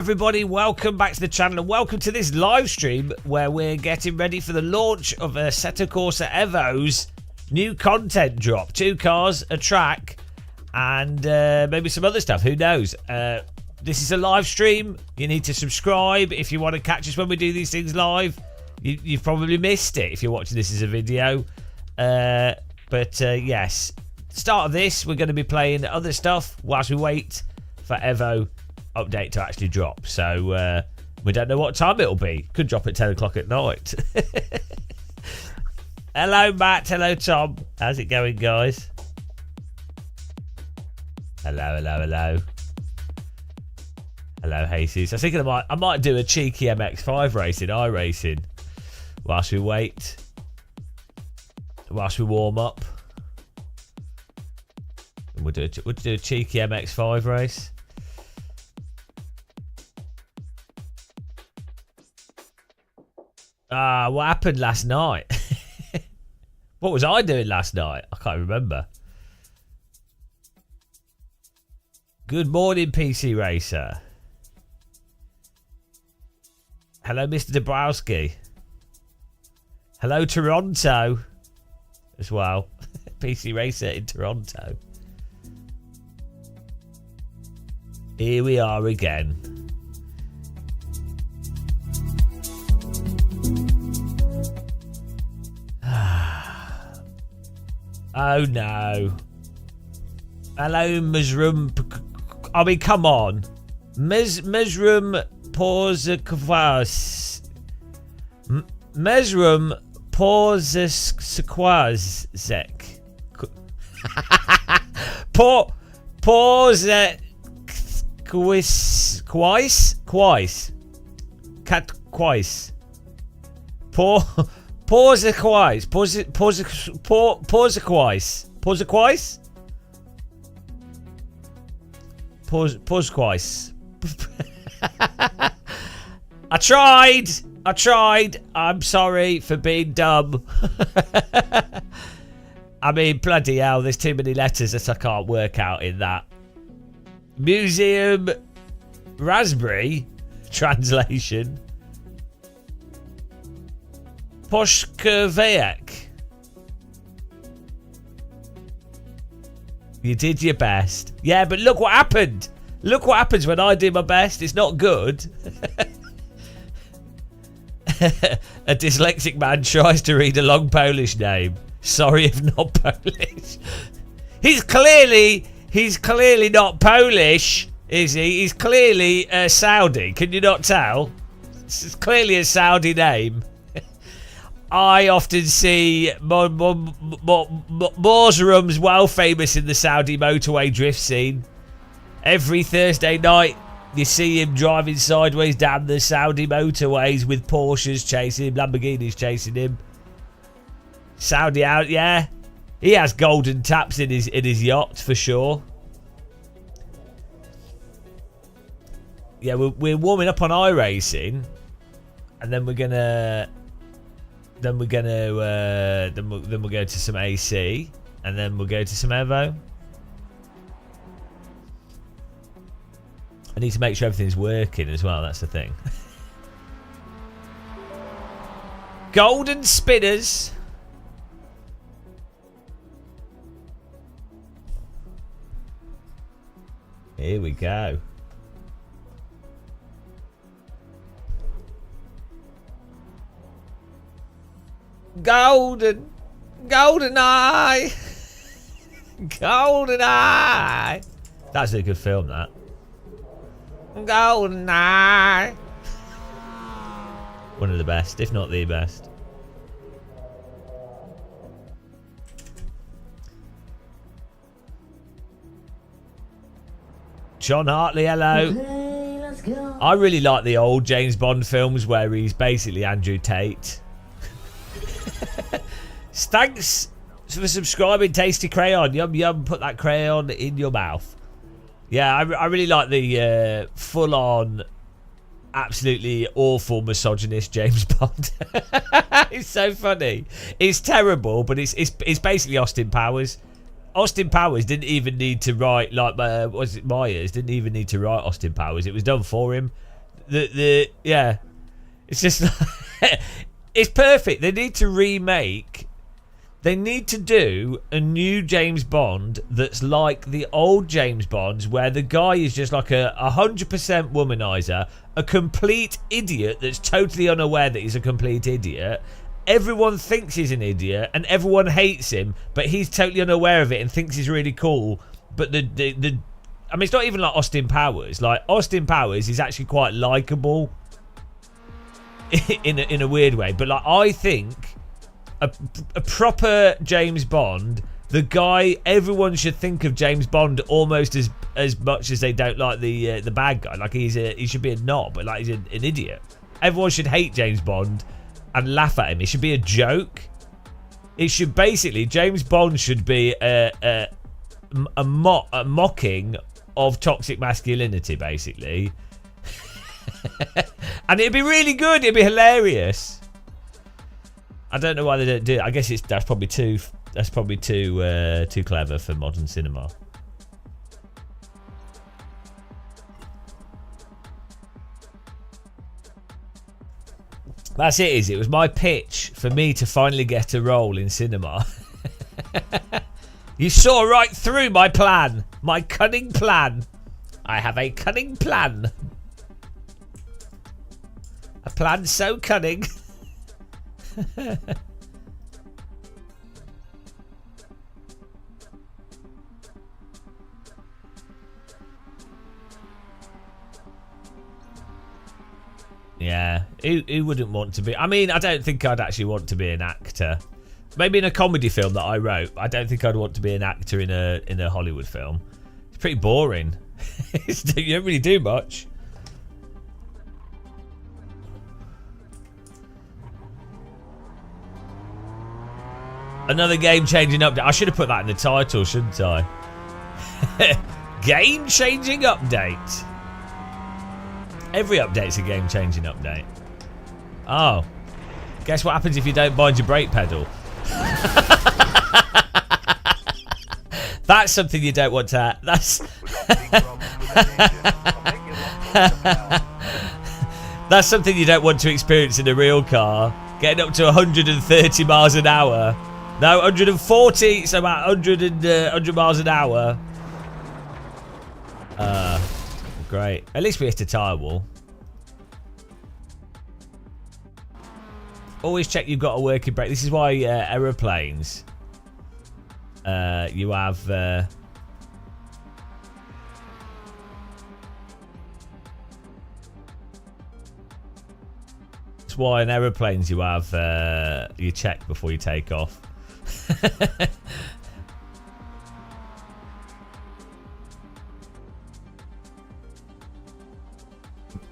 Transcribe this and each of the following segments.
Everybody, welcome back to the channel and welcome to this live stream where we're getting ready for the launch of Assetto Corsa EVO's new content drop. 2 cars, a track, and maybe some other stuff. Who knows? This is a live stream. You need to subscribe if you want to catch us when we do these things live. You've probably missed it if you're watching this as a video. Yes, start of this, we're going to be playing other stuff whilst we wait for EVO update to actually drop. So we don't know what time it'll be. Could drop at 10 o'clock at night. Hello Matt, hello Tom, how's it going guys? Hello Jesus. I was thinking I might do a cheeky MX5 race in iRacing whilst we wait, whilst we warm up, and we'll do a cheeky MX5 race. What happened last night? What was I doing last night? I can't remember. Good morning, PC Racer. Hello, Mr. Dabrowski. Hello, Toronto, as well. PC Racer in Toronto. Here we are again. Oh no. Hello, Mizrum. I mean, come on. Mizrum Porzakvas. Mizrum Porzakvazek. Porzakvais. Cat quais. Porzakvais. Porzakvais. Porzakvais. I tried. I'm sorry for being dumb. I mean, bloody hell, there's too many letters that I can't work out in that. Museum Raspberry translation. Poshkovayak. You did your best. Yeah, but look what happened. Look what happens when I do my best. It's not good. A dyslexic man tries to read a long Polish name. Sorry if not Polish. He's clearly not Polish, is he? He's clearly Saudi. Can you not tell? It's clearly a Saudi name. I often see Morzarum's well famous in the Saudi motorway drift scene. Every Thursday night, you see him driving sideways down the Saudi motorways with Porsches chasing him, Lamborghinis chasing him. Saudi out, yeah. He has golden taps in his yacht for sure. Yeah, we're warming up on iRacing, and then we'll go to some AC, and then we'll go to some EVO. I need to make sure everything's working as well, that's the thing. Golden spinners. Here we go. Golden eye. Golden eye. That's a good film, that. Golden eye. One of the best, if not the best. John Hartley, hello. Okay, let's go. I really like the old James Bond films where he's basically Andrew Tate. Thanks for subscribing, Tasty Crayon. Yum yum, put that crayon in your mouth. Yeah, I really like the full-on, absolutely awful misogynist James Bond. It's so funny. It's terrible, but it's basically Austin Powers. Austin Powers didn't even need to write, like, was it Myers? Didn't even need to write Austin Powers. It was done for him. yeah, it's just it's perfect. They need to remake. They need to do a new James Bond that's like the old James Bonds, where the guy is just like a 100% womanizer, a complete idiot that's totally unaware that he's a complete idiot. Everyone thinks he's an idiot and everyone hates him, but he's totally unaware of it and thinks he's really cool. But I mean, it's not even like Austin Powers. Like, Austin Powers is actually quite likable in a weird way. But like, I think a proper James Bond, the guy, everyone should think of James Bond almost as much as they don't like the bad guy. Like, he should be a knob, but like, he's an idiot. Everyone should hate James Bond and laugh at him. It should be a joke. It should basically, James Bond should be a mocking of toxic masculinity, basically. And it'd be really good. It'd be hilarious. I don't know why they don't do it. I guess that's probably too clever for modern cinema. That's it, is it? It was my pitch for me to finally get a role in cinema. You saw right through my plan. My cunning plan. I have a cunning plan. A plan so cunning. Yeah, who wouldn't want to be? I mean, I don't think I'd actually want to be an actor. Maybe in a comedy film that I wrote. I don't think I'd want to be an actor in a Hollywood film. It's pretty boring. You don't really do much. Another game-changing update. I should have put that in the title, shouldn't I? Game-changing update. Every update's a game-changing update. Oh. Guess what happens if you don't bind your brake pedal? That's something you don't want to... That's something you don't want to experience in a real car. Getting up to 130 miles an hour. No, 140, so about 100 miles an hour. Great. At least we hit a tyre wall. Always check you've got a working brake. This is why aeroplanes, you have... That's why in aeroplanes you have you check before you take off.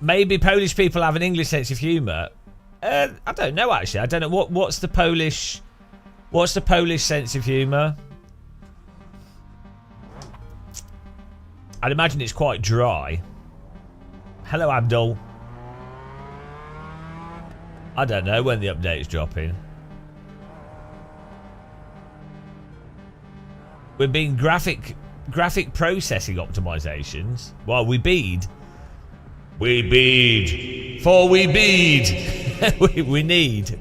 Maybe Polish people have an English sense of humour. I don't know, actually. I don't know what's the Polish sense of humour. I'd imagine it's quite dry. Hello, Abdul. I don't know when the update's dropping. We're being graphic processing optimizations. Well, we bead. We bead. For we bead. we need.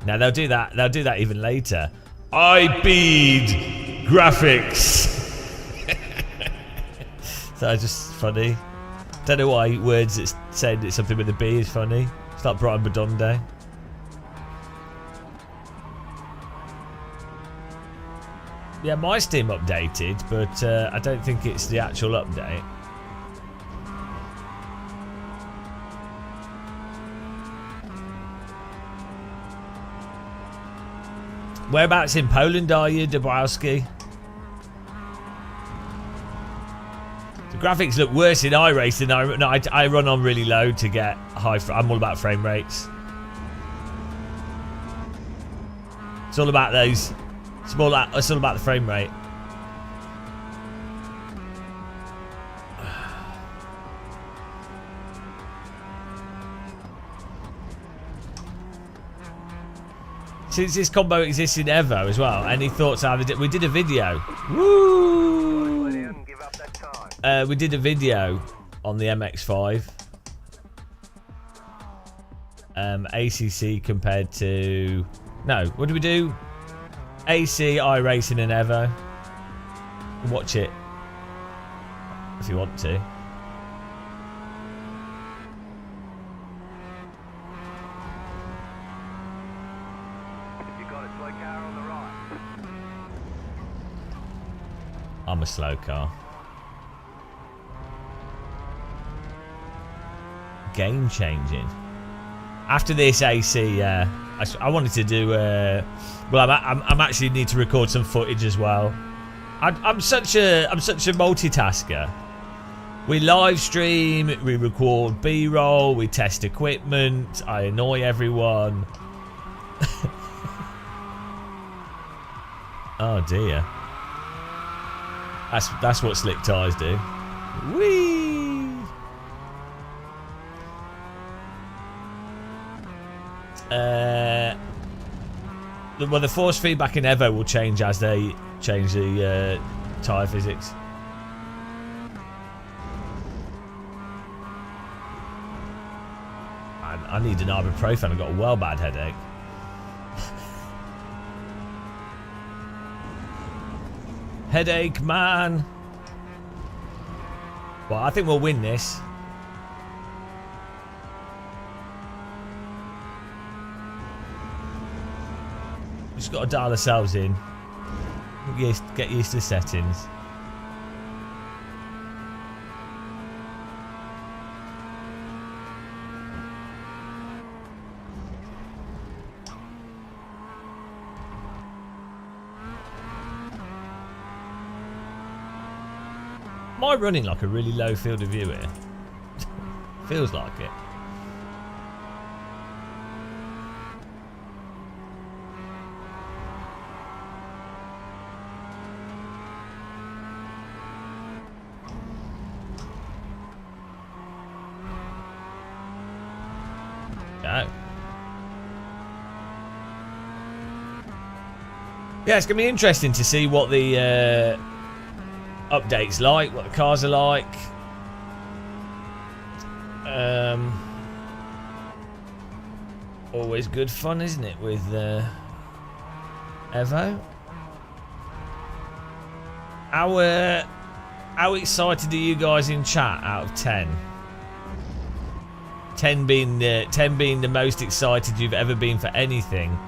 Now they'll do that. They'll do that even later. I bead graphics. That's just funny. Don't know why words that said it's something with a B is funny. It's like Brian Badonde. Yeah, my Steam updated, but I don't think it's the actual update. Whereabouts in Poland are you, Dabrowski? The graphics look worse in iRace than I run on really low to get high. I'm all about frame rates. It's all about those. It's all about the frame rate. Since this combo exists in EVO as well, any thoughts? We did a video. Woo! We did a video on the MX-5. ACC compared to... No, what do we do? AC, iRacing and Evo. Watch it if you want to. I'm a slow car. Game changing. After this AC, I wanted to do. Well, I'm actually need to record some footage as well. I'm such a multitasker. We live stream, we record B-roll, we test equipment. I annoy everyone. Oh dear. That's what slick tyres do. Whee! Well, the force feedback in Evo will change as they change the tyre physics. I need an ibuprofen. I've got a well bad headache. Headache, man. Well, I think we'll win this. We just got to dial ourselves in. Get used to the settings. Am I running like a really low field of view here? Feels like it. Go. Yeah, it's going to be interesting to see what the updates like, what the cars are like. Always good fun, isn't it, with Evo? How excited are you guys in chat out of 10? 10 being the most excited you've ever been for anything.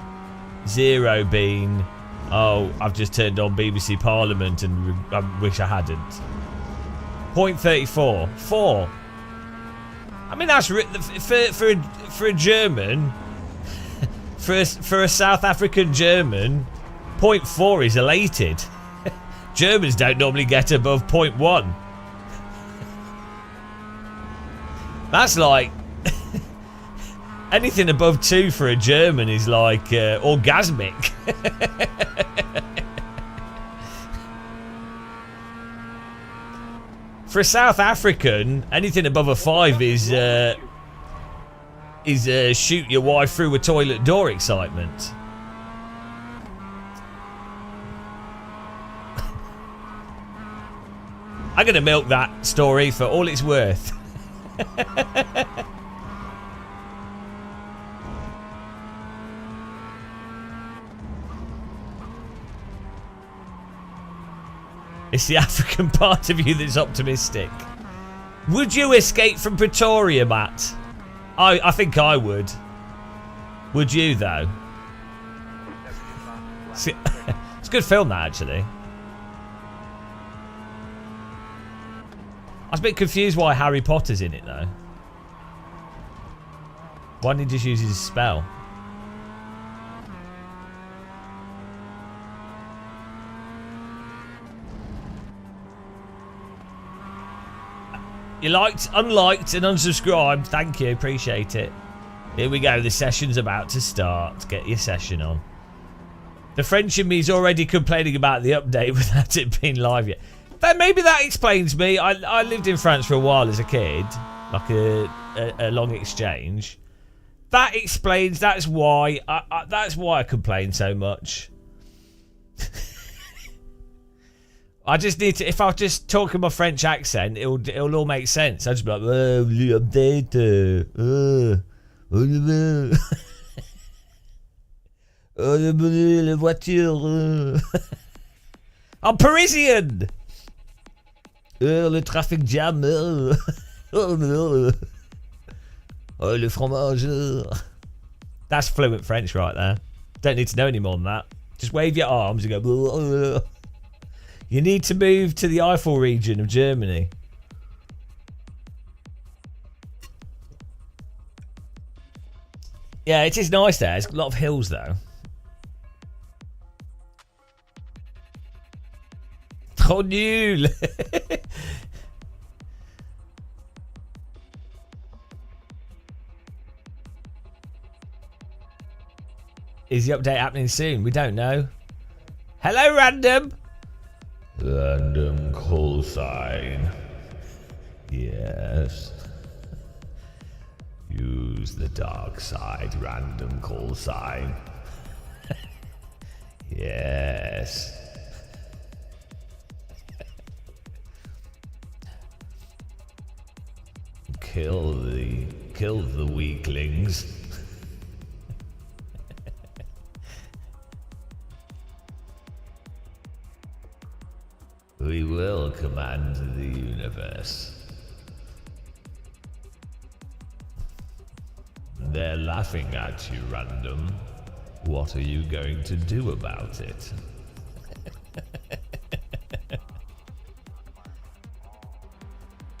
0 being, oh, I've just turned on BBC Parliament and I wish I hadn't. 0.34. 4. I mean, that's for a German, for a South African German, 0.4 is elated. Germans don't normally get above 0.1. That's like anything above 2 for a German is like orgasmic. For a South African, anything above a 5 is shoot your wife through a toilet door excitement. I'm gonna milk that story for all it's worth. It's the African part of you that's optimistic. Would you escape from Pretoria, Matt? I think I would. Would you, though? It's a good film, that, actually. I was a bit confused why Harry Potter's in it, though. Why didn't he just use his spell? You liked, unliked, and unsubscribed. Thank you. Appreciate it. Here we go. The session's about to start. Get your session on. The French in me is already complaining about the update without it being live yet. Maybe that explains me. I lived in France for a while as a kid. Like a long exchange. That explains. That's why I complain so much. I just need to. If I just talk in my French accent, it'll all make sense. I'll just be like, La voiture. I'm Parisian. Le traffic jam. Oh no. Oh, le fromage. That's fluent French right there. Don't need to know any more than that. Just wave your arms and go. You need to move to the Eifel region of Germany. Yeah, it is nice there. There's a lot of hills though. Trop nul. Is the update happening soon? We don't know. Hello, random. Random call sign. Yes. Use the dark side random call sign. Yes. Kill the weaklings. We will command the universe. They're laughing at you, random. What are you going to do about it?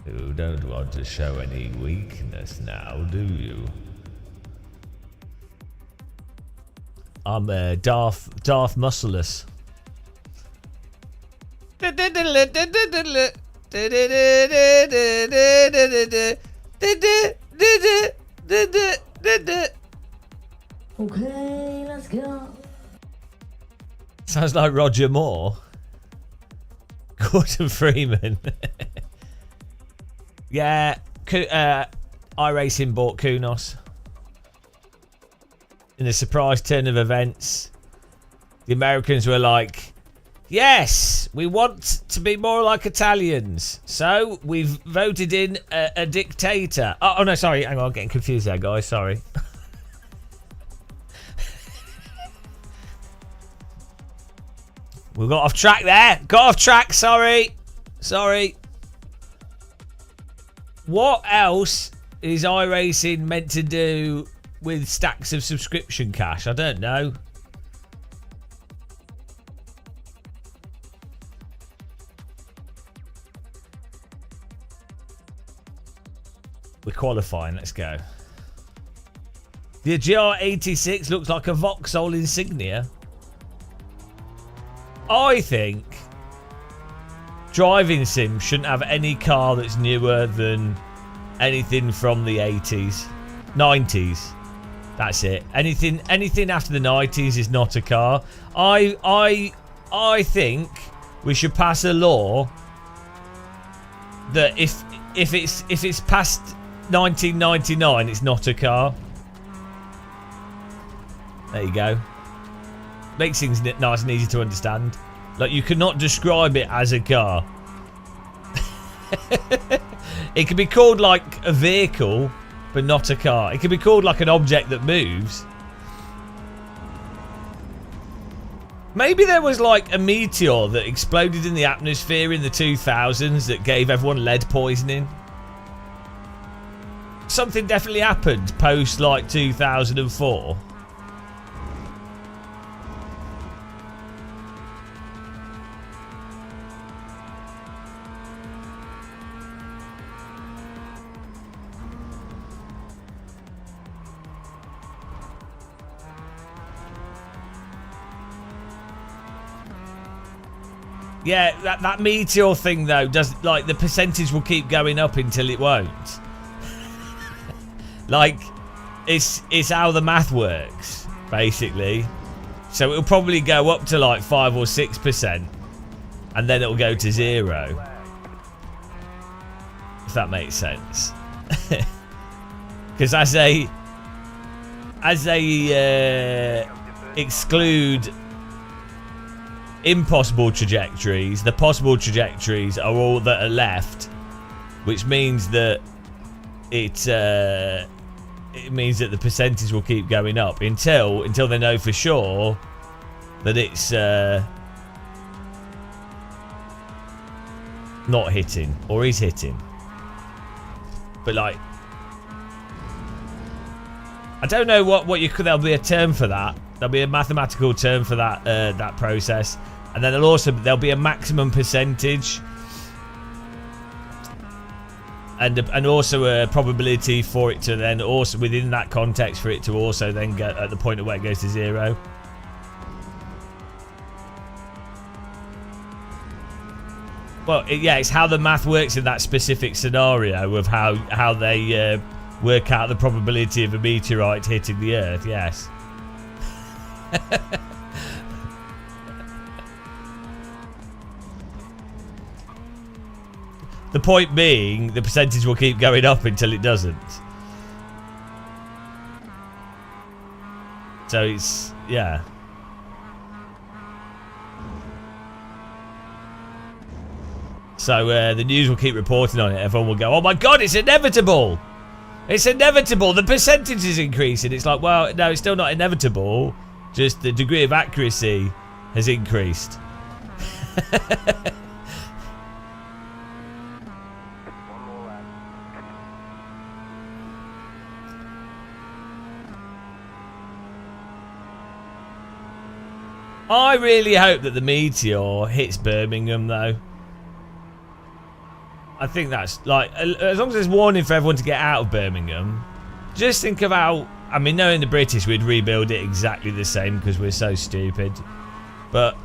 You don't want to show any weakness now, do you? I'm Darth Muscleless. Okay, let's go. Sounds like Roger Moore. Gordon Freeman. Yeah, iRacing bought Kunos. In a surprise turn of events, the Americans were like, yes, we want to be more like Italians. So we've voted in a dictator. Oh, no, sorry. Hang on, I'm getting confused there, guys. Sorry. We got off track there. Got off track. Sorry. What else is iRacing meant to do with stacks of subscription cash? I don't know. We're qualifying. Let's go. The GR86 looks like a Vauxhall Insignia. I think driving sim shouldn't have any car that's newer than anything from the 80s, 90s. That's it. Anything after the 90s is not a car. I think we should pass a law that if it's past 1999, it's not a car. There you go. Makes things nice and easy to understand. Like, you cannot describe it as a car. It can be called like a vehicle, but not a car. It can be called like an object that moves. Maybe there was like a meteor that exploded in the atmosphere in the 2000s that gave everyone lead poisoning. Something definitely happened post like 2004. Yeah, that meteor thing though does, like, the percentage will keep going up until it won't. Like, it's how the math works, basically. So it'll probably go up to like 5 or 6%, and then it'll go to 0. If that makes sense. Because as they exclude impossible trajectories, the possible trajectories are all that are left, which means that it means that the percentage will keep going up until they know for sure that it's not hitting or is hitting. But like, I don't know what you could. There'll be a term for that. There'll be a mathematical term for that that process, and then there'll be a maximum percentage, and also a probability for it to then also within that context for it to also then get at the point of where it goes to 0. Well, yeah, it's how the math works in that specific scenario of how they work out the probability of a meteorite hitting the Earth. Yes. The point being, the percentage will keep going up until it doesn't. So it's, yeah. So the news will keep reporting on it. Everyone will go, oh my God, it's inevitable. It's inevitable. The percentage is increasing. It's like, well, no, it's still not inevitable. Just the degree of accuracy has increased. I really hope that the meteor hits Birmingham, though. I think that's, like, as long as there's warning for everyone to get out of Birmingham, just think of how, I mean, knowing the British, we'd rebuild it exactly the same because we're so stupid. But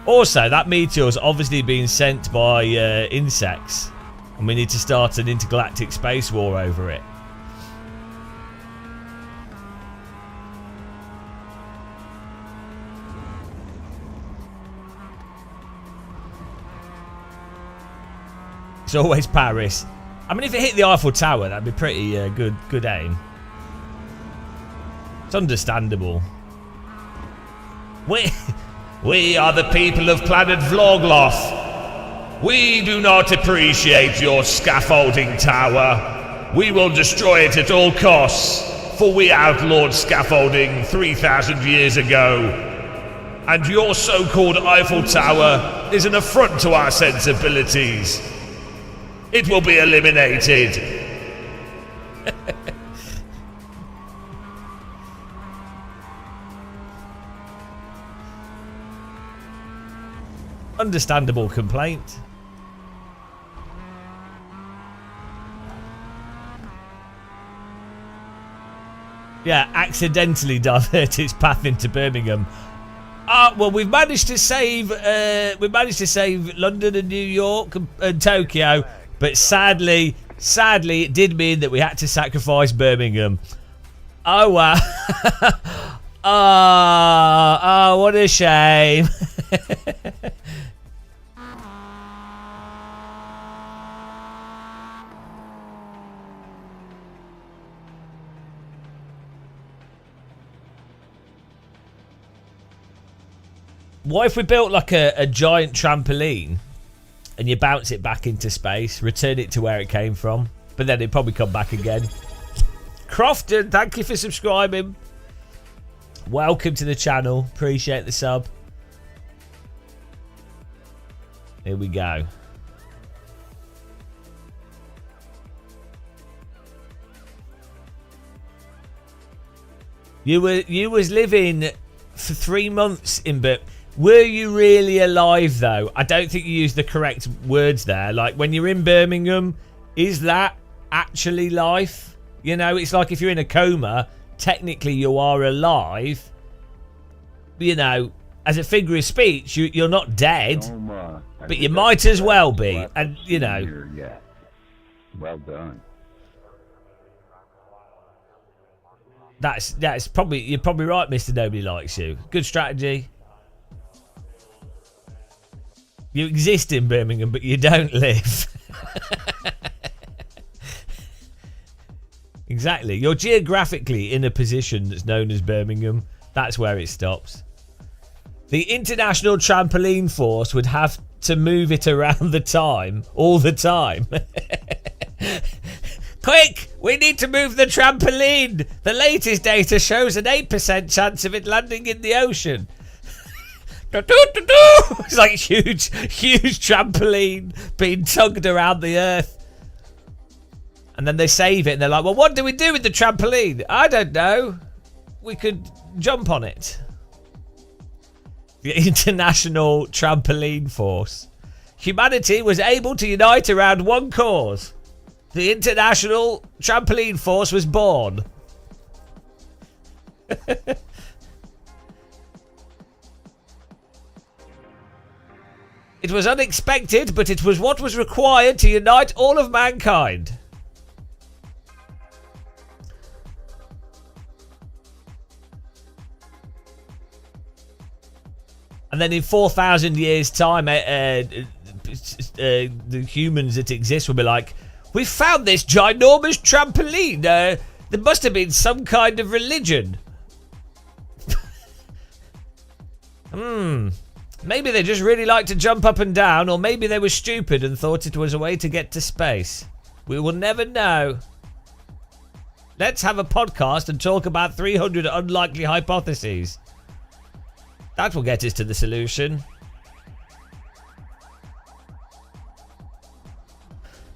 also, that meteor's obviously being sent by insects, and we need to start an intergalactic space war over it. It's always Paris. I mean, if it hit the Eiffel Tower, that'd be pretty good aim. It's understandable. We are the people of planet Vlogloth. We do not appreciate your scaffolding tower. We will destroy it at all costs, for we outlawed scaffolding 3,000 years ago. And your so-called Eiffel Tower is an affront to our sensibilities. It will be eliminated. Understandable complaint. Yeah, accidentally divert its path into Birmingham. Well, we've managed to save London and New York and Tokyo. But sadly, it did mean that we had to sacrifice Birmingham. Oh, wow. Oh, what a shame. What if we built like a giant trampoline? And you bounce it back into space, return it to where it came from, but then it'd probably come back again. Crofton, thank you for subscribing. Welcome to the channel. Appreciate the sub. Here we go. You was living for 3 months in Birmingham. Were you really alive, though? I don't think you used the correct words there. Like, when you're in Birmingham, is that actually life? You know, it's like if you're in a coma, technically you are alive. You know, as a figure of speech, you're not dead, but you might as well be. And, you know. Well done. That's probably, you're probably right, Mr. Nobody Likes You. Good strategy. You exist in Birmingham, but you don't live. Exactly. You're geographically in a position that's known as Birmingham. That's where it stops. The International Trampoline Force would have to move it around the time, all the time. Quick! We need to move the trampoline! The latest data shows an 8% chance of it landing in the ocean. It's like huge trampoline being tugged around the earth. And then they save it and they're like, well, what do we do with the trampoline? I don't know. We could jump on it. The International Trampoline Force. Humanity was able to unite around one cause. The International Trampoline Force was born. It was unexpected, but it was what was required to unite all of mankind. And then in 4,000 years' time, the humans that exist will be like, we found this ginormous trampoline. There must have been some kind of religion. Maybe they just really like to jump up and down, or maybe they were stupid and thought it was a way to get to space. We will never know. Let's have a podcast and talk about 300 unlikely hypotheses. That will get us to the solution.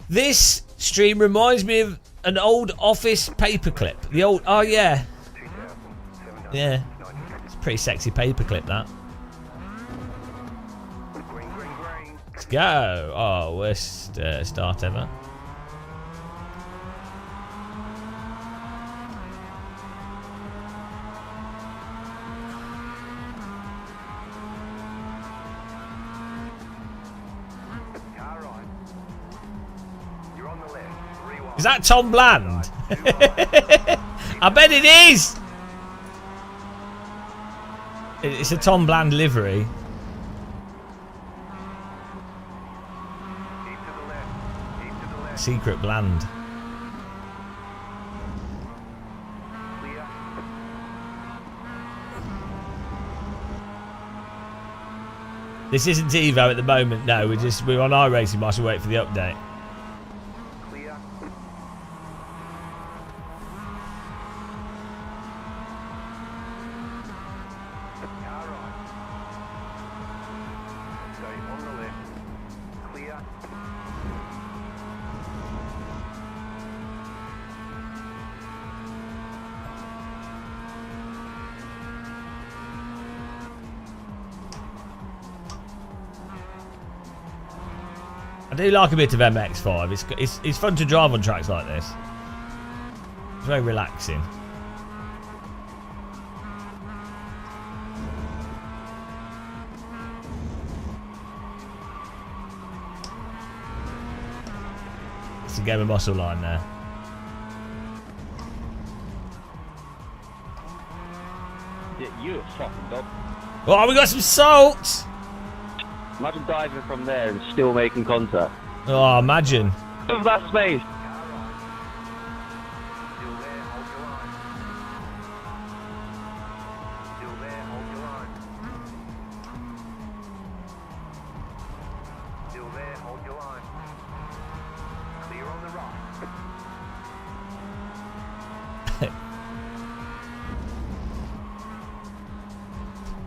This stream reminds me of an old office paperclip. The old, oh yeah. Yeah. It's a pretty sexy paperclip, that. Let's go. Oh, worst start ever. Is that Tom Bland? I bet it is. It's a Tom Bland livery. Secret Bland. This isn't EVO at the moment. No, we're on our racing whilst we wait for the update. I do like a bit of MX5. It's fun to drive on tracks like this. It's very relaxing. It's a game of muscle line there. Yeah, you fucking dog. Oh, we got some salt! Imagine diving from there and still making contact. Oh, imagine. Of that space.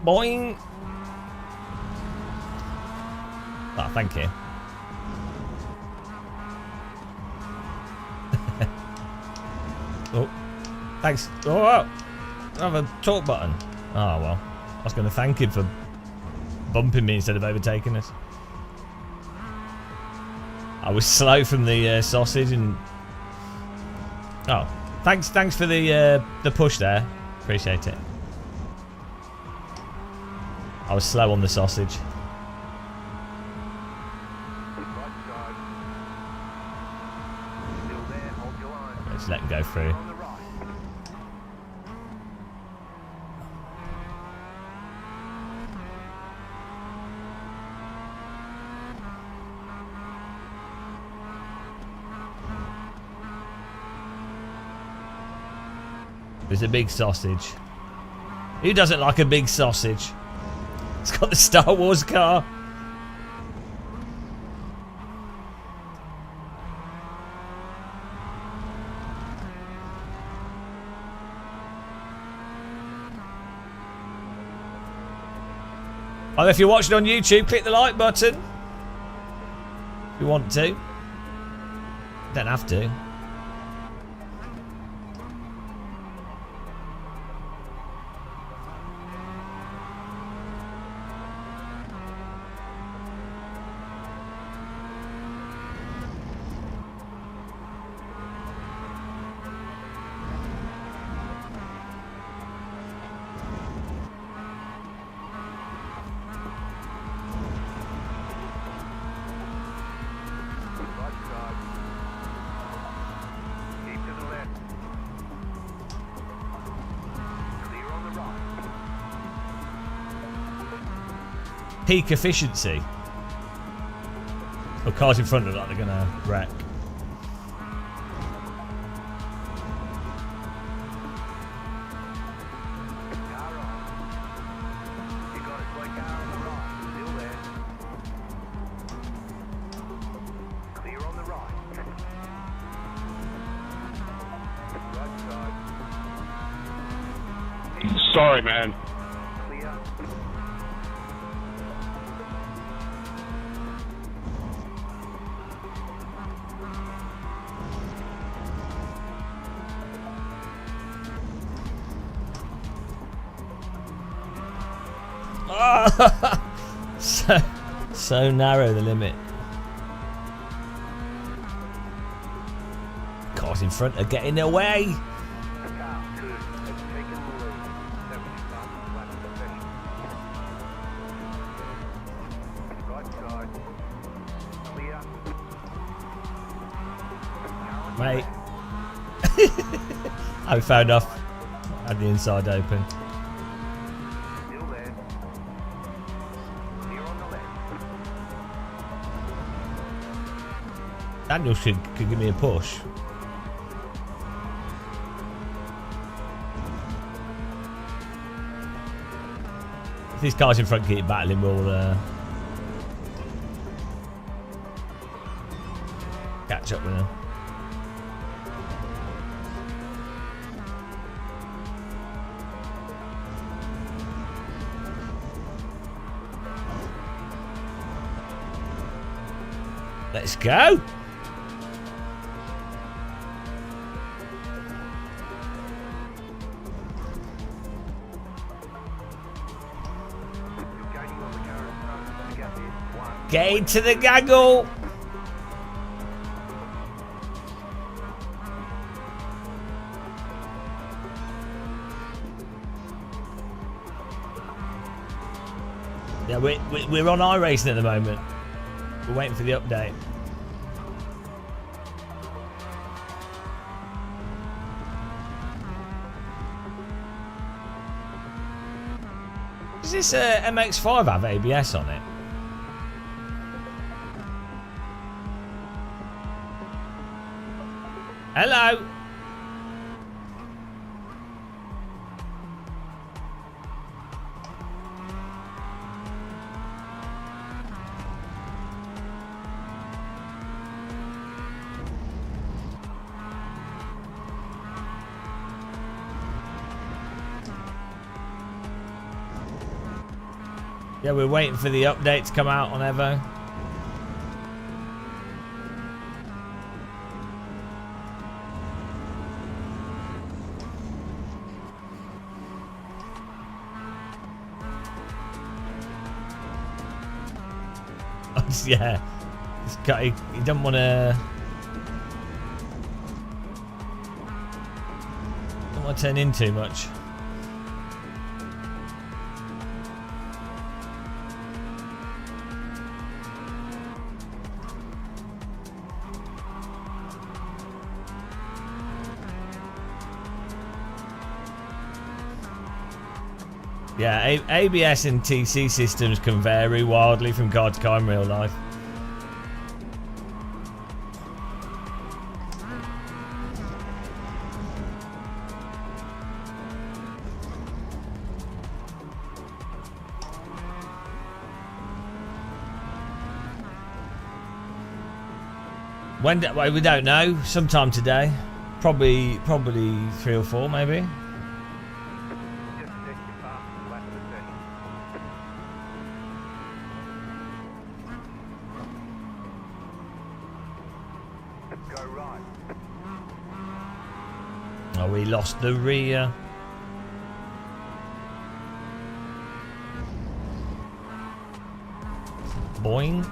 Boing. Oh, thank you. Oh, thanks. Oh, I have a talk button. Oh, well. I was going to thank him for bumping me instead of overtaking us. I was slow from the sausage and... Oh, thanks for the push there. Appreciate it. I was slow on the sausage. Let's let him go through. There's a big sausage. Who doesn't like a big sausage? It's got the Star Wars car. And if you're watching on YouTube, click the like button. If you want to. Don't have to. Peak efficiency. Or cars in front look like they're gonna wreck. Sorry, man. So narrow the limit. Cars in front are getting away. Mate. I found off. Had the inside open. Daniel could give me a push. If these cars in front keep battling, we'll catch up with them. Let's go. Get into the gaggle. Yeah, we're on iRacing at the moment. We're waiting for the update. Does this MX-5 have ABS on it? Hello. Yeah, we're waiting for the update to come out on EVO. Yeah, he doesn't want to. Don't want to turn in too much. Yeah, ABS and TC systems can vary wildly from car to car in real life. Well, we don't know. Sometime today, probably 3 or 4, maybe. Oh, we lost the rear. Boing.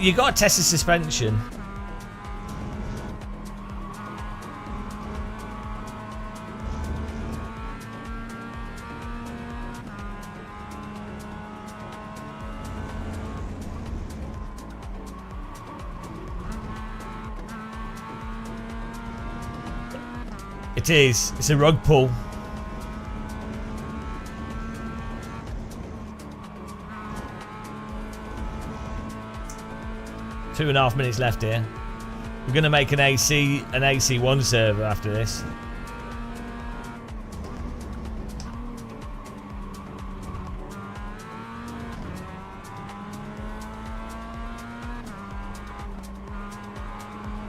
You got to test the suspension. It is. It's a rug pull. Two and a half minutes left here. We're going to make an AC1 server after this.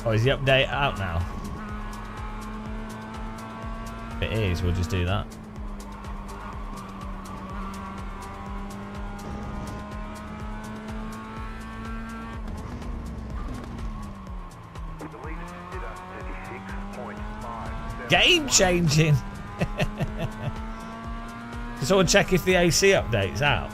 Oh, is the update out now? If it is, we'll just do that. Game changing. Can someone check if the AC update's out?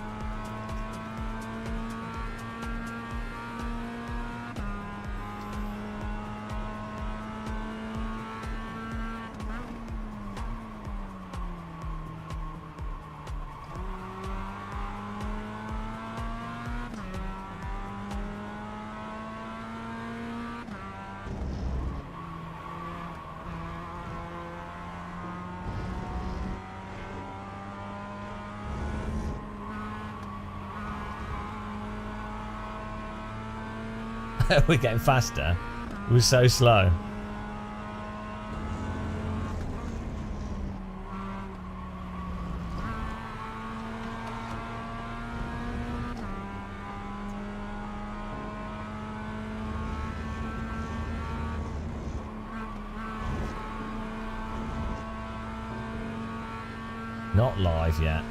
We're getting faster. It was so slow. Not live yet.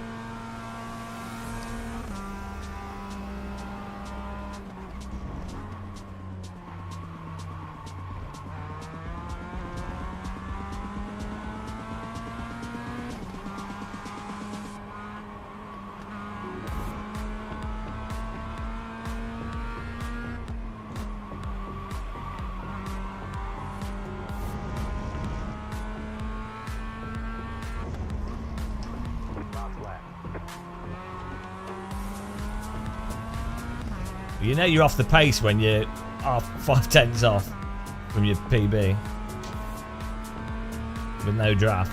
You know you're off the pace when you're 5/10 off from your PB with no draft.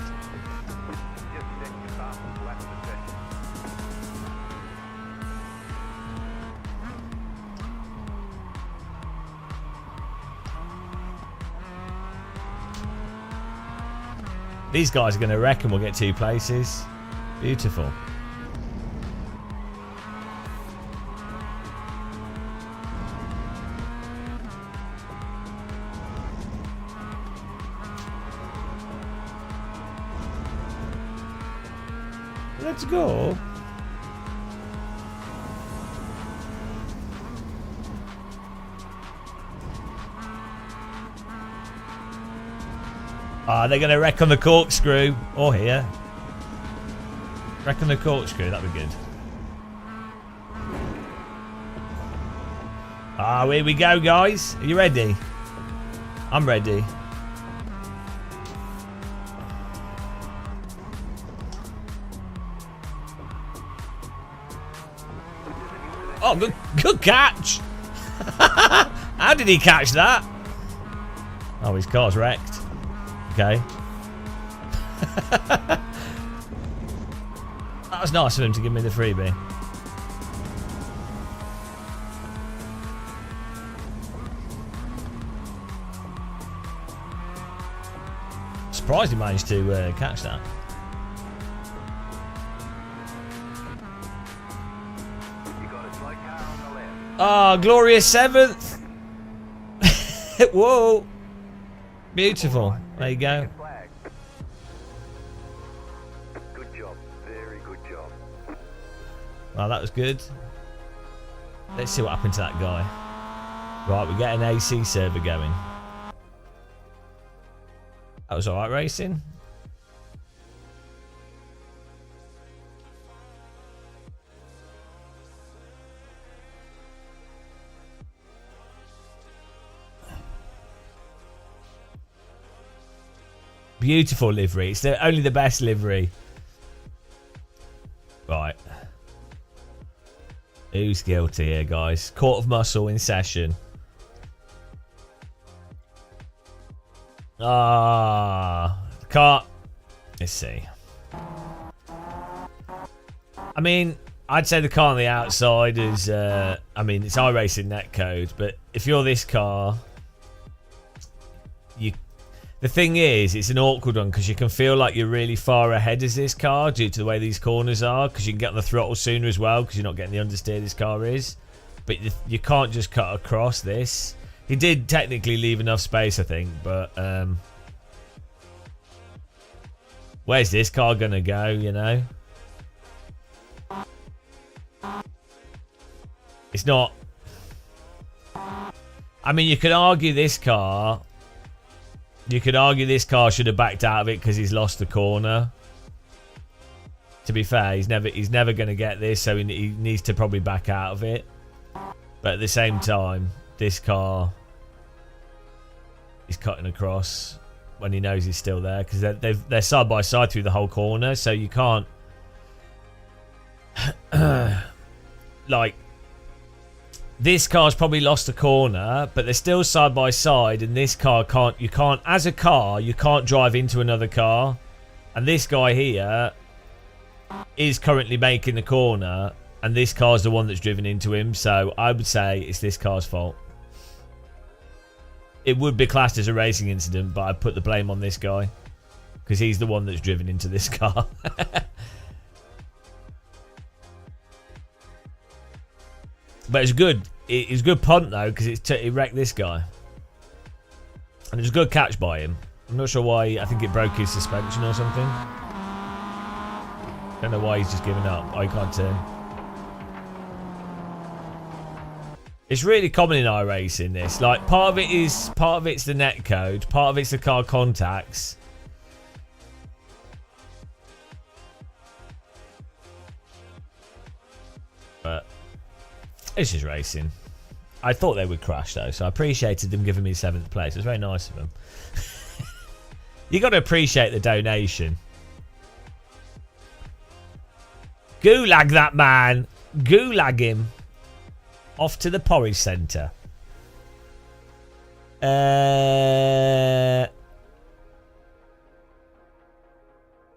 These guys are going to wreck and we'll get 2 places. Beautiful. Let's go. They're going to wreck on the corkscrew. Or here. Wreck on the corkscrew, that'd be good. Here we go, guys. Are you ready? I'm ready. Oh, good catch! How did he catch that? Oh, his car's wrecked. Okay. That was nice of him to give me the freebie. Surprised he managed to catch that. Ah, glorious 7th. Whoa. Beautiful. There you go. Good job. Very good job. Well, that was good. Let's see what happened to that guy. Right, we get an AC server going. That was alright racing. Beautiful livery. It's only the best livery. Right. Who's guilty here, guys? Court of Muscle in session. Car. Let's see. I mean, I'd say the car on the outside is, I mean, it's iRacing netcode, but if you're this car, the thing is, it's an awkward one because you can feel like you're really far ahead as this car due to the way these corners are, because you can get on the throttle sooner as well because you're not getting the understeer this car is. But you can't just cut across this. He did technically leave enough space, I think, but where's this car going to go, you know? It's not... I mean, you could argue this car... You could argue this car should have backed out of it because he's lost the corner. To be fair, he's never going to get this, so he needs to probably back out of it. But at the same time, this car is cutting across when he knows he's still there because they're side by side through the whole corner, so you can't like. This car's probably lost the corner, but they're still side by side, and this car you can't, as a car, you can't drive into another car. And this guy here is currently making the corner, and this car's the one that's driven into him, so I would say it's this car's fault. It would be classed as a racing incident, but I'd put the blame on this guy, because he's the one that's driven into this car. But it's good. It's a good punt though, because it wrecked this guy, and it was a good catch by him. I'm not sure why. I think it broke his suspension or something. Don't know why he's just giving up. I can't turn. It's really common in iRacing. This, like, part of it's the net code, part of it's the car contacts. But it's just racing. I thought they would crash though, so I appreciated them giving me 7th place. It was very nice of them. You got to appreciate the donation. Gulag that man. Gulag him. Off to the porridge centre.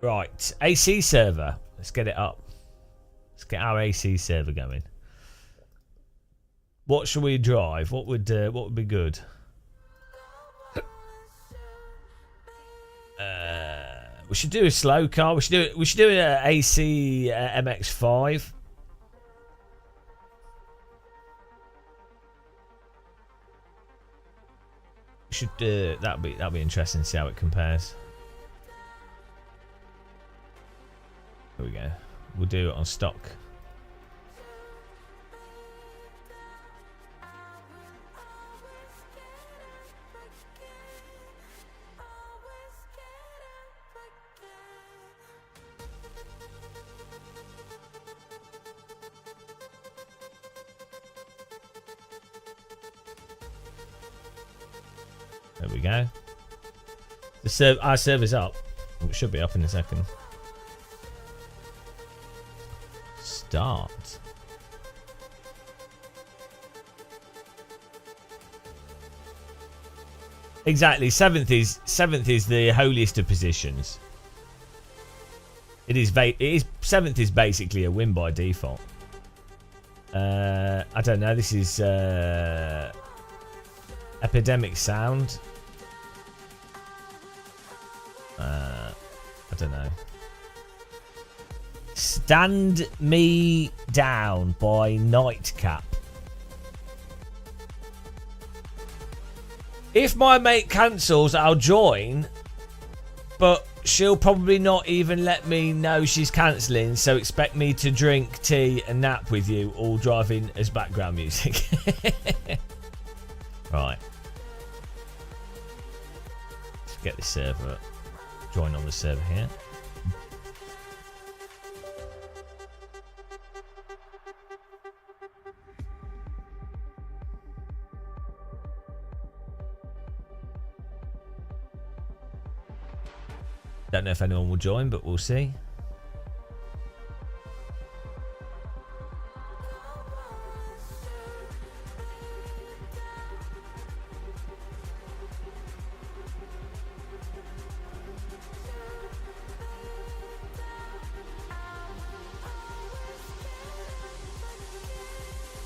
Right. AC server. Let's get it up. Let's get our AC server going. What should we drive? What would be good? We should do a slow car. We should do an AC MX-5. We should that'll be interesting to see how it compares. There we go. We'll do it on stock. There we go. Our server's up. It should be up in a second. Start. Exactly. Seventh is the holiest of positions. It is 7th is basically a win by default. I don't know. This is Epidemic Sound. I don't know. Stand Me Down by Nightcap. If my mate cancels, I'll join, but she'll probably not even let me know she's cancelling, so expect me to drink tea and nap with you, all driving as background music. Right. get this server, join on the server here. Don't know if anyone will join, but we'll see.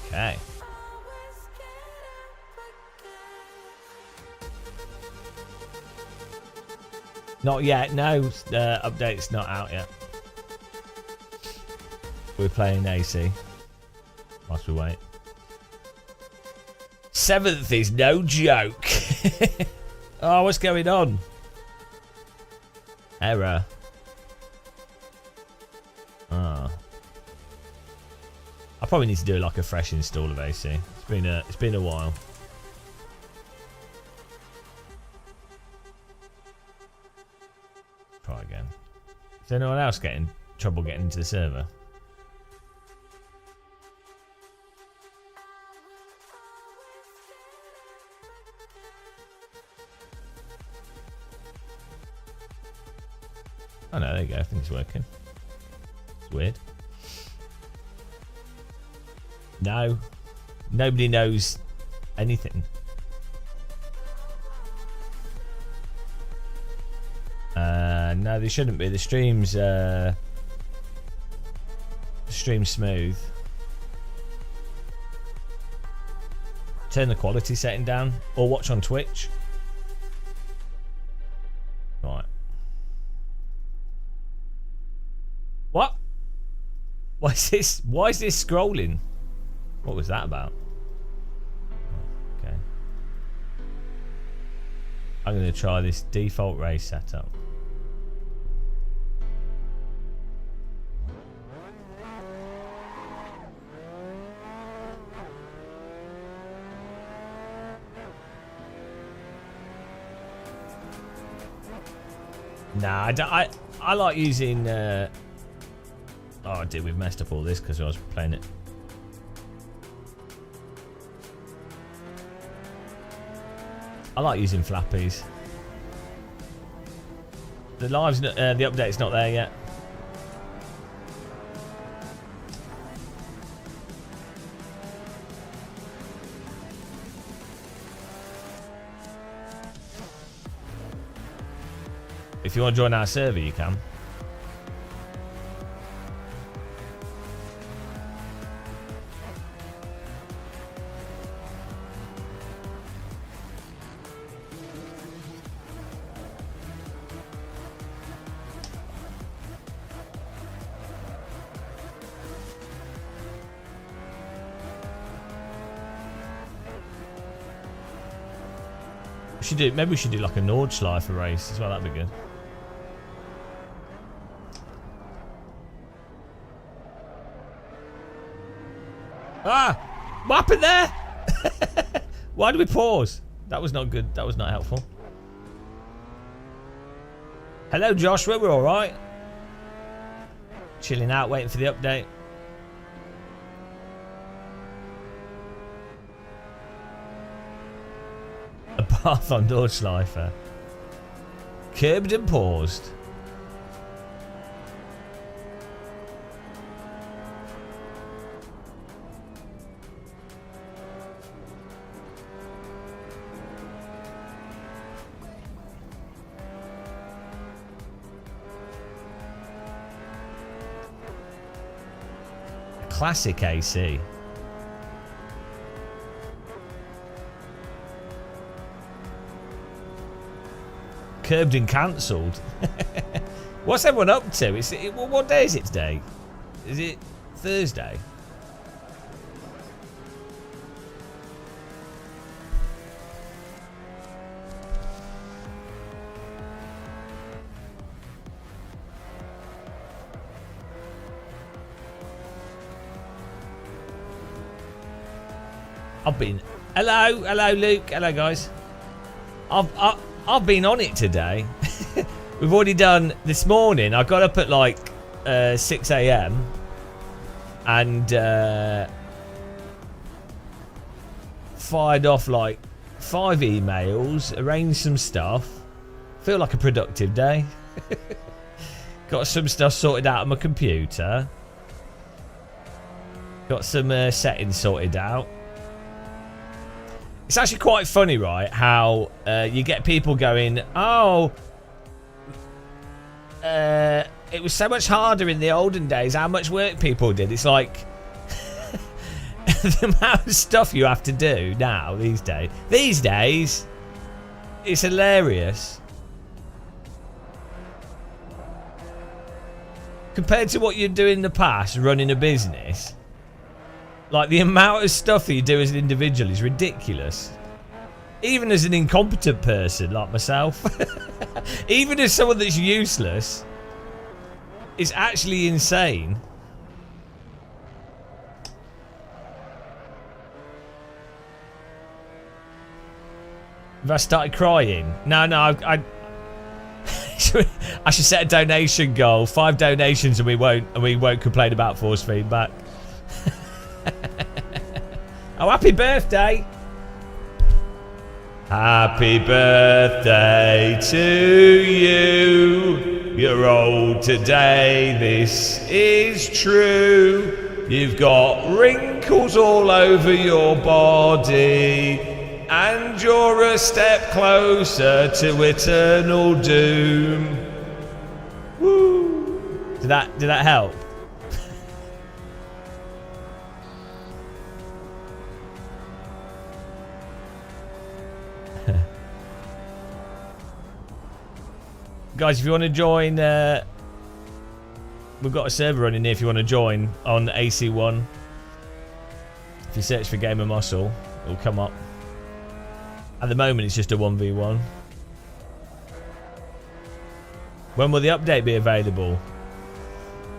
Okay. Not yet. No, the update's not out yet. We're playing AC whilst we wait. 7th is no joke. Oh, what's going on? Error. Ah. I probably need to do like a fresh install of AC. It's been a while. Try again. Is anyone else getting trouble getting into the server? Oh no, there you go. I think it's working. It's weird. No. Nobody knows anything. No, they shouldn't be. The stream's smooth. Turn the quality setting down or watch on Twitch. Right. What? Why is this scrolling? What was that about? Okay. I'm going to try this default race setup. Nah, I like using... Oh, dude, we've messed up all this because I was playing it. I like using flappies. The update's not there yet. If you want to join our server, you can. Maybe we should do like a Nordschleife race as well. That'd be good. Ah! What happened there? Why did we pause? That was not good. That was not helpful. Hello, Joshua. We're all right. Chilling out, waiting for the update. A bath on Nordschleife. Curbed and paused. Classic AC. Curbed and cancelled. What's everyone up to? What day is it today? Is it Thursday? I've been... Hello Luke, hello guys. I've been on it today. We've already done this morning. I got up at like 6 a.m. and fired off like 5 emails, arranged some stuff. Feel like a productive day. Got some stuff sorted out on my computer. Got some settings sorted out. It's actually quite funny, right, how you get people going, oh, it was so much harder in the olden days, how much work people did. It's like the amount of stuff you have to do now these days, it's hilarious. Compared to what you do in the past, running a business, like the amount of stuff that you do as an individual is ridiculous. Even as an incompetent person like myself, even as someone that's useless, it's actually insane. Have I started crying? No, I should set a donation goal. 5 donations and we won't complain about force feedback. Oh, happy birthday! Happy birthday to you. You're old today, this is true. You've got wrinkles all over your body, and you're a step closer to eternal doom. Woo! Did that help? Guys, if you want to join, we've got a server running here if you want to join on AC1. If you search for Gamer Muscle, it'll come up. At the moment, it's just a 1v1. When will the update be available?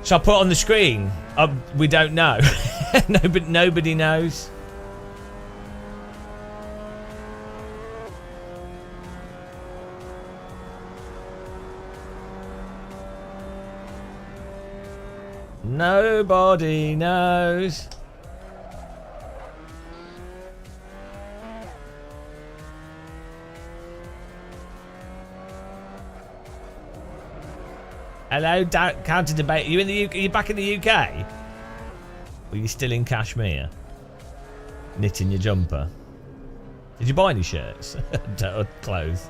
Shall I put it on the screen? We don't know. Nobody knows. Nobody knows. Hello, counter debate. Are you in the UK? Are you back in the UK? Or are you still in Kashmir? Knitting your jumper. Did you buy any shirts or clothes?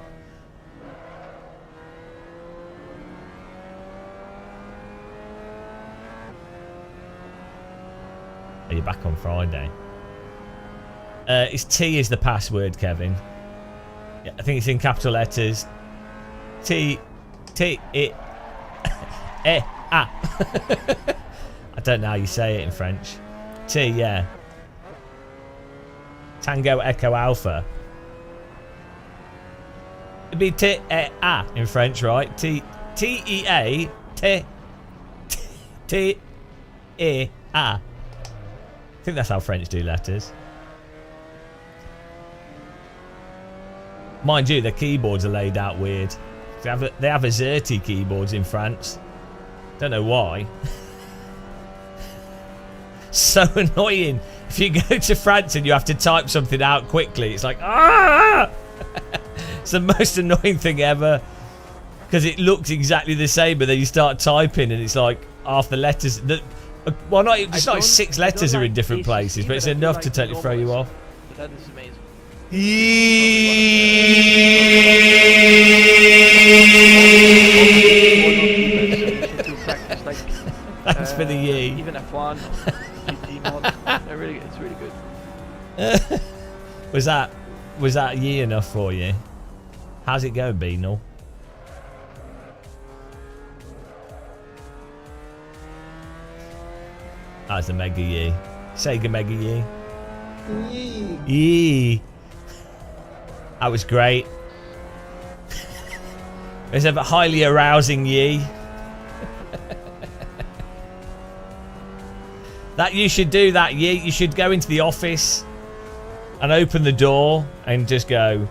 Are you back on Friday? It's T is the password, Kevin. Yeah, I think it's in capital letters. T I E A. I don't know how you say it in French. T, yeah. Tango Echo Alpha. It'd be T E A in French, right? T E A T E A. I think that's how French do letters. Mind you, their keyboards are laid out weird. They have AZERTY keyboards in France. Don't know why. So annoying. If you go to France and you have to type something out quickly, it's like, ah! It's the most annoying thing ever. Because it looks exactly the same, but then you start typing and it's like half the letters. Well, not just like 6 letters are in different places, but it's enough to totally throw you off. That is amazing. Thanks for the yee. Even F1, GT mod, it's really good. Was that yee enough for you? How's it going, Beanal? That's a mega yee. Sega mega yee. Yee. That was great. It was a highly arousing yee. That you should do that yee. You should go into the office and open the door and just go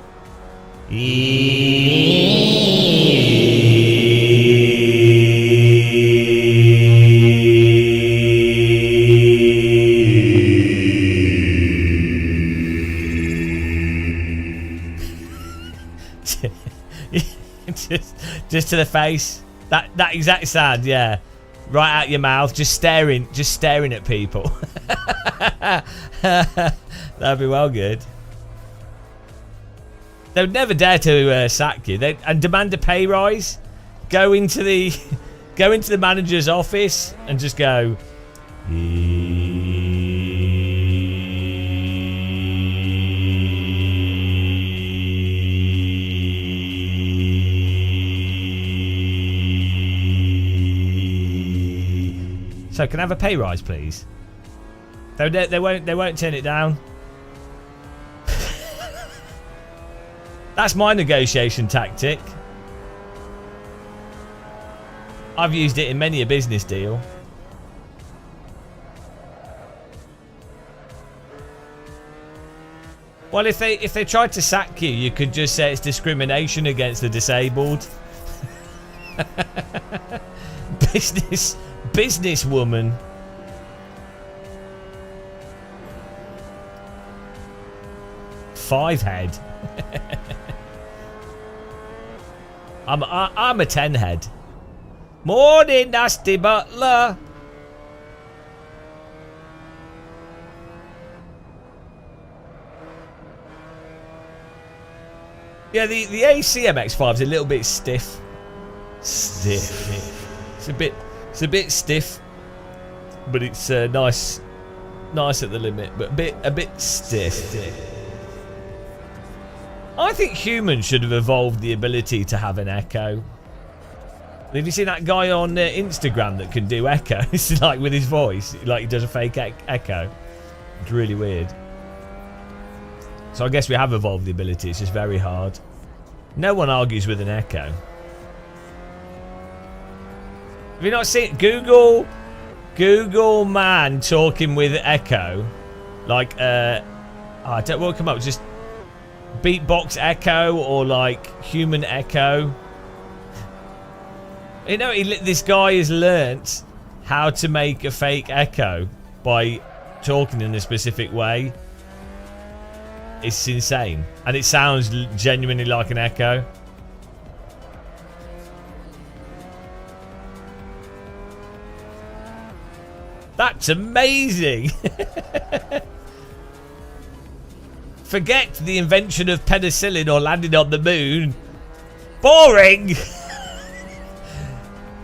just to the face. That exact sound, yeah. Right out your mouth, just staring at people. That'd be well good. They would never dare to sack you. And demand a pay rise. Go into the manager's office and just go. So can I have a pay rise, please? They won't turn it down. That's my negotiation tactic. I've used it in many a business deal. Well, if they tried to sack you, you could just say it's discrimination against the disabled. Businesswoman. Five head. I'm a 10 head. Morning, nasty butler. Yeah, the AC MX-5 is a little bit stiff. It's a bit stiff, but it's nice at the limit, but a bit stiff. I think humans should have evolved the ability to have an echo. Have you seen that guy on Instagram that can do echo? It's like with his voice, like he does a fake echo. It's really weird. So I guess we have evolved the ability. It's just very hard. No one argues with an echo. Have you not seen Google man talking with echo? Like I don't want to come up. Just beatbox echo or like human echo. You know, this guy has learnt how to make a fake echo by talking in a specific way. It's insane, and it sounds genuinely like an echo. That's amazing. Forget the invention of penicillin or landing on the moon. Boring.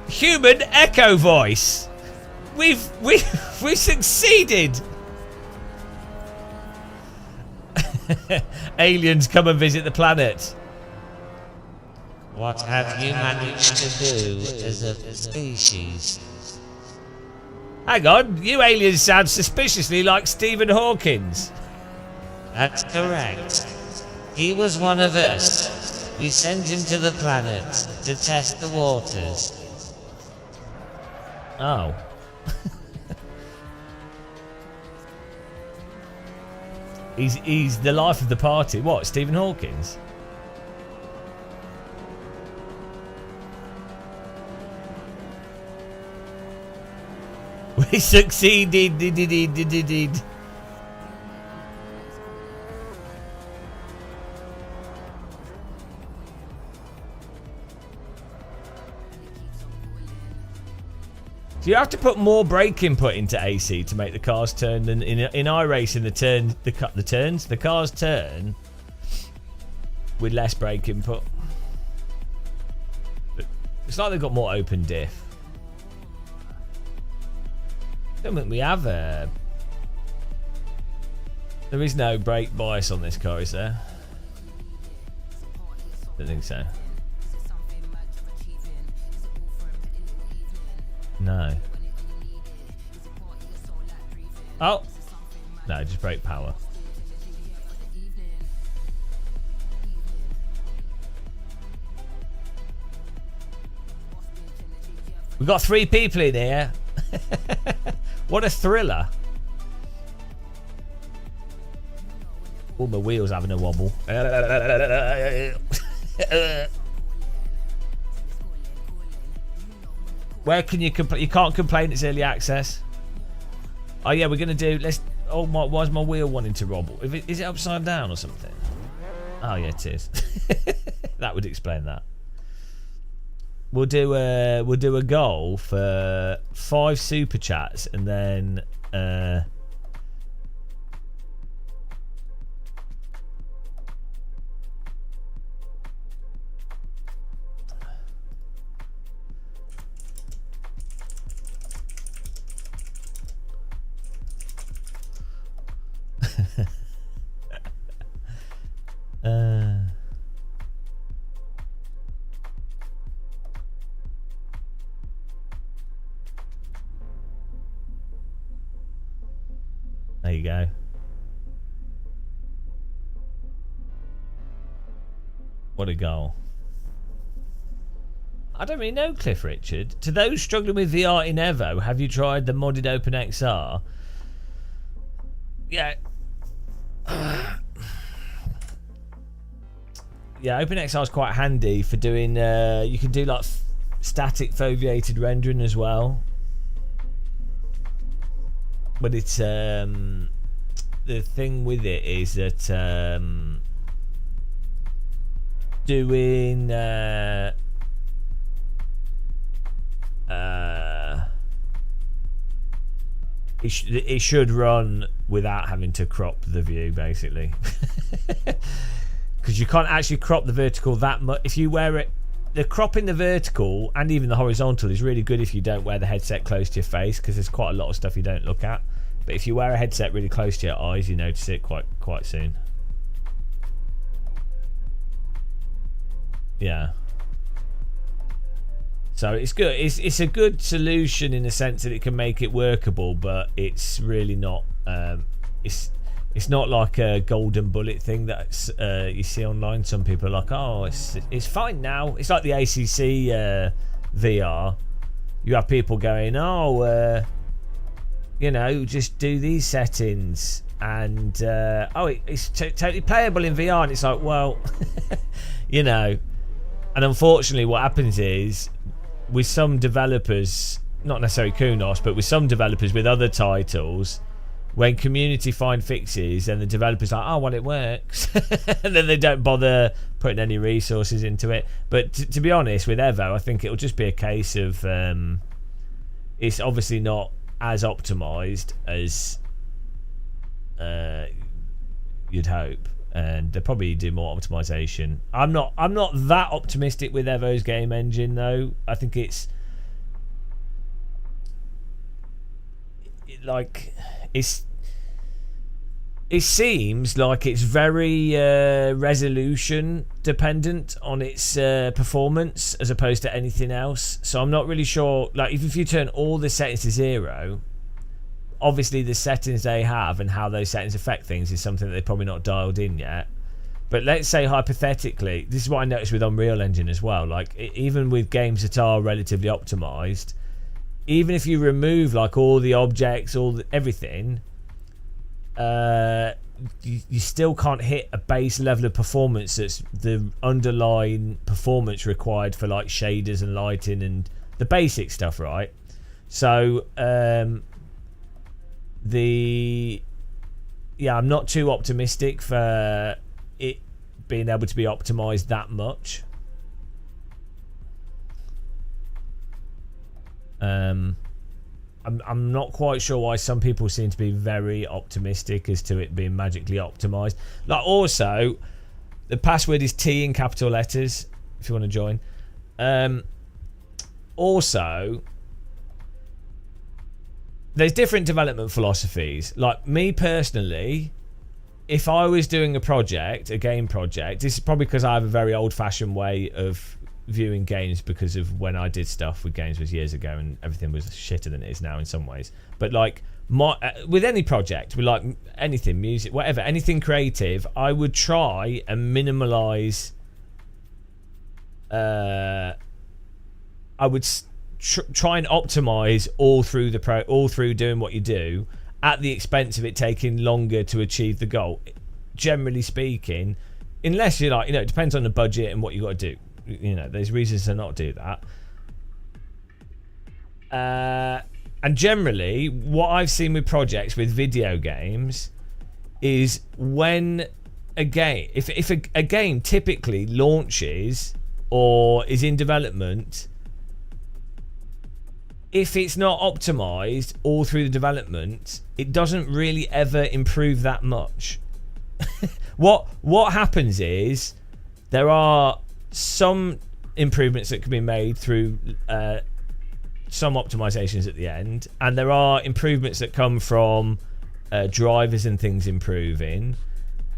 Human echo voice. We've succeeded. Aliens come and visit the planet. What have you managed to do as a species? Hang on, you aliens sound suspiciously like Stephen Hawkins. That's correct. He was one of us. We sent him to the planet to test the waters. Oh. He's the life of the party. What, Stephen Hawkins? We succeeded. Do you have to put more brake input into AC to make the cars turn than in iRacing? The cars turn with less brake input. But it's like they've got more open diff. I don't think we have a. There is no brake bias on this car, is there? Don't think so. No. Oh. No, just brake power. We've got 3 people in here. What a thriller. All my wheels having a wobble. Where can you complain? You can't complain. It's early access. Oh yeah, we're gonna do. Let's. Oh my! Why's my wheel wanting to wobble? Is it upside down or something? Oh yeah, it is. That would explain that. We'll do a goal for 5 super chats and then there you go. What a goal. I don't really know, Cliff Richard. To those struggling with VR in EVO, have you tried the modded OpenXR? Yeah. Yeah, OpenXR is quite handy for doing, you can do like static foveated rendering as well. But it's the thing with it is that doing it should run without having to crop the view, basically, because you can't actually crop the vertical that much. If you wear it, the cropping the vertical and even the horizontal is really good if you don't wear the headset close to your face, because there's quite a lot of stuff you don't look at. But if you wear a headset really close to your eyes, you notice it quite soon. Yeah. So it's good. It's a good solution in the sense that it can make it workable, but it's really not. It's not like a golden bullet thing that you see online. Some people are like, "Oh, it's fine now." It's like the ACC VR. You have people going, "Oh, you know, just do these settings," and it's totally playable in VR. And it's like, well, you know. And unfortunately, what happens is, with some developers, not necessarily Kunos, but with some developers with other titles, when community find fixes and the developers are like, oh well, it works, and then they don't bother putting any resources into it. But to be honest, with EVO, I think it'll just be a case of it's obviously not as optimized as you'd hope, and they'll probably do more optimization. I'm not that optimistic with EVO's game engine though. I think it seems like it's very resolution dependent on its performance as opposed to anything else. So I'm not really sure, like if you turn all the settings to 0, obviously the settings they have and how those settings affect things is something that they're probably not dialed in yet. But let's say hypothetically, this is what I noticed with Unreal Engine as well, like even with games that are relatively optimized, even if you remove like all the objects, everything, you still can't hit a base level of performance that's the underlying performance required for like shaders and lighting and the basic stuff, right? So I'm not too optimistic for it being able to be optimized that much. I'm not quite sure why some people seem to be very optimistic as to it being magically optimized. Like also, the password is T in capital letters if you want to join. Also, there's different development philosophies. Like me personally, if I was doing a game project, this is probably because I have a very old-fashioned way of viewing games, because of when I did stuff with games was years ago and everything was shitter than it is now in some ways. But like with any project, with like anything, music, whatever, anything creative, I would try and minimalize. I would try and optimize all through doing what you do, at the expense of it taking longer to achieve the goal. Generally speaking, unless you're like, it depends on the budget and what you got to do. There's reasons to not do that. And generally, what I've seen with projects with video games is when a game, if a game typically launches or is in development, if it's not optimized all through the development, it doesn't really ever improve that much. What happens is there are some improvements that can be made through some optimizations at the end, and there are improvements that come from drivers and things improving,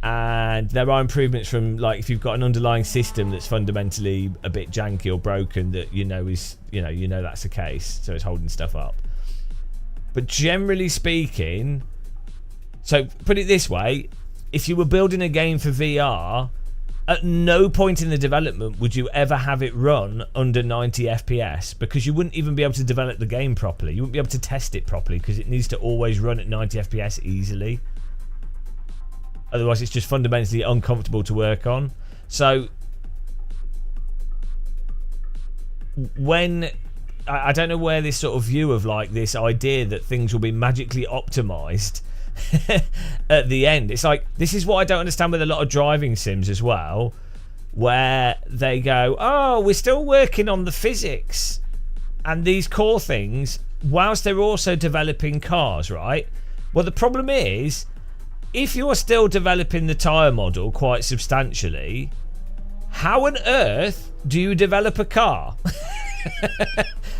and there are improvements from, like, if you've got an underlying system that's fundamentally a bit janky or broken that is that's the case, so it's holding stuff up. But generally speaking, so put it this way, if you were building a game for VR, at no point in the development would you ever have it run under 90 FPS, because you wouldn't even be able to develop the game properly. You wouldn't be able to test it properly because it needs to always run at 90 FPS easily. Otherwise, it's just fundamentally uncomfortable to work on. So, when I don't know where this sort of view of like this idea that things will be magically optimized at the end. It's like, this is what I don't understand with a lot of driving sims as well, where they go, oh, we're still working on the physics and these core things whilst they're also developing cars, right? Well, the problem is, if you're still developing the tyre model quite substantially, how on earth do you develop a car?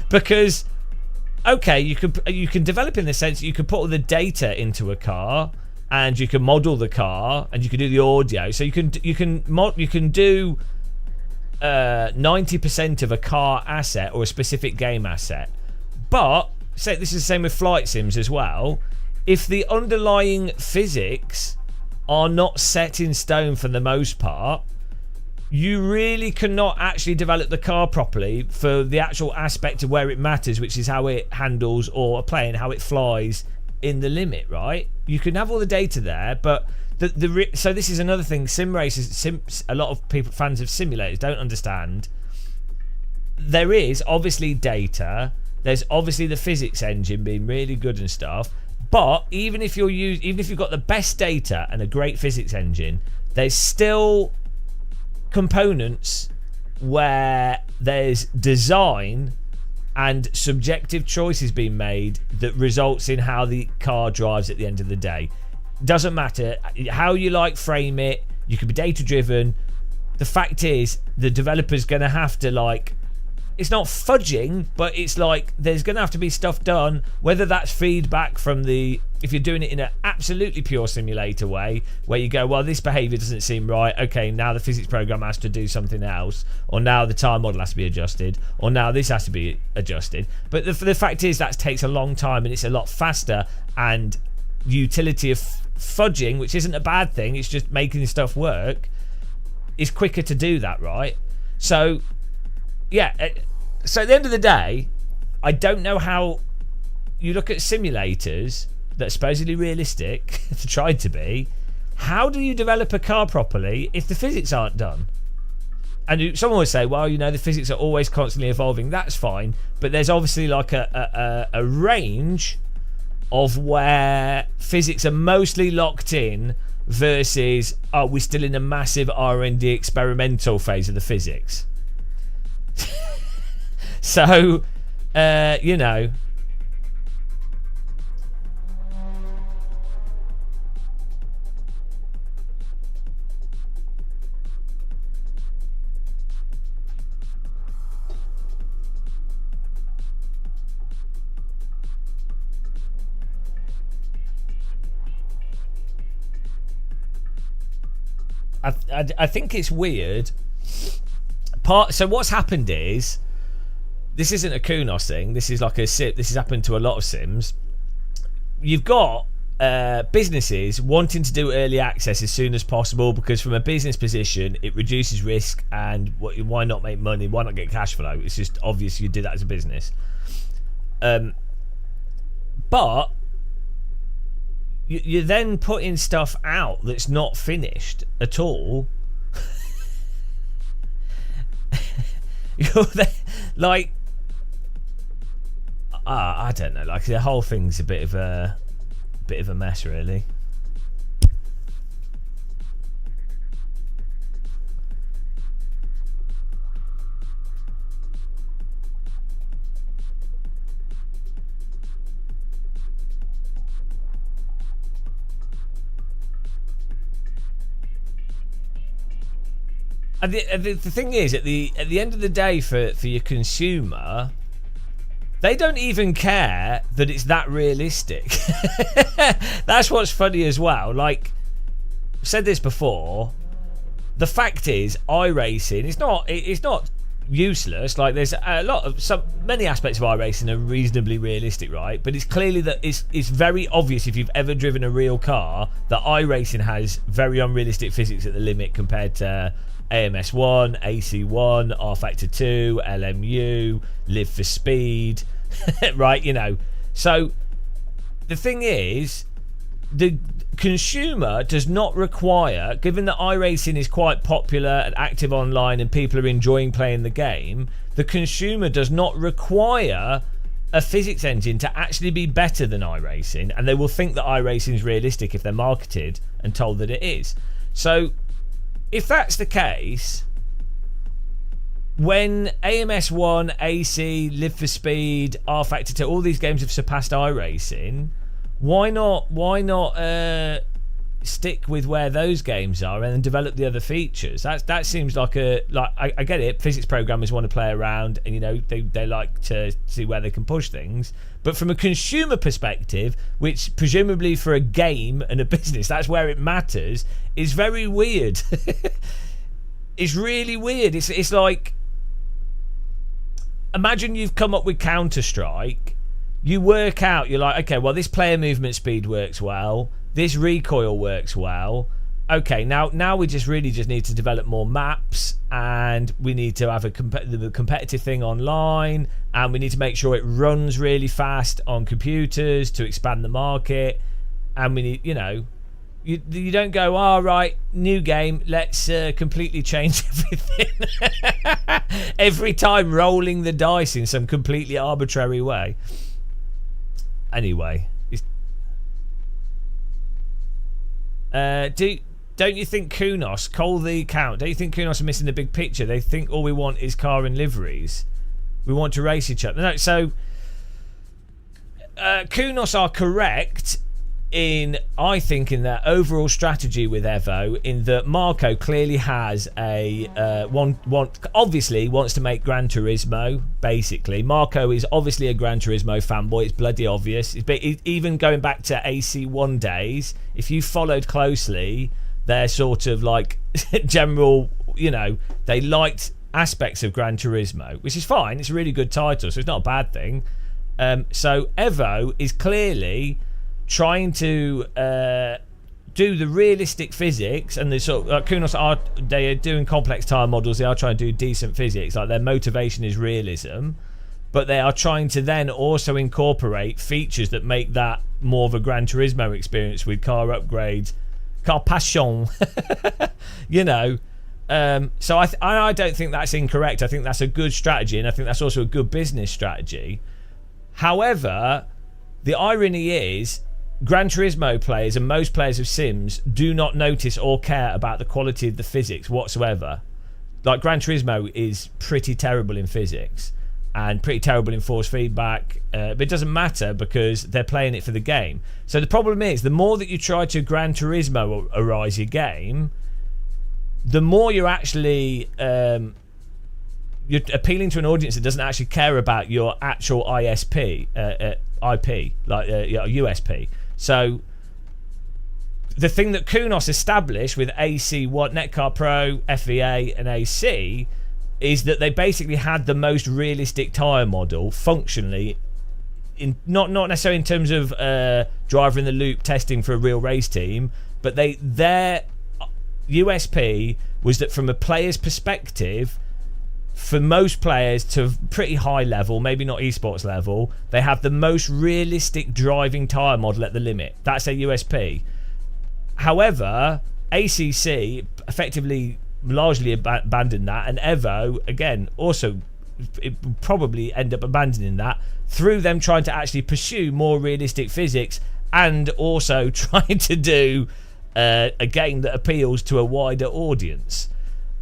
Because, okay, you can develop in the sense that you can put all the data into a car, and you can model the car, and you can do the audio. So you can do 90% of a car asset or a specific game asset. But say this is the same with flight sims as well. If the underlying physics are not set in stone for the most part, you really cannot actually develop the car properly for the actual aspect of where it matters, which is how it handles, or a plane, how it flies in the limit, right? You can have all the data there, but so this is another thing sim racers, a lot of people, fans of simulators, don't understand. There is obviously data, there's obviously the physics engine being really good and stuff, but even if you've got the best data and a great physics engine, there's still components where there's design and subjective choices being made that results in how the car drives at the end of the day. Doesn't matter how you frame it, you can be data driven. The fact is, the developer's gonna have to it's not fudging, but it's there's gonna have to be stuff done, whether that's feedback from if you're doing it in an absolutely pure simulator way, where you go, well, this behavior doesn't seem right, okay, now the physics program has to do something else, or now the time model has to be adjusted, or now this has to be adjusted. But the fact is, that takes a long time, and it's a lot faster, and utility of fudging, which isn't a bad thing, it's just making stuff work, is quicker to do that, right? So yeah, so at the end of the day, I don't know how you look at simulators that are supposedly realistic, to try to be. How do you develop a car properly if the physics aren't done? And someone would say, well, the physics are always constantly evolving. That's fine, but there's obviously a range of where physics are mostly locked in versus, are we still in a massive R&D experimental phase of the physics? So, I think it's weird. So what's happened is, this isn't a Kunos thing. This is this has happened to a lot of sims. You've got businesses wanting to do early access as soon as possible, because from a business position, it reduces risk, and why not make money? Why not get cash flow? It's just obvious you do that as a business. But you're then putting stuff out that's not finished at all. Like, I don't know. Like, the whole thing's a bit of a mess, really. And the thing is, at the end of the day, for your consumer, they don't even care that it's that realistic. That's what's funny as well. Like, I've said this before. The fact is, iRacing it's not useless. Like, there's a lot of many aspects of iRacing are reasonably realistic, right? But it's clearly that it's very obvious if you've ever driven a real car that iRacing has very unrealistic physics at the limit compared to AMS1, AC1, R Factor 2, LMU, Live for Speed, right? You know, so the thing is, the consumer does not require, given that iRacing is quite popular and active online and people are enjoying playing the game, the consumer does not require a physics engine to actually be better than iRacing, and they will think that iRacing is realistic if they're marketed and told that it is. So if that's the case, when AMS1, AC, Live for Speed, R Factor 2, all these games have surpassed iRacing, why not stick with where those games are and then develop the other features? That seems like I get it. Physics programmers want to play around, and you know they like to see where they can push things. But from a consumer perspective, which presumably for a game and a business, that's where it matters, is very weird. It's really weird. It's like, imagine you've come up with Counter-Strike. You work out, you're like, okay, well, this player movement speed works well. This recoil works well. Okay, now we just need to develop more maps, and we need to have the competitive thing online, and we need to make sure it runs really fast on computers to expand the market. And we need, you don't go, all right, new game, let's completely change everything. Every time rolling the dice in some completely arbitrary way. Anyway, don't you think Kunos, Cole the Count, don't you think Kunos are missing the big picture? They think all we want is car and liveries. We want to race each other. No, so Kunos are correct in their overall strategy with Evo, in that Marco clearly has obviously wants to make Gran Turismo. Basically, Marco is obviously a Gran Turismo fanboy. It's bloody obvious. Even going back to AC1 days, if you followed closely, they're sort of like general, they liked aspects of Gran Turismo, which is fine. It's a really good title, so it's not a bad thing. So Evo is clearly trying to do the realistic physics, and the sort of Kunos are doing complex tire models. They are trying to do decent physics. Like, their motivation is realism, but they are trying to then also incorporate features that make that more of a Gran Turismo experience with car upgrades, car passion. So I don't think that's incorrect. I think that's a good strategy, and I think that's also a good business strategy. However, the irony is, Gran Turismo players and most players of Sims do not notice or care about the quality of the physics whatsoever. Like, Gran Turismo is pretty terrible in physics and pretty terrible in force feedback, but it doesn't matter because they're playing it for the game. So the problem is, the more that you try to Gran Turismo-arise your game, the more you're actually you're appealing to an audience that doesn't actually care about your actual IP, like your USP. So the thing that Kunos established with AC1, Netcar Pro, FVA, and AC is that they basically had the most realistic tyre model functionally, in not necessarily in terms of driver in the loop testing for a real race team, but their USP was that from a player's perspective, for most players to pretty high level, maybe not esports level, they have the most realistic driving tyre model at the limit. That's their USP. However, ACC effectively largely abandoned that, and EVO again also it will probably end up abandoning that through them trying to actually pursue more realistic physics and also trying to do a game that appeals to a wider audience.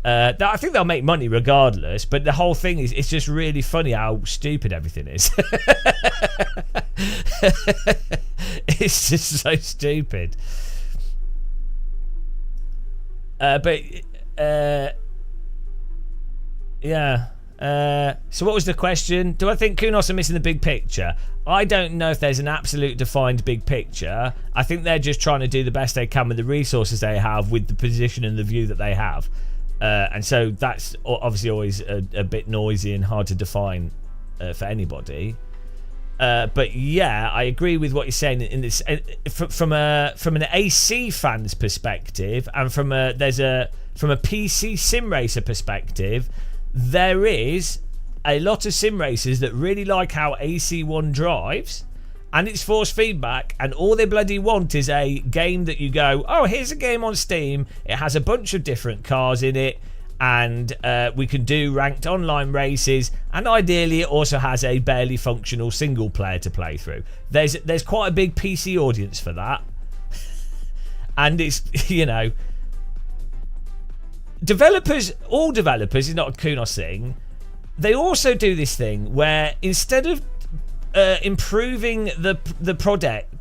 I think they'll make money regardless, but the whole thing is, it's just really funny how stupid everything is. It's just so stupid. Yeah. So what was the question? Do I think Kunos are missing the big picture? I don't know if there's an absolute defined big picture. I think they're just trying to do the best they can with the resources they have, with the position and the view that they have. And so that's obviously always a bit noisy and hard to define for anybody. But yeah, I agree with what you're saying in this from an AC fan's perspective, and from a PC sim racer perspective. There is a lot of sim racers that really like how AC1 drives and its force feedback, and all they bloody want is a game that you go, oh, here's a game on Steam, it has a bunch of different cars in it, and we can do ranked online races, and ideally it also has a barely functional single player to play through. There's quite a big PC audience for that. And it's, you know, all developers, is not a Kunos thing. They also do this thing where instead of improving the project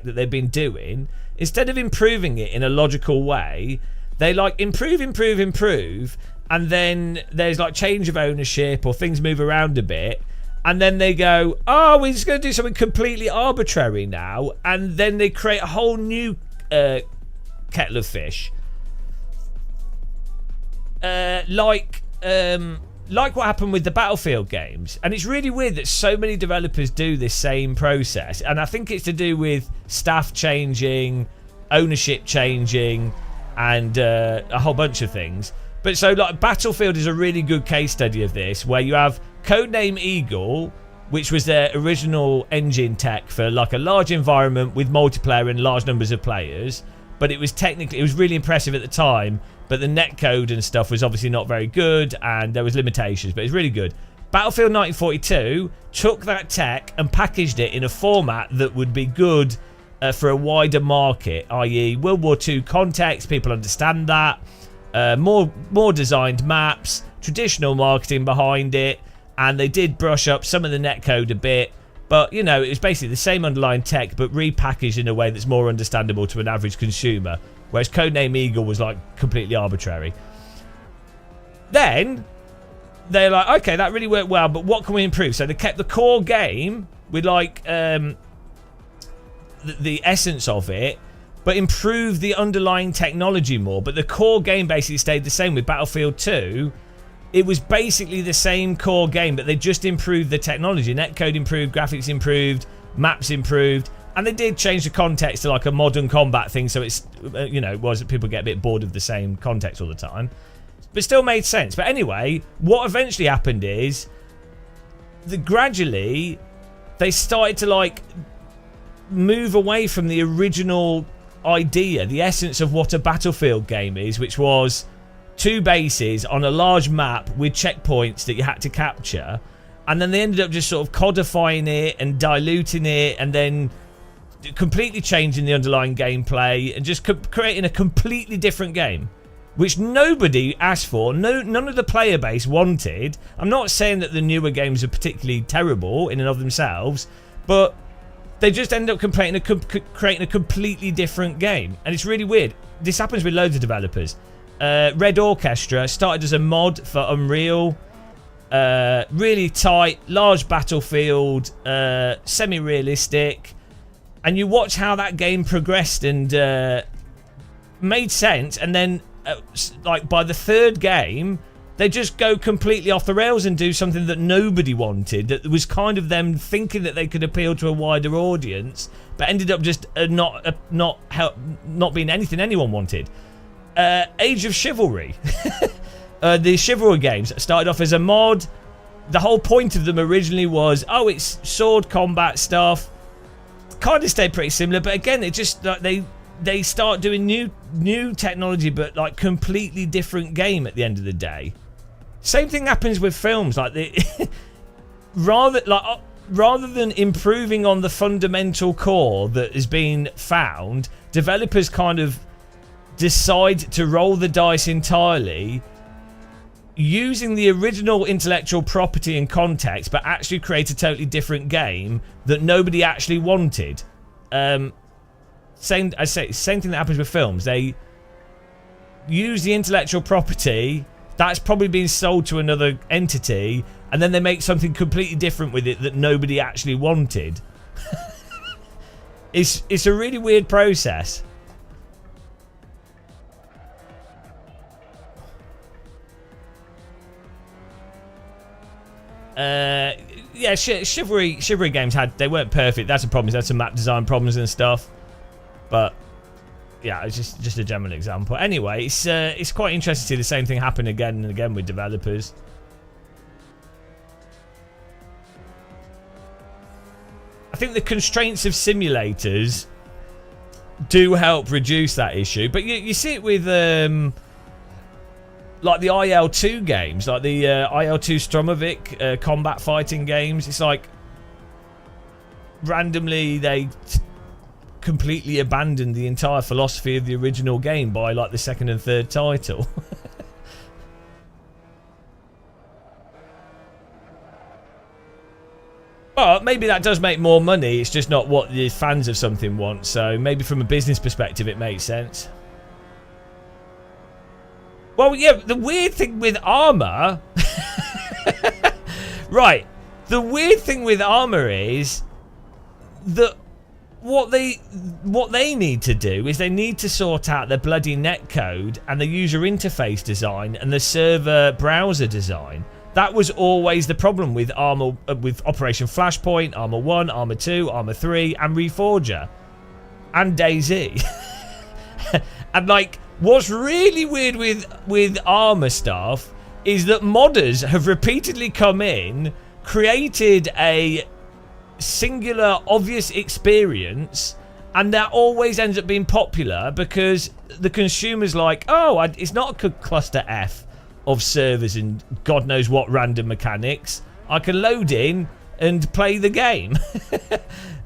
that they've been doing, instead of improving it in a logical way, they like improve, and then there's like change of ownership or things move around a bit, and then they go, oh, we're just going to do something completely arbitrary now, and then they create a whole new kettle of fish, like what happened with the Battlefield games. And it's really weird that so many developers do this same process, and I think it's to do with staff changing, ownership changing, and a whole bunch of things. But so like Battlefield is a really good case study of this, where you have Codename Eagle, which was their original engine tech for like a large environment with multiplayer and large numbers of players. But it was really impressive at the time, but the netcode and stuff was obviously not very good, and there was limitations, but it's really good. Battlefield 1942 took that tech and packaged it in a format that would be good for a wider market, i.e. World War II context, people understand that, more designed maps, traditional marketing behind it, and they did brush up some of the netcode a bit. But, you know, it was basically the same underlying tech, but repackaged in a way that's more understandable to an average consumer. Whereas Codename Eagle was, like, completely arbitrary. Then, they're like, okay, that really worked well, but what can we improve? So they kept the core game with, like, the essence of it, but improved the underlying technology more. But the core game basically stayed the same with Battlefield 2. It was basically the same core game, but they just improved the technology. Netcode improved, graphics improved, maps improved, and they did change the context to like a modern combat thing, so it's, you know, people get a bit bored of the same context all the time, but still made sense. But anyway, what eventually happened is gradually they started to like move away from the original idea, the essence of what a Battlefield game is, which was two bases on a large map with checkpoints that you had to capture, and then they ended up just sort of codifying it and diluting it, and then completely changing the underlying gameplay and just creating a completely different game, which nobody asked for. None of the player base wanted. I'm not saying that the newer games are particularly terrible in and of themselves, but they just end up creating a completely different game, and it's really weird. This happens with loads of developers. Red Orchestra started as a mod for Unreal. Really tight, large battlefield, semi-realistic. And you watch how that game progressed and made sense. And then, like by the third game, they just go completely off the rails and do something that nobody wanted. That was kind of them thinking that they could appeal to a wider audience, but ended up just not being anything anyone wanted. Age of Chivalry. The Chivalry games started off as a mod. The whole point of them originally was, oh, it's sword combat stuff. Kind of stayed pretty similar, but again, it just like they start doing new technology, but like completely different game at the end of the day. Same thing happens with films. Like rather than improving on the fundamental core that has been found, developers kind of decide to roll the dice entirely, using the original intellectual property and context, but actually create a totally different game that nobody actually wanted. Same thing that happens with films. They use the intellectual property that's probably been sold to another entity, and then they make something completely different with it that nobody actually wanted. It's a really weird process. Yeah, Chivalry games they weren't perfect. That's a problem. They had some map design problems and stuff. But yeah, it's just a general example. Anyway, it's quite interesting to see the same thing happen again and again with developers. I think the constraints of simulators do help reduce that issue, but you see it with like the IL-2 games, like the IL-2 Stromovic combat fighting games. It's like randomly they completely abandoned the entire philosophy of the original game by like the second and third title. But maybe that does make more money. It's just not what the fans of something want. So maybe from a business perspective, it makes sense. Well, yeah, the weird thing with Armour... right. The weird thing with Armour is that what they need to do is they need to sort out their bloody netcode and the user interface design and the server browser design. That was always the problem with Armour, with Operation Flashpoint, Armour 1, Armour 2, Armour 3, and Reforger. And DayZ. And like, what's really weird with Armour stuff is that modders have repeatedly come in, created a singular, obvious experience, and that always ends up being popular because the consumer's like, oh, it's not a cluster F of servers and God knows what random mechanics. I can load in and play the game.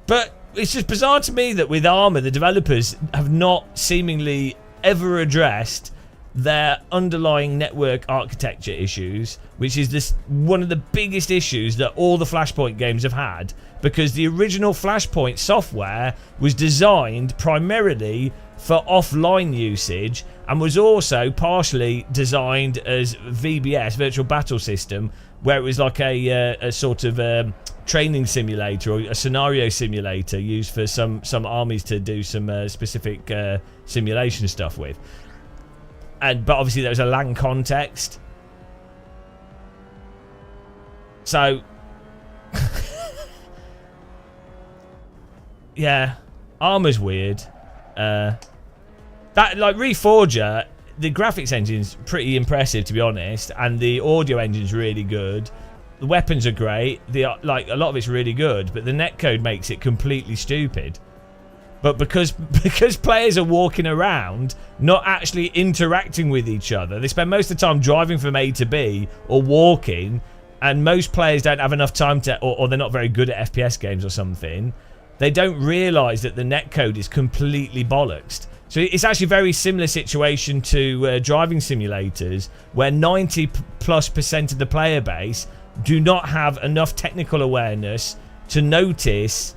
But it's just bizarre to me that with Armour, the developers have not seemingly ever addressed their underlying network architecture issues, which is this one of the biggest issues that all the Flashpoint games have had, because the original Flashpoint software was designed primarily for offline usage and was also partially designed as VBS, Virtual Battle System, where it was like a sort of training simulator or a scenario simulator used for some armies to do some specific simulation stuff with. But obviously there was a LAN context. So yeah, Armour's weird. That like Reforger, the graphics engine's pretty impressive to be honest, and the audio engine's really good. The weapons are great. Like a lot of it's really good, but the netcode makes it completely stupid. But because players are walking around, not actually interacting with each other, they spend most of the time driving from A to B or walking, and most players don't have enough time to, or they're not very good at FPS games or something. They don't realise that the netcode is completely bollocksed. So it's actually a very similar situation to driving simulators, where 90+% of the player base do not have enough technical awareness to notice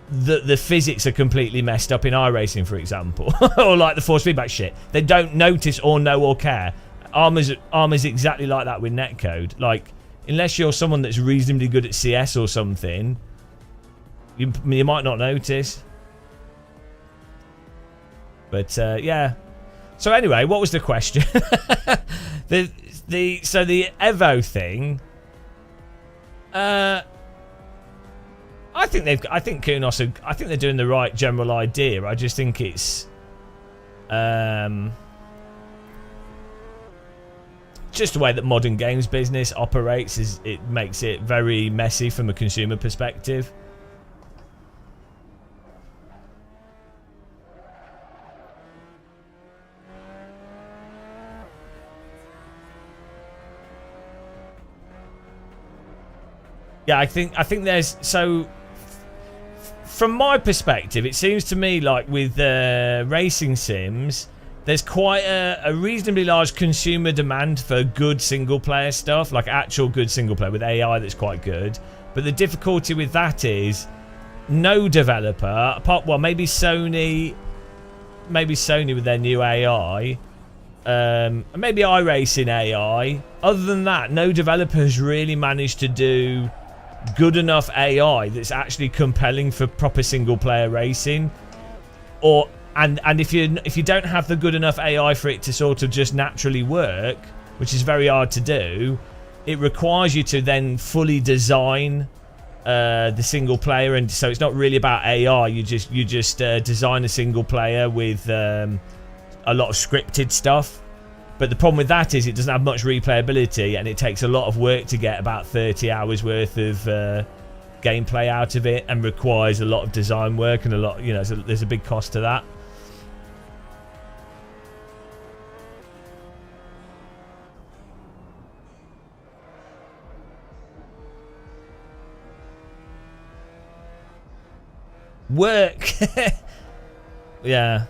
that the physics are completely messed up in iRacing, for example, or like the force feedback shit. They don't notice or know or care. Armour's exactly like that with netcode. Like, unless you're someone that's reasonably good at CS or something, you might not notice. But yeah. So anyway, what was the question? So the EVO thing. I think Kunos I think they're doing the right general idea. I just think it's just the way that modern games business operates it makes it very messy from a consumer perspective. Yeah, I think there's so. From my perspective, it seems to me like with racing sims, there's quite a reasonably large consumer demand for good single-player stuff, like actual good single-player with AI that's quite good. But the difficulty with that is no developer, apart, well, maybe Sony with their new AI, maybe iRacing AI. Other than that, no developer has really managed to do good enough AI that's actually compelling for proper single-player racing. And if you don't have the good enough AI for it to sort of just naturally work, which is very hard to do, it requires you to then fully design the single player, and so it's not really about AI. You just design a single player with a lot of scripted stuff. But the problem with that is it doesn't have much replayability, and it takes a lot of work to get about 30 hours worth of gameplay out of it, and requires a lot of design work and a lot, you know, so there's a big cost to that. Work. Yeah.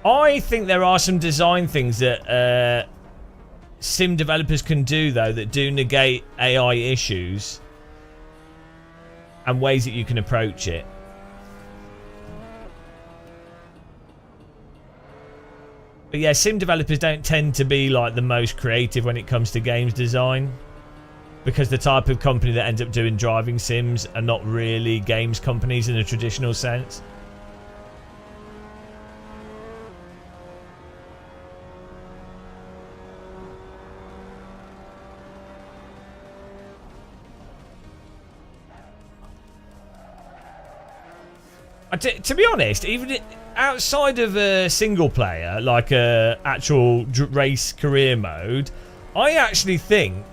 I think there are some design things that sim developers can do, though, that do negate AI issues, and ways that you can approach it. But yeah, sim developers don't tend to be like the most creative when it comes to games design, because the type of company that ends up doing driving sims are not really games companies in a traditional sense. To be honest, even outside of a single player, like a actual race career mode, I actually think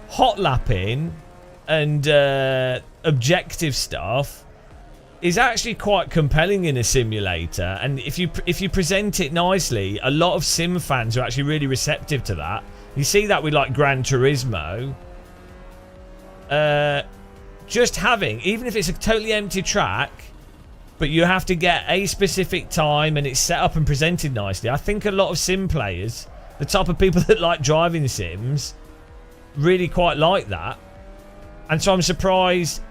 hot lapping and objective stuff is actually quite compelling in a simulator. And if you present it nicely, a lot of sim fans are actually really receptive to that. You see that with like Gran Turismo. Just having, even if it's a totally empty track, but you have to get a specific time and it's set up and presented nicely. I think a lot of sim players, the type of people that like driving sims, really quite like that. And so I'm surprised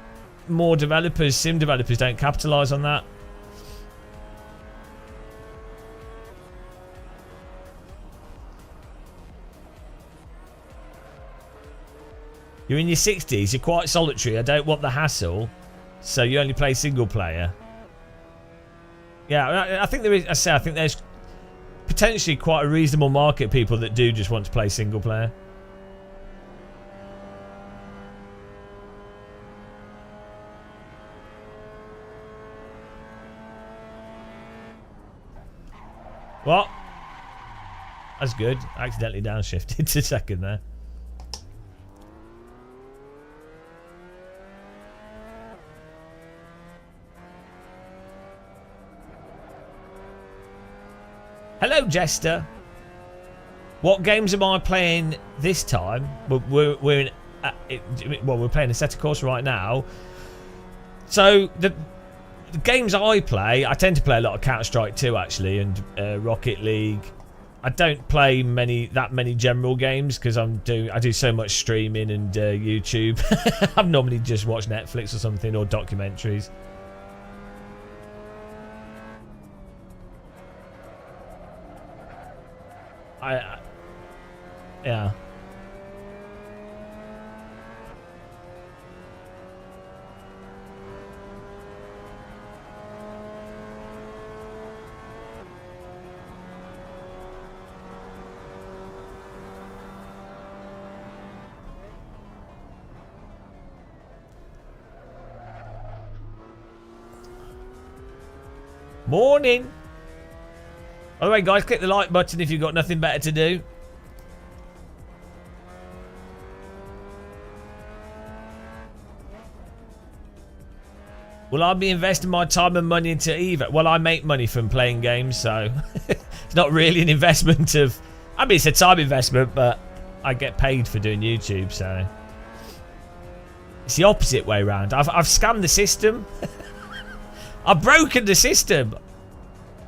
more developers, sim developers, don't capitalize on that. You're in your 60s, you're quite solitary, I don't want the hassle, so you only play single player. Yeah, I think there is, I think there's potentially quite a reasonable market of people that do just want to play single player. What? That's good. I accidentally downshifted to second there. Hello, Jester. What games am I playing this time? We're playing Assetto Corsa right now. So the games I play, I tend to play a lot of Counter-Strike 2 actually, and Rocket League. I don't play that many general games because I do so much streaming and YouTube. I've normally just watched Netflix or something, or documentaries. Yeah. Morning. By the way, guys, click the like button if you've got nothing better to do. Will I be investing my time and money into EVO? Well, I make money from playing games, so it's not really an investment of... I mean, it's a time investment, but I get paid for doing YouTube, so... It's the opposite way around. I've scammed the system. I've broken the system.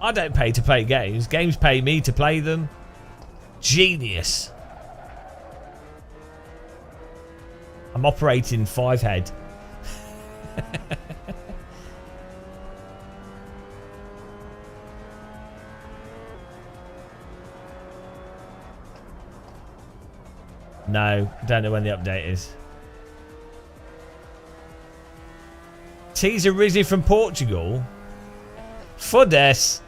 I don't pay to play games. Games pay me to play them. Genius. I'm operating 5-head. No, don't know when the update is. T's originally from Portugal. Fodes.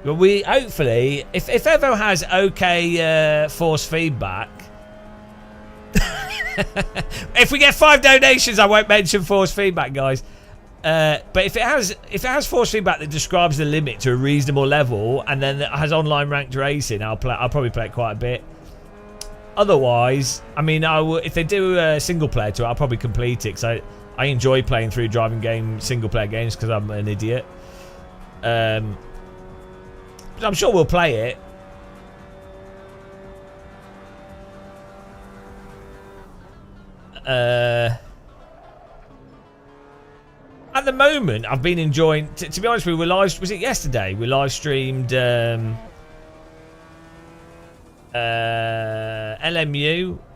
But we hopefully, if Evo has okay force feedback, if we get 5 donations, I won't mention force feedback, guys. But if it has force feedback that describes the limit to a reasonable level, and then it has online ranked racing, I'll probably play it quite a bit. Otherwise, I mean, if they do a single player to it, I'll probably complete it because I enjoy playing through driving game single player games because I'm an idiot. But I'm sure we'll play it. At the moment, I've been enjoying. To be honest, was it yesterday? We live streamed LMU.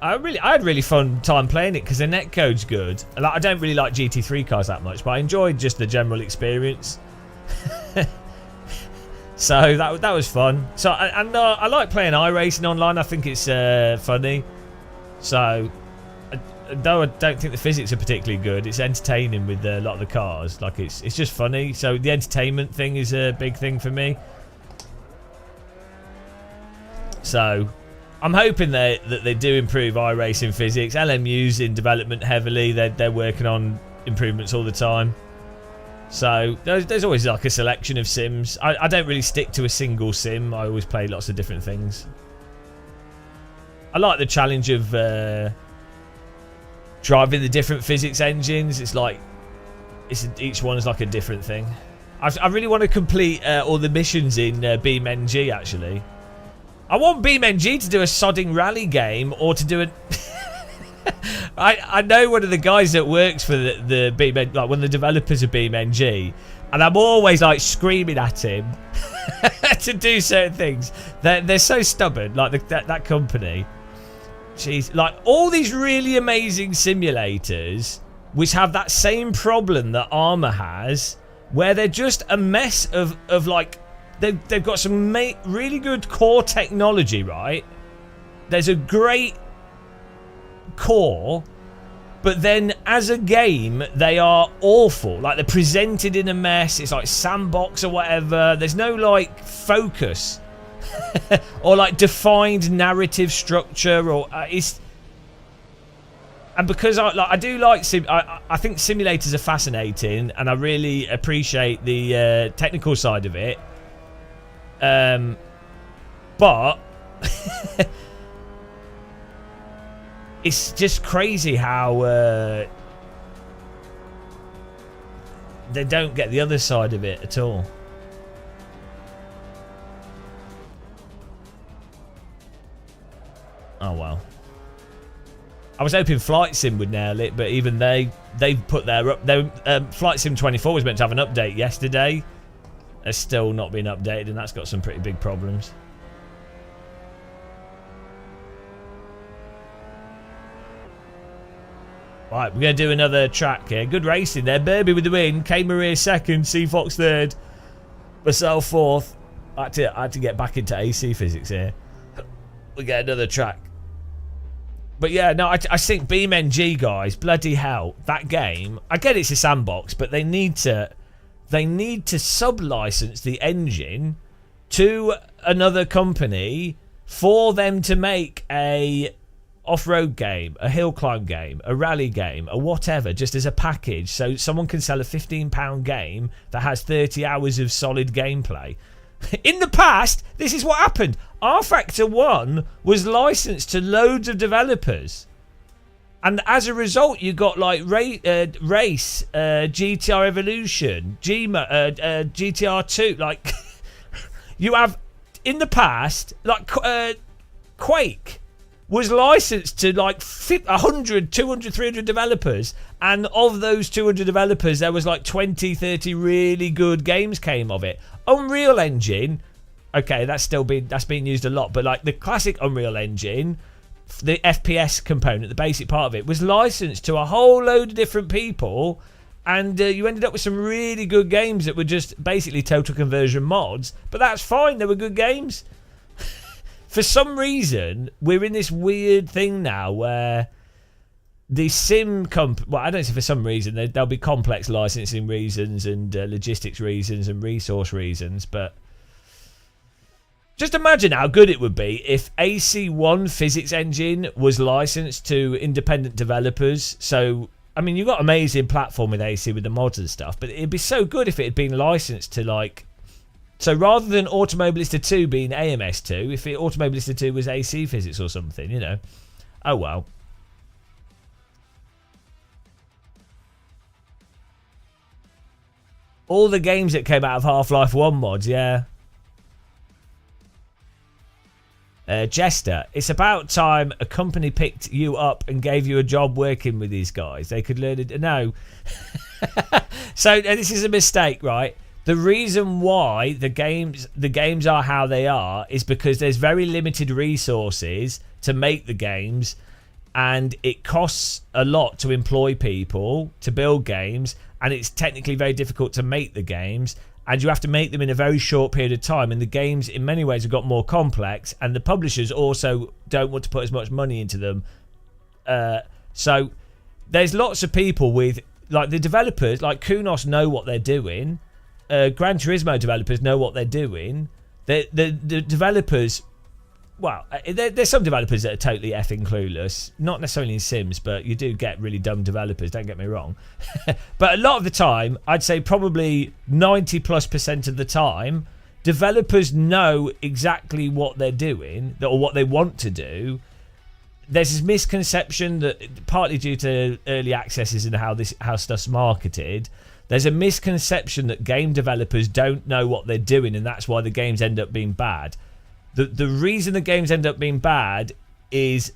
I had really fun time playing it because the netcode's good. I don't really like GT3 cars that much, but I enjoyed just the general experience. So that was fun. So I like playing iRacing online. I think it's funny. So though I don't think the physics are particularly good, it's entertaining with a lot of the cars. Like it's just funny. So the entertainment thing is a big thing for me. So I'm hoping that they do improve iRacing physics. LMU's in development heavily. They're working on improvements all the time. So there's always like a selection of sims. I don't really stick to a single sim. I always play lots of different things. I like the challenge of driving the different physics engines. It's like each one is like a different thing. I really want to complete all the missions in BeamNG actually. I want BeamNG to do a sodding rally game or to do a... I know one of the guys that works for the BeamNG, like one of the developers of BeamNG, and I'm always like screaming at him to do certain things. They're so stubborn, like that company. Jeez, like all these really amazing simulators which have that same problem that Armour has, where they're just a mess of like... They've got some really good core technology, right? There's a great core, but then as a game, they are awful. Like they're presented in a mess. It's like sandbox or whatever. There's no like focus or like defined narrative structure or it's. And because I do like I think simulators are fascinating, and I really appreciate the technical side of it. But it's just crazy how they don't get the other side of it at all. Oh well. I was hoping Flight Sim would nail it, but even they've put their Flight Sim 24 was meant to have an update yesterday. It's still not been updated, and that's got some pretty big problems. Right, we're going to do another track here. Good racing there. Burby with the win. K Maria second. C Fox third. Myself fourth. I had to get back into AC physics here. We get another track. But yeah, no, I think BeamNG, guys, bloody hell, that game. I get it's a sandbox, but they need to sub-license the engine to another company for them to make a off-road game, a hill climb game, a rally game, or whatever, just as a package, so someone can sell a £15 game that has 30 hours of solid gameplay. In the past, this is what happened. R-Factor 1 was licensed to loads of developers. And as a result, you got like Race, GTR Evolution, GTR 2. Like, you have, in the past, like Quake was licensed to like 100, 200, 300 developers. And of those 200 developers, there was like 20, 30 really good games came of it. Unreal Engine, okay, that's being used a lot. But like the classic Unreal Engine, the FPS component, the basic part of it, was licensed to a whole load of different people. And you ended up with some really good games that were just basically total conversion mods. But that's fine, they were good games. For some reason, we're in this weird thing now where the well, I don't say for some reason, there'll be complex licensing reasons and logistics reasons and resource reasons, but just imagine how good it would be if AC1 physics engine was licensed to independent developers. So, I mean, you've got amazing platform with AC with the mods and stuff, but it'd be so good if it had been licensed to like... So rather than Automobilista 2 being AMS2, if Automobilista 2 was AC physics or something, you know. Oh well. All the games that came out of Half-Life 1 mods, yeah. Jester, it's about time a company picked you up and gave you a job working with these guys. They could learn it. No. So this is a mistake, right? The reason why the games are how they are is because there's very limited resources to make the games, and it costs a lot to employ people to build games, and it's technically very difficult to make the games, and you have to make them in a very short period of time, and the games in many ways have got more complex, and the publishers also don't want to put as much money into them. So there's lots of people with, like, the developers, like Kunos, know what they're doing. Gran Turismo developers know what they're doing. The developers, well, there's some developers that are totally effing clueless. Not necessarily in Sims, but you do get really dumb developers, don't get me wrong. But a lot of the time, I'd say probably 90+% of the time, developers know exactly what they're doing or what they want to do. There's this misconception that, partly due to early accesses and how stuff's marketed, there's a misconception that game developers don't know what they're doing, and that's why the games end up being bad. The reason the games end up being bad is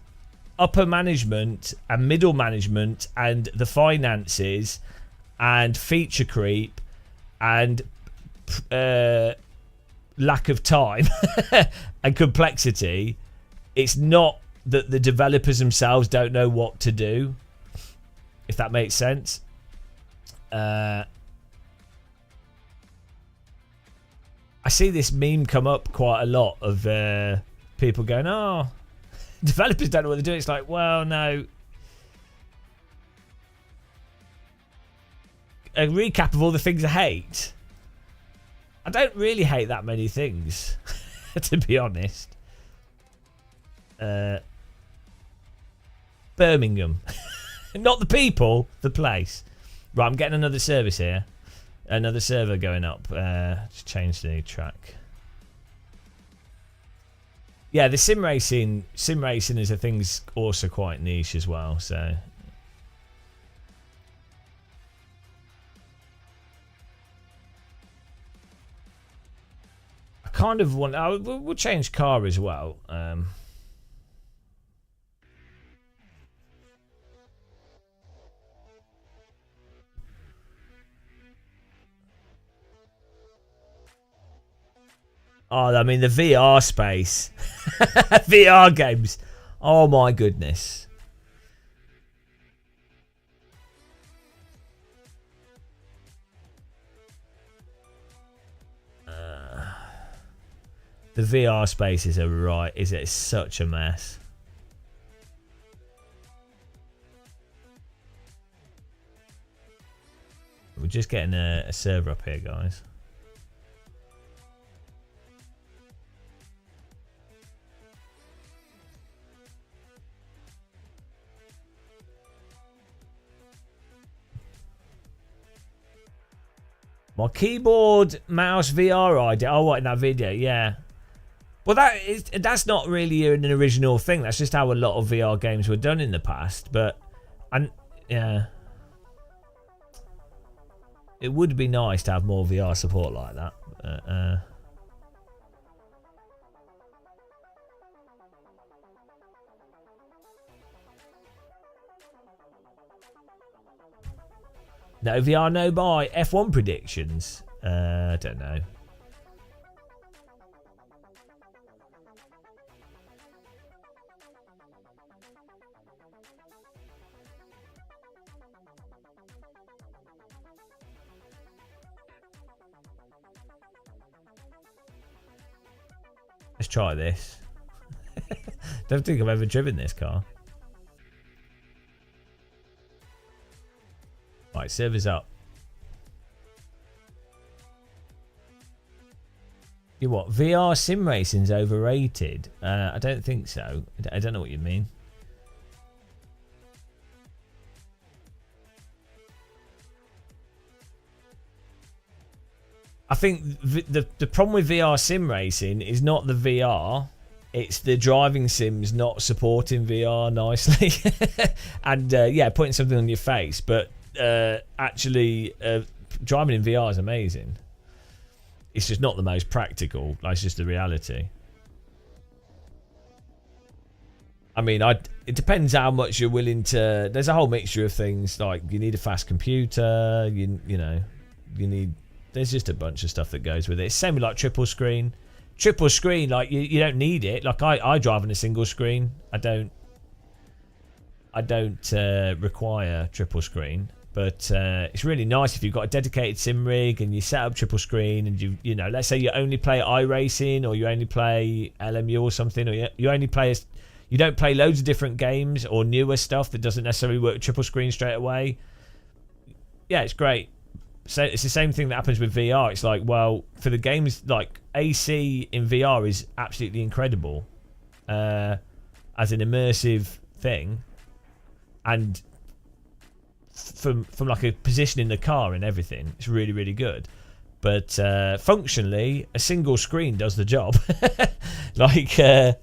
upper management and middle management and the finances and feature creep and lack of time and complexity. It's not that the developers themselves don't know what to do, if that makes sense. I see this meme come up quite a lot of people going, oh, developers don't know what they're doing. It's like, well, no. A recap of all the things I hate. I don't really hate that many things, to be honest. Birmingham. Not the people, the place. Right, I'm getting another service here. Another server going up. Just change the track. Yeah, the sim racing is a thing's also quite niche as well. So I kind of want. We'll change car as well. Oh, I mean, the VR space. VR games. Oh, my goodness. The VR space is it's such a mess. We're just getting a server up here, guys. My keyboard, mouse, VR ID. Oh, what, in that video? Yeah. Well, that's not really an original thing. That's just how a lot of VR games were done in the past. But, yeah, it would be nice to have more VR support like that. No VR, no buy. F1 predictions. I don't know. Let's try this. Don't think I've ever driven this car. Right, servers up. You what? VR sim racing's overrated? I don't think so. I don't know what you mean. I think the problem with VR sim racing is not the VR, it's the driving sims not supporting VR nicely. And yeah, putting something on your face, but actually driving in VR is amazing. It's just not the most practical. That's just the reality. I mean, it depends how much you're willing to. There's a whole mixture of things. Like you need a fast computer. You know, you need. There's just a bunch of stuff that goes with it. It's same with like triple screen. Triple screen, like you don't need it. Like I drive on a single screen. I don't require triple screen. But it's really nice if you've got a dedicated sim rig and you set up triple screen and you know, let's say you only play iRacing or you only play LMU or something, or you only play you don't play loads of different games or newer stuff that doesn't necessarily work triple screen straight away. Yeah, it's great. So it's the same thing that happens with VR. It's like, well, for the games, like AC in VR is absolutely incredible as an immersive thing, and from like a position in the car and everything, it's really, really good. But functionally, a single screen does the job. Like, and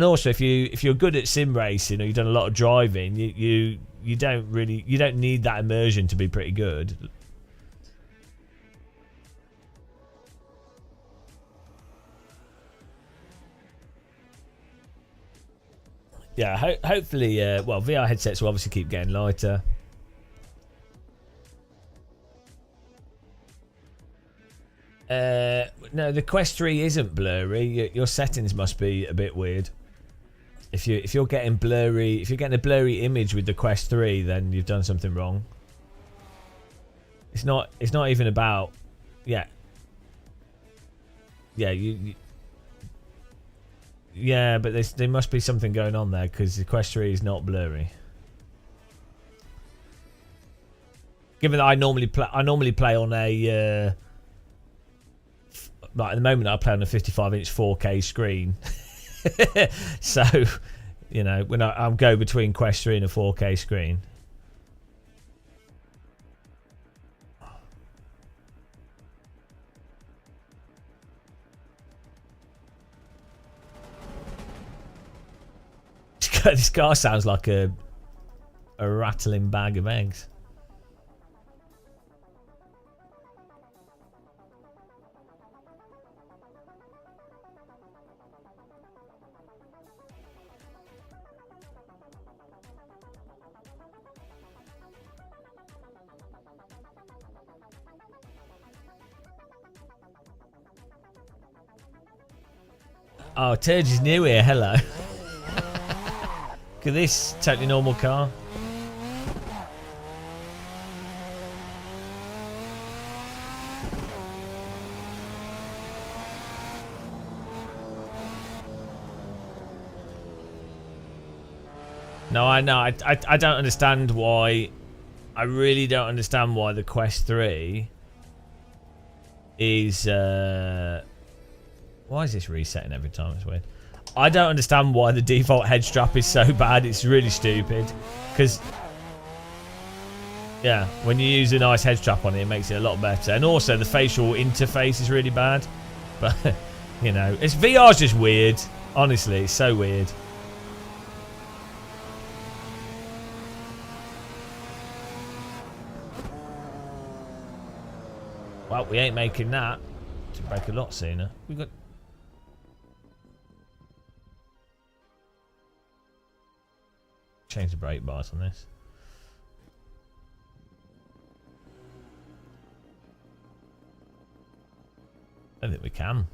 also if you're good at sim racing or you've done a lot of driving, you don't need that immersion to be pretty good. Yeah, hopefully, well, VR headsets will obviously keep getting lighter. No, the Quest 3 isn't blurry. Your settings must be a bit weird. If you're getting blurry, if you're getting a blurry image with the Quest 3, then you've done something wrong. It's not even about, yeah, yeah, but there must be something going on there because the Quest 3 is not blurry. Given that I normally play on a like at the moment I play on a 55-inch 4K screen. So, you know, when I'm go between Quest 3 and a 4K screen. This car sounds like a rattling bag of eggs. Oh, Turge is new here. Hello. Look at this totally normal car. No, I know. I don't understand why. I really don't understand why the Quest 3 is. Why is this resetting every time? It's weird. I don't understand why the default head strap is so bad. It's really stupid. Because, yeah, when you use a nice head strap on it, it makes it a lot better. And also, the facial interface is really bad. But You know, it's VR's just weird. Honestly, it's so weird. Well, we ain't making that. To break a lot sooner. We got. Change the brake bars on this. I don't think we can.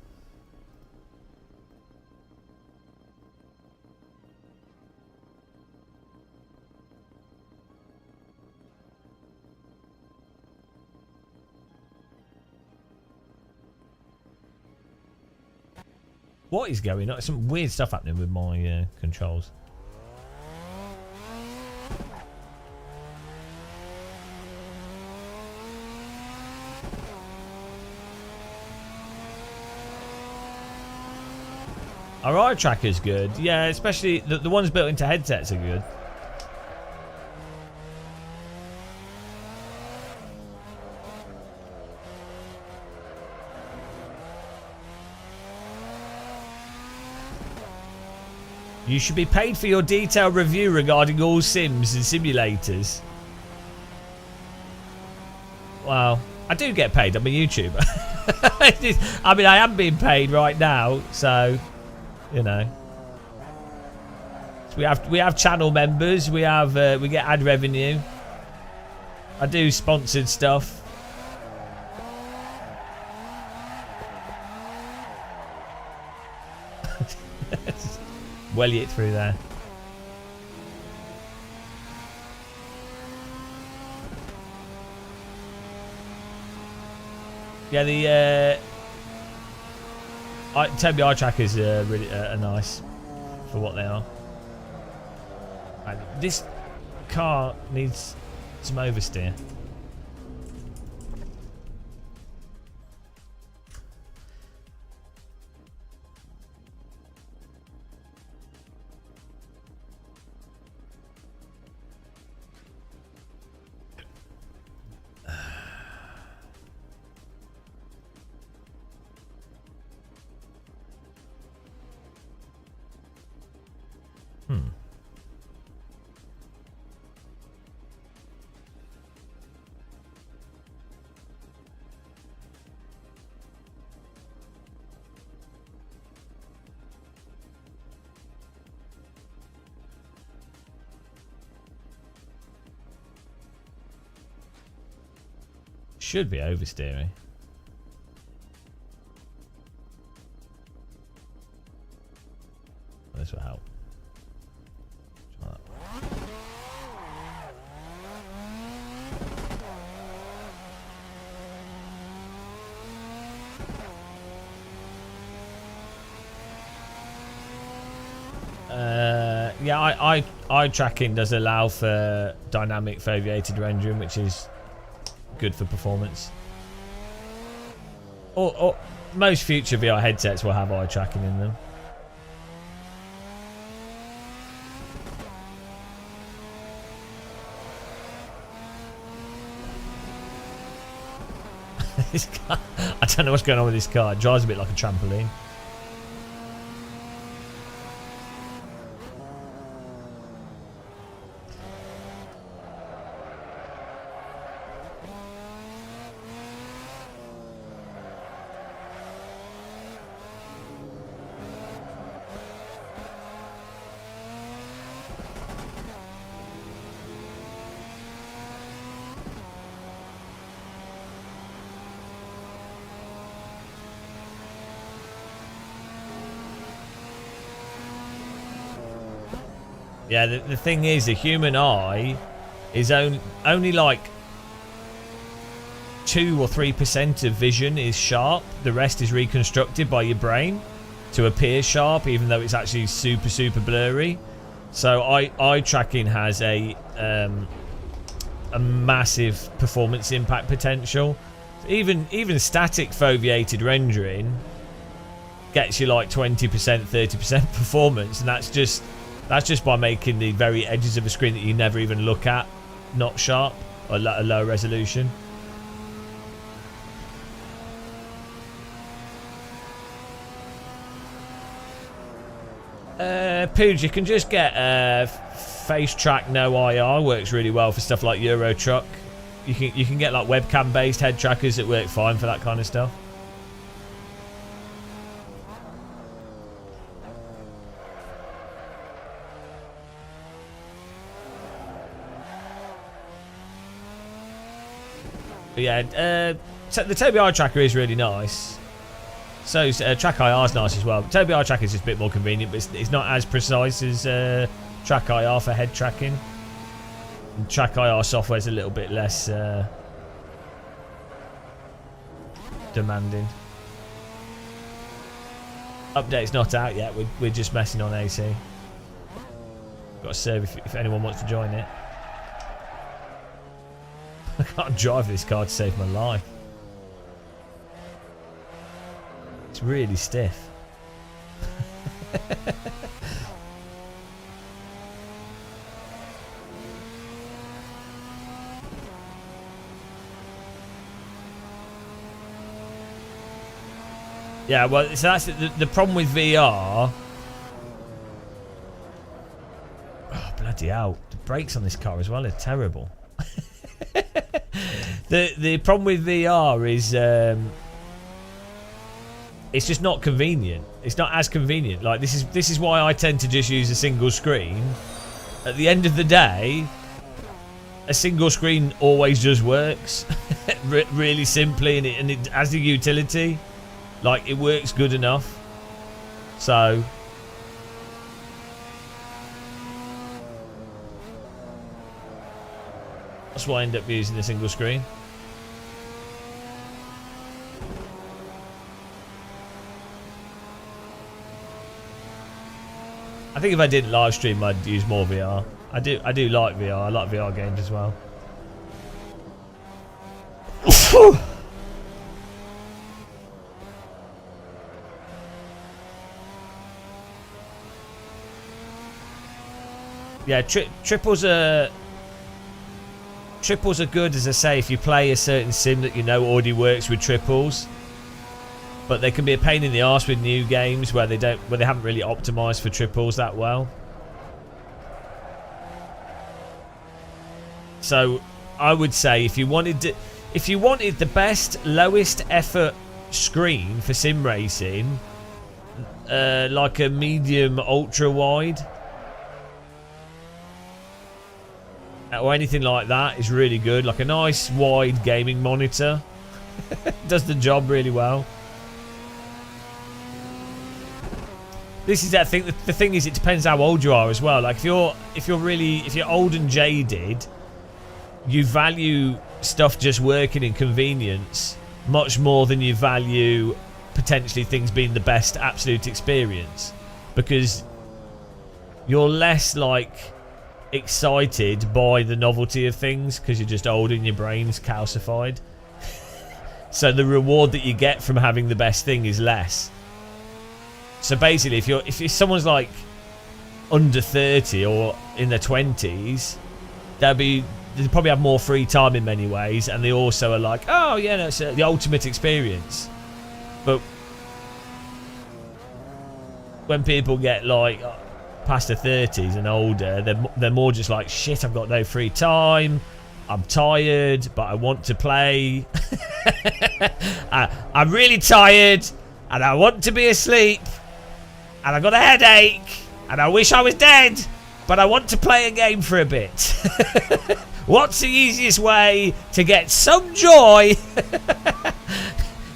What is going on? Some weird stuff happening with my controls. Our eye tracker's good. Yeah, especially the ones built into headsets are good. You should be paid for your detailed review regarding all sims and simulators. Well, I do get paid. I'm a YouTuber. I mean, I am being paid right now, so you know. So we have channel members. We have we get ad revenue. I do sponsored stuff. Welly it through there. Yeah, the Toby eye trackers are really nice for what they are. Right, this car needs some oversteer. Should be oversteering. This will help. Try that. Yeah, eye tracking does allow for dynamic foveated rendering, which is good for performance. Or most future VR headsets will have eye tracking in them. This car, I don't know what's going on with this car. It drives a bit like a trampoline. Yeah, the thing is, the human eye is only like 2 or 3% of vision is sharp. The rest is reconstructed by your brain to appear sharp, even though it's actually super blurry. So eye tracking has a massive performance impact potential. Even static foveated rendering gets you like 20%, 30% performance, and that's just by making the very edges of a screen that you never even look at not sharp or a low resolution. Pooj, you can just get face track no IR. Works really well for stuff like Euro Truck. You can get like webcam based head trackers that work fine for that kind of stuff. But yeah, so the Tobii Eye tracker is really nice. So Track IR is nice as well. Tobii Eye tracker is just a bit more convenient, but it's not as precise as Track IR for head tracking. And Track IR software is a little bit less demanding. Update's not out yet. We're just messing on AC. Got to serve if anyone wants to join it. I can't drive this car to save my life. It's really stiff. Yeah, well, so that's the problem with VR. Oh, bloody hell. The brakes on this car as well are terrible. The problem with VR is it's just not convenient. It's not as convenient. Like this is why I tend to just use a single screen. At the end of the day, a single screen always just works really simply, and it has the utility. Like it works good enough. So that's why I end up using a single screen. I think if I didn't live stream, I'd use more VR. I do like VR. I like VR games as well. Yeah, triples are good, as I say, if you play a certain sim that you know already works with triples. But they can be a pain in the arse with new games where they haven't really optimized for triples that well. So I would say if you wanted the best lowest effort screen for sim racing, like a medium ultra wide or anything like that is really good. Like a nice wide gaming monitor does the job really well. This is, I think, the thing is, it depends how old you are as well. Like if you're old and jaded, you value stuff just working in convenience much more than you value potentially things being the best absolute experience, because you're less like excited by the novelty of things because you're just old and your brain's calcified. So the reward that you get from having the best thing is less. So basically, if someone's like under 30 or in their 20s, they probably have more free time in many ways, and they also are like, oh yeah, no, it's the ultimate experience. But when people get like past the 30s and older, they're more just like, shit, I've got no free time, I'm tired, but I want to play. I'm really tired and I want to be asleep, and I got a headache, and I wish I was dead, but I want to play a game for a bit. What's the easiest way to get some joy?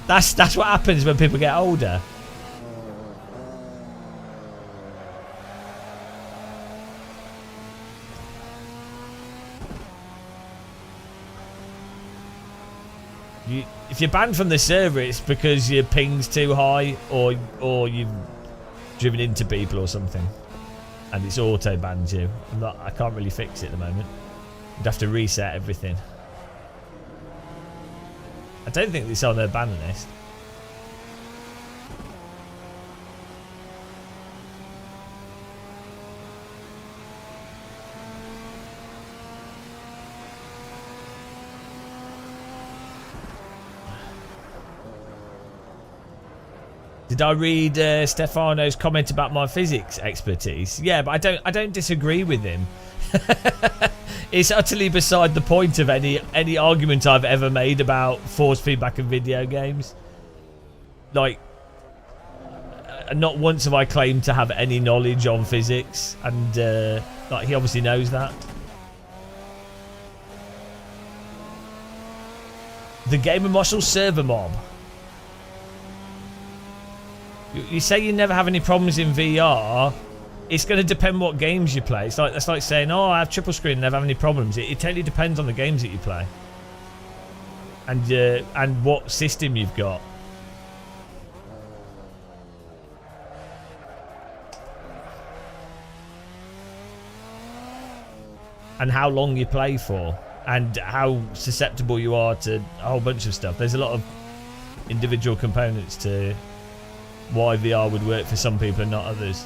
That's what happens when people get older. If you're banned from the server, it's because your ping's too high, or you've driven into people or something, and it's auto banned you. I can't really fix it at the moment. You'd have to reset everything. I don't think it's on their ban list. Did I read Stefano's comment about my physics expertise? Yeah, but I don't disagree with him. It's utterly beside the point of any argument I've ever made about force feedback in video games. Like, not once have I claimed to have any knowledge on physics, and like, he obviously knows that. The Gamer Marshal server mob. You say you never have any problems in VR. It's going to depend what games you play. That's like saying, oh, I have triple screen and never have any problems. It totally depends on the games that you play, and what system you've got. And how long you play for, and how susceptible you are to a whole bunch of stuff. There's a lot of individual components to why VR would work for some people and not others.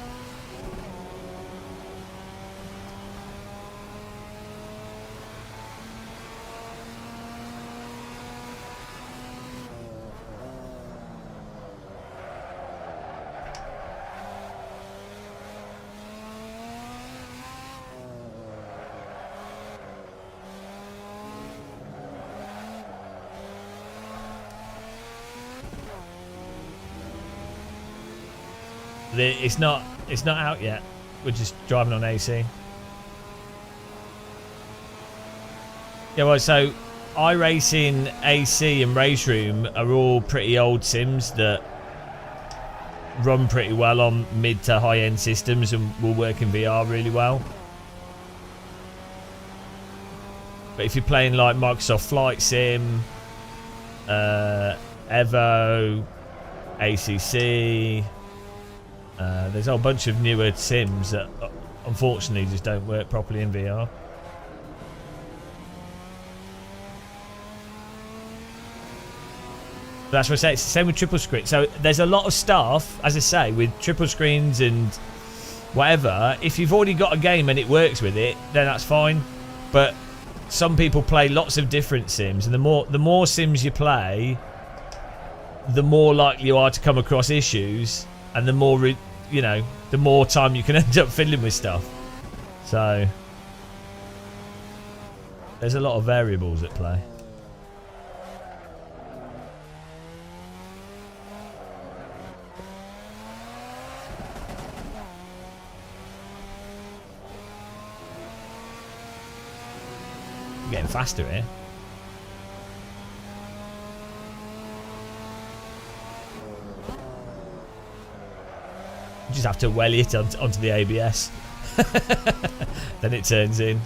It's not out yet. We're just driving on AC. Yeah, well, so iRacing, AC, and Race Room are all pretty old sims that run pretty well on mid to high end systems and will work in VR really well. But if you're playing like Microsoft Flight Sim, EVO, ACC, there's a whole bunch of newer sims that unfortunately just don't work properly in VR. That's what I say. It's the same with triple screen. So there's a lot of stuff, as I say, with triple screens and whatever. If you've already got a game and it works with it, then that's fine. But some people play lots of different sims, and the more sims you play, the more likely you are to come across issues, and the more the more time you can end up fiddling with stuff. So there's a lot of variables at play. Getting faster here. You just have to welly it onto the ABS. Then it turns in.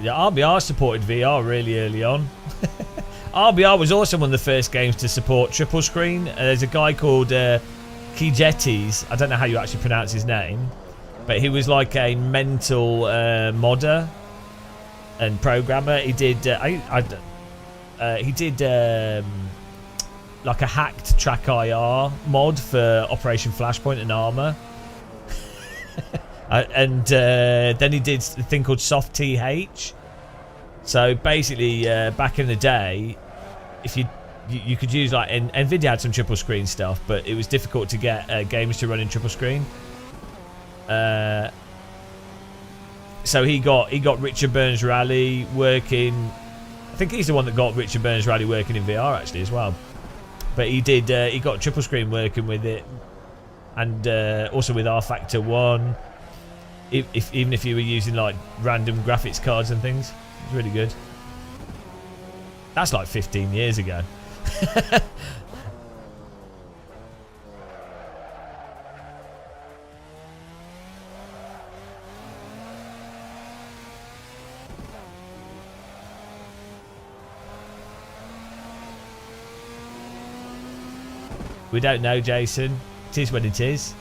Yeah, RBR supported VR really early on. RBR was also one of the first games to support triple screen. There's a guy called Kijetes. I don't know how you actually pronounce his name, but he was like a mental modder and programmer. He did like a hacked track IR mod for Operation Flashpoint and Armor. And then he did a thing called Soft TH. So basically, back in the day, if you could use like Nvidia had some triple screen stuff, but it was difficult to get games to run in triple screen. So he got Richard Burns Rally working. I think he's the one that got Richard Burns Rally working in VR actually as well. But he got triple screen working with it, and also with R Factor 1. Even if you were using like random graphics cards and things, it's really good. That's like 15 years ago. We don't know, Jason. It is what it is.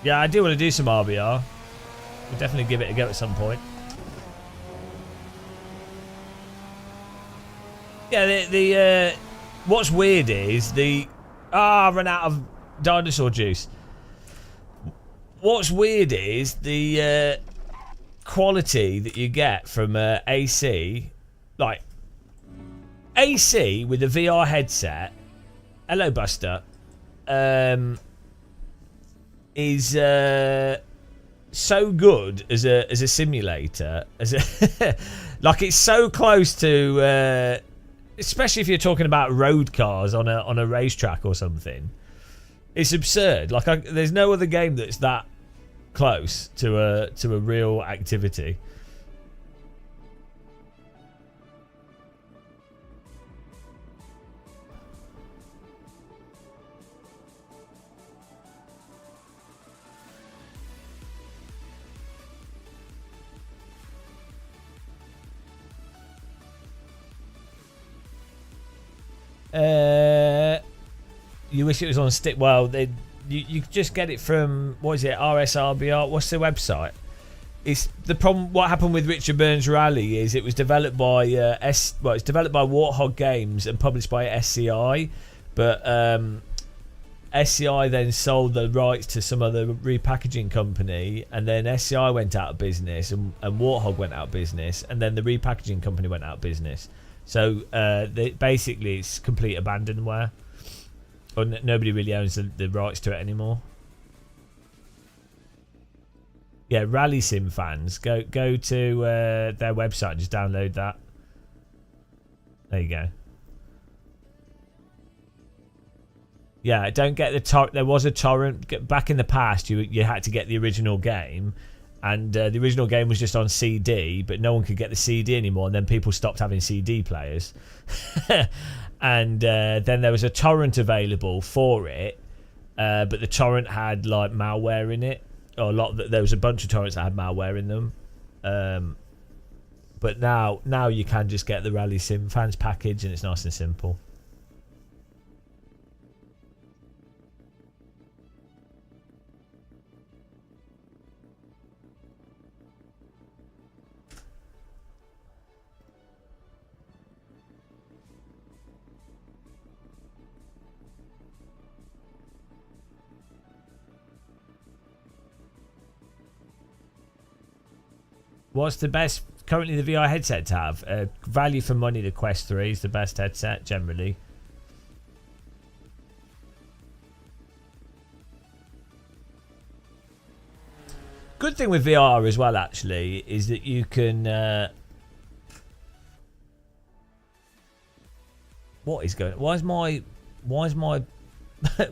Yeah, I do want to do some RBR. We'll definitely give it a go at some point. Yeah, the what's weird is I ran out of dinosaur juice. What's weird is the quality that you get from AC, like AC with a VR headset. Hello, Buster. Is so good as a simulator, like it's so close to, especially if you're talking about road cars on a racetrack or something. It's absurd. Like there's no other game that's that close to a real activity. You wish it was on stick. Well, you just get it from, what is it, RSRBR? What's the website? It's the problem. What happened with Richard Burns Rally is it was developed by it's developed by Warthog Games and published by SCI, but SCI then sold the rights to some other repackaging company, and then SCI went out of business, and Warthog went out of business, and then the repackaging company went out of business. So basically, it's complete abandonware. Or nobody really owns the rights to it anymore. Yeah, Rally Sim fans, go to their website and just download that. There you go. Yeah, don't get the torrent. There was a torrent back in the past. You had to get the original game, and the original game was just on CD, but no one could get the CD anymore. And then people stopped having CD players. And then there was a torrent available for it, but the torrent had like malware in it, or there was a bunch of torrents that had malware in them. But now you can just get the Rally Sim Fans package, and it's nice and simple. What's the best currently the VR headset to have? Value for money, the Quest 3 is the best headset generally. Good thing with VR as well, actually, is that you can. What is going? Why is my?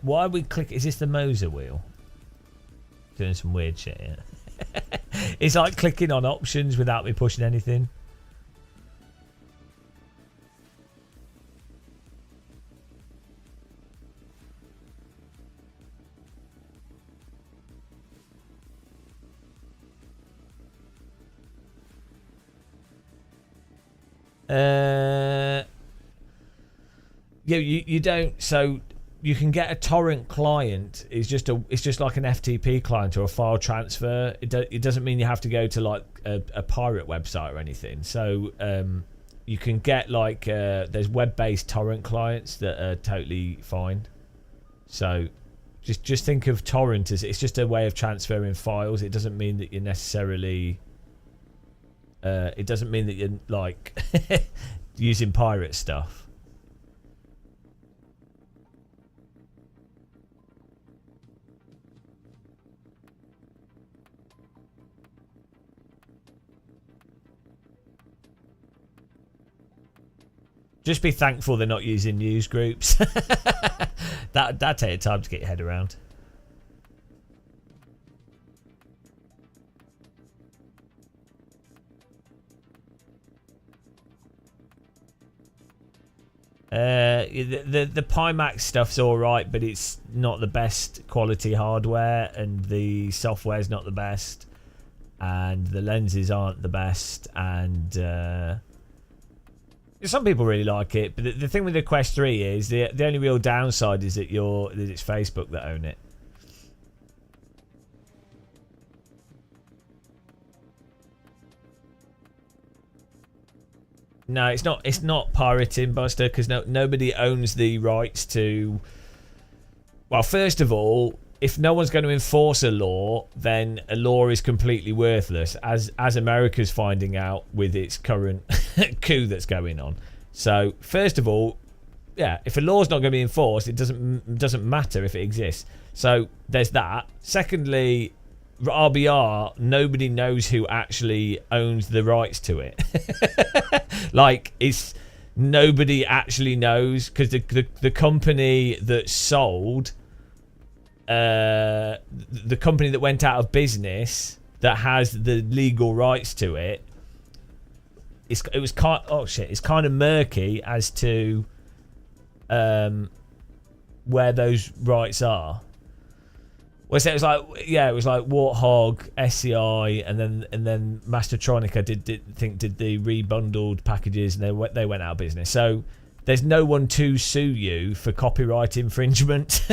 Why are we click? Is this the Moser wheel? Doing some weird shit here. It's like clicking on options without me pushing anything. Yeah, you don't. So you can get a torrent client. It's just like an FTP client or a file transfer. It doesn't mean you have to go to like a pirate website or anything. So you can get like there's web-based torrent clients that are totally fine. So just think of torrent as it's just a way of transferring files. It doesn't mean that you're necessarily. It doesn't mean that you're like using pirate stuff. Just be thankful they're not using news groups. That'd take time to get your head around. The Pimax stuff's alright, but it's not the best quality hardware, and the software's not the best, and the lenses aren't the best, and some people really like it. But the thing with the Quest 3 is the only real downside is that it's Facebook that own it. No, it's not. It's not pirating, Buster, because nobody owns the rights to. Well, first of all, if no one's going to enforce a law, then a law is completely worthless, as America's finding out with its current coup that's going on. So, first of all, yeah, if a law's not going to be enforced, it doesn't matter if it exists. So there's that. Secondly, RBR, nobody knows who actually owns the rights to it. Like, it's nobody actually knows, because the company that sold, the company that went out of business that has the legal rights to it, it's kind of murky as to where those rights are. Well, so it was like Warthog, SCI, and then Mastertronica did the rebundled packages, and they went out of business. So there's no one to sue you for copyright infringement.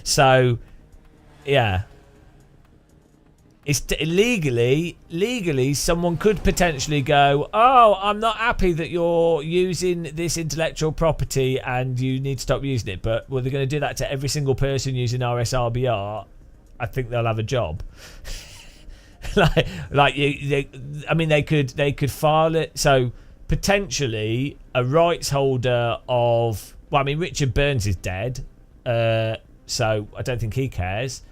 so yeah, it's legally someone could potentially go, oh, I'm not happy that you're using this intellectual property and you need to stop using it. But were they going to do that to every single person using RSRBR? I think they'll have a job. They could file it. So potentially a rights holder of, well, I mean, Richard Burns is dead, so I don't think he cares.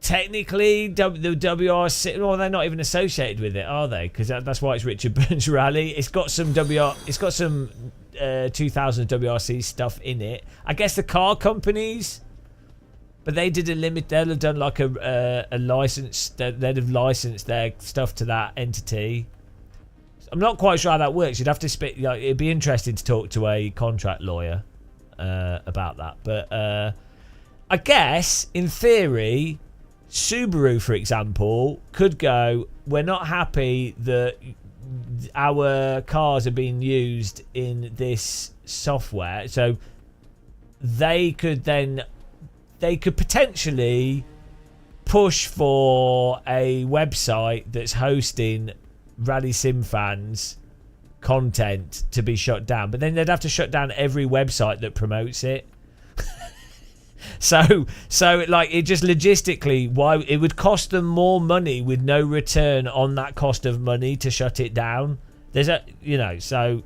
Technically, the WRC, well, they're not even associated with it, are they? Because that's why it's Richard Burns Rally. It's got some 2000 WRC stuff in it. I guess the car companies, but they did a limit. They'll have done like a license. They'd have licensed their stuff to that entity. I'm not quite sure how that works. You'd have to speak. It'd be interesting to talk to a contract lawyer about that. But I guess in theory, Subaru, for example, could go, we're not happy that our cars are being used in this software. So they could potentially push for a website that's hosting Rally Sim fans content to be shut down. But then they'd have to shut down every website that promotes it. So like, it just logistically, why it would cost them more money with no return on that cost of money to shut it down. There's a, so,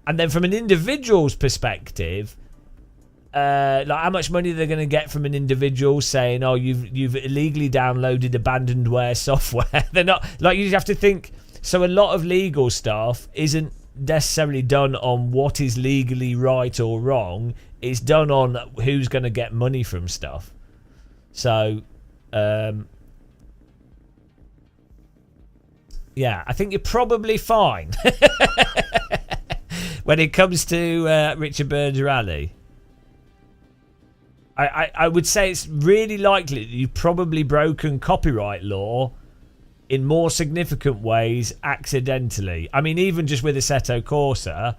and then from an individual's perspective, like how much money they're going to get from an individual saying, oh, you've illegally downloaded abandonedware software. They're not, like, you have to think. So a lot of legal stuff isn't necessarily done on what is legally right or wrong. It's done on who's going to get money from stuff. So, yeah, I think you're probably fine when it comes to Richard Burns Rally. I would say it's really likely that you've probably broken copyright law in more significant ways accidentally. I mean, even just with Assetto Corsa,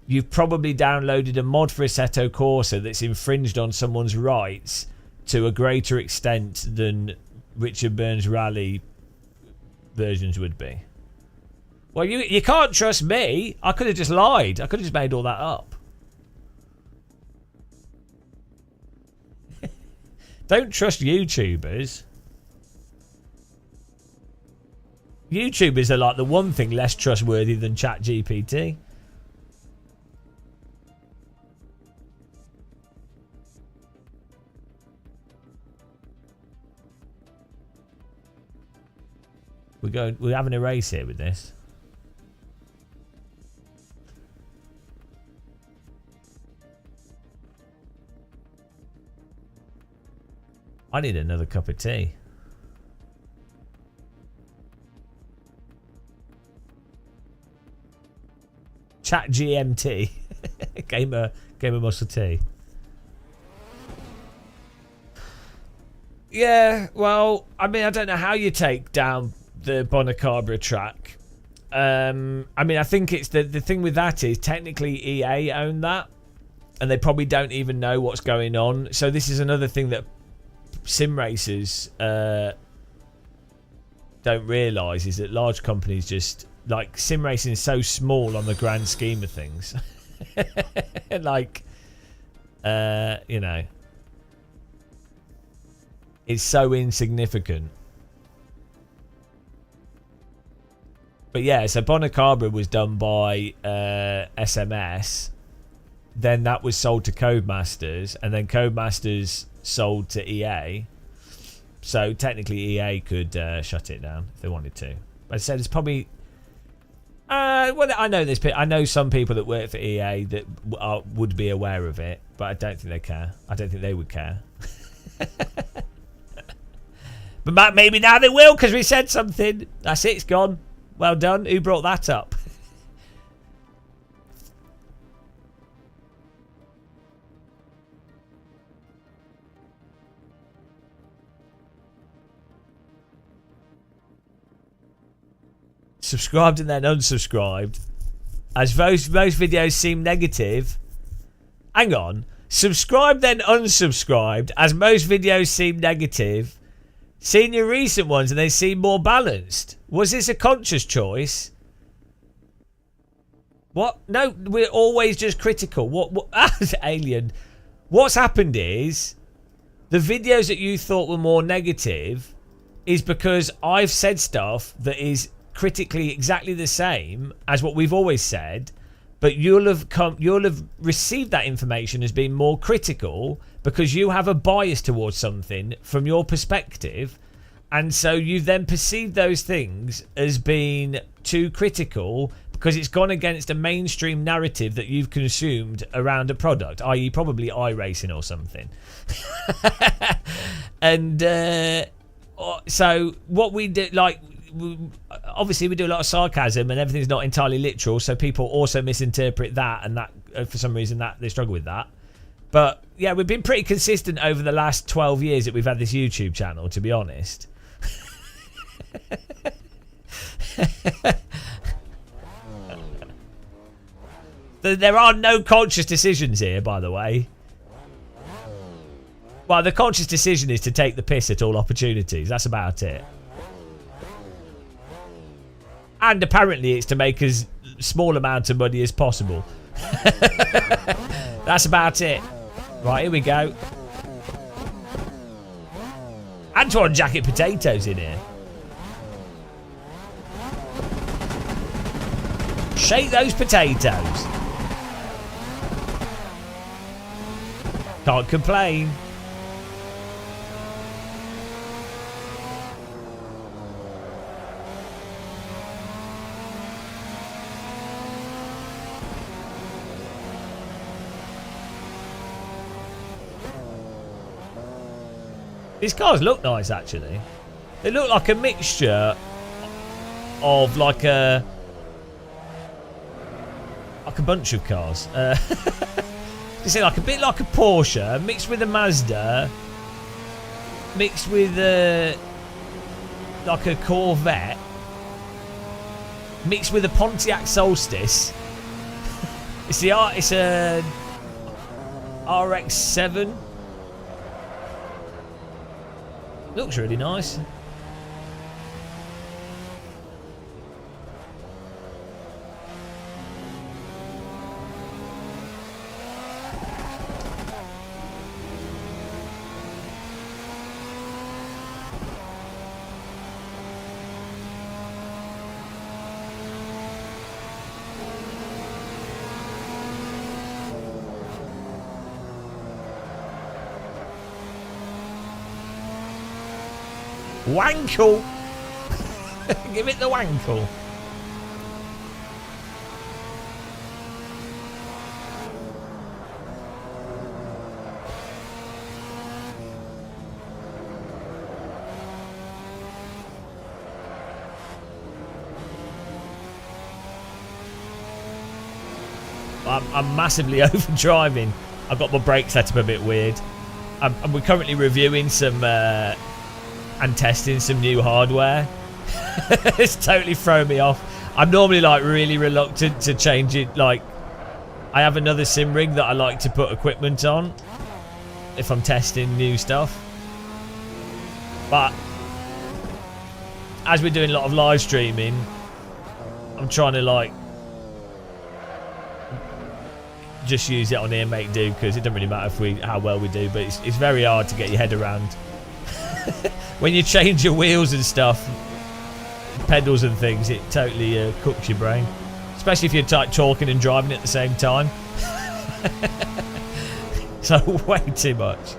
you've probably downloaded a mod for Assetto Corsa that's infringed on someone's rights to a greater extent than Richard Burns Rally versions would be. Well, you can't trust me. I could have just lied. I could have just made all that up. Don't trust YouTubers. YouTubers are like the one thing less trustworthy than ChatGPT. We're having a race here with this. I need another cup of tea. Chat GMT. Gamer muscle tea. Yeah, well, I mean, I don't know how you take down the Bonacabra track. I mean, I think it's the thing with that is technically EA own that, and they probably don't even know what's going on. So this is another thing that sim racers don't realise, is that large companies just, like, sim racing is so small on the grand scheme of things. Like, you know, it's so insignificant. But yeah, so Bonacabra was done by SMS. Then that was sold to Codemasters, and then Codemasters sold to EA. So technically EA could shut it down if they wanted to. But I said it's probably... well, I know this. I know some people that work for EA that would be aware of it, but I don't think they care. I don't think they would care. But maybe now they will, because we said something. That's it. It's gone. Well done. Who brought that up? Subscribed and then unsubscribed. As most videos seem negative. Hang on. Subscribed then unsubscribed. As most videos seem negative. Seen your recent ones and they seem more balanced. Was this a conscious choice? What? No, we're always just critical. What Alien. What's happened is the videos that you thought were more negative is because I've said stuff that is critically exactly the same as what we've always said, but you'll have received that information as being more critical because you have a bias towards something from your perspective, and so you then perceive those things as being too critical because it's gone against a mainstream narrative that you've consumed around a product, i.e. probably iRacing or something. And so what we do, like, obviously we do a lot of sarcasm and everything's not entirely literal, so people also misinterpret that, and that for some reason that they struggle with that. But yeah, we've been pretty consistent over the last 12 years that we've had this YouTube channel, to be honest. There are no conscious decisions here, by the way. Well, the conscious decision is to take the piss at all opportunities. That's about it. And apparently it's to make as small amount of money as possible. That's about it. Right, here we go. Antoine Jacket Potatoes in here. Shake those potatoes. Can't complain. These cars look nice, actually. They look like a mixture of like a bunch of cars. You see, like a bit like a Porsche mixed with a Mazda, mixed with like a Corvette, mixed with a Pontiac Solstice. It's a RX-7. Looks really nice. Wankle! Give it the wankle. I'm massively over driving. I've got my brake set up a bit weird. And we're currently reviewing some and testing some new hardware. It's totally thrown me off. I'm normally like really reluctant to change it. Like, I have another sim rig that I like to put equipment on if I'm testing new stuff. But as we're doing a lot of live streaming, I'm trying to like just use it on here and make do, because it doesn't really matter if how well we do, but it's very hard to get your head around when you change your wheels and stuff, pedals and things. It totally cooks your brain, especially if you're talking and driving at the same time. So way too much.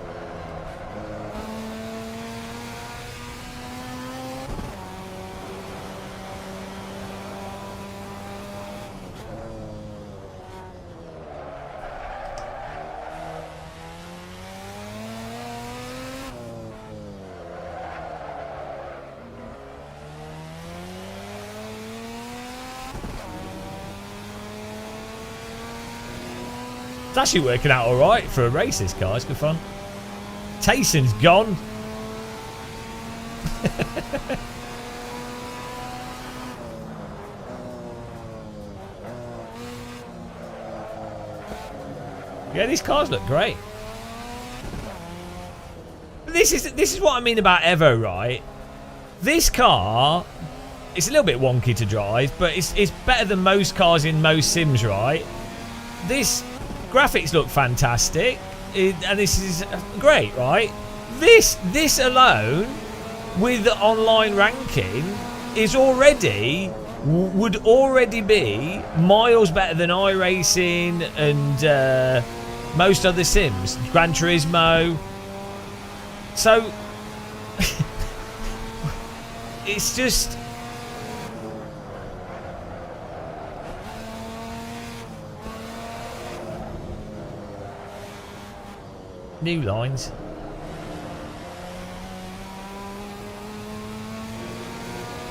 It's actually working out alright for a race, this car. It's good fun. Tayson's gone. Yeah, these cars look great. But this is what I mean about EVO, right? This car, it's a little bit wonky to drive, but it's better than most cars in most sims, right? This graphics look fantastic, and this is great, right? This alone, with the online ranking, is would already be miles better than iRacing and most other sims, Gran Turismo. So it's just. New lines.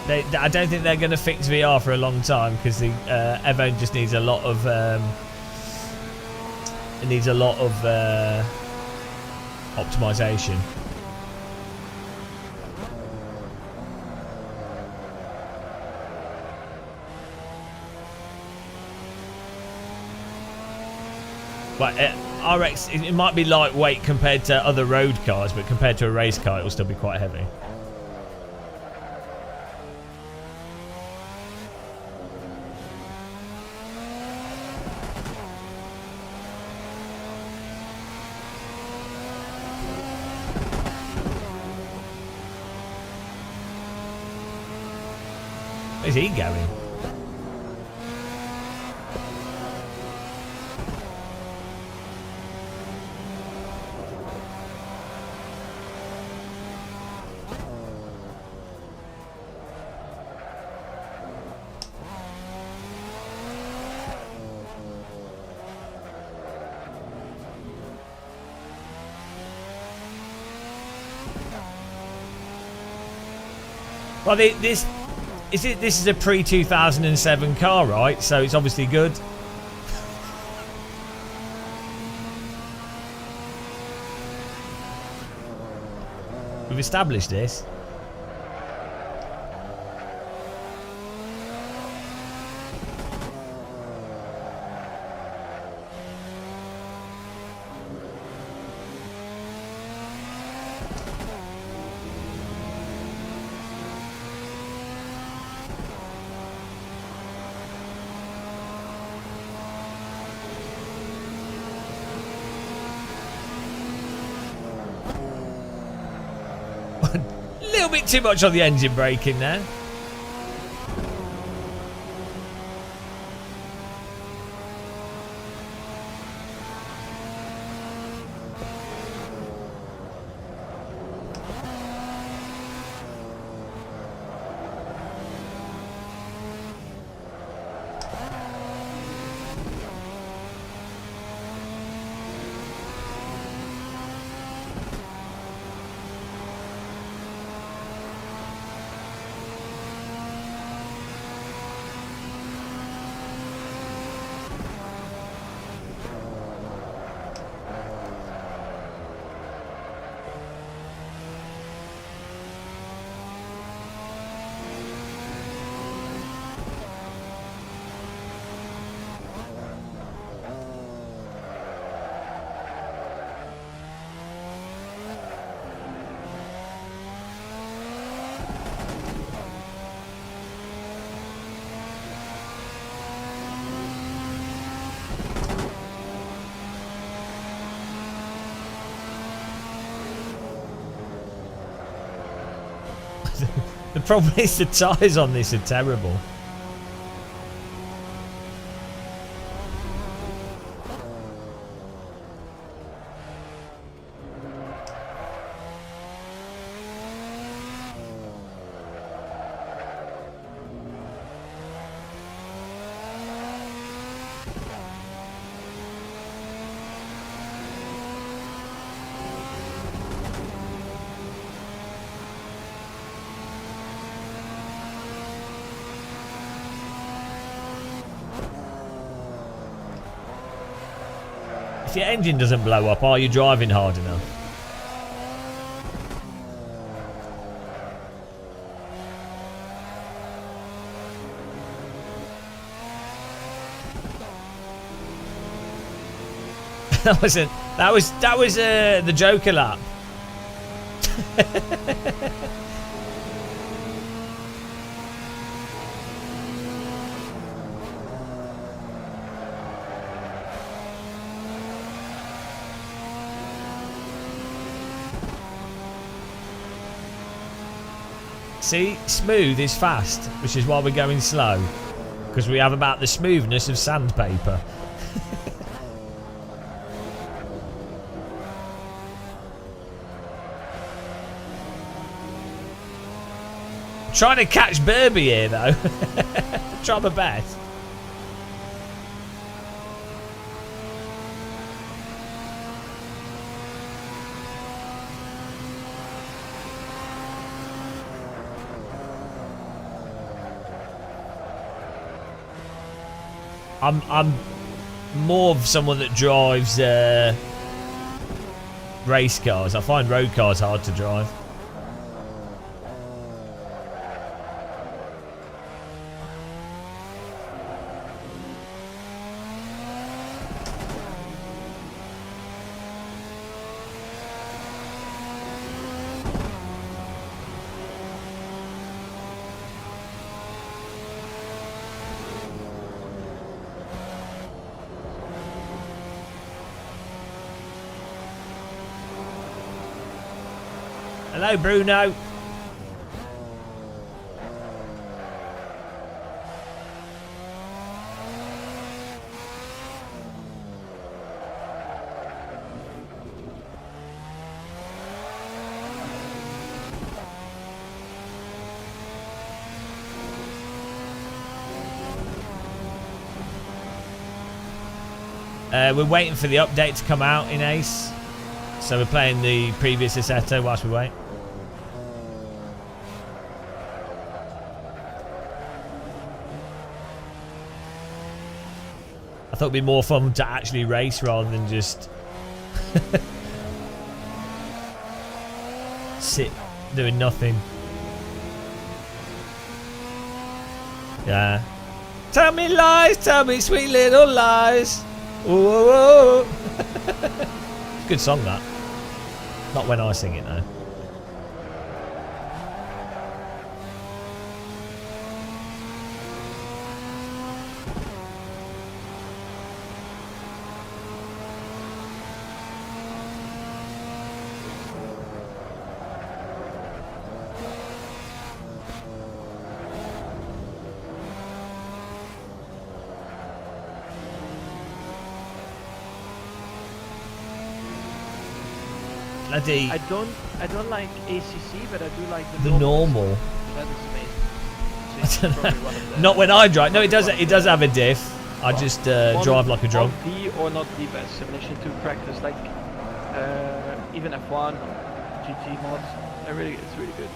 I don't think they're going to fix VR for a long time, because the EVO just needs a lot of optimization. But RX, it might be lightweight compared to other road cars, but compared to a race car, it will still be quite heavy. Where's he going? Well, this is a pre-2007 car, right? So it's obviously good. We've established this. A little bit too much on the engine braking there. The problem is the tyres on this are terrible. If your engine doesn't blow up, are you driving hard enough? That was the Joker lap. See, smooth is fast, which is why we're going slow, because we have about the smoothness of sandpaper. Trying to catch Burby here though. Try my best. I'm more of someone that drives race cars. I find road cars hard to drive. Hello, Bruno. We're waiting for the update to come out in Ace. So we're playing the previous Assetto whilst we wait. I thought it'd be more fun to actually race rather than just sit doing nothing. Yeah. Tell me lies, tell me sweet little lies. Whoa, whoa, whoa. Good song that. Not when I sing it though. Bloody. I don't like ACC, but I do like the normal. That is amazing. So I don't know. Not when I drive. No, it does have a diff. I just drive like a drunk. The or not the best simulation to practice, like even F1, GT mods. It's really good.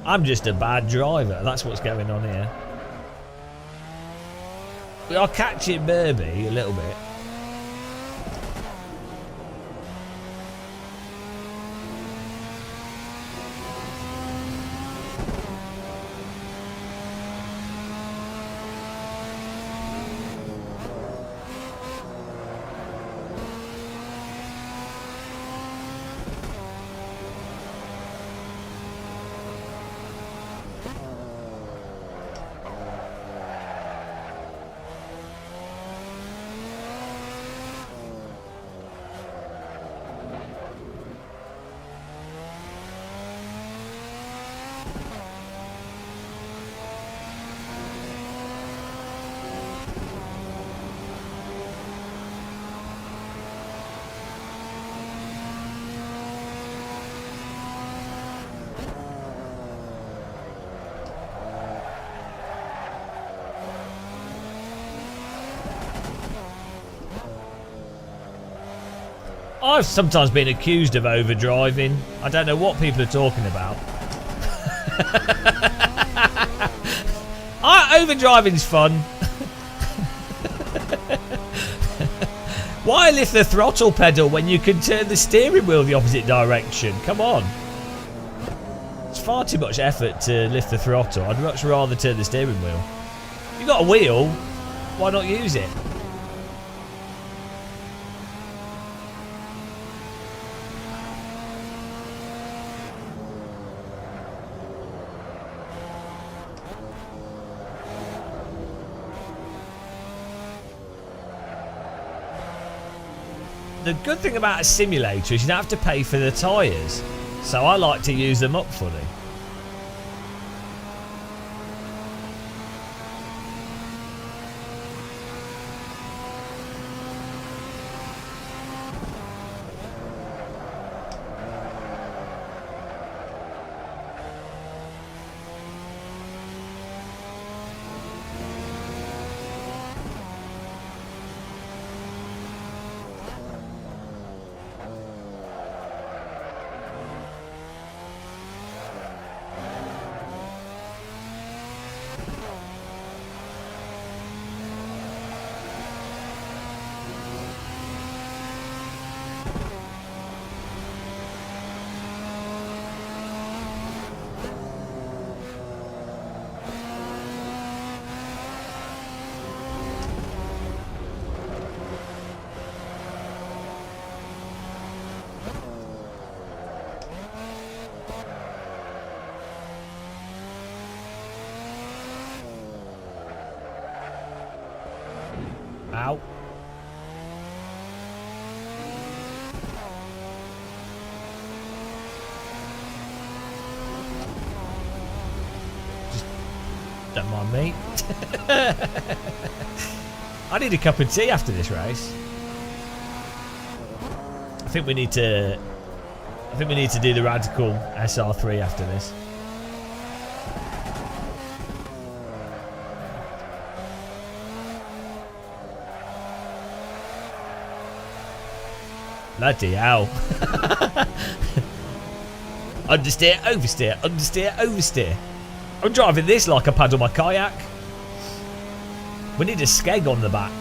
I'm just a bad driver. That's what's going on here. We are catching Burby a little bit. I've sometimes been accused of overdriving. I don't know what people are talking about. Overdriving's fun. Why lift the throttle pedal when you can turn the steering wheel the opposite direction? Come on. It's far too much effort to lift the throttle. I'd much rather turn the steering wheel. You've got a wheel, why not use it? The good thing about a simulator is you don't have to pay for the tyres, so I like to use them up fully. Ow. Just don't mind me. I need a cup of tea after this race. I think we need to do the radical SR3 after this. Bloody hell. Understeer, oversteer, understeer, oversteer. I'm driving this like I paddle my kayak. We need a skeg on the back.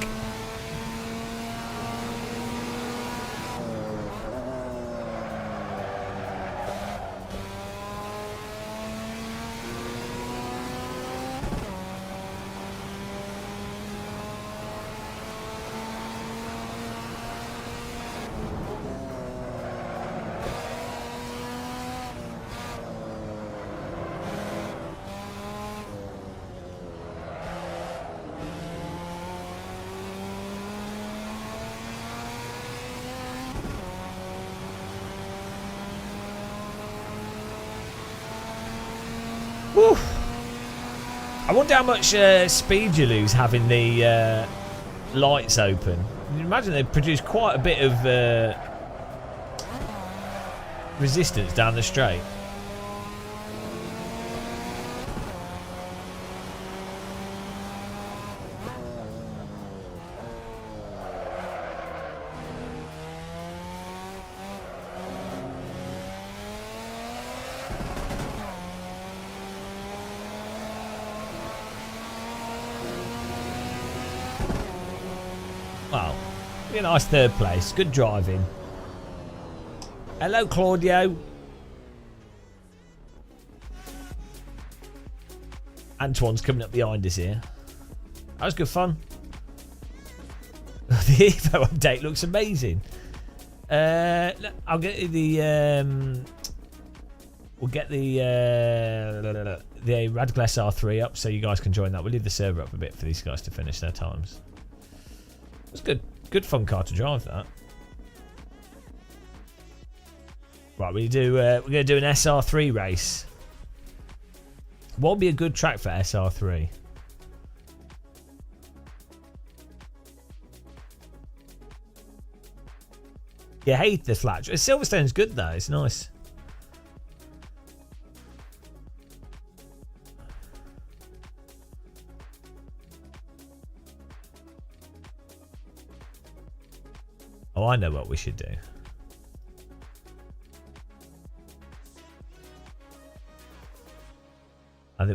Whew. I wonder how much speed you lose having the lights open. You can imagine they produce quite a bit of resistance down the straight. Well, be a nice third place. Good driving. Hello, Claudio. Antoine's coming up behind us here. That was good fun. The EVO update looks amazing. I'll get the we'll get the Radical SR3 up so you guys can join that. We'll leave the server up a bit for these guys to finish their times. It's good. Good fun car to drive, that. Right, we're gonna do an SR3 race. What would be a good track for SR3? You hate the flat. Silverstone's good though. It's nice. Oh, I know what we should do.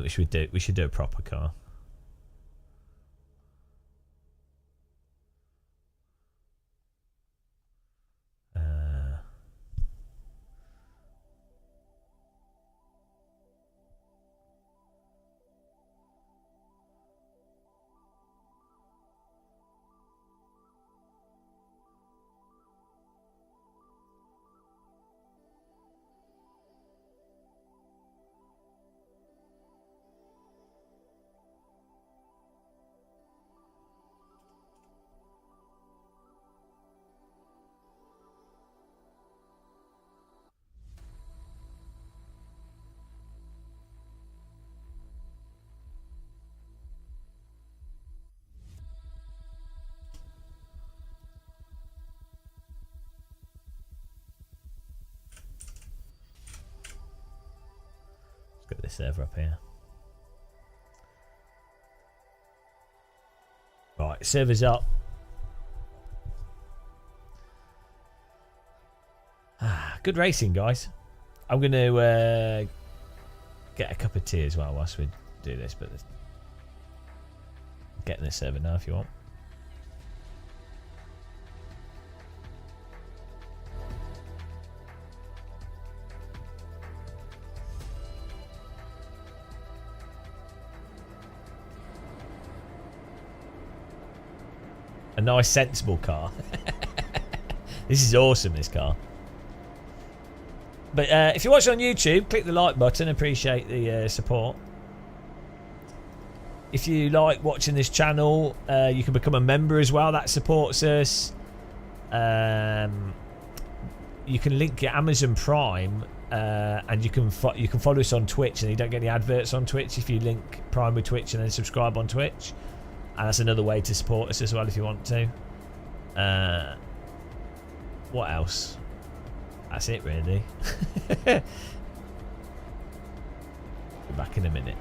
think we should do a proper car. Let's get this server up here. Right, server's up. Good racing, guys. I'm going to get a cup of tea as well whilst we do this, but get in the server now if you want. A nice, sensible car. This is awesome, this car. But if you're watching on YouTube, click the like button. Appreciate the support. If you like watching this channel, you can become a member as well. That supports us. You can link your Amazon Prime, and you can follow us on Twitch, and you don't get any adverts on Twitch if you link Prime with Twitch and then subscribe on Twitch. And that's another way to support us as well if you want to. What else? That's it, really. Be back in a minute.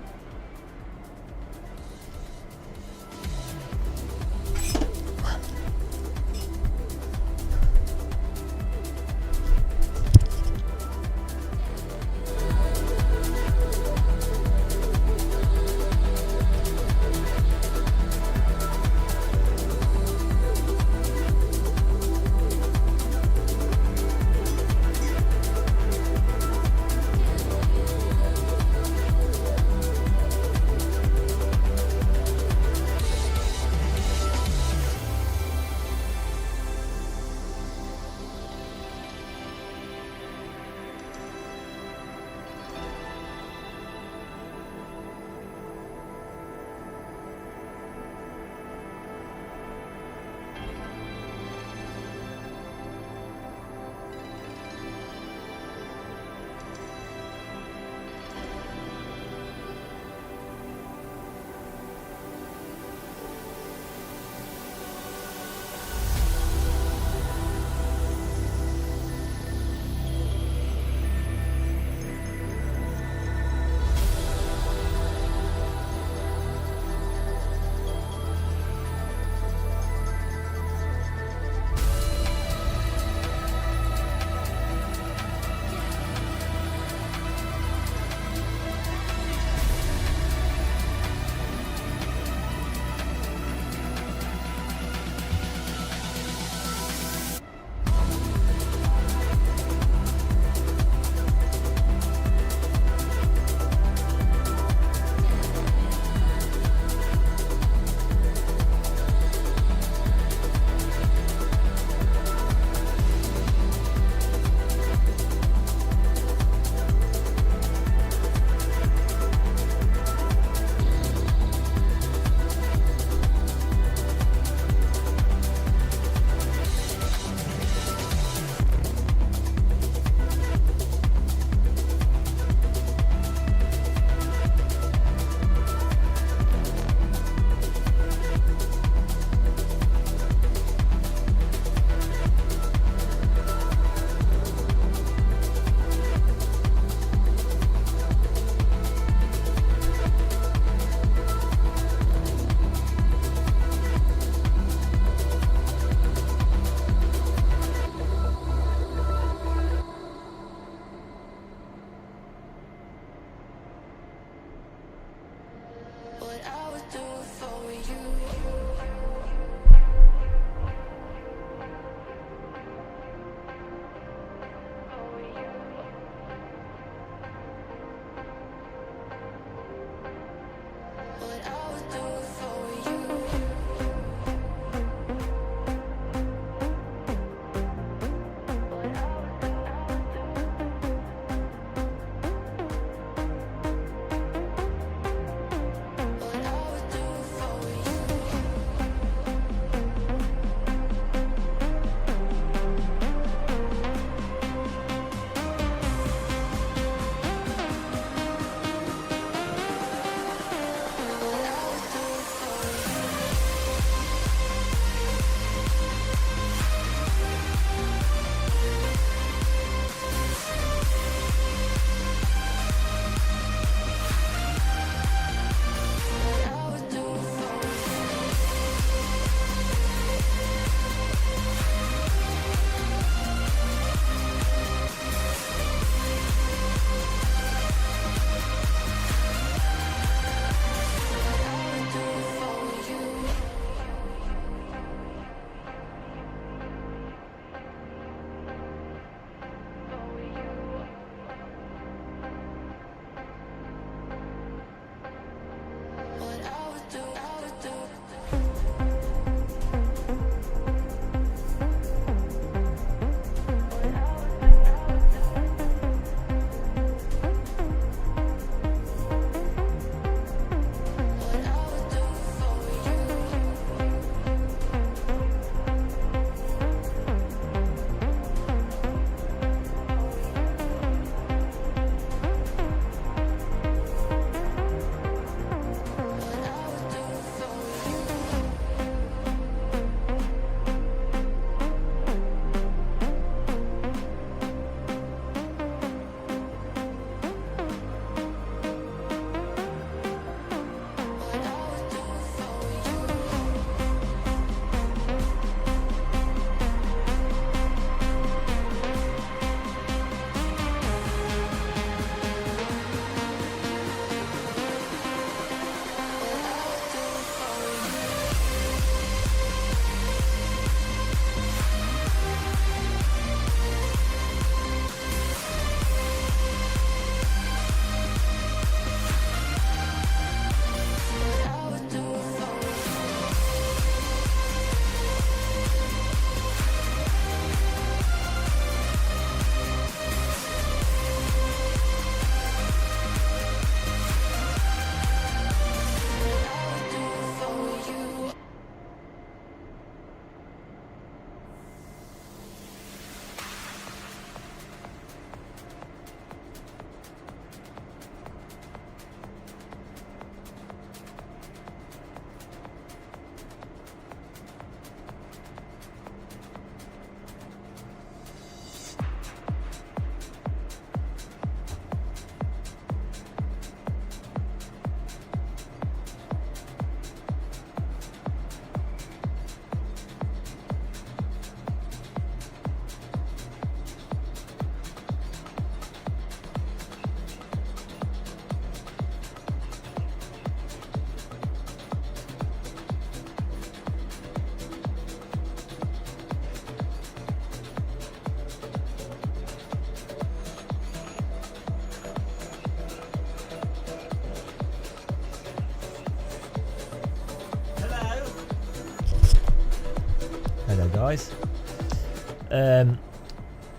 guys.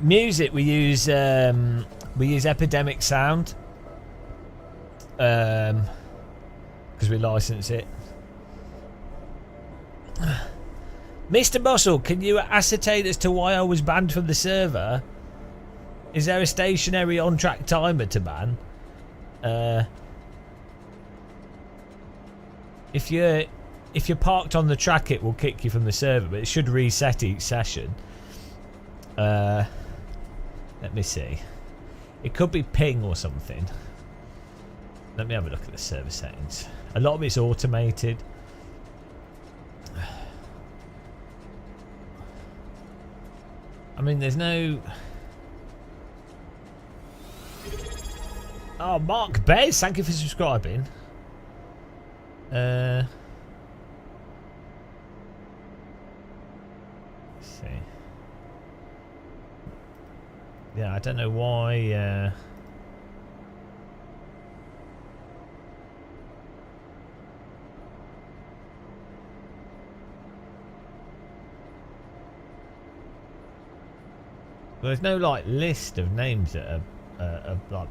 Music, we use Epidemic Sound because we license it. Mr. Muscle, can you ascertain as to why I was banned from the server? Is there a stationary on-track timer to ban? If you're parked on the track, it will kick you from the server, but it should reset each session. Let me see. It could be ping or something. Let me have a look at the server settings. A lot of it's automated. I mean, there's no... Oh, Mark Bez, thank you for subscribing. Let's see. Yeah, I don't know why. Well, there's no like list of names that are like.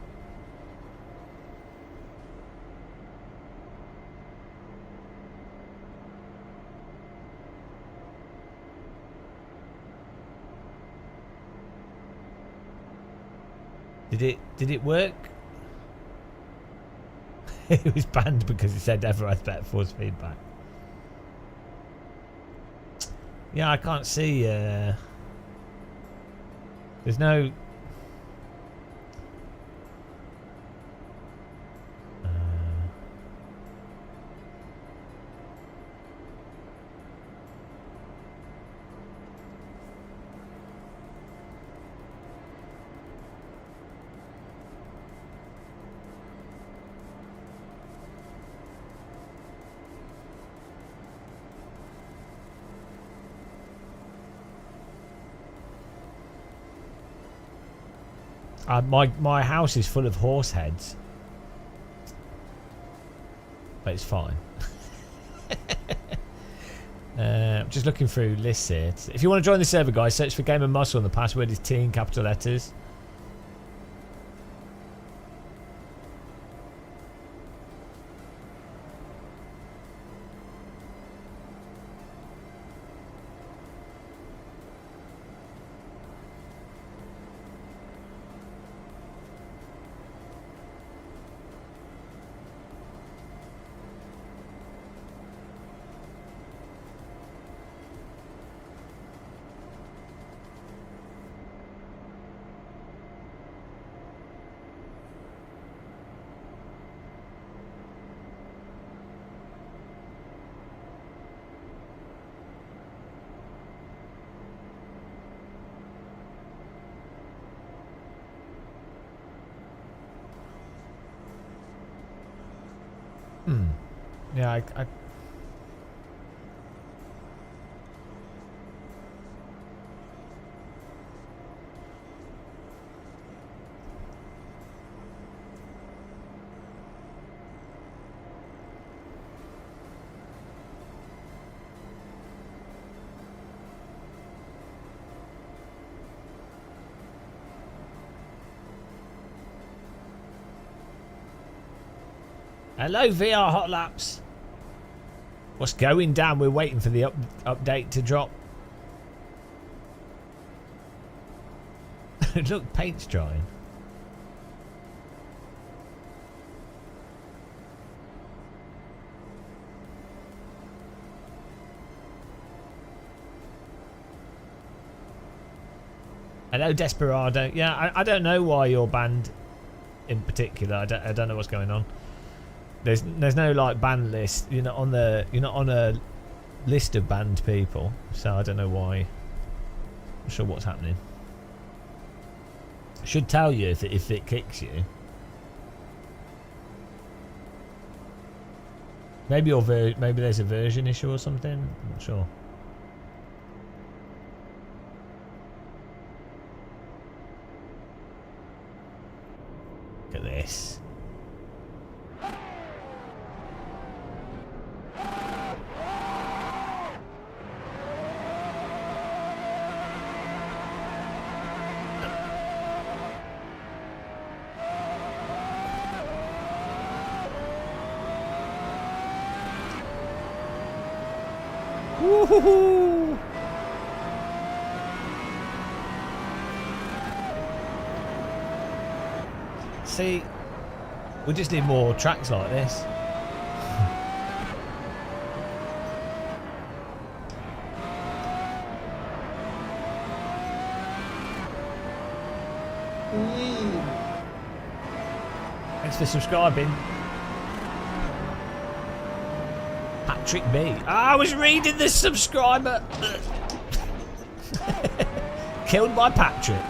Did it work? It was banned because it said ever has better force feedback. Yeah, I can't see. There's no. My house is full of horse heads, but it's fine. I'm just looking through lists here. If you want to join the server, guys, search for Game and Muscle, and the password is T in capital letters. Yeah, I Hello, VR Hot Laps. What's going down? We're waiting for the update to drop. Look, paint's drying. Hello, Desperado. Yeah, I don't know why you're banned in particular. I don't know what's going on. There's no like ban list. You're not on a list of banned people, so I don't know why. I'm not sure what's happening. It should tell you if it kicks you. Maybe maybe there's a version issue or something. I'm not sure. Look at this. Woohoo! See, we just need more tracks like this. Thanks for subscribing. Patrick B. I was reading this subscriber. Killed by Patrick.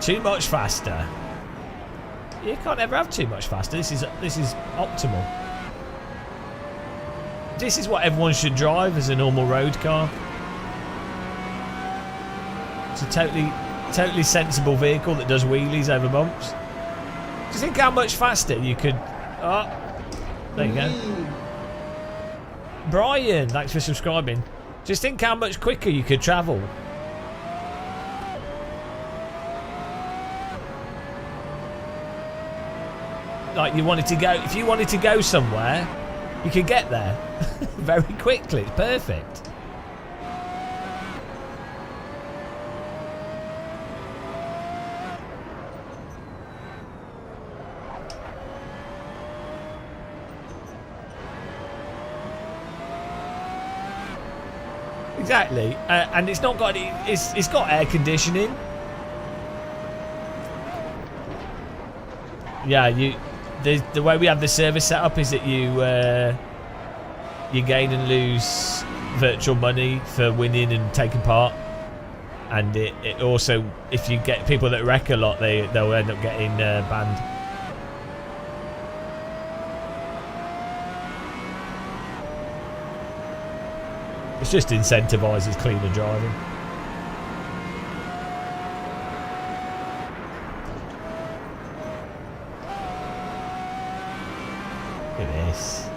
Too much faster. You can't ever have too much faster. This is optimal. This is what everyone should drive as a normal road car. It's a totally sensible vehicle that does wheelies over bumps. Do you think how much faster you could... Oh, there you go. Brian, thanks for subscribing. Just think how much quicker you could travel. Like you wanted to go, if you wanted to go somewhere, you could get there very quickly. It's perfect. Exactly, and it's not got any, it's got air conditioning. Yeah, the way we have the service set up is that you gain and lose virtual money for winning and taking part, and it also, if you get people that wreck a lot, they'll end up getting banned. It just incentivises cleaner driving. Look at this.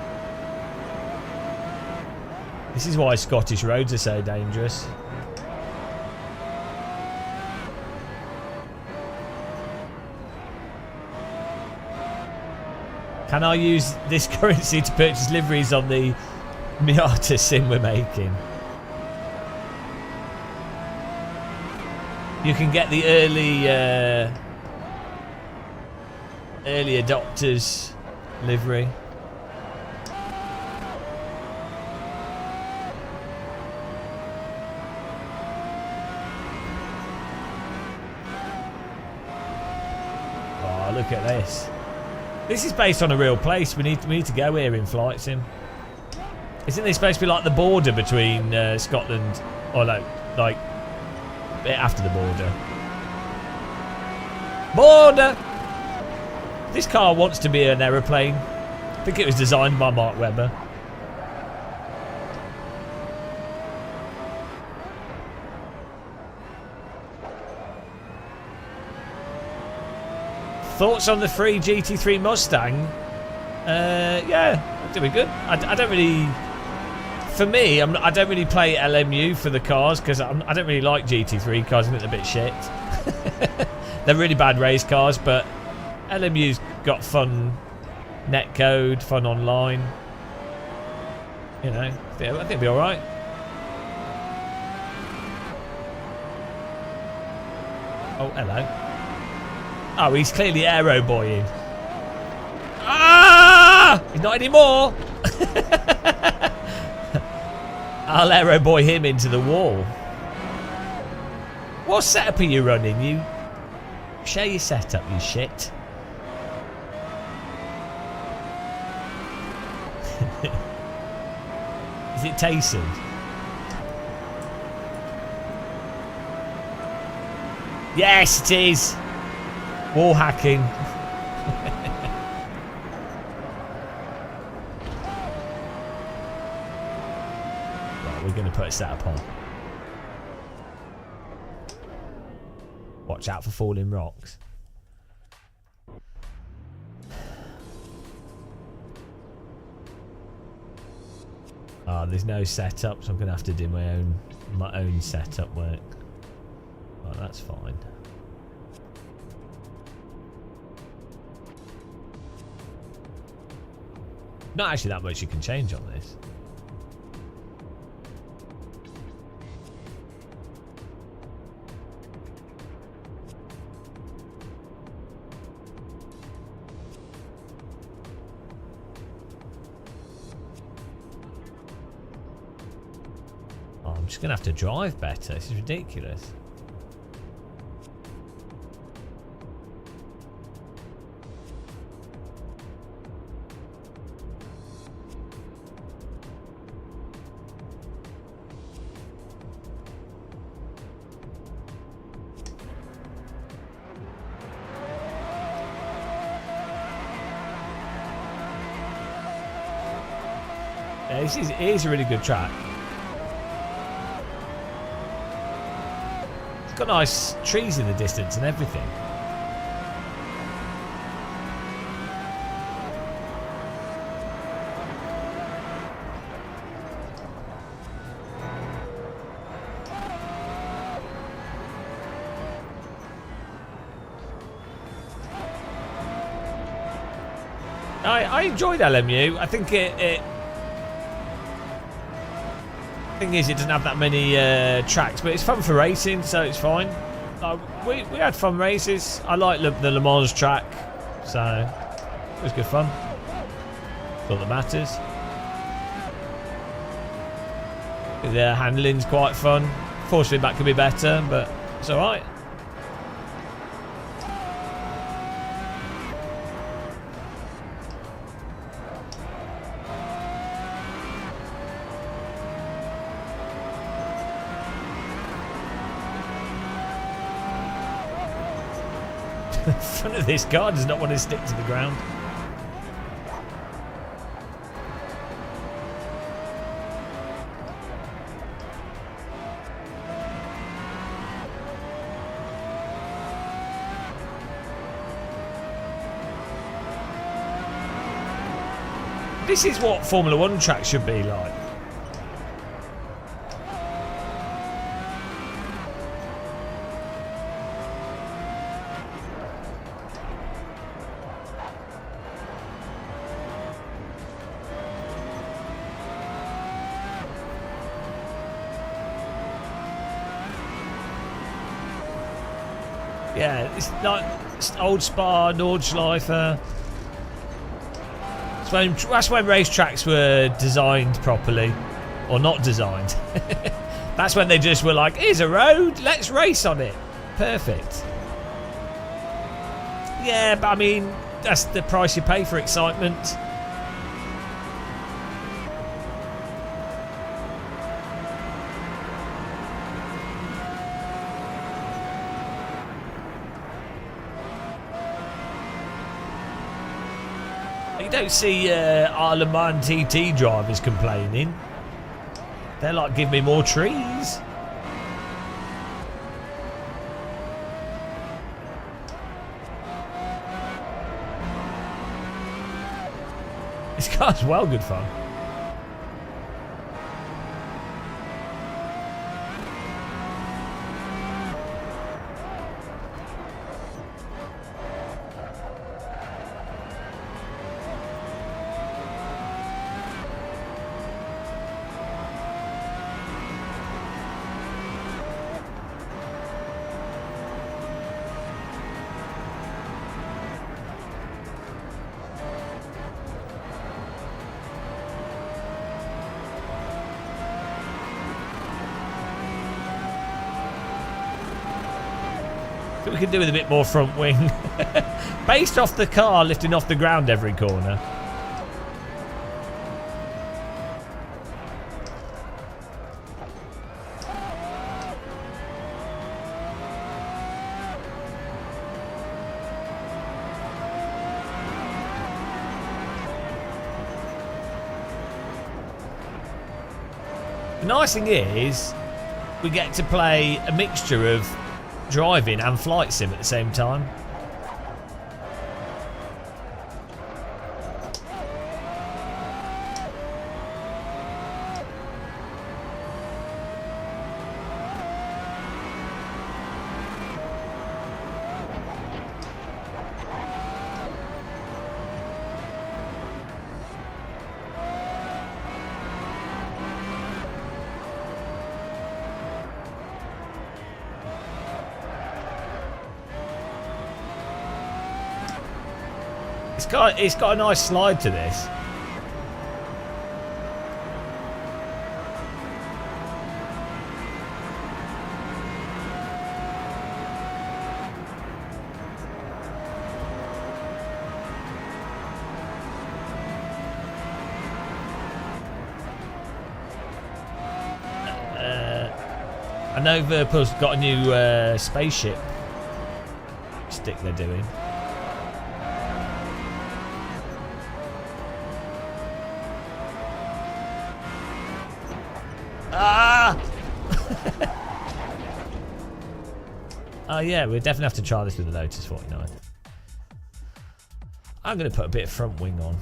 This is why Scottish roads are so dangerous. Can I use this currency to purchase liveries on the Miata sim we're making? You can get the early adopters livery. Oh, look at this. This is based on a real place. We need to go here in flight sim. Isn't this supposed to be like the border between Scotland, or like a bit after the border? Border! This car wants to be an aeroplane. I think it was designed by Mark Webber. Thoughts on the free GT3 Mustang? Yeah, it'll be good. I don't really... For me, I don't really play LMU for the cars because I don't really like GT3 cars. I think they're a bit shit. They're really bad race cars, but LMU's got fun netcode, fun online. You know, I think it'll be alright. Oh, hello. Oh, he's clearly aero boying. Ah! He's not anymore. I'll aero boy him into the wall. What setup are you running? You share your setup, you shit. Is it Tayson? Yes, it is. Wall hacking. Right, we're going to put a setup on. Watch out for falling rocks. Oh, there's no setup, so I'm going to have to do my own setup work. Right, that's fine. Not actually that much you can change on this. Oh, I'm just going to have to drive better. This is ridiculous. Yeah, it is a really good track. It's got nice trees in the distance and everything. I enjoyed LMU. I think it thing is, it doesn't have that many tracks, but it's fun for racing, so it's fine. We had fun races. I like the Le Mans track, so it was good fun. That's all that matters. The handling's quite fun. Fortunately, that could be better, but it's all right. The front of this car does not want to stick to the ground. This is what Formula One track should be like. Yeah, it's like old Spa, Nordschleife. That's when racetracks were designed properly, or not designed. That's when they just were like, here's a road, let's race on it. Perfect. Yeah, but I mean, that's the price you pay for excitement. You don't see our Le Mans TT drivers complaining. They're like, give me more trees. This car's well good fun. We could do with a bit more front wing. Based off the car lifting off the ground every corner. The nice thing is we get to play a mixture of driving and flight sim at the same time. It's got a nice slide to this. I know Verpul's got a new spaceship stick they're doing. Ah! Oh yeah, we'll definitely have to try this with the Lotus 49. I'm going to put a bit of front wing on.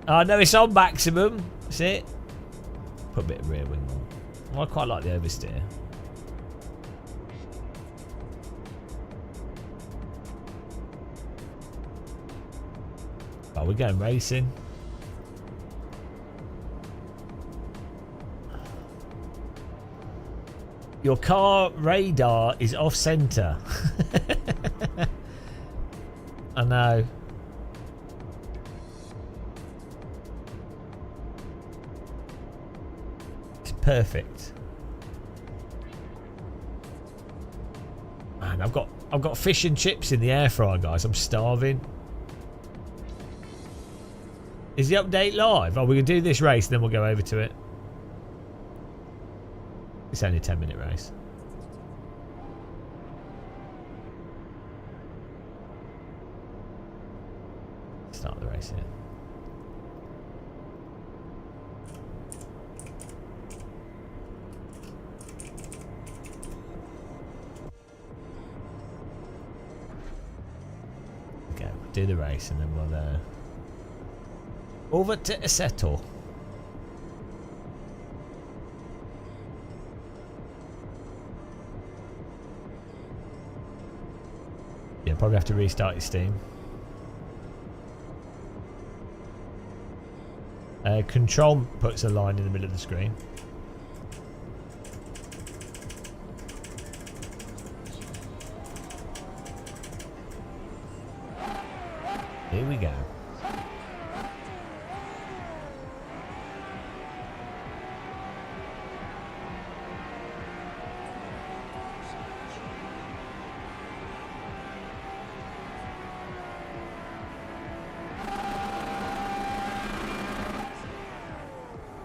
Oh no, it's on maximum. See it? Put a bit of rear wing on. I quite like the oversteer. Oh, we're going racing. Your car radar is off center. I know. It's perfect. Man, I've got fish and chips in the air fryer, guys. I'm starving. Is the update live? Oh, we can do this race, then we'll go over to it. It's only a 10-minute race. Start the race here. Okay, we'll do the race and then we'll over to Assetto. Yeah, probably have to restart your Steam. Control puts a line in the middle of the screen. Here we go.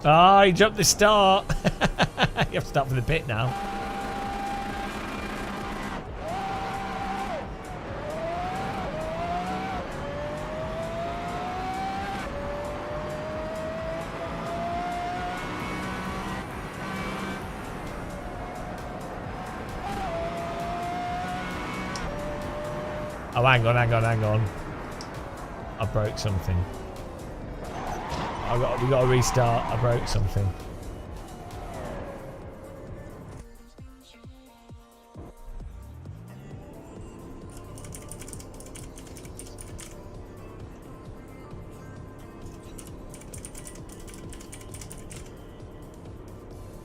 Ah, he jumped the start. You have to start from the pit now. Oh, hang on. I broke something. We got to restart. I broke something.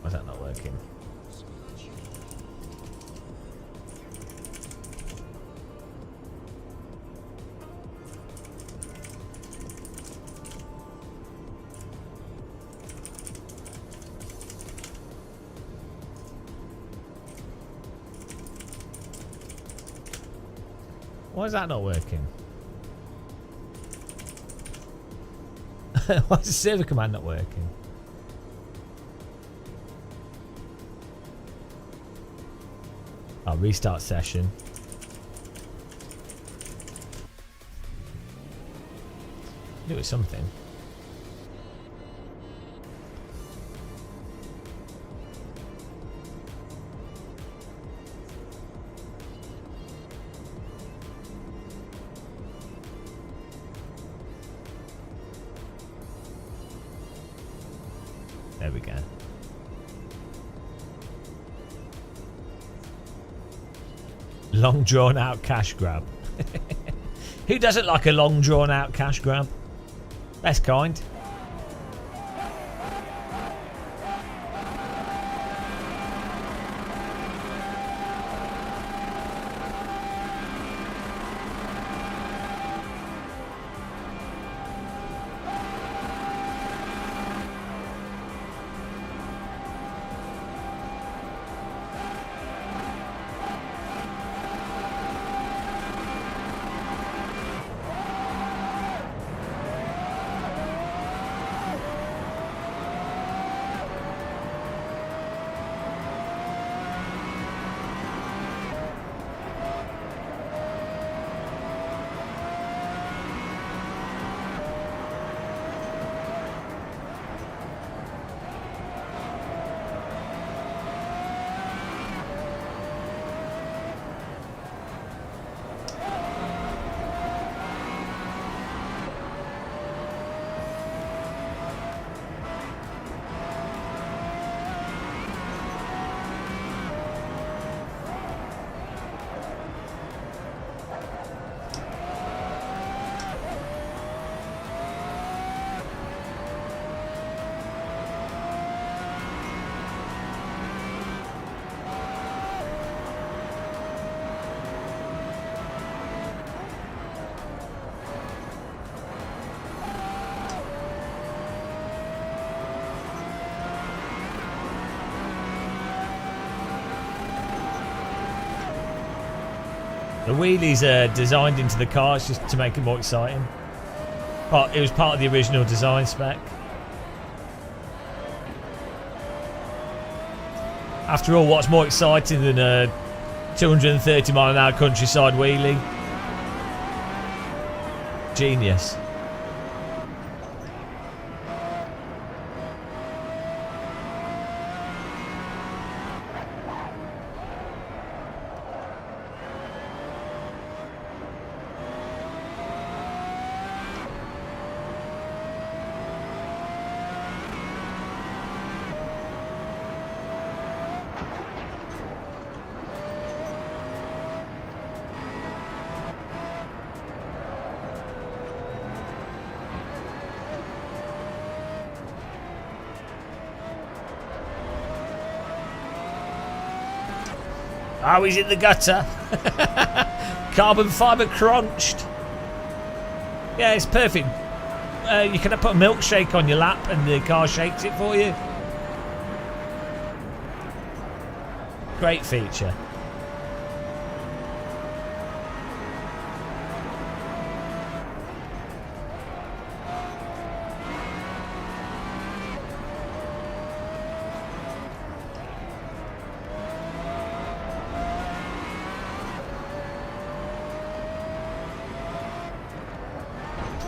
Why is that not working? Why is that not working? Why is the server command not working? I'll restart session. Do it something. There we go. Long drawn out cash grab. Who doesn't like a long drawn out cash grab? Best kind. The wheelies are designed into the cars just to make it more exciting. But it was part of the original design spec. After all, what's more exciting than a 230 mile an hour countryside wheelie? Genius. Oh, he's in the gutter. Carbon fibre crunched. Yeah, it's perfect. You can put a milkshake on your lap and the car shakes it for you. Great feature.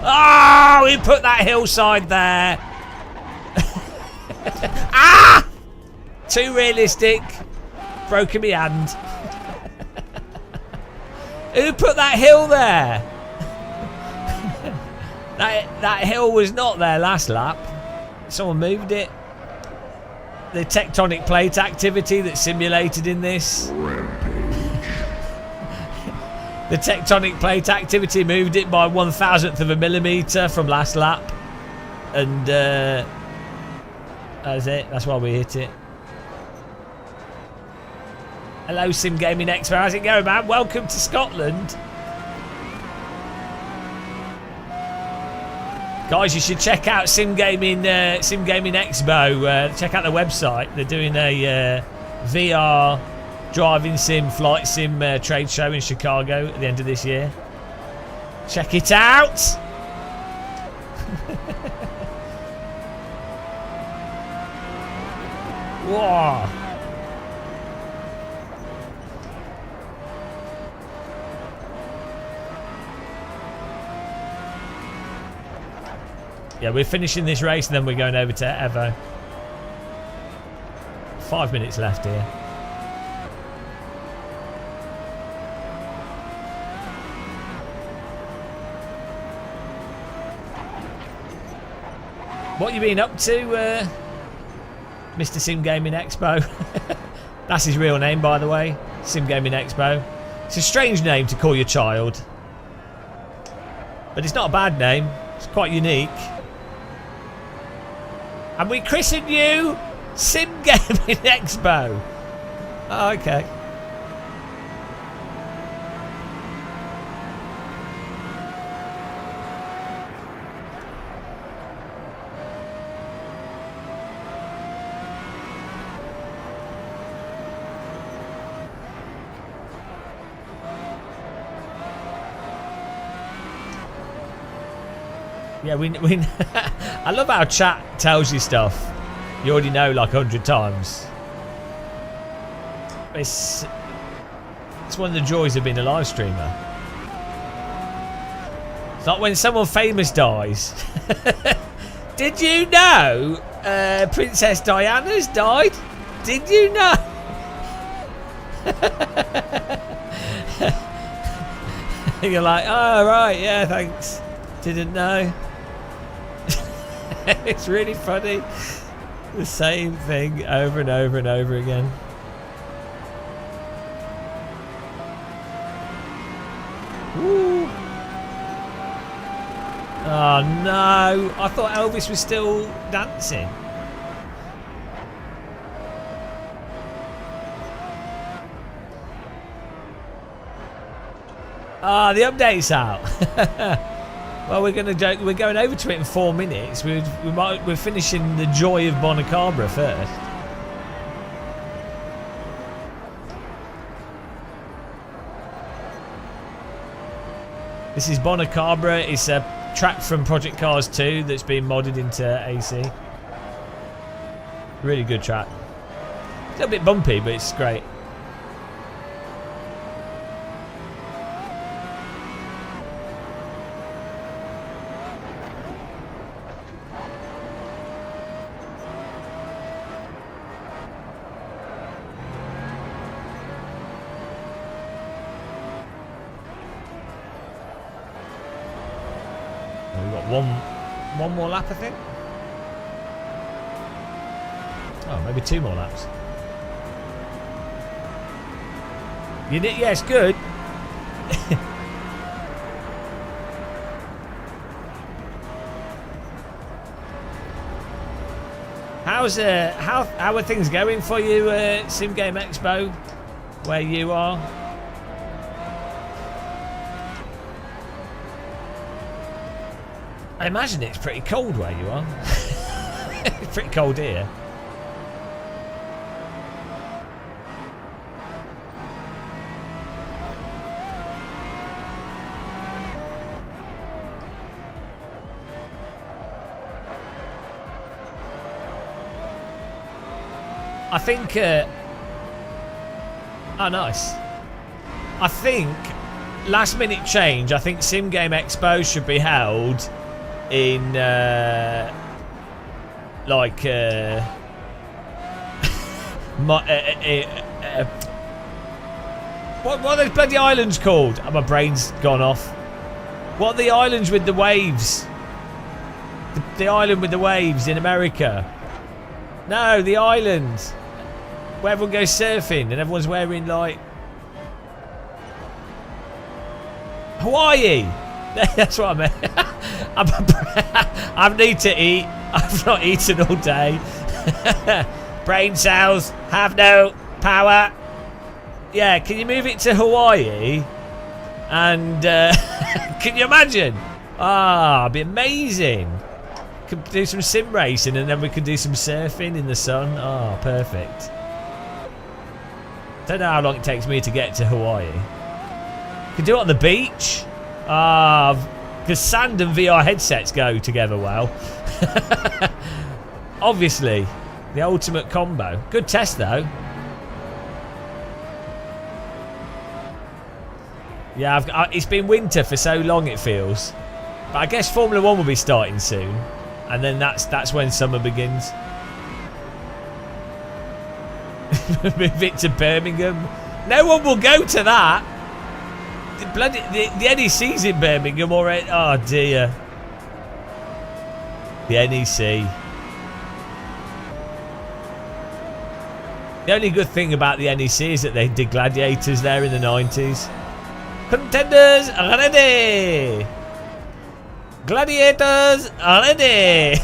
Oh, he put that hillside there. Ah! Too realistic. Broken me hand. Who put that hill there? that hill was not there last lap. Someone moved it. The tectonic plate activity that's simulated in this. The tectonic plate activity moved it by 1,000th of a millimetre from last lap. And that's it. That's why we hit it. Hello, Sim Gaming Expo. How's it going, man? Welcome to Scotland. Guys, you should check out Sim Gaming Expo. Check out the website. They're doing a VR driving sim, flight sim trade show in Chicago at the end of this year. Check it out. Whoa. Yeah, we're finishing this race and then we're going over to EVO. 5 minutes left here. What you been up to, Mr. Sim Gaming Expo? That's his real name, by the way. Sim Gaming Expo. It's a strange name to call your child. But it's not a bad name. It's quite unique. And we christened you Sim Gaming Expo. Oh, okay. Yeah, we I love how chat tells you stuff you already know like 100 times. It's one of the joys of being a live streamer. It's like when someone famous dies. Did you know Princess Diana's died? Did you know? You're like, oh right, yeah, thanks. Didn't know. It's really funny. The same thing over and over and over again. Woo. Oh no, I thought Elvis was still dancing. Ah, the update's out. Well, we're going over to it in 4 minutes. We're finishing the joy of Bonacabra first. This is Bonacabra. It's a track from Project Cars 2 that's been modded into AC. Really good track. A little bit bumpy, but it's great. We've got one more lap, I think. Oh, maybe 2 more laps. You did, yes, good. How are things going for you, Sim Game Expo, where you are? I imagine it's pretty cold where you are. It's pretty cold here. I think. Oh, nice. I think last minute change. I think Sim Game Expo should be held in like what are those bloody islands called? Oh, my brain's gone off. What are the islands with the waves? The island with the waves in America. No, the island where everyone goes surfing and everyone's wearing like Hawaii. That's what I meant. I need to eat. I've not eaten all day. Brain cells have no power. Yeah, can you move it to Hawaii? And can you imagine? Ah, it'd be amazing. Could do some sim racing and then we could do some surfing in the sun. Oh, perfect. Don't know how long it takes me to get to Hawaii. Could do it on the beach. Ah, because sand and VR headsets go together well. Obviously, the ultimate combo. Good test though. Yeah, it's been winter for so long it feels. But I guess Formula 1 will be starting soon. And then that's when summer begins. Move it to Birmingham. No one will go to that. The NEC's in Birmingham already. Oh dear. The NEC. The only good thing about the NEC is that they did gladiators there in the 90s. Contenders ready. Gladiators ready.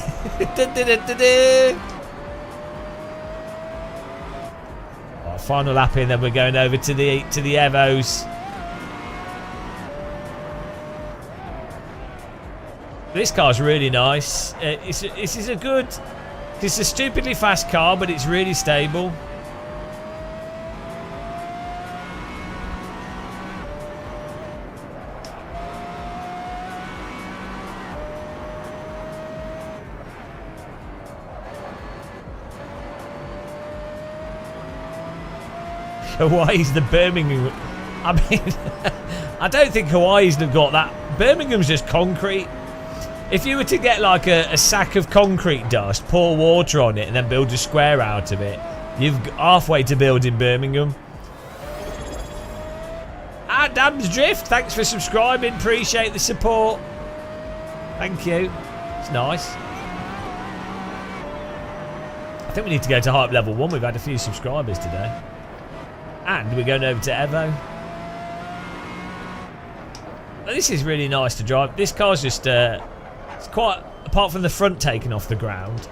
Oh, final lap in, then we're going over to the EVOs. This car's really nice. It's a stupidly fast car, but it's really stable. Hawaii's the Birmingham. I mean, I don't think Hawaii's got that. Birmingham's just concrete. If you were to get like a sack of concrete dust, pour water on it, and then build a square out of it, you've halfway to building Birmingham. Adam's Drift, thanks for subscribing. Appreciate the support. Thank you. It's nice. I think we need to go to hype level 1. We've had a few subscribers today. And we're going over to EVO. This is really nice to drive. This car's just, it's quite, apart from the front taking off the ground,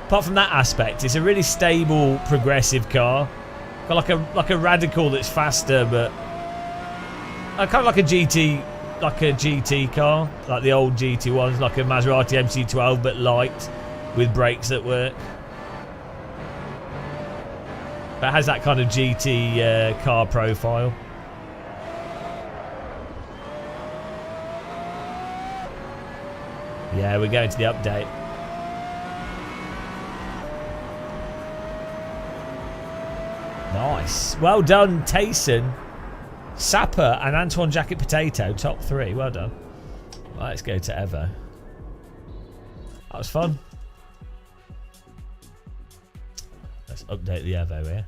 apart from that aspect, it's a really stable, progressive car. Got like a Radical that's faster, but kind of like a GT car, like the old GT ones, like a Maserati MC12, but light with brakes that work. But it has that kind of GT car profile. Yeah, we're going to the update. Nice. Well done, Tayson, Sapper, and Antoine Jacket Potato. Top 3. Well done. Right, let's go to Evo. That was fun. Let's update the Evo here.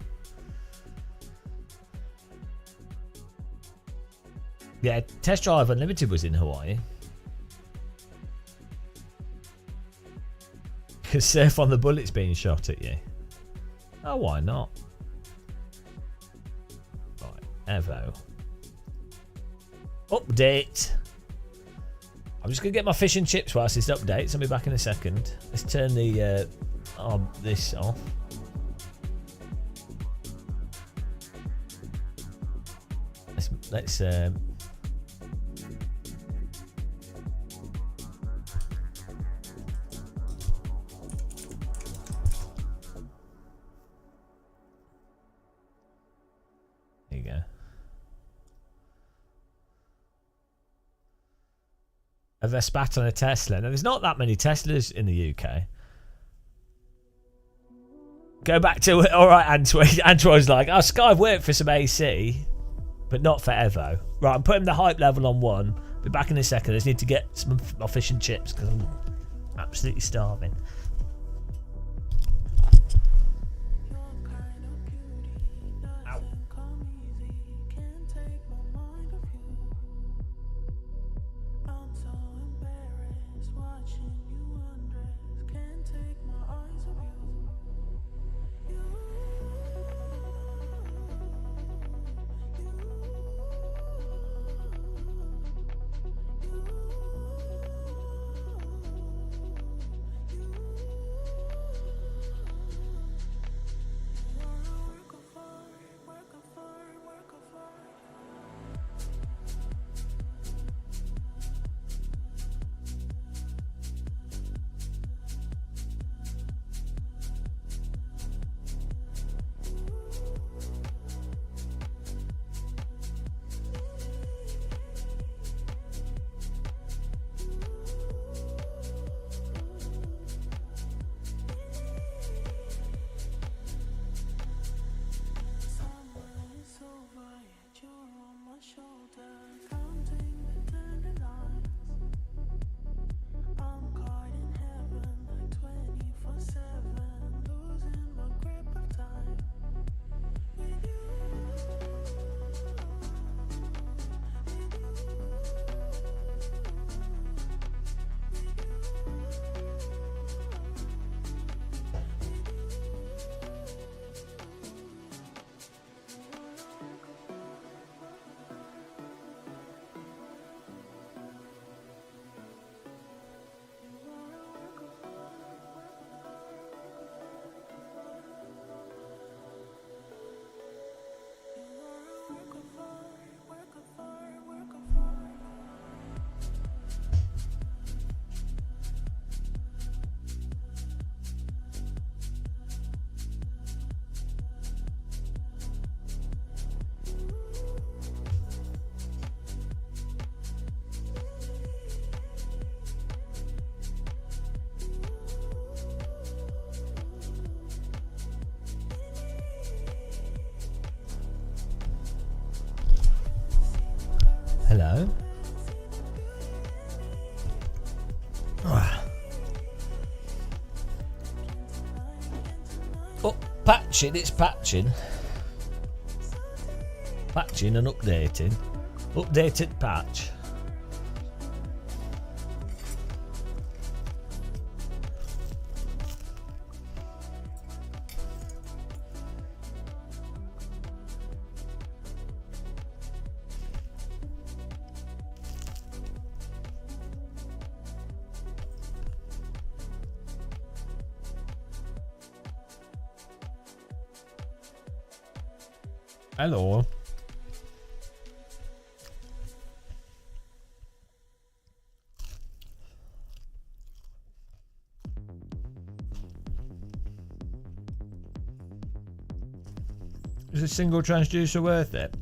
Yeah, Test Drive Unlimited was in Hawaii. Because surf on the bullets being shot at you. Oh, why not? Right, Evo. Update. I'm just going to get my fish and chips whilst this updates. I'll be back in a second. Let's turn the this off. Let's there you go. A Vespat on a Tesla. Now, there's not that many Teslas in the UK. Go back to it. All right, Antoine. Antoine's like, oh, Sky worked for some AC, but not for Evo. Right, I'm putting the hype level on 1. Be back in a second. I just need to get some of my fish and chips because I'm absolutely starving. Hello. Oh, patching, it's patching. Patching and updating. Updated patch. Hello. Is a single transducer worth it?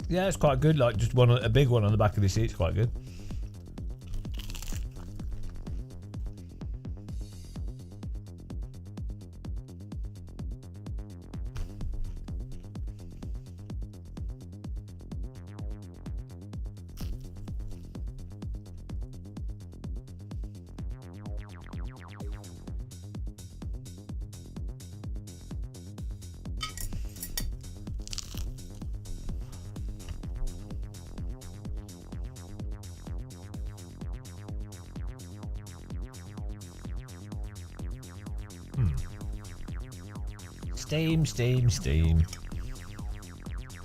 Yeah, it's quite good. Like just one, a big one on the back of the seat's quite good. Steam, steam, steam.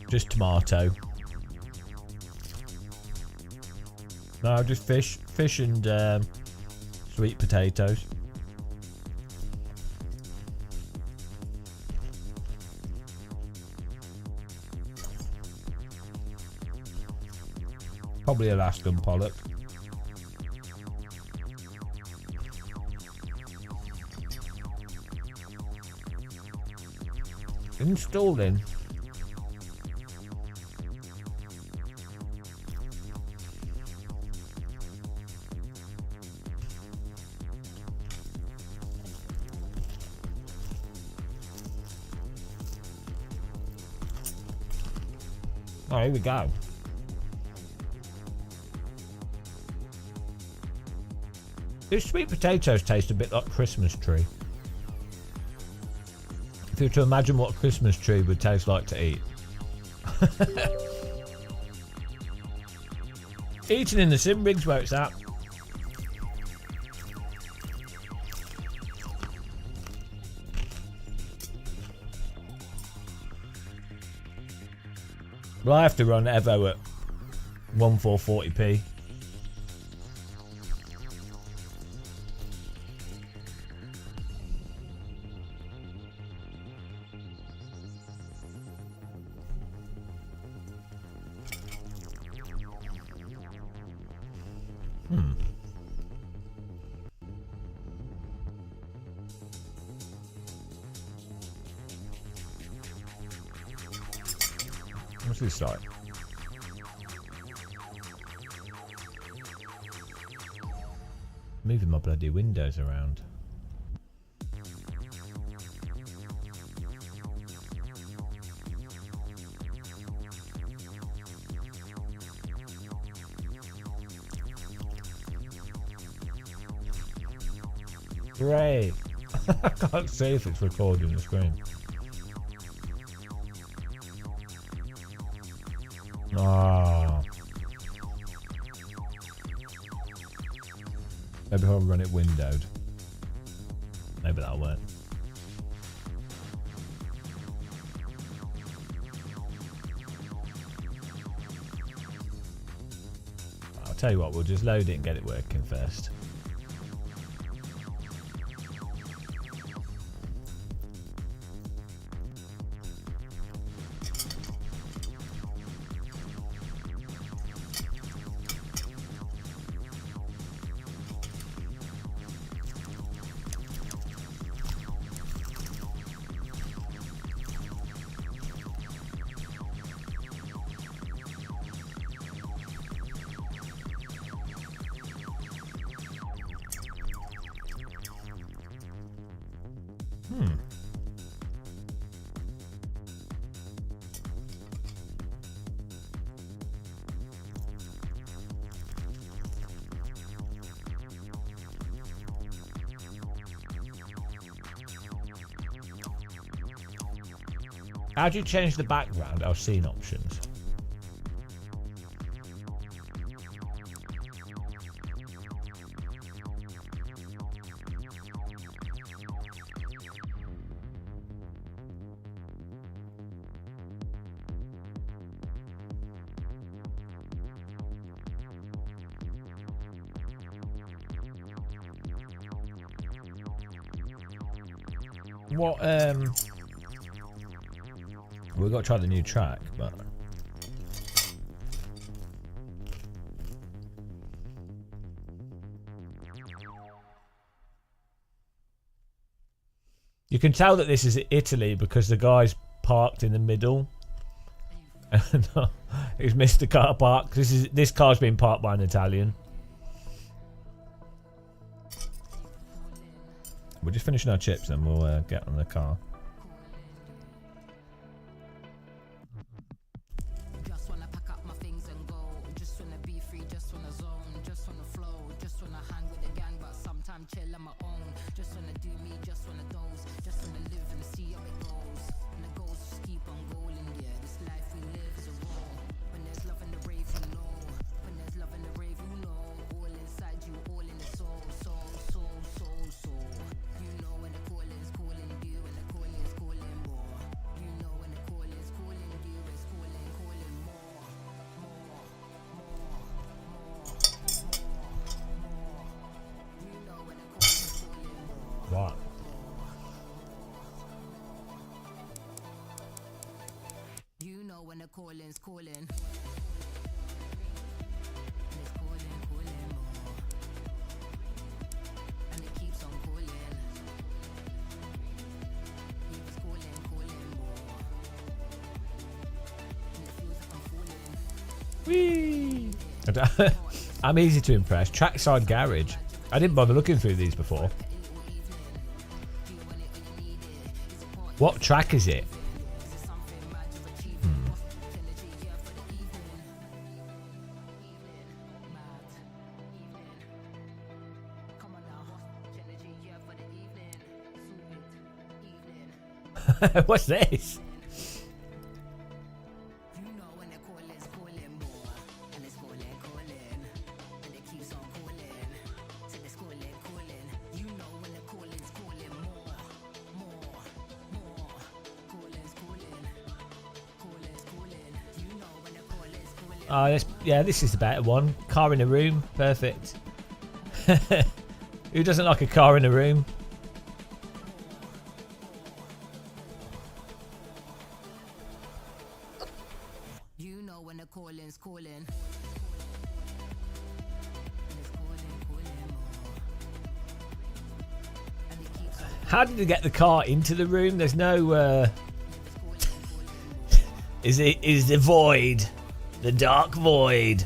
Just tomato. No, just fish. Fish and sweet potatoes. Probably Alaskan pollock. Installing. Oh, here we go. These sweet potatoes taste a bit like Christmas tree. If you were to imagine what a Christmas tree would taste like to eat. Eating in the sim rigs where it's at. Well, I have to run EVO at 1440p. What's this like? Moving my bloody windows around. Great. I can't see if it's recording the screen. Ah. Maybe I'll run it windowed. Maybe that'll work. I'll tell you what, we'll just load it and get it working first. How do you change the background? Our scene options. What we've got to try the new track, but you can tell that this is Italy because the guy's parked in the middle. And he's missed the car park. This car's been parked by an Italian. We're just finishing our chips and we'll get on the car. the calling's calling. And it's calling, calling more. And it keeps on calling. Keeps calling, calling more. And it feels like I'm falling. Whee! I'm easy to impress. Trackside Garage. I didn't bother looking through these before. What track is it? What's this? Oh, this is the better one. Car in a room, perfect. Who doesn't like a car in a room? You know when the calling's calling. How did they get the car into the room? There's no. Is the void, the dark void?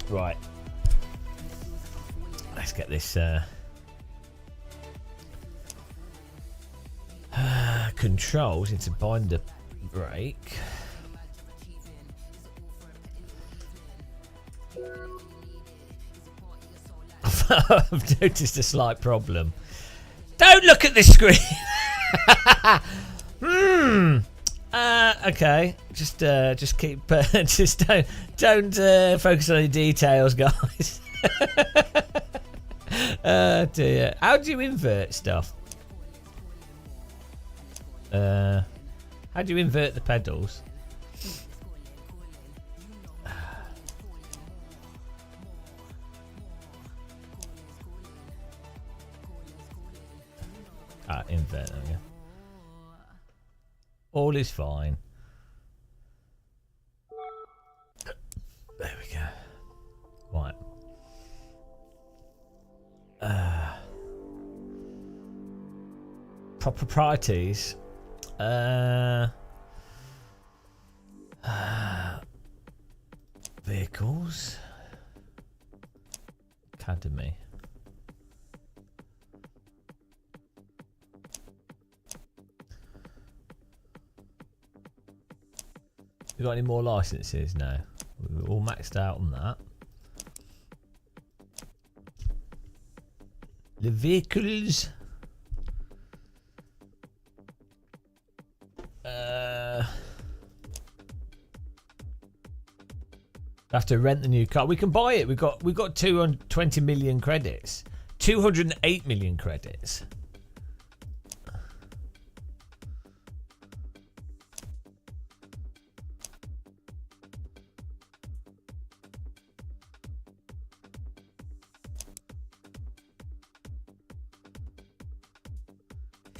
Right. Let's get this. Controls into binder brake. I've noticed a slight problem. Don't look at the screen. Okay. Just keep. Just don't focus on the details, guys. Dear. How do you invert stuff? How do you invert the pedals? Invert them, yeah. All is fine. There we go. Right. Proprieties. Vehicles. Academy. You got any more licenses? No. We're all maxed out on that. The vehicles. Have to rent the new car. We can buy it. We've got 220 million credits. 208 million credits.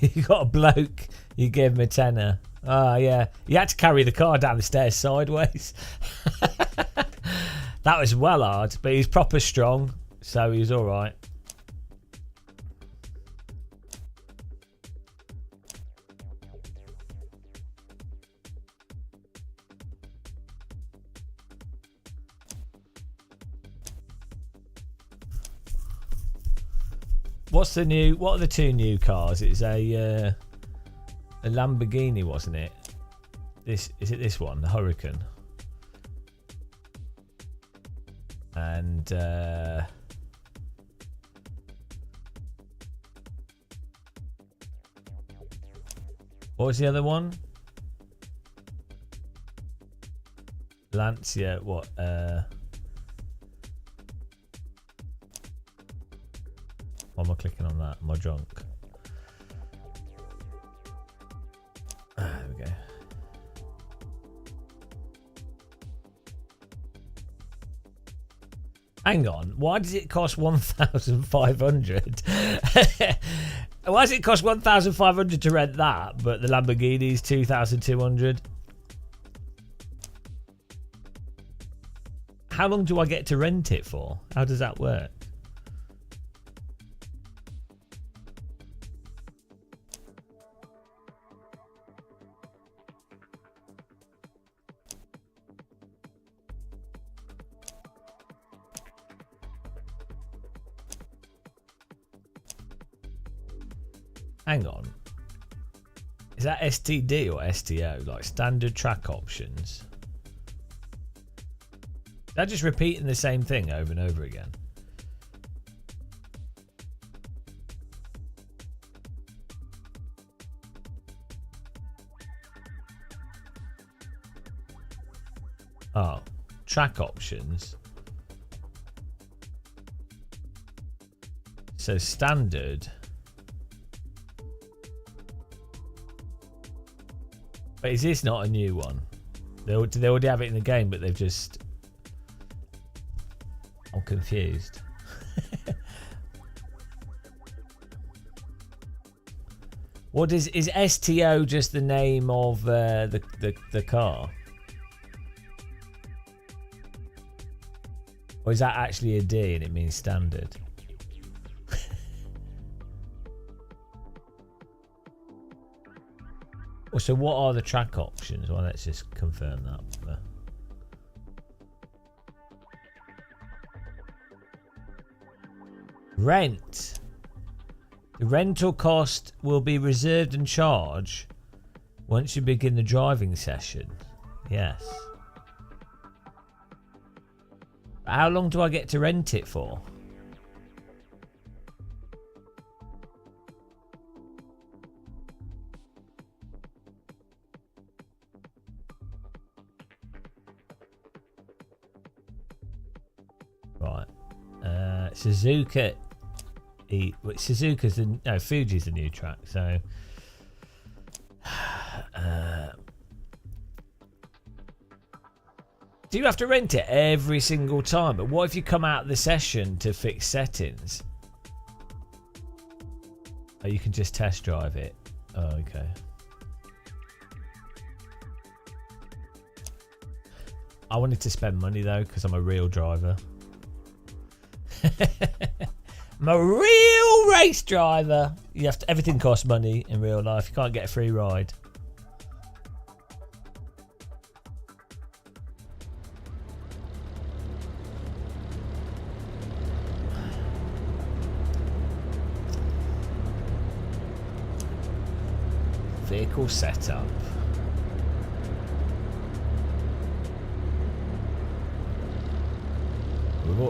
You got a bloke, you gave him a tenner. Oh, yeah. You had to carry the car down the stairs sideways. That was well hard, but he's proper strong, so he was all right. What are the two new cars? It's a Lamborghini, wasn't it? Is it this one, the Huracan? And what was the other one? Lancia, what? Why am I clicking on that? Am I drunk? There we go. Hang on. Why does it cost 1,500? Why does it cost 1,500 to rent that, but the Lamborghini is 2,200? How long do I get to rent it for? How does that work? Hang on. Is that STD or STO? Like standard track options? They're just repeating the same thing over and over again. Oh, track options. So standard. But is this not a new one? They already have it in the game, but they've just... I'm confused. What is STO just the name of the car? Or is that actually a D and it means standard? Well, so what are the track options? Well, let's just confirm that. Rent. The rental cost will be reserved and charged once you begin the driving session. Yes. How long do I get to rent it for? Right. Suzuka. Suzuka's the... No, Fuji's the new track, so... do you have to rent it every single time? But what if you come out of the session to fix settings? Oh, you can just test drive it. Oh, okay. I wanted to spend money though, because I'm a real driver. I'm a real race driver. You have to, everything costs money in real life. You can't get a free ride. Vehicle setup.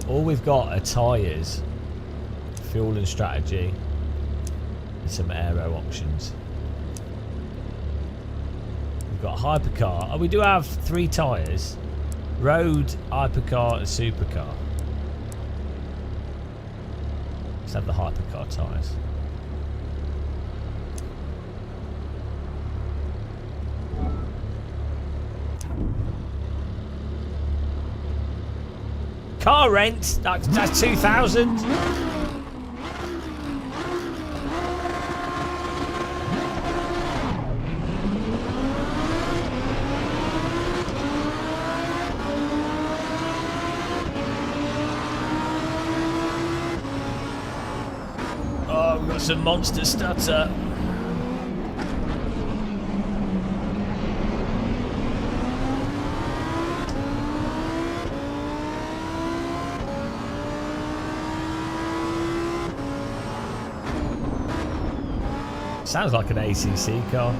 All we've got are tyres, fuel and strategy, and some aero options. We've got a hypercar. Oh, we do have 3 tyres. Road, hypercar and supercar. Let's have the hypercar tyres. Car rent, that's 2,000. Oh, we've got some monster stutter. Sounds like an ACC car.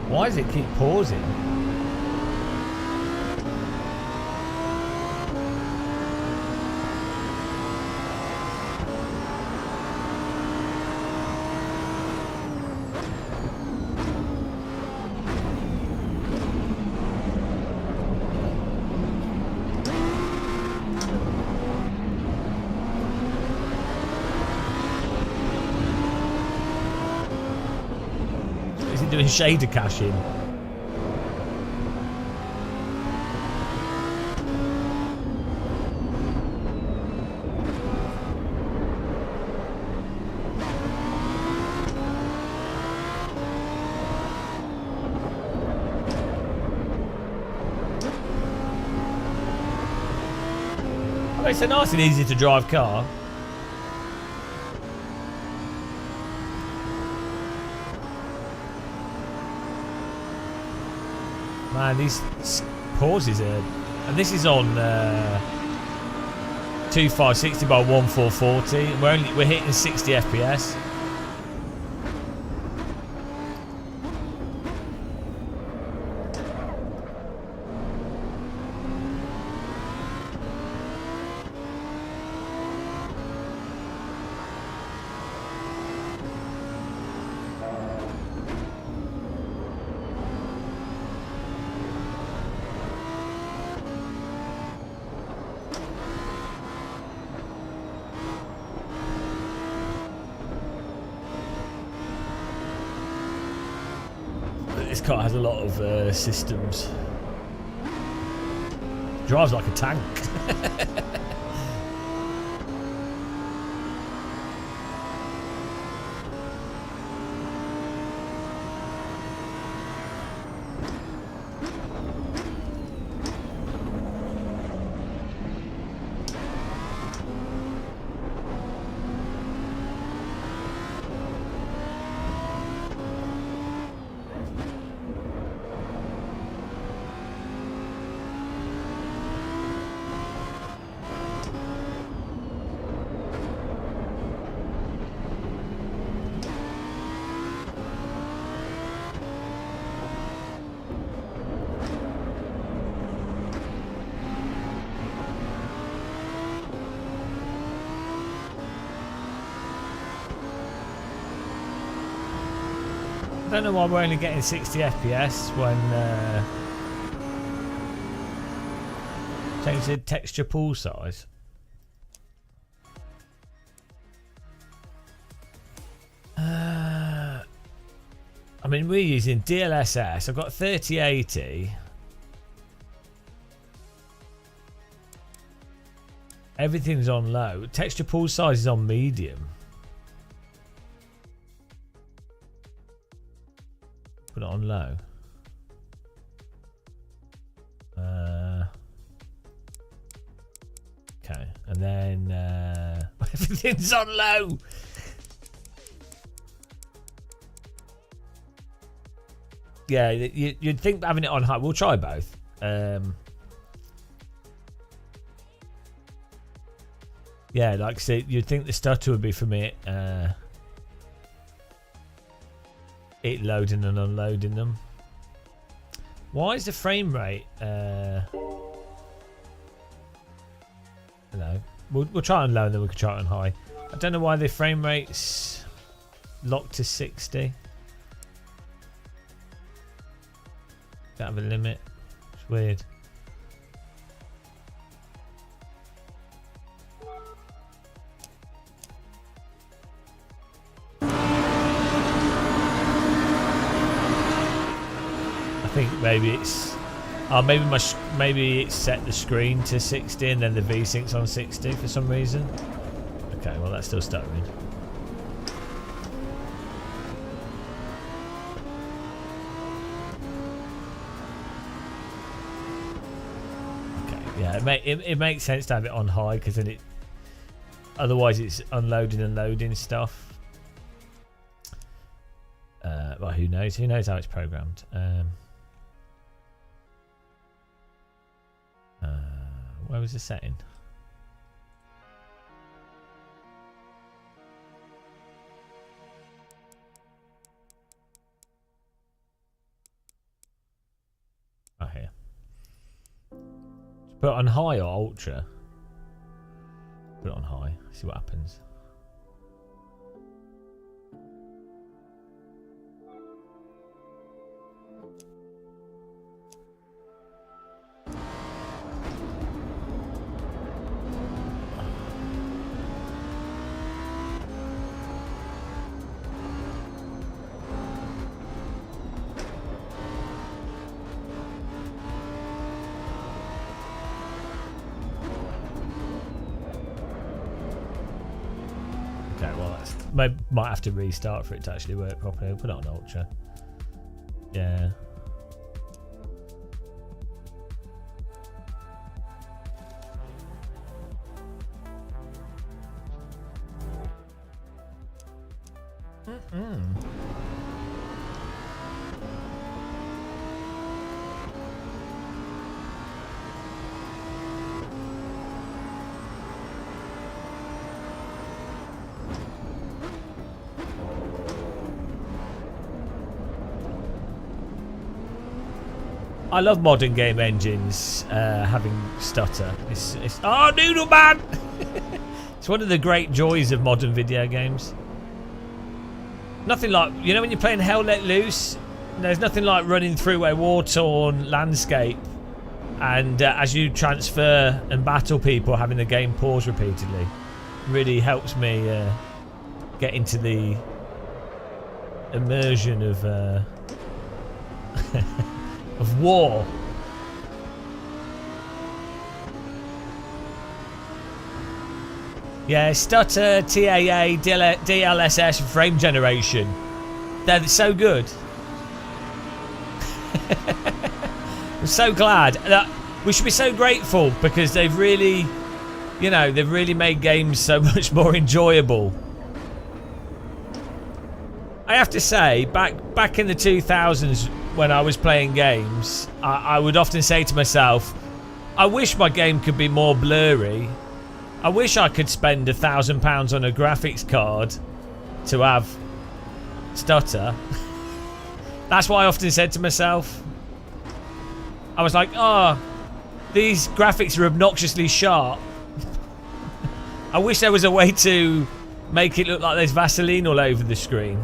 Why does it keep pausing? doing shader caching. I mean, it's a nice and easy to drive car. Man, these pauses are, and this is on 2560 by 1440. We're hitting 60 FPS. This car has a lot of systems. Drives like a tank. I don't know why we're only getting 60 FPS when change the texture pool size. I mean, we're using DLSS. I've got 3080. Everything's on low. Texture pool size is on medium. Put it on low. Okay, and then everything's on low. Yeah, you'd think having it on high. We'll try both. Yeah, like I say, you'd think the stutter would be from it. It loading and unloading them. Why is the frame rate? No, we'll try on low and then we can try it on high. I don't know why the frame rate's locked to 60. Don't have a limit. It's weird. I think maybe it's maybe it's set the screen to 60 and then the V-Sync's on 60 for some reason. Okay, well that's still stuttering. Okay, yeah, it makes sense to have it on high because then otherwise it's unloading and loading stuff. Well, who knows? Who knows how it's programmed? Where was the setting? Oh, here. Put it on high or ultra? Put it on high. See what happens. Okay, well, might have to restart for it to actually work properly. We'll put it on Ultra. Yeah. I love modern game engines having stutter. It's oh, Noodle Man! It's one of the great joys of modern video games. Nothing like, you know, when you're playing Hell Let Loose, there's nothing like running through a war-torn landscape and as you transfer and battle people, having the game pause repeatedly really helps me get into the immersion of of war. Yeah, stutter, TAA, DLSS, frame generation. They're so good. I'm so glad. We should be so grateful because they've really, you know, they've really made games so much more enjoyable. I have to say, back in the 2000s when I was playing games, I would often say to myself, I wish my game could be more blurry. I wish I could spend £1,000 on a graphics card to have stutter. That's what I often said to myself. I was like, oh, these graphics are obnoxiously sharp. I wish there was a way to make it look like there's Vaseline all over the screen.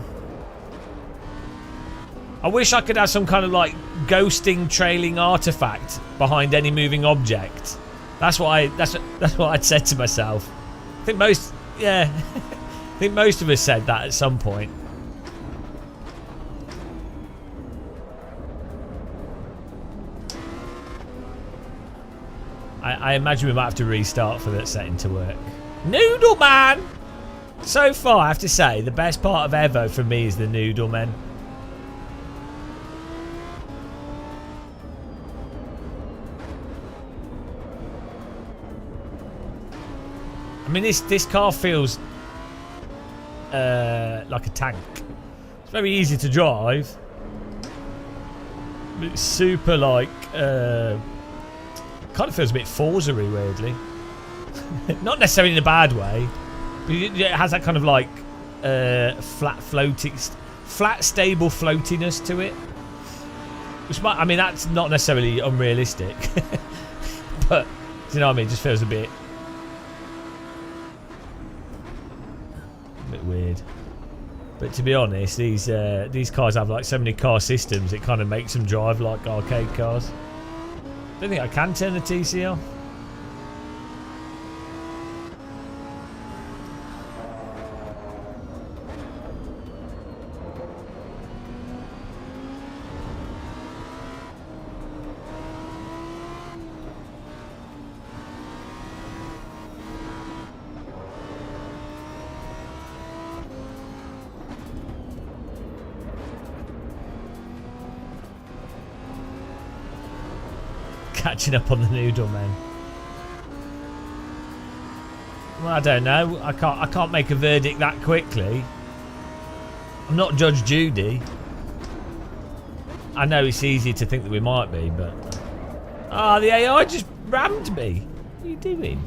I wish I could have some kind of like ghosting trailing artifact behind any moving object. That's what I'd said to myself. I think most of us said that at some point. I imagine we might have to restart for that setting to work. Noodle Man! So far, I have to say, the best part of EVO for me is the Noodle Men. I mean, this car feels like a tank. It's very easy to drive. It's super like kind of feels a bit Forza-y, weirdly. Not necessarily in a bad way, but it has that kind of like flat stable floatiness to it. Which might, I mean, that's not necessarily unrealistic, but you know what I mean? It just feels a bit weird. But to be honest, these cars have like so many car systems, it kind of makes them drive like arcade cars. I don't think I can turn the TC off. Catching up on the Noodle Men. Well, I don't know. I can't make a verdict that quickly. I'm not Judge Judy. I know it's easy to think that we might be, but the AI just rammed me. What are you doing?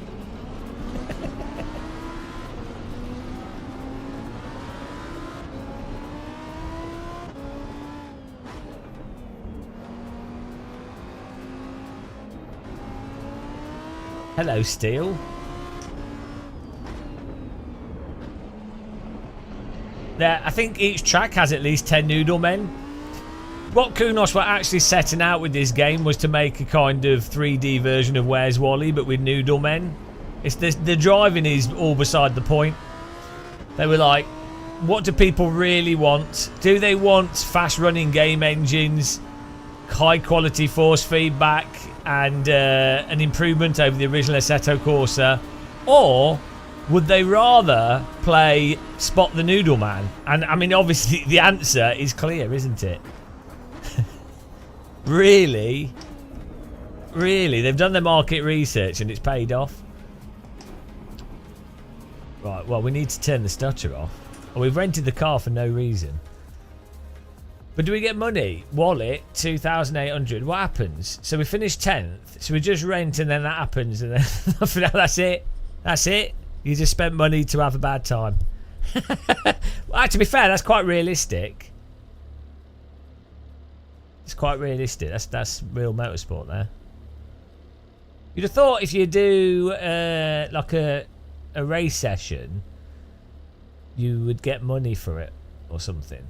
Hello, Steel. There, I think each track has at least 10 Noodle Men. What Kunos were actually setting out with this game was to make a kind of 3D version of Where's Wally, but with Noodle Men. It's the driving is all beside the point. They were like, what do people really want? Do they want fast-running game engines, high-quality force feedback, and an improvement over the original Assetto Corsa, or would they rather play Spot the Noodle Man? And I mean, obviously, the answer is clear, isn't it? Really? Really? They've done their market research and it's paid off? Right, well, we need to turn the stutter off. Oh, we've rented the car for no reason. But do we get money? Wallet, 2,800. What happens? So we finish 10th. So we just rent and then that happens. And then that's it. That's it. You just spent money to have a bad time. Well, to be fair, that's quite realistic. It's quite realistic. That's real motorsport there. You'd have thought if you do like a race session, you would get money for it or something.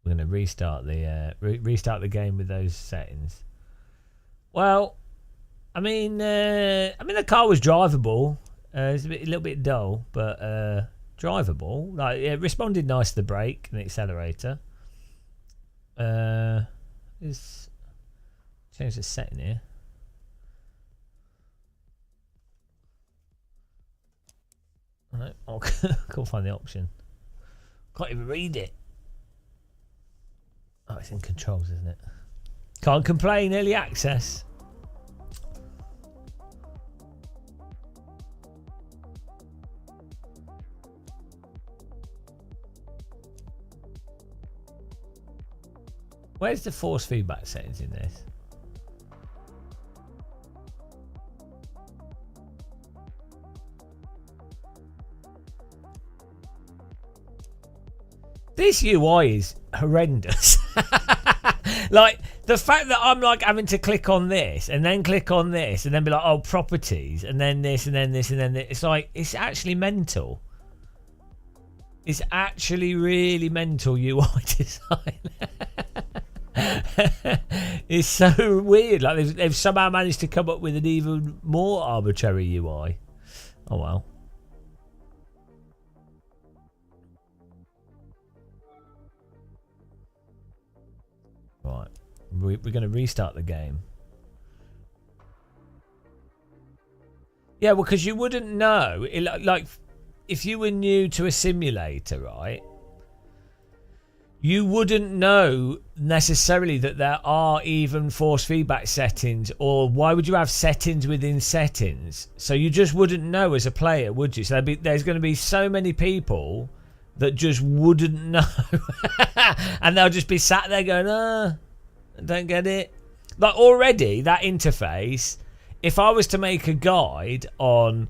We're going to restart the game with those settings. Well, I mean the car was drivable. It's a little bit dull, but drivable. Like it responded nice to the brake and the accelerator. Let's change the setting here. Right, I can't find the option. Can't even read it. Oh, it's in controls, isn't it? Can't complain, early access. Where's the force feedback settings in this? This UI is horrendous. Like the fact that I'm like having to click on this and then click on this and then be like, oh, properties, and then this and then this and then this. It's like, it's actually mental. It's actually really mental UI design. It's so weird. Like they've somehow managed to come up with an even more arbitrary UI. Oh well. Right, we're going to restart the game. Yeah, well, because you wouldn't know. Like, if you were new to a simulator, right? You wouldn't know necessarily that there are even force feedback settings, or why would you have settings within settings? So you just wouldn't know as a player, would you? So there's going to be so many people that just wouldn't know. And they'll just be sat there going, I don't get it. Like already, that interface, if I was to make a guide on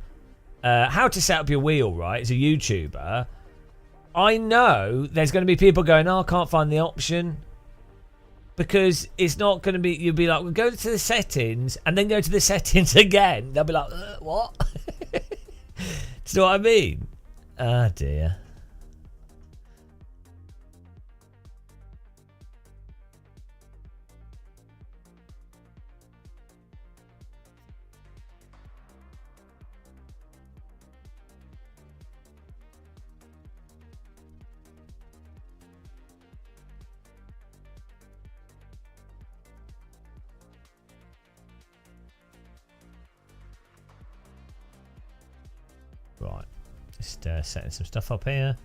how to set up your wheel, right, as a YouTuber, I know there's going to be people going, I can't find the option. Because it's not going to be, you'll be like, well, go to the settings and then go to the settings again. They'll be like, what? Do you know what I mean? Ah, dear. Right, just setting some stuff up here.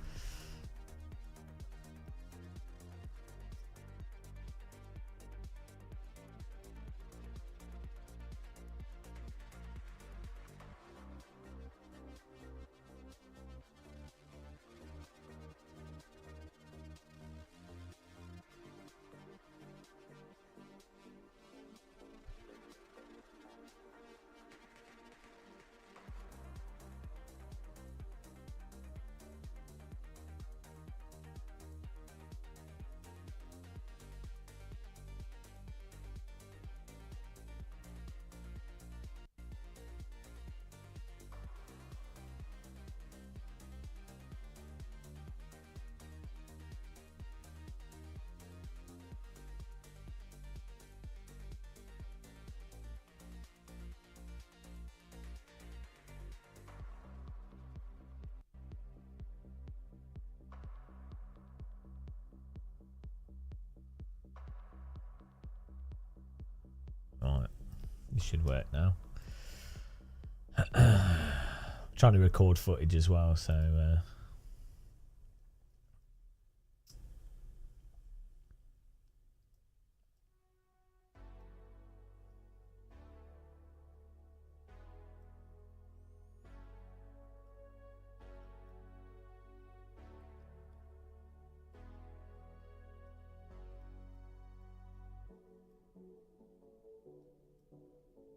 This should work now. Trying to record footage as well, so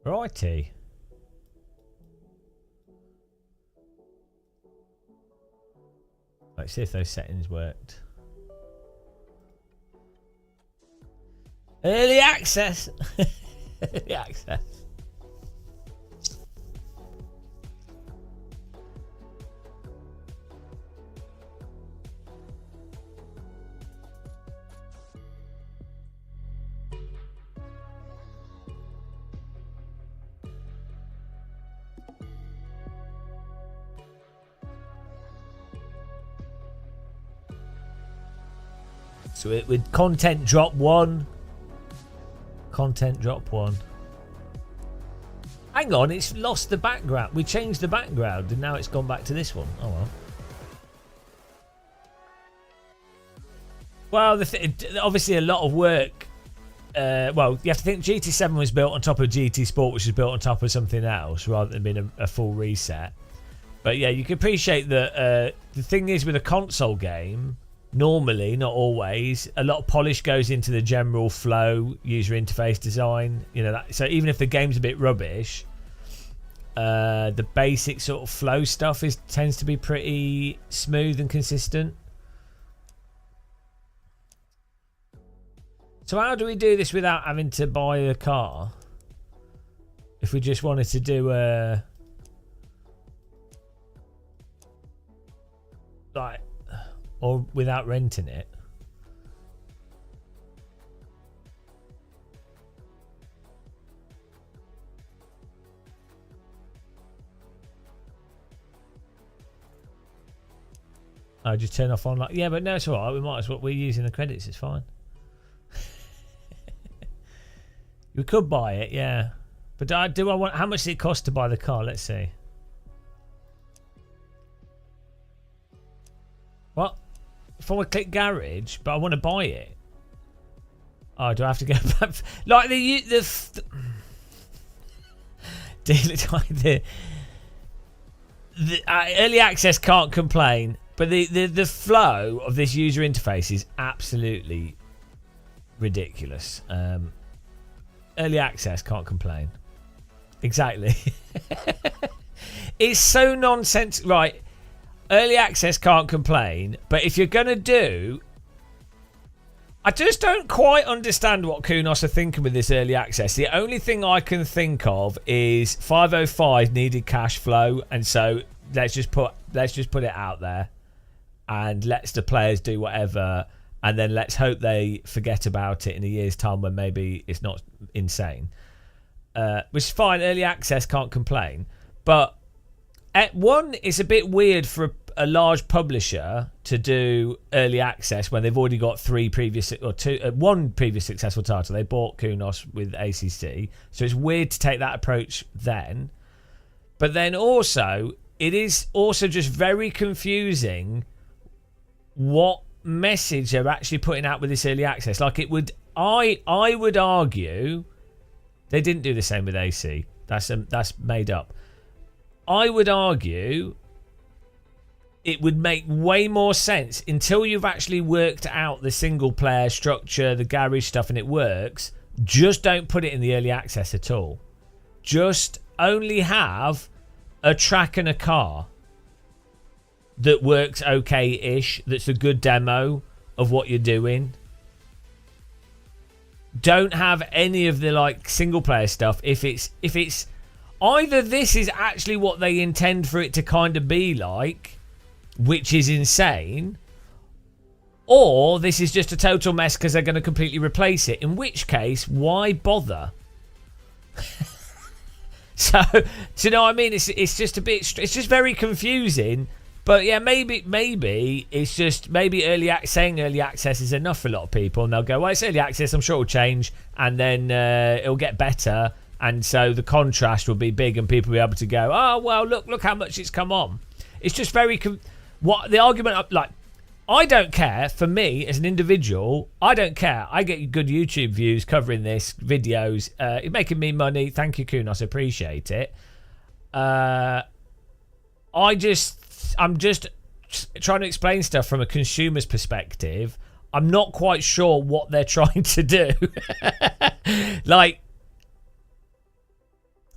righty. Let's see if those settings worked. Early access. Early access. So it with content drop 1. Content drop 1. Hang on, it's lost the background. We changed the background and now it's gone back to this one. Oh well. Well, obviously a lot of work. Well, you have to think GT7 was built on top of GT Sport, which was built on top of something else rather than being a full reset. But yeah, you can appreciate that the thing is with a console game, normally, not always, a lot of polish goes into the general flow, user interface design. You know, so even if the game's a bit rubbish, the basic sort of flow stuff tends to be pretty smooth and consistent. So how do we do this without having to buy a car? If we just wanted to do a like, or without renting it. I just turn off online. Yeah, but no, it's alright. We might as well. We're using the credits. It's fine. We could buy it, yeah. But do I want? How much does it cost to buy the car? Let's see. What? If I want to click garage, but I want to buy it. Oh, do I have to go back? Like the early access can't complain, but the flow of this user interface is absolutely ridiculous. Early access can't complain. Exactly. It's so nonsense, right? Early access can't complain, but if you're going to do... I just don't quite understand what Kunos are thinking with this early access. The only thing I can think of is 505 needed cash flow, and so let's just put it out there and let's the players do whatever, and then let's hope they forget about it in a year's time when maybe it's not insane. Which is fine, early access can't complain, but at one, it's a bit weird for a large publisher to do early access when they've already got one previous successful title. They bought Kunos with ACC, so it's weird to take that approach then. But then also, it is also just very confusing what message they're actually putting out with this early access. Like it would, I would argue, they didn't do the same with AC. That's made up. I would argue it would make way more sense until you've actually worked out the single player structure, the garage stuff, and it works. Just don't put it in the early access at all. Just only have a track and a car that works okay-ish, that's a good demo of what you're doing. Don't have any of the like single player stuff if it's either this is actually what they intend for it to kind of be like, which is insane, or this is just a total mess because they're going to completely replace it, in which case, why bother? So, do you know what I mean? It's just a bit, it's just very confusing. But yeah, maybe it's just, saying early access is enough for a lot of people, and they'll go, well, it's early access, I'm sure it'll change, and then it'll get better. and so the contrast will be big, and people will be able to go, oh well, look how much it's come on. It's just very what the argument like. I don't care. For me as an individual, I don't care. I get good YouTube views covering this videos. It's making me money. Thank you, Kunos. Appreciate it. I'm just trying to explain stuff from a consumer's perspective. I'm not quite sure what they're trying to do. Like,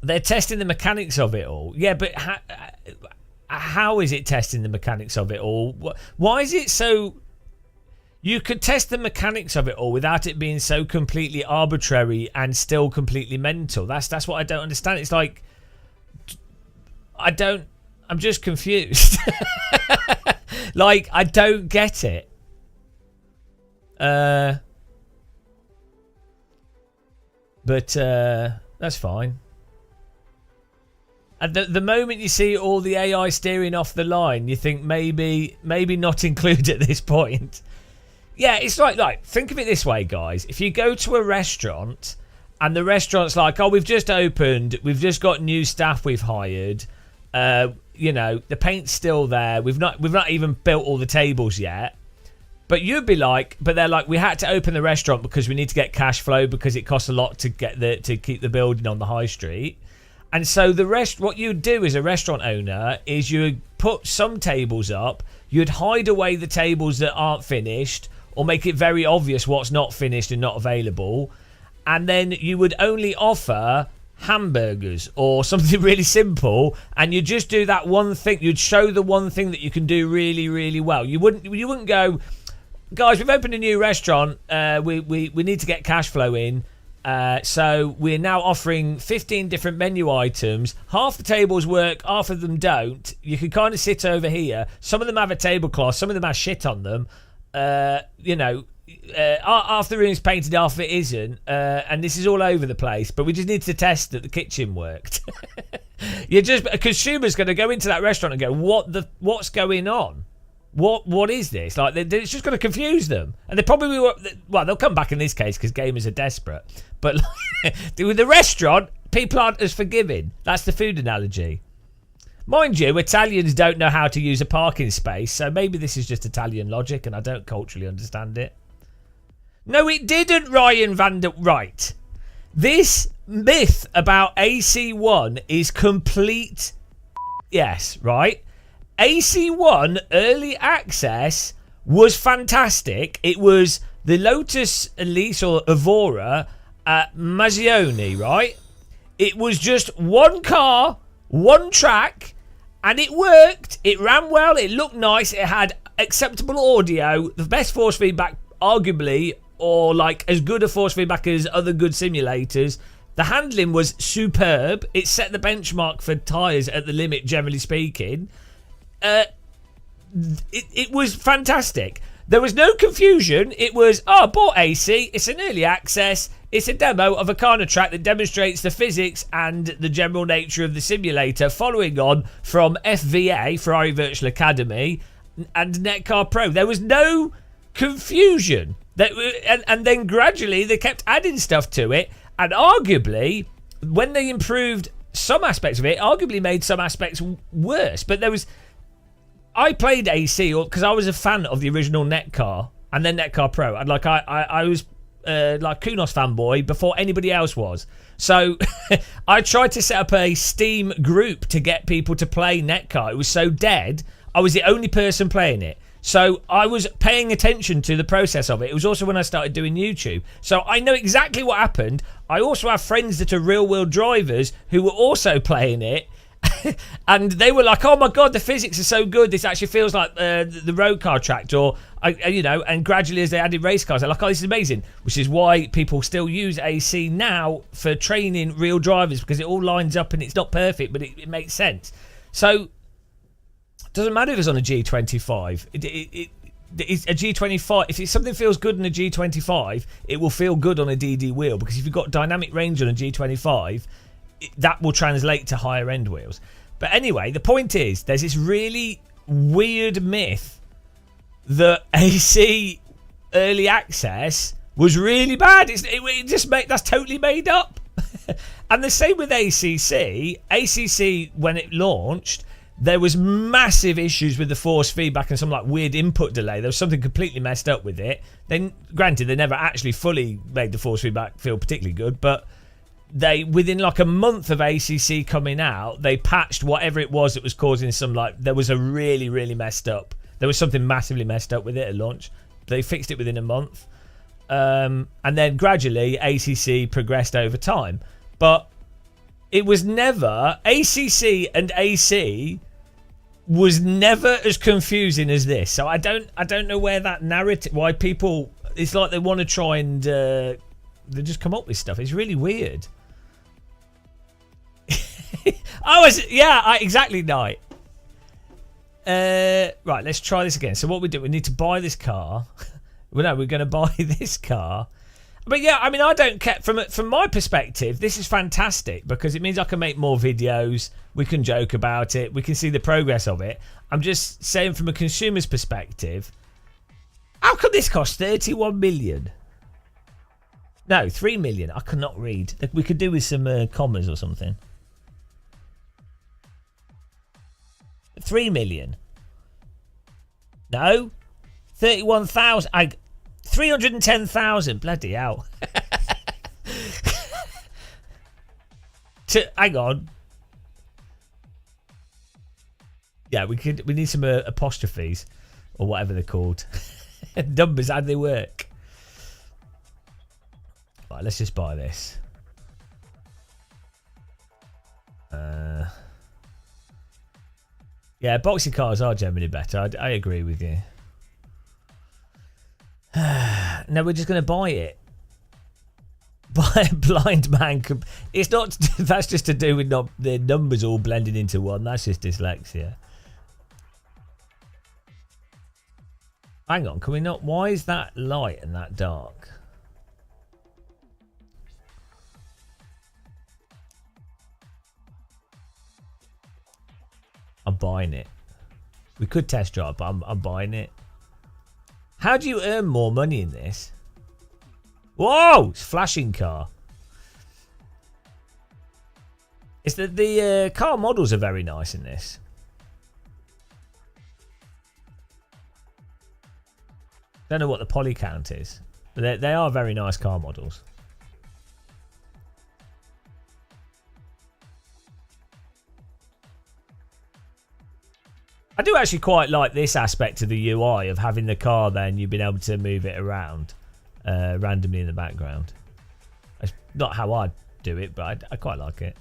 they're testing the mechanics of it all. Yeah, but how is it testing the mechanics of it all? Why is it so... You could test the mechanics of it all without it being so completely arbitrary and still completely mental. That's what I don't understand. It's like... I'm just confused. Like, I don't get it. But that's fine. At the moment you see all the AI steering off the line, you think maybe not include at this point. Yeah, it's like think of it this way, guys. If you go to a restaurant and the restaurant's like, oh, we've just opened, we've just got new staff we've hired, you know, the paint's still there, we've not even built all the tables yet. But you'd be like, but they're like, we had to open the restaurant because we need to get cash flow because it costs a lot to keep the building on the high street. And so what you'd do as a restaurant owner is you'd put some tables up, you'd hide away the tables that aren't finished, or make it very obvious what's not finished and not available, and then you would only offer hamburgers or something really simple, and you'd just do that one thing. You'd show the one thing that you can do really, really well. You wouldn't go, guys, we've opened a new restaurant, we need to get cash flow in. So we're now offering 15 different menu items. Half the tables work, half of them don't. You can kind of sit over here. Some of them have a tablecloth, some of them have shit on them. You know, half the room's painted, half of it isn't. And this is all over the place. But we just need to test that the kitchen worked. A consumer's going to go into that restaurant and go, what's going on? What is this? Like, it's just going to confuse them, and they probably well, they'll come back in this case because gamers are desperate. But like, with the restaurant, people aren't as forgiving. That's the food analogy. Mind you, Italians don't know how to use a parking space, so maybe this is just Italian logic, and I don't culturally understand it. No, it didn't, Ryan van der... Right. This myth about AC1 is complete... Yes, right? AC1 early access was fantastic. It was the Lotus Elise or Evora at Mazzioni, right? It was just one car, one track, and it worked. It ran well. It looked nice. It had acceptable audio, the best force feedback, arguably, or like as good a force feedback as other good simulators. The handling was superb. It set the benchmark for tyres at the limit, generally speaking. It was fantastic. There was no confusion. It was, I bought AC. It's an early access. It's a demo of a kind of track that demonstrates the physics and the general nature of the simulator, following on from FVA, Ferrari Virtual Academy, and Netcar Pro. There was no confusion. And then gradually they kept adding stuff to it, and arguably, when they improved some aspects of it, arguably made some aspects worse. But there was... I played AC because I was a fan of the original Netcar and then Netcar Pro, and like I was like Kunos fanboy before anybody else was. So I tried to set up a Steam group to get people to play Netcar. It was so dead. I was the only person playing it. So I was paying attention to the process of it. It was also when I started doing YouTube. So I know exactly what happened. I also have friends that are real-world drivers who were also playing it. And they were like, oh my god, the physics are so good, this actually feels like the road car track, or you know. And gradually as they added race cars, they're like, oh, this is amazing, which is why people still use AC now for training real drivers, because it all lines up and it's not perfect, but it makes sense. So it doesn't matter if it's on a G25. It's a G25. If something feels good on a G25, it will feel good on a DD wheel, because if you've got dynamic range on a G25, that will translate to higher end wheels. But anyway, the point is, there's this really weird myth that AC early access was really bad. That's totally made up. And the same with ACC. ACC, when it launched, there was massive issues with the force feedback and some like weird input delay. There was something completely messed up with it. Then, granted, they never actually fully made the force feedback feel particularly good, but they, within like a month of ACC coming out, they patched whatever it was that was causing some like, there was a really messed up. There was something massively messed up with it at launch. They fixed it within a month. And then gradually ACC progressed over time. But it was never, ACC and AC was never as confusing as this. So I don't know where that narrative, why people, it's like they want to try and they just come up with stuff. It's really weird. Exactly, Night. Right, let's try this again. So what we do, we need to buy this car. Well, no, we're going to buy this car. But yeah, I mean, I don't care. From my perspective, this is fantastic because it means I can make more videos. We can joke about it. We can see the progress of it. I'm just saying from a consumer's perspective, how could this cost 31 million? No, 3 million. I cannot read. We could do with some commas or something. 3 million. No. 31,000. 310,000. Bloody hell. Hang on. Yeah, we need some apostrophes or whatever they're called. Numbers, how do they work? Right, let's just buy this. Yeah, boxy cars are generally better. I agree with you. No, we're just going to buy it. Buy a blind man. It's not. That's just to do with not the numbers all blending into one. That's just dyslexia. Hang on, can we not? Why is that light and that dark? I'm buying it. We could test drive, but I'm buying it. How do you earn more money in this? Whoa! It's a flashing car. It's the car models are very nice in this. Don't know what the poly count is, but they are very nice car models. I do actually quite like this aspect of the UI of having the car there and you've been able to move it around randomly in the background. That's not how I do it, but I quite like it.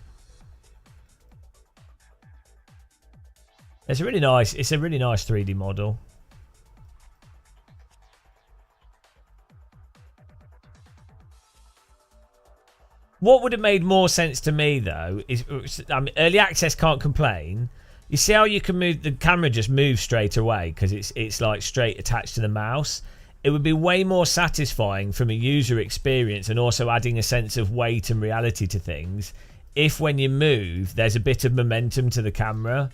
It's a really nice 3D model. What would have made more sense to me though is, I mean, early access can't complain. You see how you can move the camera, just moves straight away because it's like straight attached to the mouse. It would be way more satisfying from a user experience and also adding a sense of weight and reality to things if when you move there's a bit of momentum to the camera.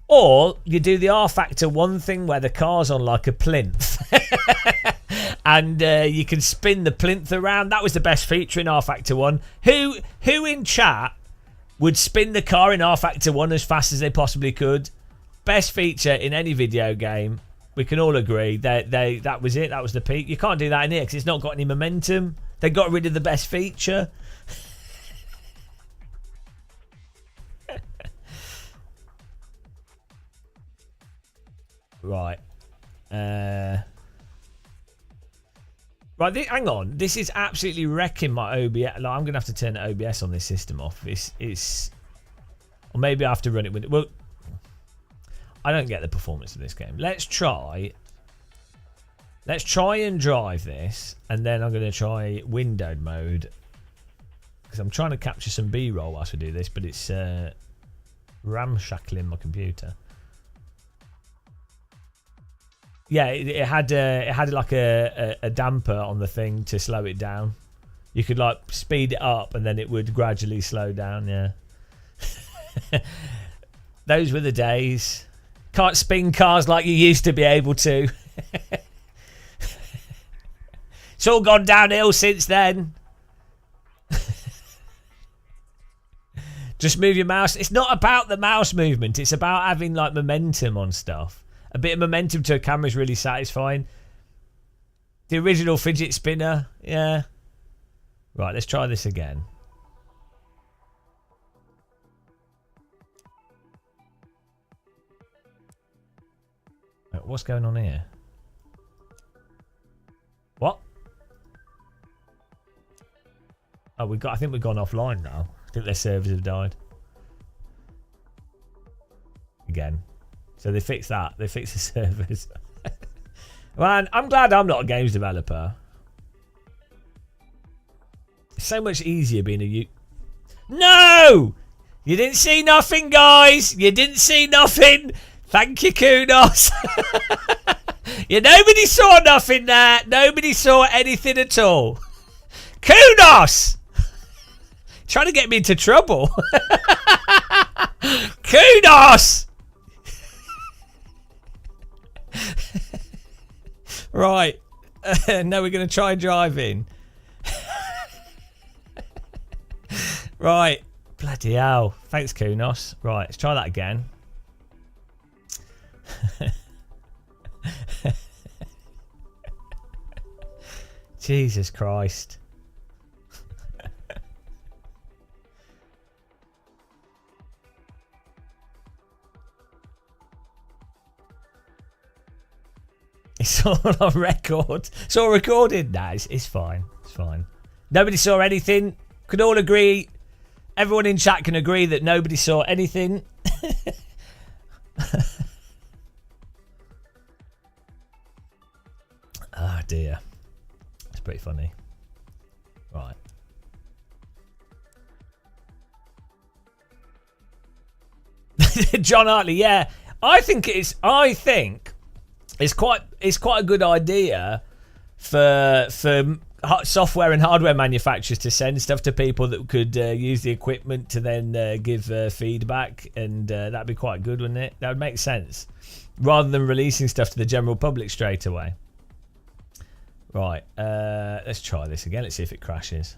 Or you do the R Factor 1 thing where the car's on like a plinth and you can spin the plinth around. That was the best feature in R Factor 1. Who in chat would spin the car in R Factor 1 as fast as they possibly could? Best feature in any video game. We can all agree that was it. That was the peak. You can't do that in here because it's not got any momentum. They got rid of the best feature. Right. Right, hang on. This is absolutely wrecking my OBS. Like, I'm going to have to turn the OBS on this system off. It's or maybe I have to run it with it. Well, I don't get the performance of this game. Let's try and drive this, and then I'm going to try windowed mode because I'm trying to capture some B-roll whilst we do this, but it's ramshackling my computer. Yeah, it had like a damper on the thing to slow it down. You could like speed it up and then it would gradually slow down. Yeah, those were the days. Can't spin cars like you used to be able to. It's all gone downhill since then. Just move your mouse. It's not about the mouse movement. It's about having like momentum on stuff. A bit of momentum to a camera is really satisfying. The original fidget spinner, yeah. Right, let's try this again. What's going on here? What? Oh, I think we've gone offline now. I think their servers have died. Again. So they fixed that. They fixed the servers. Man, I'm glad I'm not a games developer. It's so much easier being a No! You didn't see nothing, guys. You didn't see nothing. Thank you, Kudos. Yeah, nobody saw nothing there. Nobody saw anything at all. Kudos! Trying to get me into trouble. Kudos! Right. Now we're going to try driving. Right. Bloody hell. Thanks, Kunos. Right, let's try that again. Jesus Christ. It's all on record. It's all recorded now. It's fine. It's fine. Nobody saw anything. Can all agree. Everyone in chat can agree that nobody saw anything. Ah, dear. It's pretty funny. Right. John Hartley, yeah. I think it's quite a good idea for software and hardware manufacturers to send stuff to people that could use the equipment to then give feedback, and that'd be quite good, wouldn't it? That would make sense, rather than releasing stuff to the general public straight away. Right, let's try this again. Let's see if it crashes.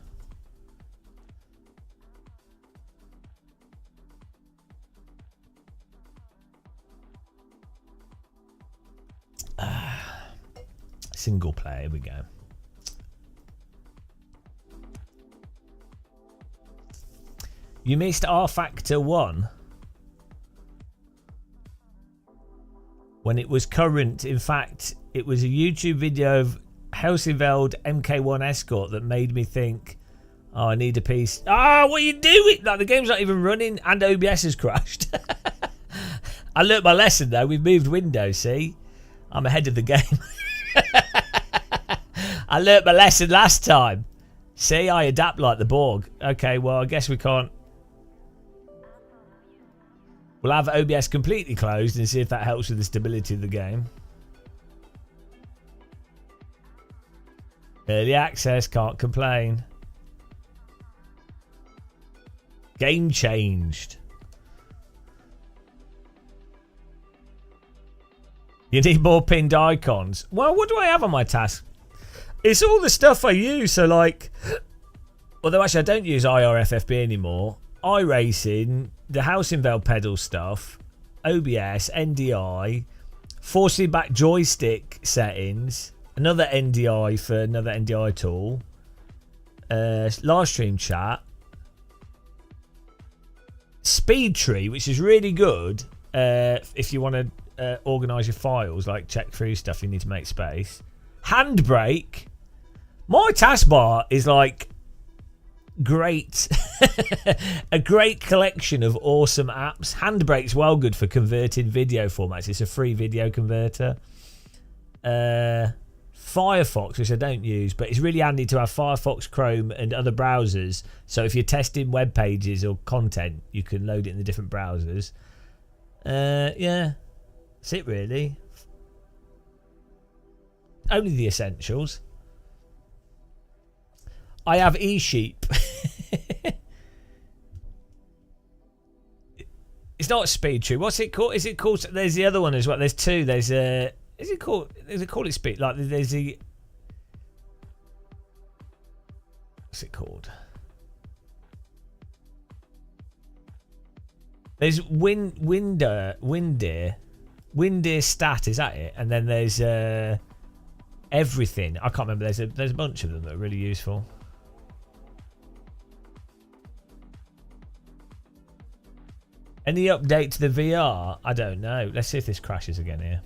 Single player, here we go. You missed R Factor 1 when it was current. In fact, it was a YouTube video of Helsingveld MK1 Escort that made me think, oh, I need a piece. Ah, what are you doing? Like, the game's not even running and OBS has crashed. I learnt my lesson though. We've moved Windows, see? I'm ahead of the game. I learnt my lesson last time. See, I adapt like the Borg. Okay, well, I guess we can't. We'll have OBS completely closed and see if that helps with the stability of the game. Early access, can't complain. Game changed. You need more pinned icons. Well, what do I have on my task? It's all the stuff I use. So, like, although actually I don't use IRFFB anymore. iRacing, the Helsingveld pedal stuff, OBS, NDI, force feedback joystick settings, another NDI for another NDI tool, live stream chat, speed tree, which is really good if you want to organize your files, like check through stuff you need to make space. Handbrake. My taskbar is like great. A great collection of awesome apps. Handbrake's well good for converting video formats. It's a free video converter. Firefox, which I don't use, but it's really handy to have Firefox, Chrome and other browsers, so if you're testing web pages or content you can load it in the different browsers. Yeah, that's it really. Only the essentials. I have eSheep. It's not Speed Tree. What's it called? Is it called? There's the other one as well. There's two. There's a. Is it called? Is it called it Speed? Like there's the. What's it called? There's Windeer stat, is that it? And then there's everything. I can't remember. There's a bunch of them that are really useful. Any update to the VR? I don't know. Let's see if this crashes again here.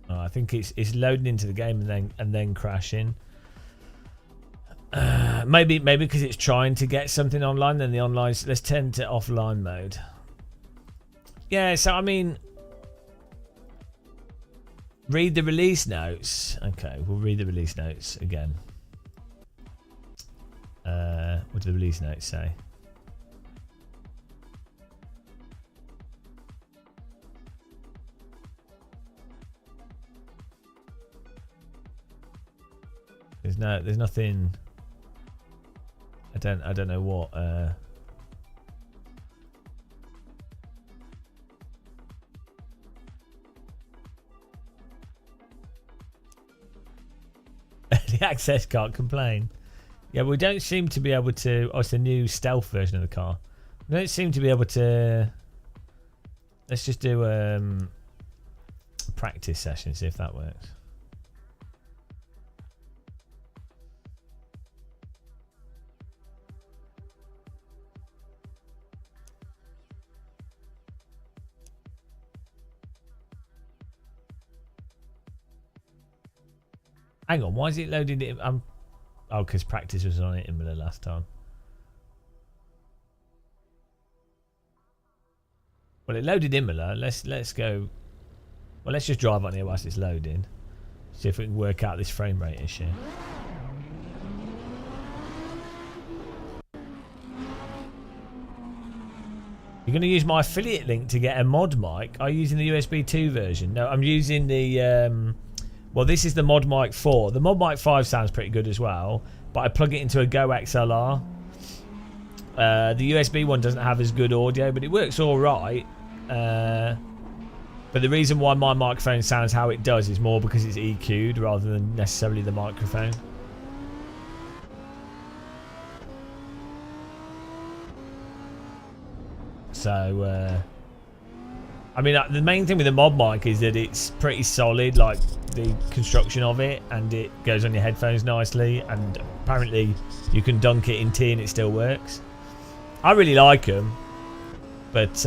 Oh, I think it's loading into the game and then crashing. Maybe because it's trying to get something online, then the online. Let's turn to offline mode. Yeah, so I mean, read the release notes. Okay, we'll read the release notes again. What do the release notes say? There's nothing. I don't know what. The access can't complain. Yeah, we don't seem to be able to. Oh, it's the new stealth version of the car. We don't seem to be able to. Let's just do a practice session, see if that works. Hang on, why is it loaded? Oh, because practice was on it in the last time. Well, it loaded Imola. Let's go. Well, let's just drive on here whilst it's loading. See if we can work out this frame rate issue. You're going to use my affiliate link to get a mod mic. Are you using the USB 2 version? No, I'm using the. Well, this is the Mod Mic 4. The Mod Mic 5 sounds pretty good as well, but I plug it into a Go XLR. The USB one doesn't have as good audio, but it works all right. But the reason why my microphone sounds how it does is more because it's EQ'd rather than necessarily the microphone. So, I mean, the main thing with the mod mic is that it's pretty solid, like the construction of it, and it goes on your headphones nicely, and apparently you can dunk it in tea and it still works. I really like them, but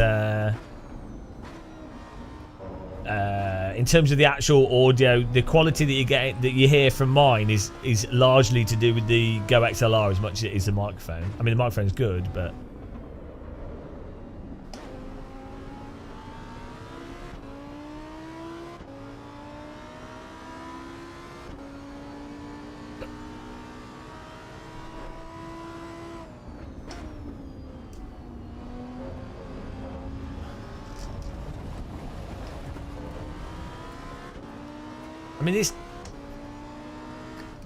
in terms of the actual audio, the quality that you get, that you hear from mine is largely to do with the Go XLR as much as it is the microphone. I mean, the microphone's good, but I mean,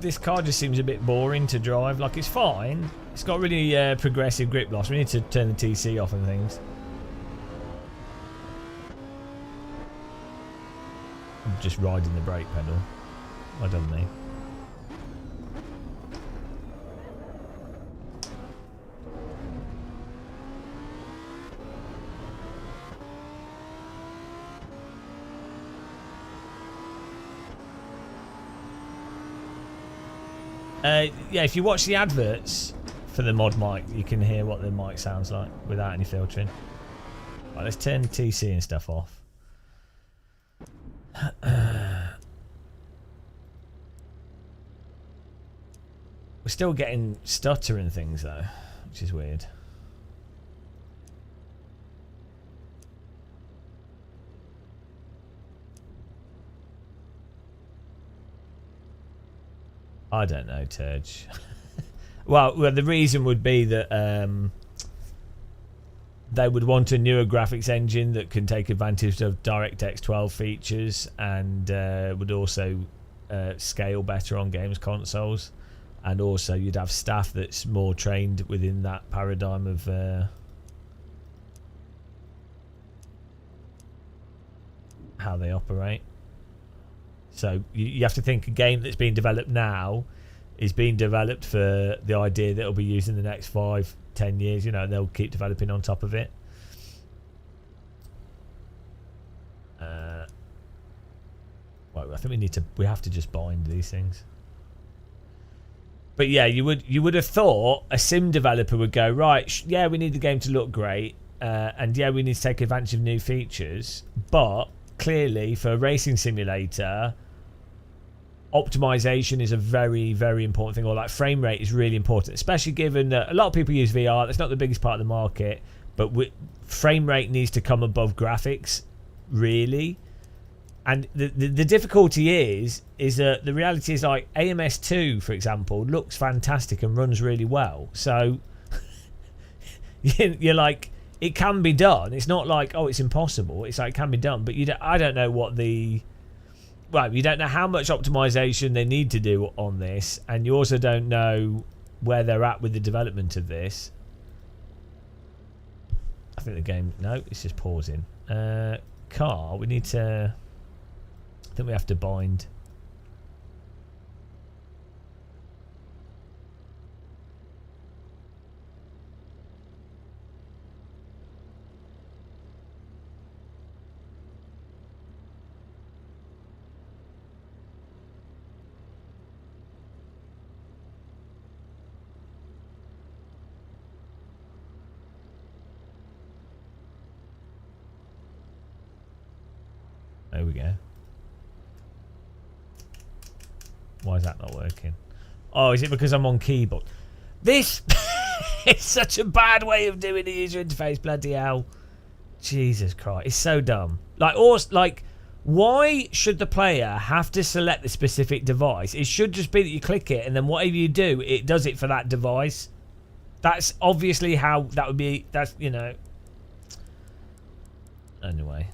this car just seems a bit boring to drive. Like, it's fine. It's got really progressive grip loss. We need to turn the TC off and things. I'm just riding the brake pedal. Well done, me. Yeah, if you watch the adverts for the mod mic, you can hear what the mic sounds like without any filtering. Right, let's turn the TC and stuff off. We're still getting stutter and things though, which is weird. I don't know, Turge. well, the reason would be that they would want a newer graphics engine that can take advantage of DirectX 12 features and would also scale better on games consoles. And also you'd have staff that's more trained within that paradigm of how they operate. So you have to think a game that's being developed now is being developed for the idea that it'll be used in the next 5-10 years. You know, and they'll keep developing on top of it. Well, I think we have to just bind these things. But yeah, you would have thought a sim developer would go, right, yeah, we need the game to look great, and yeah, we need to take advantage of new features. But clearly, for a racing simulator, optimization is a very, very important thing, or like frame rate is really important, especially given that a lot of people use VR. That's not the biggest part of the market, but frame rate needs to come above graphics, really. And the difficulty is that the reality is, like, AMS2, for example, looks fantastic and runs really well. So you're like, it can be done. It's not like, oh, it's impossible. It's like, it can be done. But I don't know what you don't know how much optimization they need to do on this. And you also don't know where they're at with the development of this. I think the game, no, it's just pausing. Car, we need to... I think we have to bind. There we go. Why is that not working? Oh, is it because I'm on keyboard? This is such a bad way of doing the user interface. Bloody hell! Jesus Christ, it's so dumb. Like, why should the player have to select the specific device? It should just be that you click it, and then whatever you do, it does it for that device. That's obviously how that would be. That's, you know. Anyway.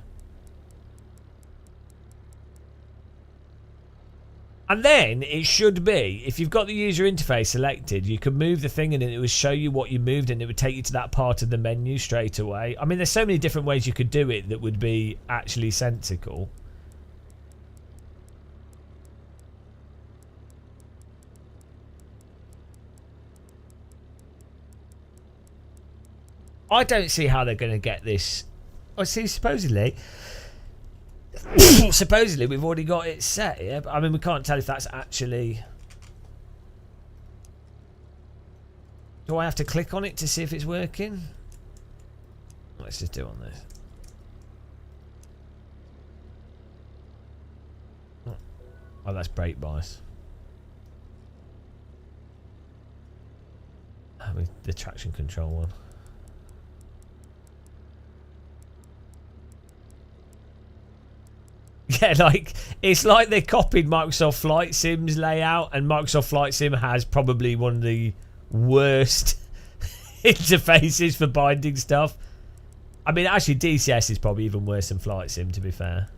And then it should be, if you've got the user interface selected, you can move the thing and it would show you what you moved and it would take you to that part of the menu straight away. I mean, there's so many different ways you could do it that would be actually sensical. I don't see how they're going to get this. I see, supposedly... supposedly we've already got it set here, but I mean, we can't tell if that's actually... Do I have to click on it to see if it's working? Let's just do it on this. Oh, that's brake bias. The traction control one. Yeah, like, it's like they copied Microsoft Flight Sim's layout, and Microsoft Flight Sim has probably one of the worst interfaces for binding stuff. I mean, actually, DCS is probably even worse than Flight Sim, to be fair.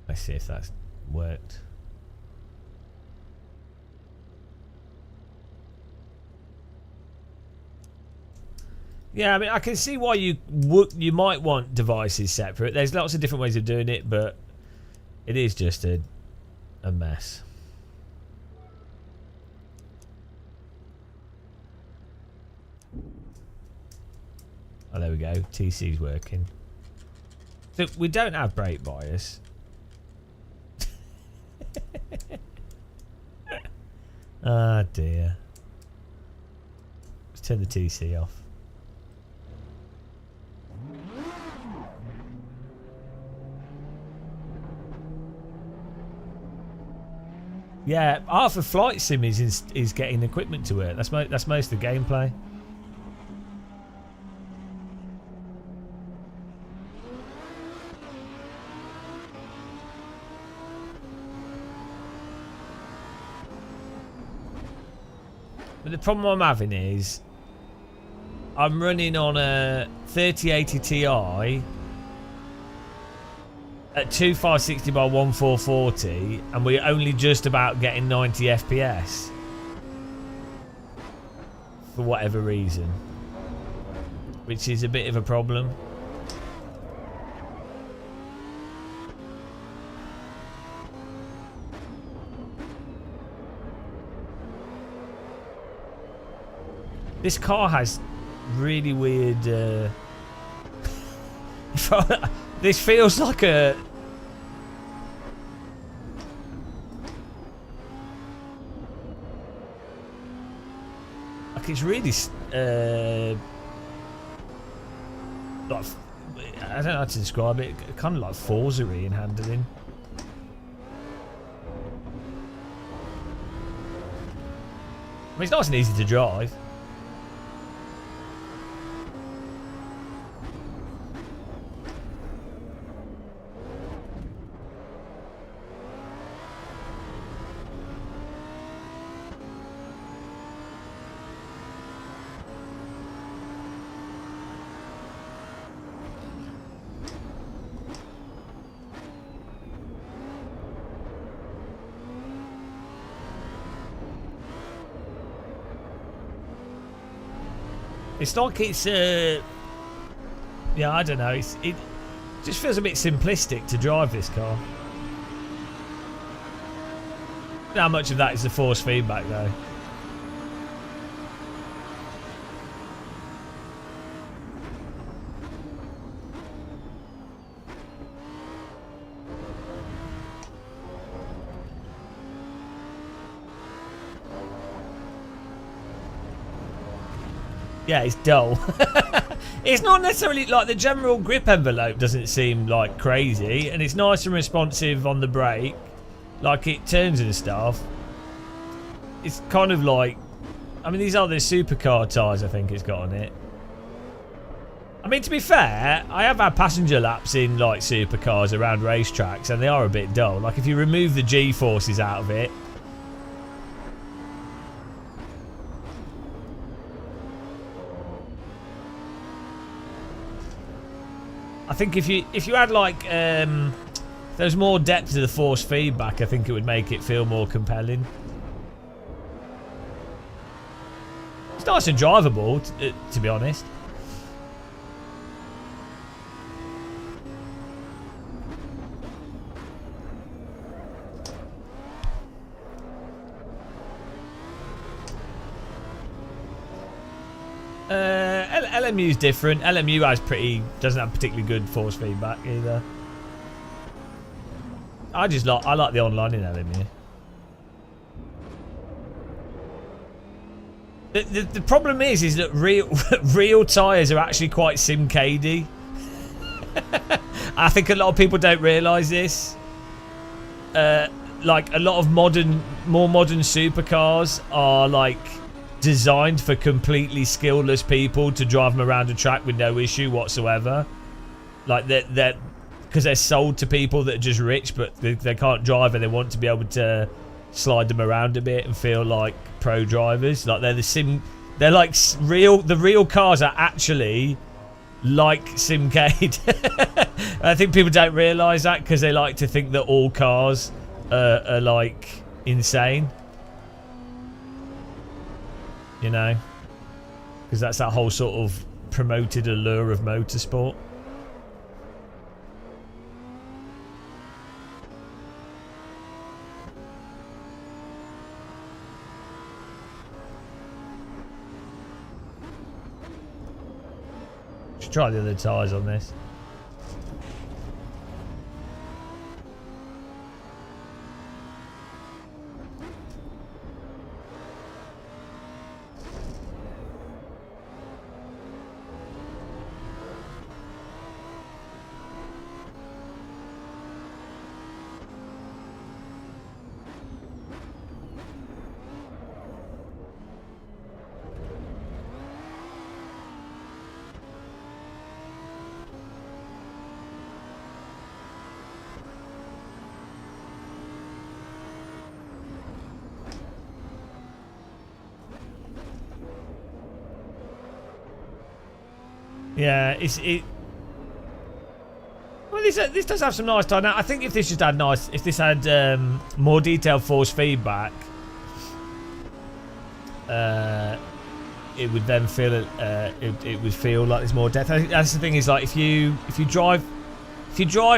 Let's see if that's worked. Yeah, I mean, I can see why you might want devices separate. There's lots of different ways of doing it, but it is just a mess. Oh, there we go. TC's working. So we don't have brake bias. Ah, dear. Let's turn the TC off. Yeah, half of Flight Sim is getting equipment to work. That's most of the gameplay. But the problem I'm having is I'm running on a 3080 Ti at 2560 by 1440 and we're only just about getting 90 FPS for whatever reason, which is a bit of a problem. This car has really weird this feels like a it's really like, I don't know how to describe it, kind of like Forza-y in handling. I mean, it's nice and easy to drive. It's like it's yeah, I don't know. It just feels a bit simplistic to drive this car. How much of that is the force feedback though? Yeah, it's dull. It's not necessarily like the general grip envelope doesn't seem like crazy, and it's nice and responsive on the brake, like it turns and stuff. It's kind of like, I mean, these are the supercar tyres I think it's got on it. I mean, to be fair, I have had passenger laps in like supercars around racetracks, and they are a bit dull. Like if you remove the G-forces out of it, I think if you had like there's more depth to the force feedback, I think it would make it feel more compelling. It's nice and drivable, to be honest. LMU's different. LMU doesn't have particularly good force feedback either. I like the online in LMU. The problem is that real tyres are actually quite sim-cady. I think a lot of people don't realise this. Like a lot of more modern supercars are like designed for completely skillless people to drive them around a track with no issue whatsoever. Like they're because they're sold to people that are just rich, but they can't drive and they want to be able to slide them around a bit and feel like pro drivers. Like they're like the real cars are actually like simcade. I think people don't realise that because they like to think that all cars are like insane. You know, because that's that whole sort of promoted allure of motorsport. Should try the other tyres on this. Yeah, it. Well, this does have some nice dynamic. I think if this just had if this had more detailed force feedback, it would then feel it would feel like there's more depth. I think that's the thing is like if you drive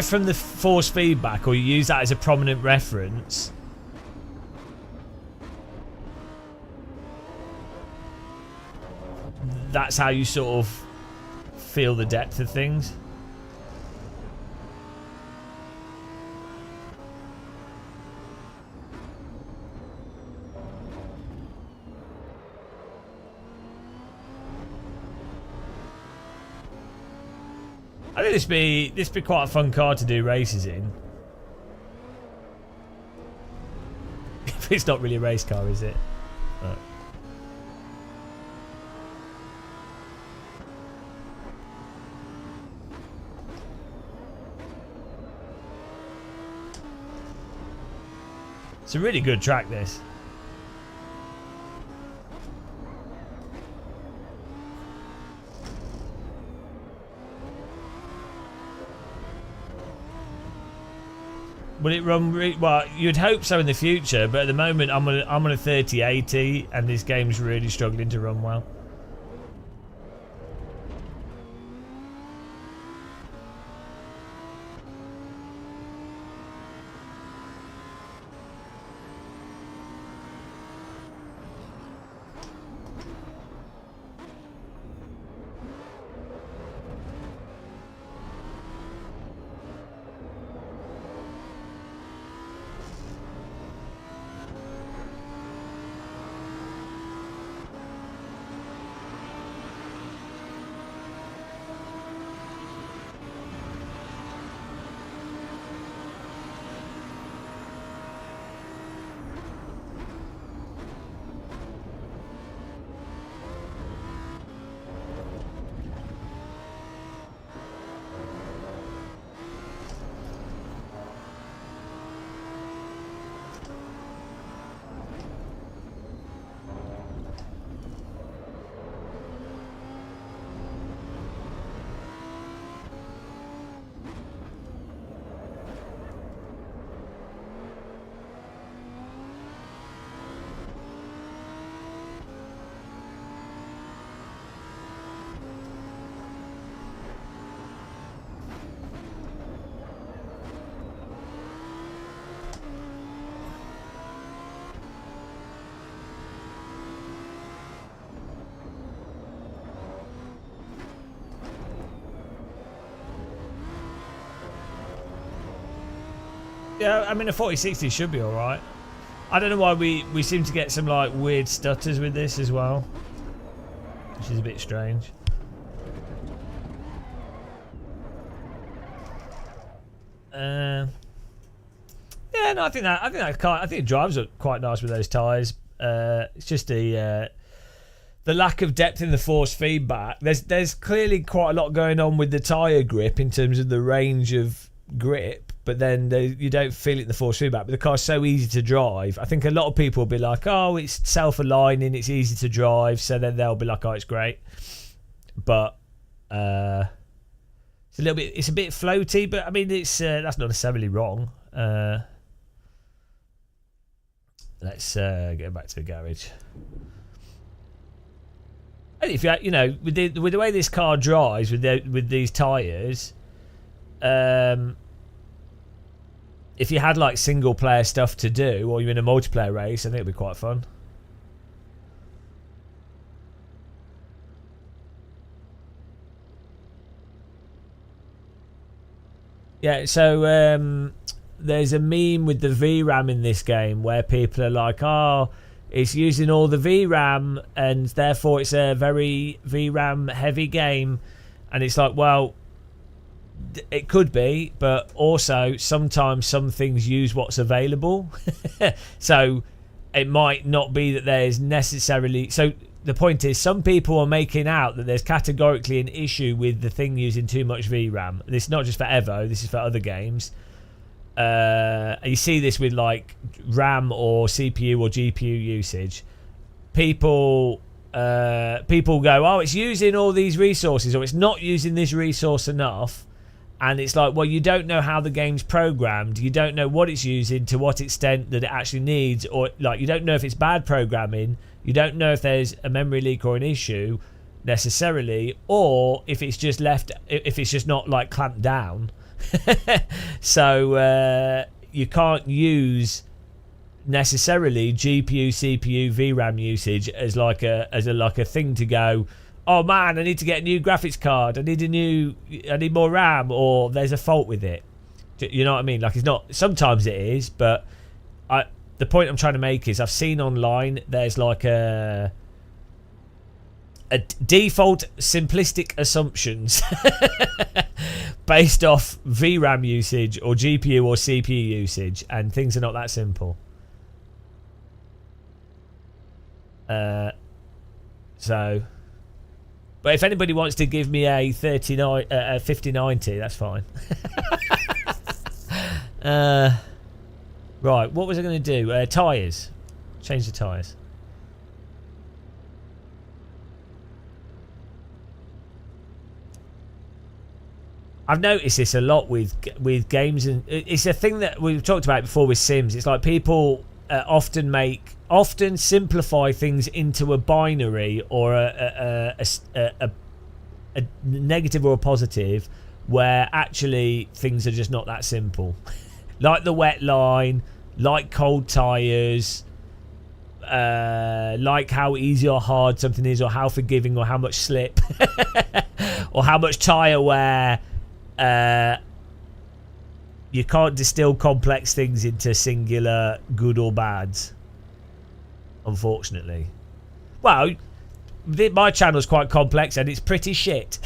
from the force feedback or you use that as a prominent reference, that's how you sort of feel the depth of things. I think this be quite a fun car to do races in. It's not really a race car, is it? But. It's a really good track, this. Will it run? Well, you'd hope so in the future, but at the moment I'm on a 3080, and this game's really struggling to run well. Yeah, I mean, a 4060 should be alright. I don't know why we seem to get some like weird stutters with this as well, which is a bit strange. Yeah, no, I think it drives up quite nice with those tyres. It's just the lack of depth in the force feedback. There's clearly quite a lot going on with the tyre grip in terms of the range of grip, but then you don't feel it in the force feedback. But the car's so easy to drive. I think a lot of people will be like, oh, it's self-aligning, it's easy to drive, so then they'll be like, oh, it's great. But it's a bit floaty, but I mean, it's that's not necessarily wrong. Let's go back to the garage. And if you know, with the way this car drives with these tyres, if you had like single player stuff to do, or you're in a multiplayer race, I think it'd be quite fun. Yeah, so there's a meme with the VRAM in this game where people are like, oh, it's using all the VRAM and therefore it's a very VRAM heavy game. And it's like, well, it could be, but also sometimes some things use what's available. So it might not be that there's necessarily... So the point is, some people are making out that there's categorically an issue with the thing using too much VRAM. This is not just for EVO, this is for other games. You see this with like RAM or CPU or GPU usage. People people go, oh, it's using all these resources, or it's not using this resource enough. And it's like, well, you don't know how the game's programmed. You don't know what it's using, to what extent that it actually needs, or like you don't know if it's bad programming. You don't know if there's a memory leak or an issue necessarily, or if it's just not like clamped down. So you can't use necessarily GPU, CPU, VRAM usage as like a thing to go, oh man, I need to get a new graphics card. I need more RAM, or there's a fault with it. You know what I mean? Like, it's not. Sometimes it is, but the point I'm trying to make is I've seen online there's like a default simplistic assumptions based off VRAM usage or GPU or CPU usage, and things are not that simple. But if anybody wants to give me a 5090, that's fine. Right, what was I going to do? Tyres. Change the tyres. I've noticed this a lot with games, and it's a thing that we've talked about before with Sims. It's like people often simplify things into a binary or a negative or a positive, where actually things are just not that simple. Like the wet line, like cold tires, like how easy or hard something is, or how forgiving, or how much slip, or how much tire wear. You can't distill complex things into singular good or bads, unfortunately. Well, my channel's quite complex and it's pretty shit.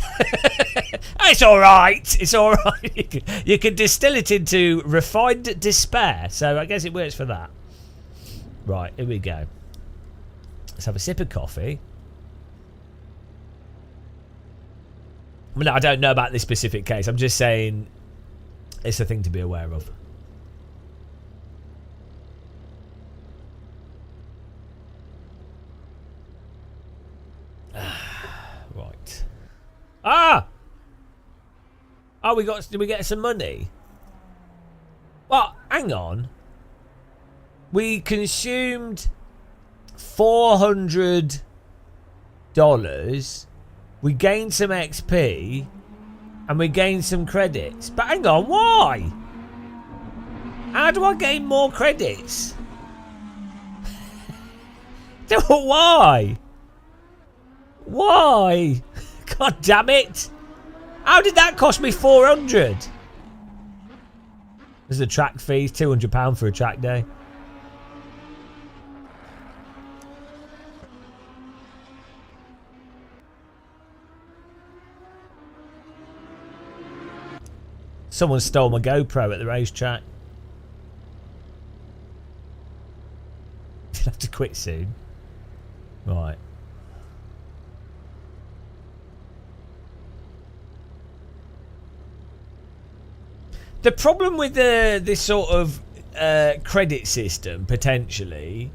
It's alright. It's alright. You can distill it into refined despair. So I guess it works for that. Right, here we go. Let's have a sip of coffee. I mean, I don't know about this specific case. I'm just saying it's a thing to be aware of. Right. Ah! Oh, did we get some money? Well, hang on. We consumed $400. We gained some XP. And we gained some credits. But hang on, why? How do I gain more credits? Why? Why? God damn it. How did that cost me 400? There's a track fee, £200 for a track day. Someone stole my GoPro at the racetrack. You'll have to quit soon. Right. The problem with this sort of credit system, potentially,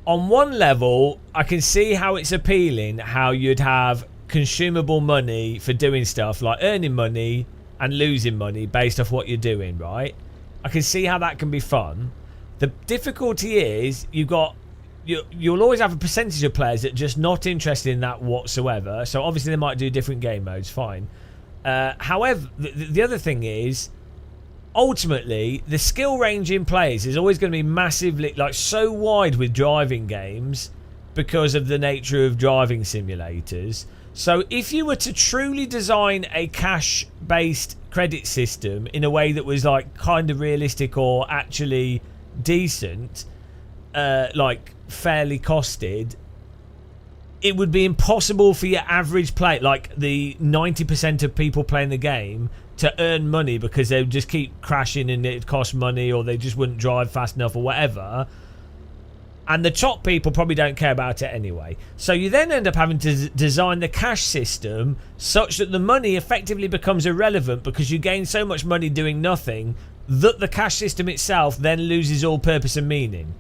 on one level, I can see how it's appealing, how you'd have consumable money for doing stuff like earning money and losing money based off what you're doing, right? I can see how that can be fun. The difficulty is you'll always have a percentage of players that are just not interested in that whatsoever. So obviously they might do different game modes, fine. However, the other thing is, ultimately, the skill range in players is always going to be massively, like, so wide with driving games because of the nature of driving simulators. So if you were to truly design a cash-based credit system in a way that was like kind of realistic or actually decent, like fairly costed, it would be impossible for your average play, like the 90% of people playing the game, to earn money because they would just keep crashing and it'd cost money, or they just wouldn't drive fast enough or whatever. And the top people probably don't care about it anyway. So you then end up having to design the cash system such that the money effectively becomes irrelevant because you gain so much money doing nothing that the cash system itself then loses all purpose and meaning.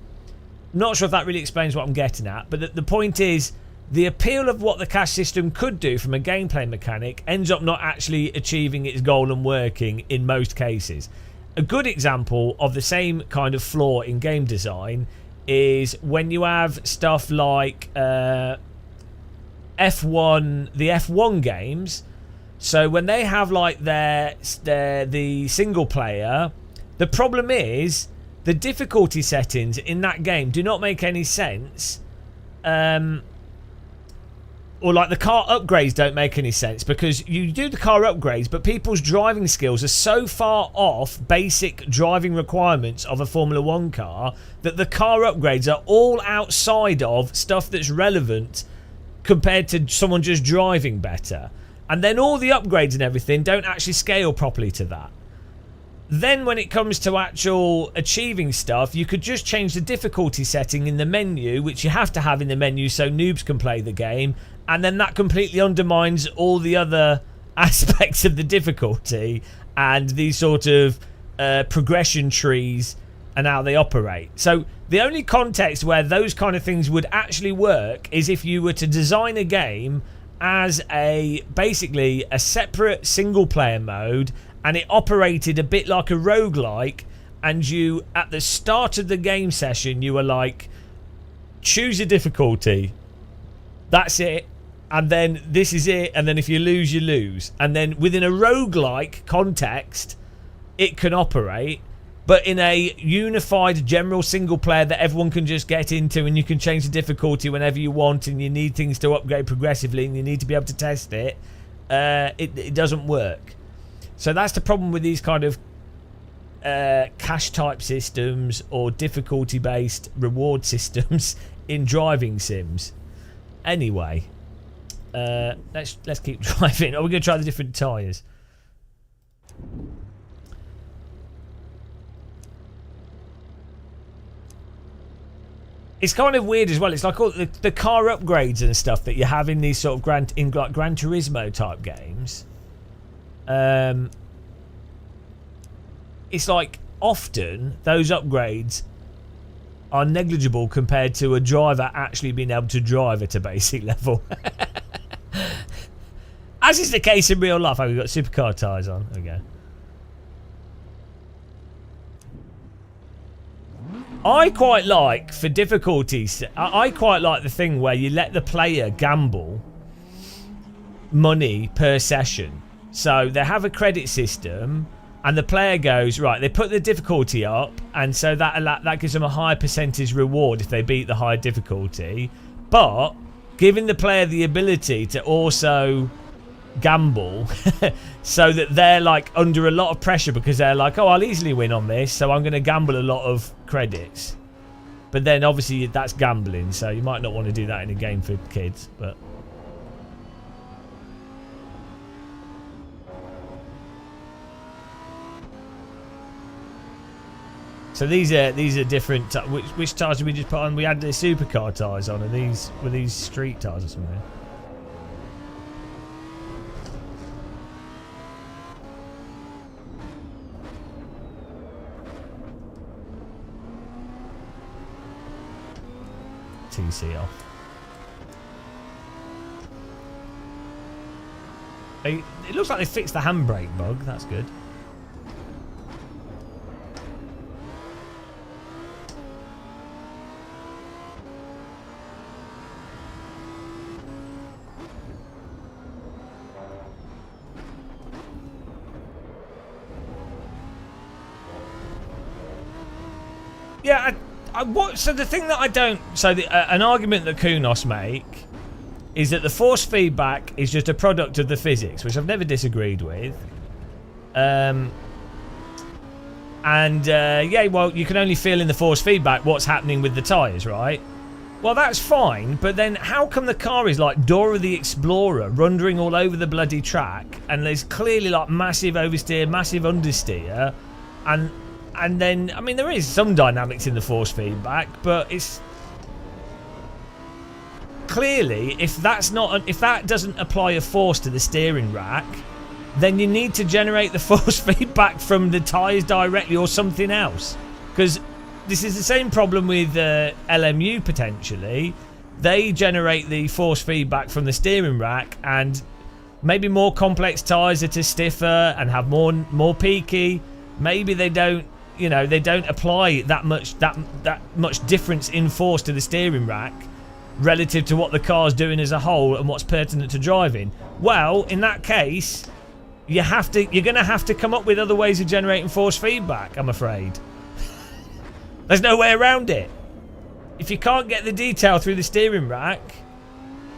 Not sure if that really explains what I'm getting at, but the point is, the appeal of what the cash system could do from a gameplay mechanic ends up not actually achieving its goal and working in most cases. A good example of the same kind of flaw in game design is when you have stuff like F1, the F1 games. So when they have like the single player, the problem is the difficulty settings in that game do not make any sense. Or like the car upgrades don't make any sense, because you do the car upgrades, but people's driving skills are so far off basic driving requirements of a Formula 1 car that the car upgrades are all outside of stuff that's relevant compared to someone just driving better. And then all the upgrades and everything don't actually scale properly to that. Then when it comes to actual achieving stuff, you could just change the difficulty setting in the menu, which you have to have in the menu so noobs can play the game, and then that completely undermines all the other aspects of the difficulty and these sort of progression trees and how they operate. So the only context where those kind of things would actually work is if you were to design a game as basically a separate single player mode, and it operated a bit like a roguelike, and you, at the start of the game session, you were like, choose a difficulty. That's it. And then this is it. And then if you lose, you lose. And then within a roguelike context, it can operate. But in a unified general single player that everyone can just get into, and you can change the difficulty whenever you want, and you need things to upgrade progressively, and you need to be able to test it, it doesn't work. So that's the problem with these kind of cash type systems or difficulty based reward systems in driving sims. Anyway, let's keep driving. Are we going to try the different tyres? It's kind of weird as well. It's like all the car upgrades and stuff that you have in these sort of Gran Turismo type games. It's like often those upgrades are negligible compared to a driver actually being able to drive at a basic level. As is the case in real life. Oh, we've got supercar tyres on. There we go. I quite like, for difficulties, I quite like the thing where you let the player gamble money per session. So they have a credit system, and the player goes, right, they put the difficulty up, and so that gives them a higher percentage reward if they beat the higher difficulty. But giving the player the ability to also gamble so that they're like under a lot of pressure, because they're like, oh, I'll easily win on this, so I'm going to gamble a lot of credits. But then obviously that's gambling, so you might not want to do that in a game for kids. But so these are different. Which tyres did we just put on? We had the supercar tyres on, and these were these street tyres or something. TC off. It looks like they fixed the handbrake bug. That's good. Yeah, so the thing that I don't... So an argument that Kunos make is that the force feedback is just a product of the physics, which I've never disagreed with. Yeah, well, you can only feel in the force feedback what's happening with the tyres, right? Well, that's fine, but then how come the car is like Dora the Explorer, rundering all over the bloody track, and there's clearly like massive oversteer, massive understeer, and then, I mean, there is some dynamics in the force feedback, but it's clearly, if that doesn't apply a force to the steering rack, then you need to generate the force feedback from the tyres directly or something else. Because this is the same problem with LMU potentially, they generate the force feedback from the steering rack, and maybe more complex tyres that are stiffer and have more peaky. Maybe they don't, you know, they don't apply that much difference in force to the steering rack relative to what the car's doing as a whole and what's pertinent to driving. Well, in that case, you're going to have to come up with other ways of generating force feedback, I'm afraid. There's no way around it. If you can't get the detail through the steering rack,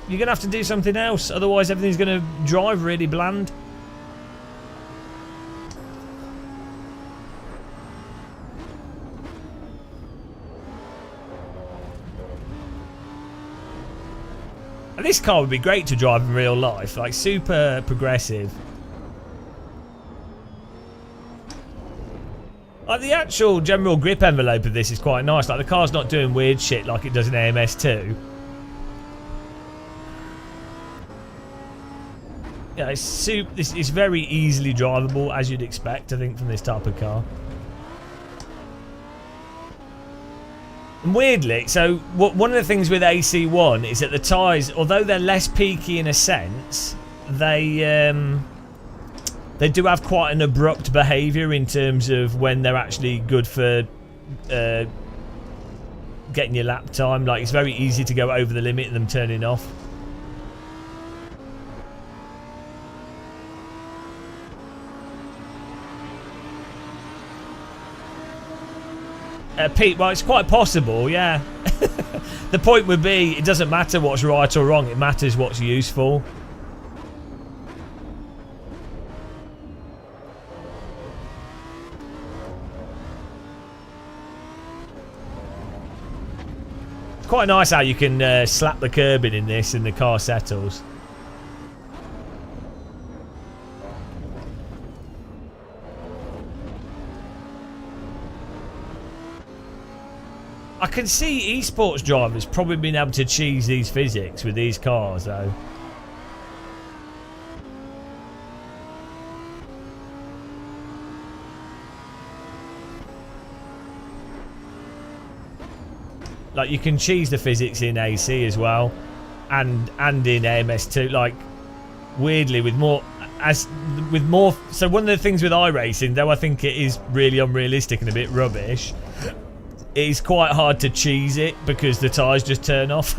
you're going to have to do something else. Otherwise, everything's going to drive really bland. And this car would be great to drive in real life, like super progressive. Like the actual general grip envelope of this is quite nice. Like the car's not doing weird shit like it does in AMS2. Yeah, it's very easily drivable, as you'd expect, I think, from this type of car. And weirdly, so one of the things with AC1 is that the tyres, although they're less peaky in a sense, they do have quite an abrupt behaviour in terms of when they're actually good for getting your lap time. Like, it's very easy to go over the limit and them turning off. Pete, well, it's quite possible, yeah. The point would be, it doesn't matter what's right or wrong, it matters what's useful. It's quite nice how you can slap the curb in this and the car settles. I can see esports drivers probably being able to cheese these physics with these cars, though. Like, you can cheese the physics in AC as well, and in AMS2. Like, weirdly, with more. So one of the things with iRacing, though I think it is really unrealistic and a bit rubbish, it's quite hard to cheese it because the tyres just turn off.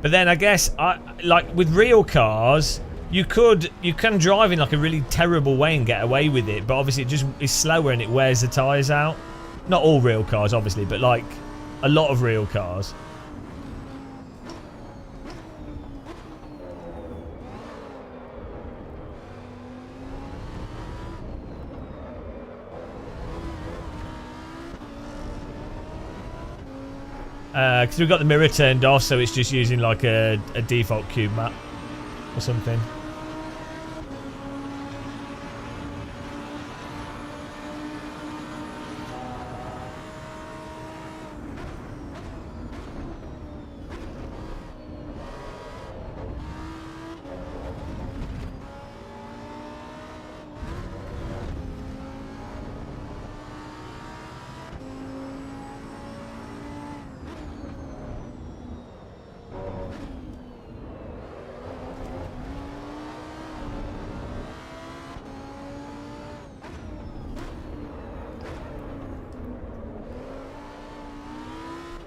But then I guess, like with real cars, you can drive in like a really terrible way and get away with it, but obviously it just is slower and it wears the tyres out. Not all real cars, obviously, but like a lot of real cars. Because we've got the mirror turned off, so it's just using like a default cube map or something.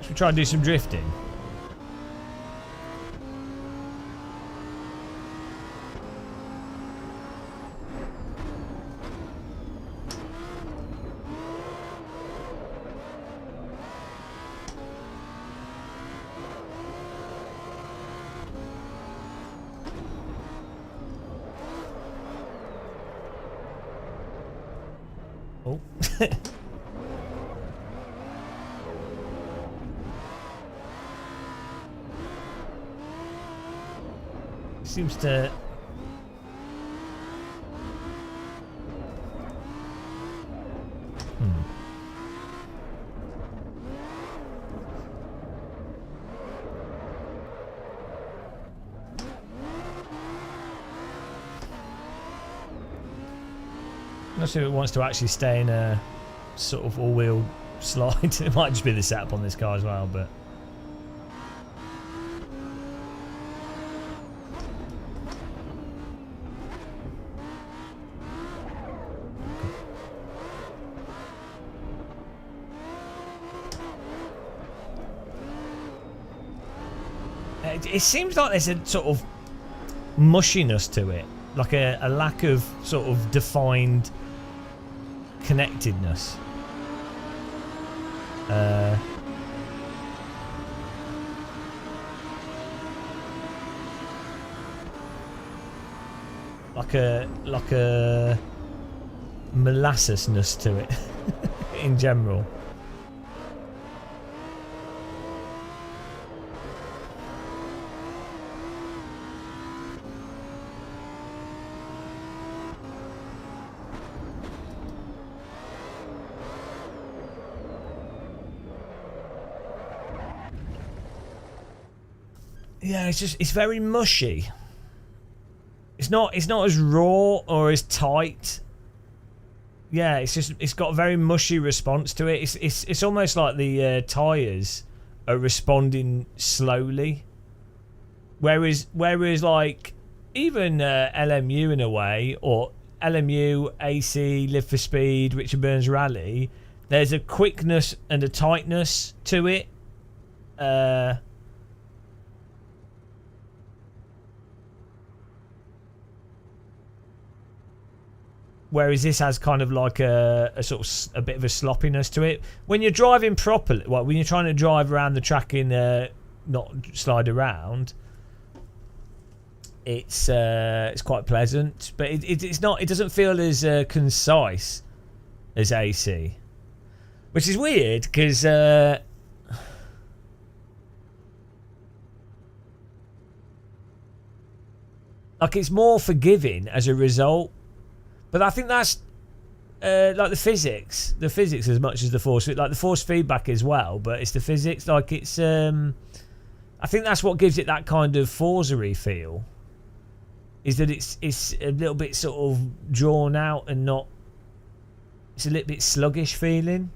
Should we try and do some drifting? Oh. Seems to... not sure if it wants to actually stay in a sort of all-wheel slide. It might just be the setup on this car as well, but. It seems like there's a sort of mushiness to it, like a lack of sort of defined connectedness. Like a molassesness to it in general. Yeah, it's very mushy. It's not as raw or as tight. Yeah, it's got a very mushy response to it. It's almost like the tires are responding slowly. Whereas like even LMU in a way, or LMU, AC, Live for Speed, Richard Burns Rally, there's a quickness and a tightness to it. Whereas this has kind of like a sort of a bit of a sloppiness to it. When you're driving properly, well, when you're trying to drive around the track in not slide around, it's quite pleasant. But it's not. It doesn't feel as concise as AC, which is weird because like it's more forgiving as a result. But I think that's like the physics as much as the force, like the force feedback as well. But it's the physics, like it's. I think that's what gives it that kind of Forza-y feel. Is that it's a little bit sort of drawn out and not. It's a little bit sluggish feeling.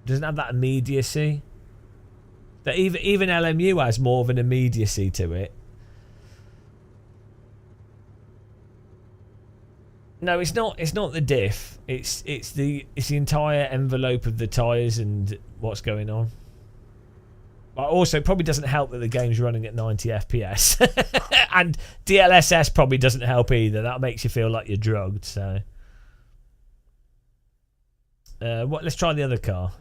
Doesn't have that immediacy. That even LMU has more of an immediacy to it. No, it's not. It's not the diff. It's the entire envelope of the tyres and what's going on. But also, it probably doesn't help that the game's running at 90 FPS, and DLSS probably doesn't help either. That makes you feel like you're drugged. So, what? Let's try the other car.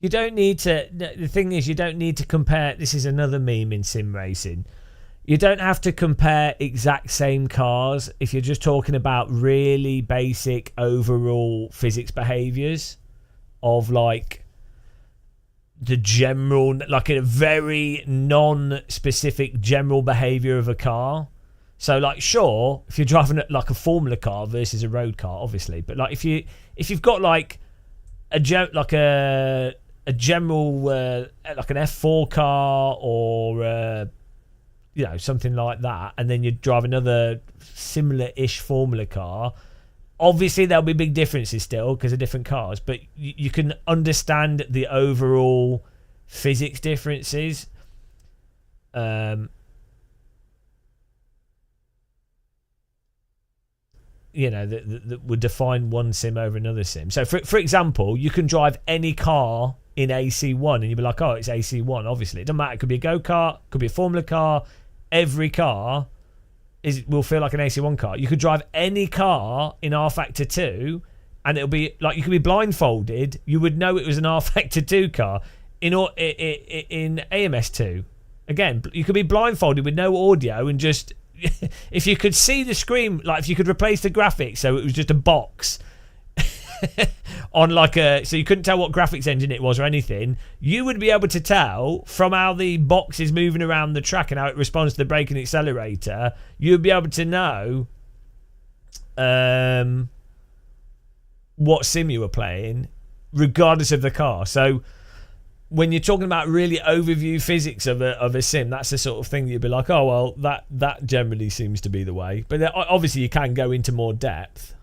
You don't need to. The thing is, you don't need to compare. This is another meme in sim racing. You don't have to compare exact same cars if you're just talking about really basic overall physics behaviors of like the general, like a very non-specific general behavior of a car. So like, sure, if you're driving like a Formula car versus a road car, obviously, but like if you've got like a general like an F4 car or something like that, and then you drive another similar-ish Formula car, obviously there'll be big differences still because of different cars, but you can understand the overall physics differences. That would define one sim over another sim. So for example, you can drive any car in AC1 and you'd be like, oh, it's AC1. Obviously it doesn't matter. It could be a go-kart, could be a Formula car. Every car will feel like an AC1 car. You could drive any car in R Factor 2 and it'll be like, you could be blindfolded, you would know it was an R Factor 2 car. In AMS2 again, you could be blindfolded with no audio and just if you could see the screen, like if you could replace the graphics so it was just a box on so you couldn't tell what graphics engine it was or anything, you would be able to tell from how the box is moving around the track and how it responds to the brake and accelerator. You'd be able to know what sim you were playing, regardless of the car. So when you're talking about really overview physics of a sim, that's the sort of thing that you'd be like, oh well, that generally seems to be the way. But obviously you can go into more depth.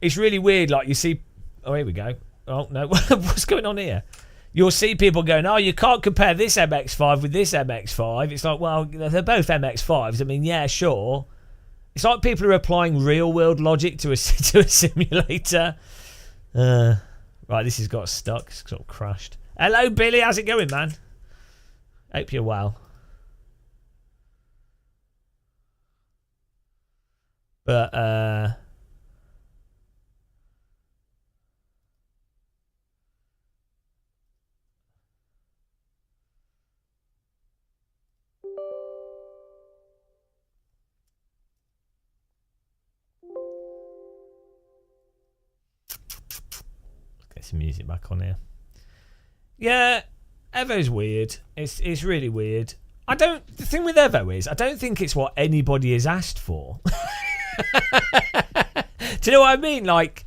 It's really weird. Like you see, oh here we go. Oh no, what's going on here? You'll see people going, oh, you can't compare this MX-5 with this MX-5. It's like, well, they're both MX-5s. I mean, yeah, sure. It's like people are applying real-world logic to a simulator. Right, this has got stuck. It's sort of crashed. Hello, Billy. How's it going, man? Hope you're well. But, get some music back on here. Yeah, Evo's weird. It's really weird. The thing with Evo is I don't think it's what anybody has asked for. Do you know what I mean? Like,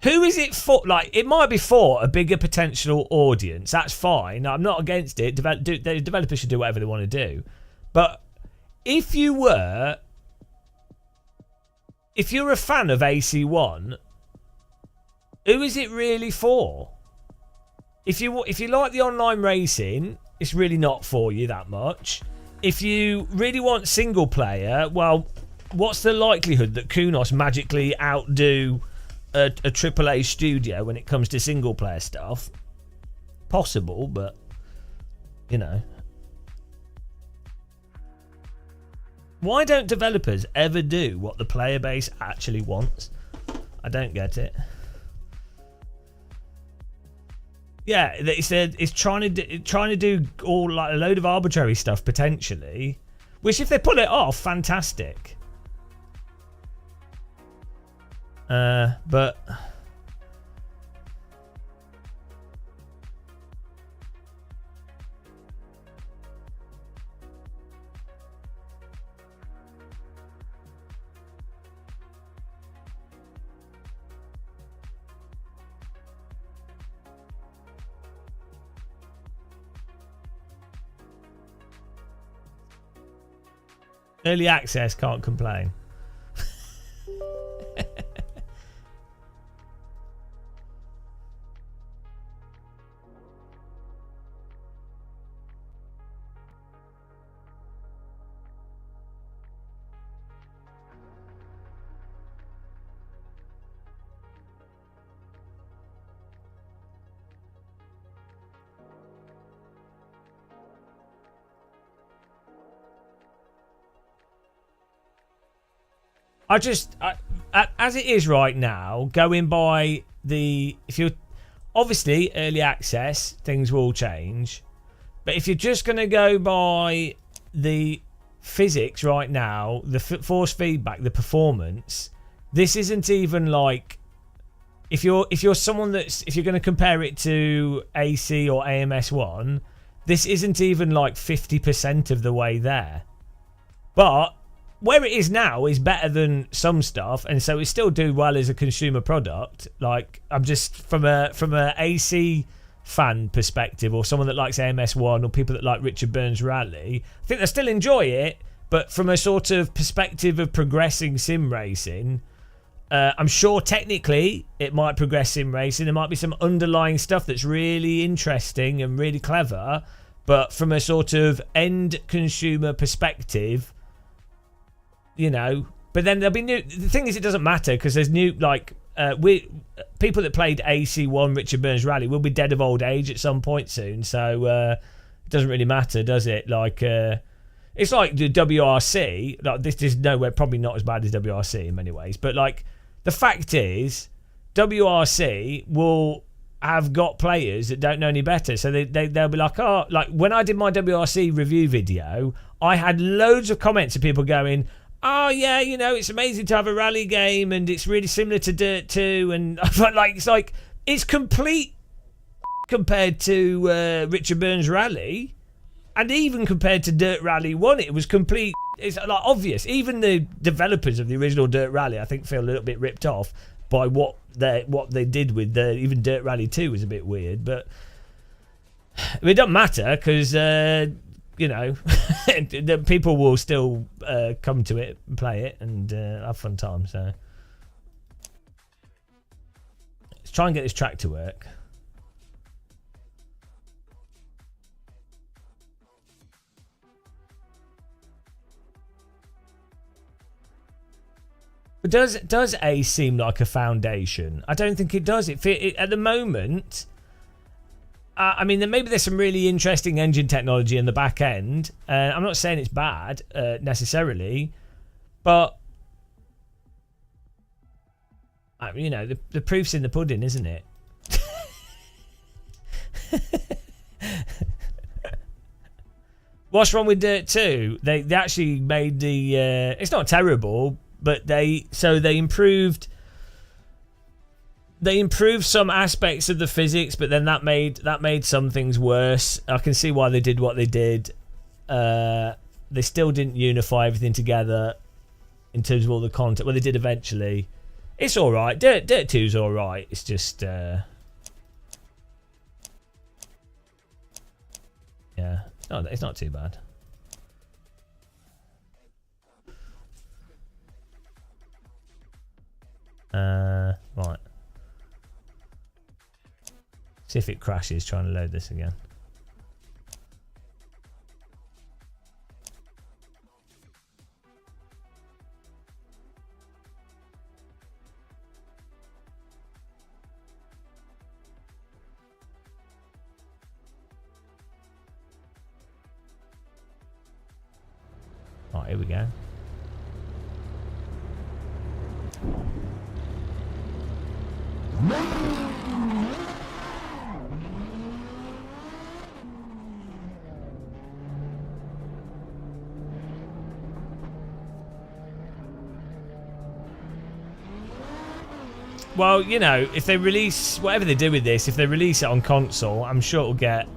who is it for? Like, it might be for a bigger potential audience. That's fine. I'm not against it. The developers should do whatever they want to do. But if you're a fan of AC1, who is it really for? If you like the online racing, it's really not for you that much. If you really want single player, well, what's the likelihood that Kunos magically outdo a AAA studio when it comes to single player stuff? Possible, but you know. Why don't developers ever do what the player base actually wants? I don't get it. Yeah, it's trying to do all like a load of arbitrary stuff potentially, which if they pull it off, fantastic. But early access, can't complain. As it is right now, going by if you're obviously early access, things will change. But if you're just going to go by the physics right now, the force feedback, the performance, this isn't even like if you're someone if you're going to compare it to AC or AMS1, this isn't even like 50% of the way there. But where it is now is better than some stuff, and so it still do well as a consumer product. Like, I'm just from a AC fan perspective, or someone that likes AMS1, or people that like Richard Burns Rally, I think they still enjoy it. But from a sort of perspective of progressing sim racing, I'm sure technically it might progress sim racing. There might be some underlying stuff that's really interesting and really clever, but from a sort of end consumer perspective, you know, but then there'll be new. The thing is, it doesn't matter because there's new, like, people that played AC1 Richard Burns Rally will be dead of old age at some point soon. So it doesn't really matter, does it? Like, it's like the WRC. Like, this is nowhere, probably not as bad as WRC in many ways. But like, the fact is, WRC will have got players that don't know any better. So they'll be like, oh, like when I did my WRC review video, I had loads of comments of people going, oh yeah, you know, it's amazing to have a rally game and it's really similar to Dirt 2, and it's complete compared to Richard Burns Rally. And even compared to Dirt Rally 1, it was complete. It's like obvious. Even the developers of the original Dirt Rally, I think, feel a little bit ripped off by what they did with even Dirt Rally 2 was a bit weird. But it doesn't matter because you know the people will still come to it and play it and have fun time. So let's try and get this track to work. But does A seem like a foundation? I don't think it does. It at the moment. I mean, maybe there's some really interesting engine technology in the back end. I'm not saying it's bad necessarily, but you know, the proof's in the pudding, isn't it? What's wrong with Dirt 2? They actually made the. It's not terrible. But they improved some aspects of the physics, but then that made some things worse. I can see why they did what they did. They still didn't unify everything together in terms of all the content. Well, they did eventually. It's all right. Dirt 2's all right. It's just yeah, it's not too bad. Right. See if it crashes trying to load this again. Right, here we go. Well, you know, if they release whatever they do with this, if they release it on console, I'm sure it'll get.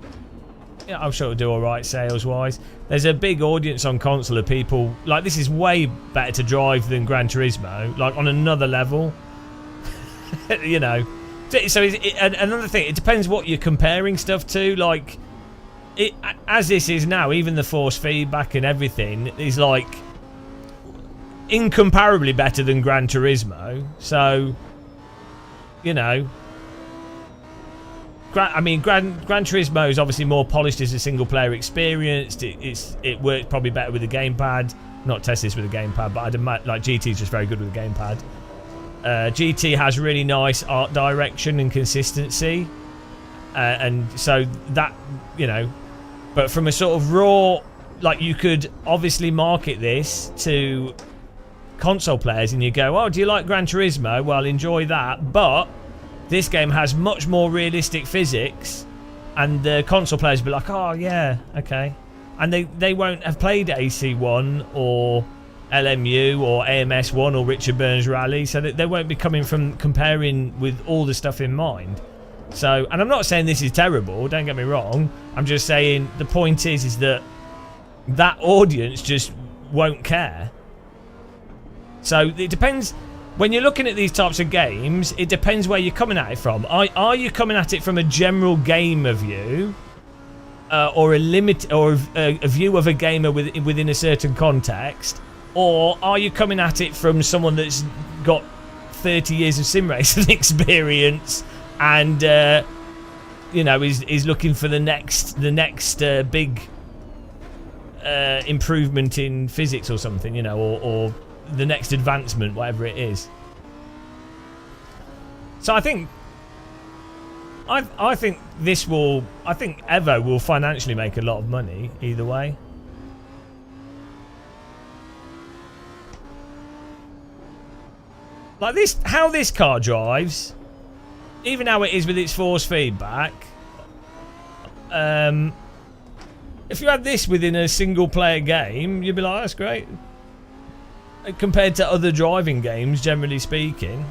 Yeah, I'm sure it'll do all right sales-wise. There's a big audience on console of people like this is way better to drive than Gran Turismo, like on another level. You know, so another thing, it depends what you're comparing stuff to. Like, as this is now, even the force feedback and everything is like incomparably better than Gran Turismo. So, you know, I mean, Gran Turismo is obviously more polished as a single-player experience. It works probably better with the gamepad. Not test this with a gamepad, but I'd imagine like GT is just very good with the gamepad. GT has really nice art direction and consistency, and so that, you know, but from a sort of raw, like, you could obviously market this to console players and you go, oh, do you like Gran Turismo? Well, enjoy that, but this game has much more realistic physics, and the console players will be like, oh yeah, okay, and they won't have played AC1 or LMU or AMS1 or Richard Burns Rally, so that they won't be coming from comparing with all the stuff in mind. So, and I'm not saying this is terrible, don't get me wrong, I'm just saying the point is that audience just won't care. So it depends. When you're looking at these types of games, it depends where you're coming at it from. Are you coming at it from a general gamer view, or a view of a gamer within a certain context, or are you coming at it from someone that's got 30 years of sim racing experience and you know, is looking for the next big improvement in physics or something, you know, or the next advancement, whatever it is. So I think EVO will financially make a lot of money either way. Like this, how this car drives, even how it is with its force feedback. If you had this within a single player game, you'd be like, oh, that's great. Compared to other driving games, generally speaking,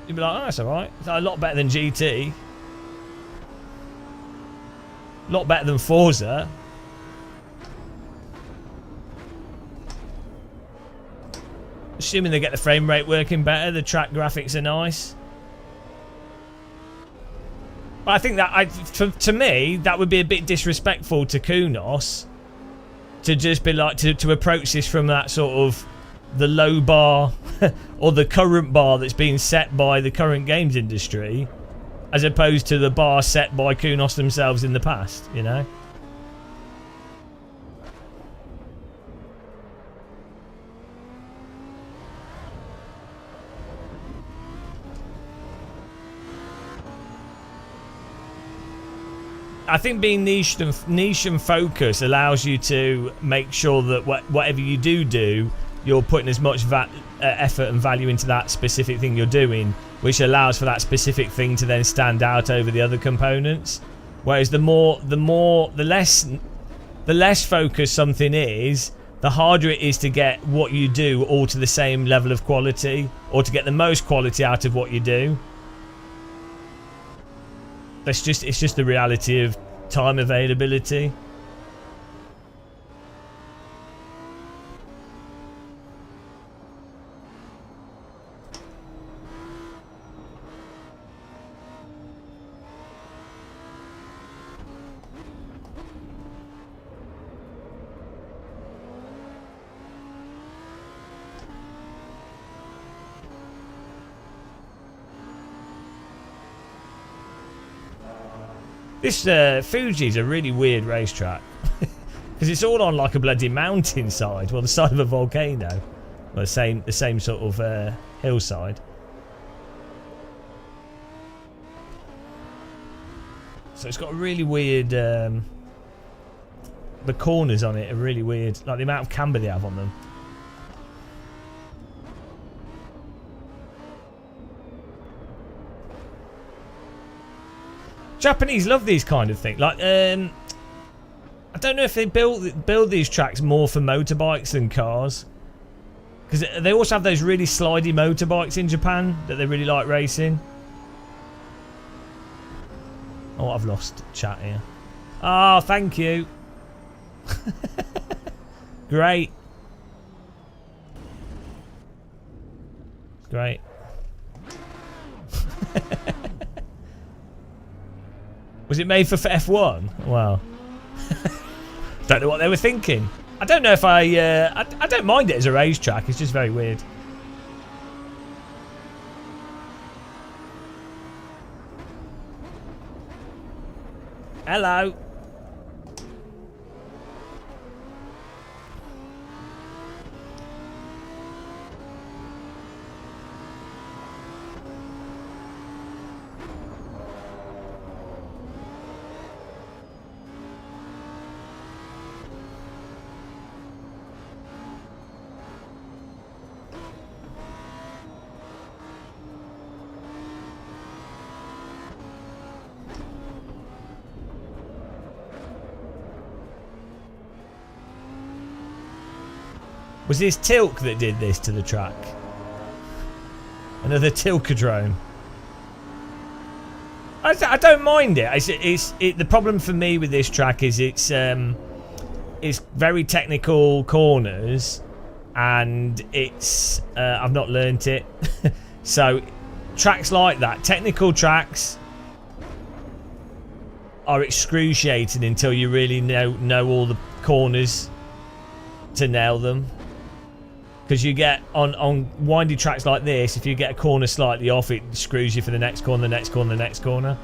you'd be like, oh, that's alright. It's a lot better than GT. A lot better than Forza. Assuming they get the frame rate working better, the track graphics are nice. But I think that, to me, that would be a bit disrespectful to Kunos to just be like, to approach this from that sort of the low bar or the current bar that's been set by the current games industry, as opposed to the bar set by Kunos themselves in the past, you know? I think being niche and focused allows you to make sure that whatever you do, you're putting as much effort and value into that specific thing you're doing, which allows for that specific thing to then stand out over the other components. Whereas the less focused something is, the harder it is to get what you do all to the same level of quality, or to get the most quality out of what you do. It's just the reality of time availability. This Fuji's a really weird racetrack because it's all on like a bloody mountainside, well, the side of a volcano, well, the same sort of hillside. So it's got a really weird. The corners on it are really weird, like the amount of camber they have on them. Japanese love these kind of things. Like, I don't know if they build these tracks more for motorbikes than cars, because they also have those really slidey motorbikes in Japan that they really like racing. Oh, I've lost chat here. Oh, thank you. Great. Great. Was it made for F1? Wow. Don't know what they were thinking. I don't know if I don't mind it as a racetrack. It's just very weird. Hello. Was this Tilk that did this to the track? Another Tilkadrome. I don't mind it. The problem for me with this track is it's very technical corners, and it's I've not learnt it. So tracks like that, technical tracks, are excruciating until you really know all the corners to nail them. Because you get on windy tracks like this, if you get a corner slightly off, it screws you for the next corner, the next corner, the next corner.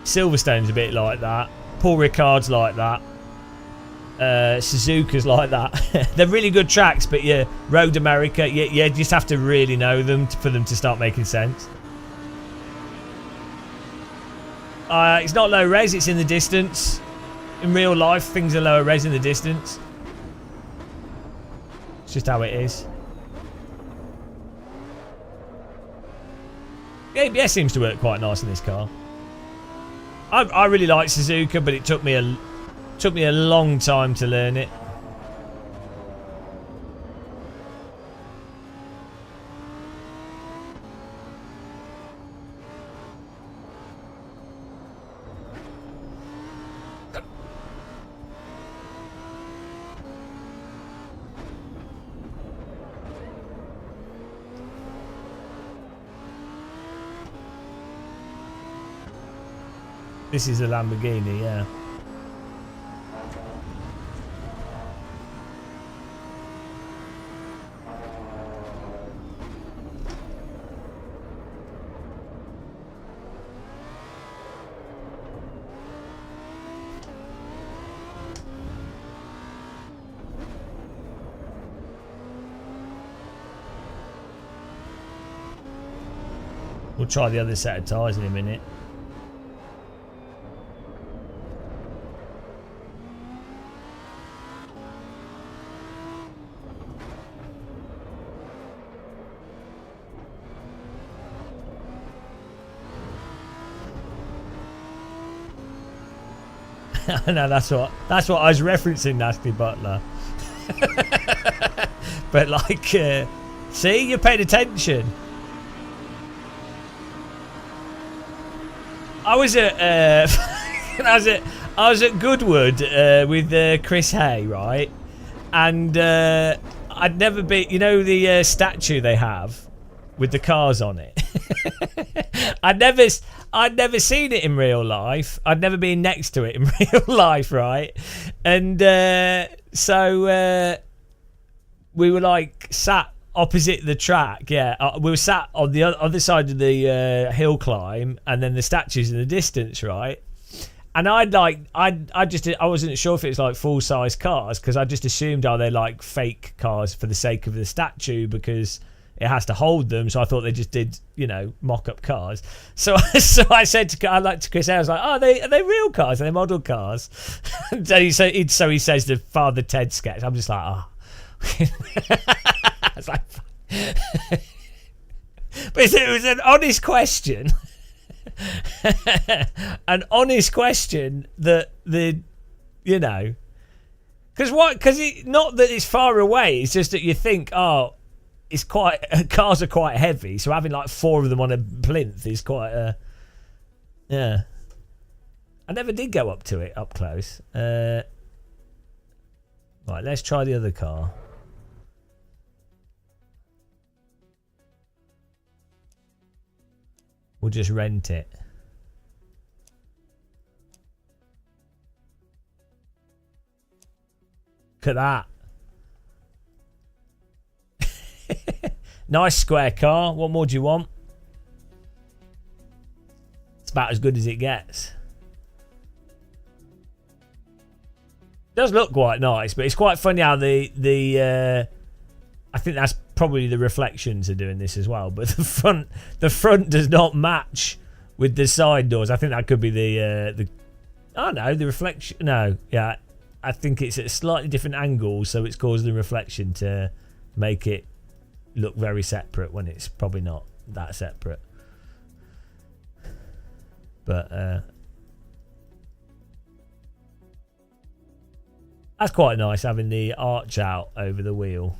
Silverstone's a bit like that. Paul Ricard's like that. Suzuka's like that. They're really good tracks, but yeah, Road America, you just have to really know them for them to start making sense. It's not low res, it's in the distance. In real life, things are lower res in the distance. It's just how it is. The ABS seems to work quite nice in this car. I really like Suzuka, but it took me a long time to learn it. This is a Lamborghini, yeah. We'll try the other set of tyres in a minute. No, that's what I was referencing, Nasty Butler. But like, see, you're paying attention. I was at I was at Goodwood with Chris Hay, right? And I'd never been, you know, the statue they have with the cars on it. I'd never seen it in real life. I'd never been next to it in real life, right? And so we were like sat opposite the track. Yeah, we were sat on the other side of the hill climb, and then the statues in the distance, right? And I wasn't sure if it was like full size cars, because I just assumed they're like fake cars for the sake of the statue, because it has to hold them. So I thought they just did, you know, mock up cars. So I said to Chris, I was like, oh, are they real cars? Are they model cars? And so he says the Father Ted sketch. I'm just like, oh. It's like, but it was an honest question. An honest question that you know, because not that it's far away, it's just that you think, oh, cars are quite heavy, so having like 4 of them on a plinth is quite yeah. I never did go up to it up close. Right, let's try the other car. We'll just rent it. Look at that. Nice square car. What more do you want? It's about as good as it gets. Does look quite nice, but it's quite funny how the I think that's probably the reflections are doing this as well, but the front does not match with the side doors. I think that could be the oh no, the reflection. No, yeah, I think it's at a slightly different angle, so it's causing the reflection to make it look very separate when it's probably not that separate. But that's quite nice, having the arch out over the wheel.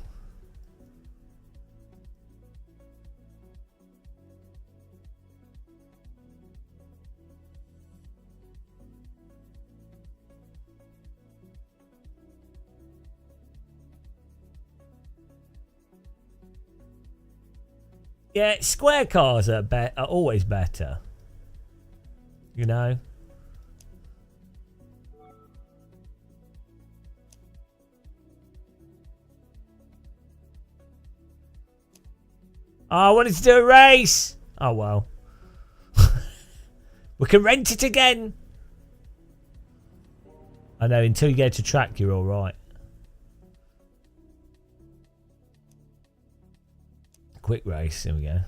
Yeah, square cars are always better. You know? Oh, I wanted to do a race. Oh, well. We can rent it again. I know, until you get to track, you're all right. Quick race, here we go.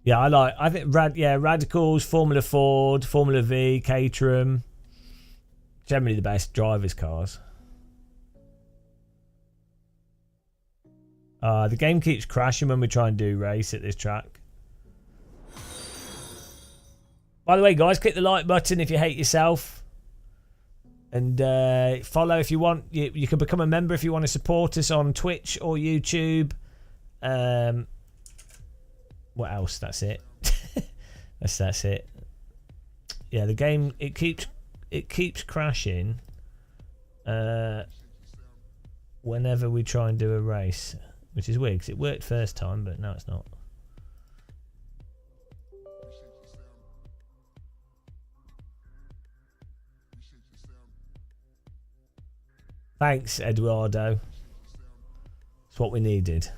Yeah, I think Radicals, Formula Ford, Formula V, Caterham, generally the best drivers' cars. The game keeps crashing when we try and do race at this track. By the way, guys, click the like button if you hate yourself. And follow if you want. You can become a member if you want to support us on Twitch or YouTube. What else? That's it. That's it. Yeah, the game it keeps crashing whenever we try and do a race, which is weird because it worked first time, but no, it's not. Thanks, Eduardo. It's what we needed.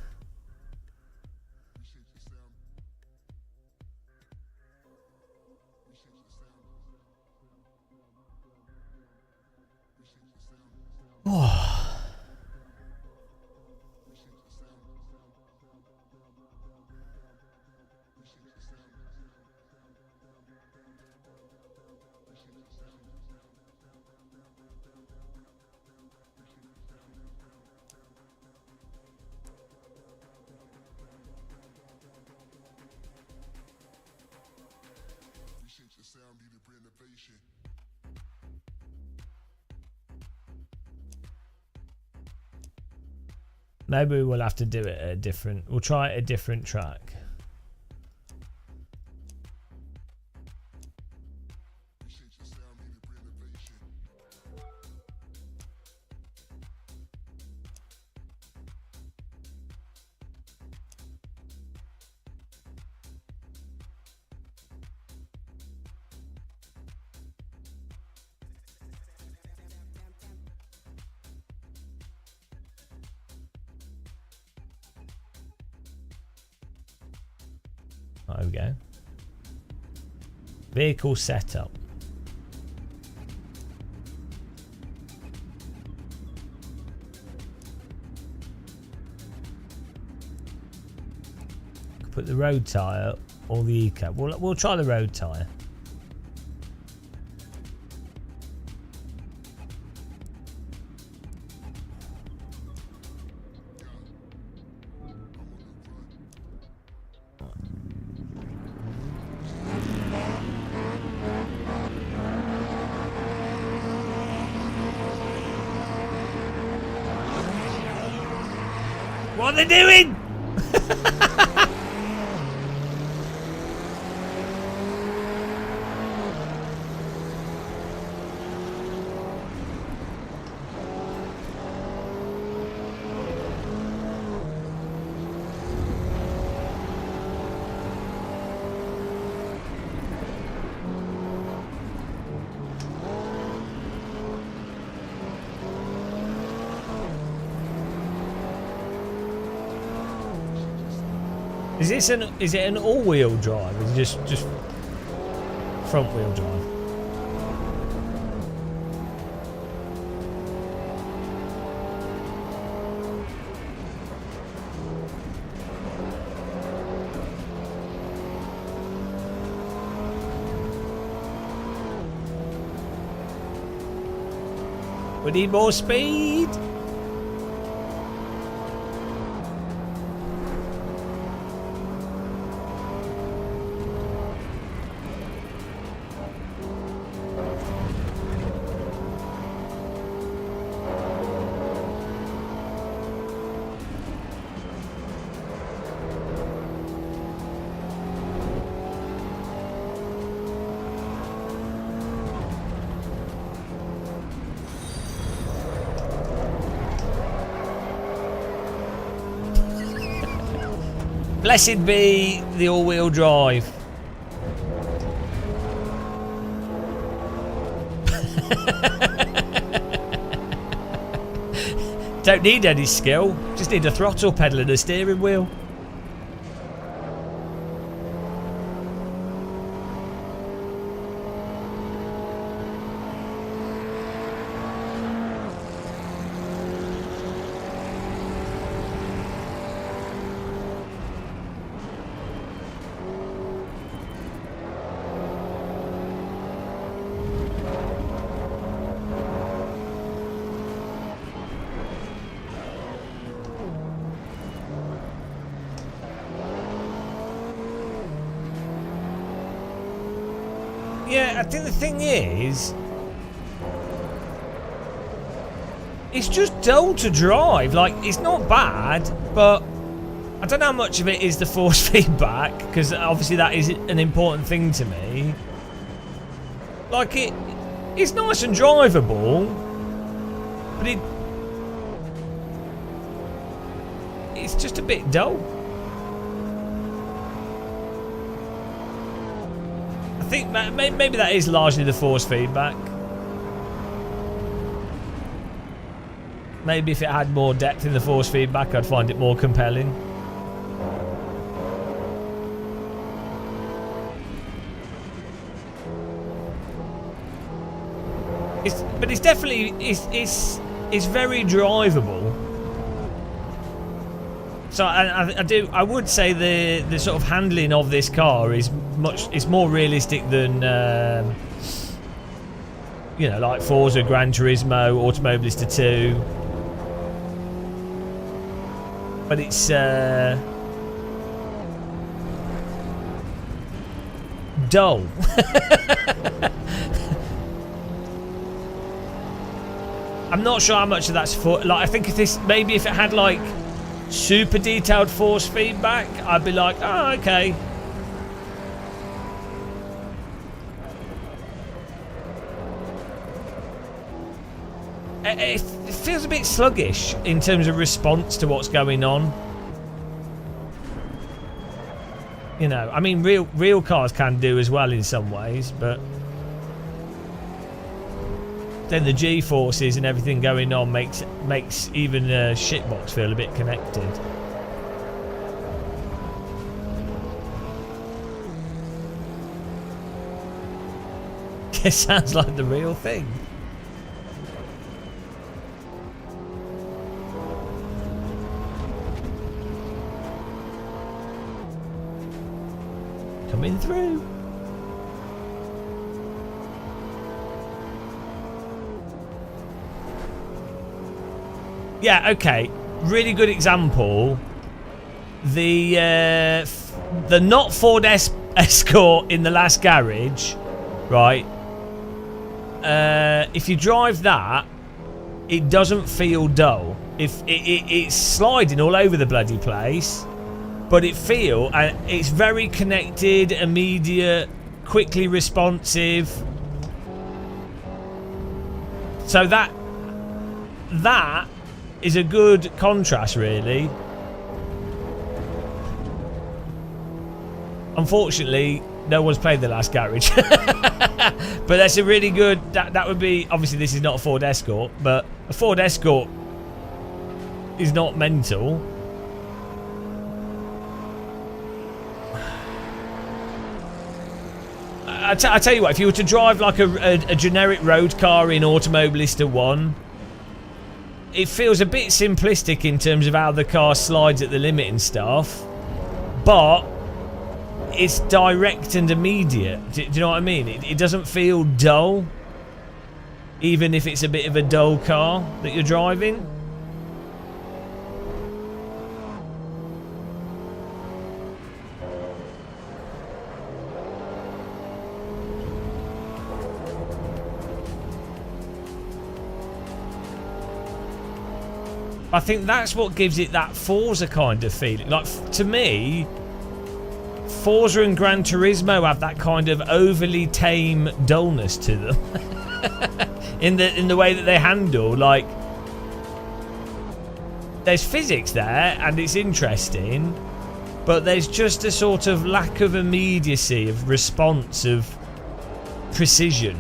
Maybe we'll have to do it at a different. We'll try it at a different track. There we go. Vehicle setup. Put the road tyre or the eco. We'll try the road tyre. What are they doing? Is it an all-wheel drive? Is it just front-wheel drive? We need more speed. Blessed be the all-wheel drive. Don't need any skill, just need a throttle pedal and a steering wheel. Yeah, I think the thing is, it's just dull to drive. Like, it's not bad, but I don't know how much of it is the force feedback, because obviously that is an important thing to me. Like it's nice and drivable, but it's just a bit dull. I think maybe that is largely the force feedback. Maybe if it had more depth in the force feedback, I'd find it more compelling. But it's definitely it's very drivable. So I would say the sort of handling of this car is more realistic than you know, like Forza, Gran Turismo, Automobilista 2. But it's dull. I'm not sure how much of that's for. Like, I think if it had like super detailed force feedback, I'd be like, oh, okay. It feels a bit sluggish in terms of response to what's going on. You know, I mean, real cars can do as well in some ways, but then the G-forces and everything going on makes even a shitbox feel a bit connected. It sounds like the real thing. Coming through. Yeah, okay. Really good example. The not Ford Escort in the last garage, right? If you drive that, it doesn't feel dull. If it's sliding all over the bloody place, but it's very connected, immediate, quickly responsive. So that is a good contrast, really. Unfortunately, no one's played the last garage. But that's a really good. That would be, obviously this is not a Ford Escort, but a Ford Escort is not mental. I tell you what, if you were to drive like a generic road car in Automobilista 1, it feels a bit simplistic in terms of how the car slides at the limit and stuff, but it's direct and immediate. Do you know what I mean? It doesn't feel dull, even if it's a bit of a dull car that you're driving. I think that's what gives it that Forza kind of feeling. Like, to me, Forza and Gran Turismo have that kind of overly tame dullness to them. in the way that they handle, like, there's physics there and it's interesting, but there's just a sort of lack of immediacy, of response, of precision.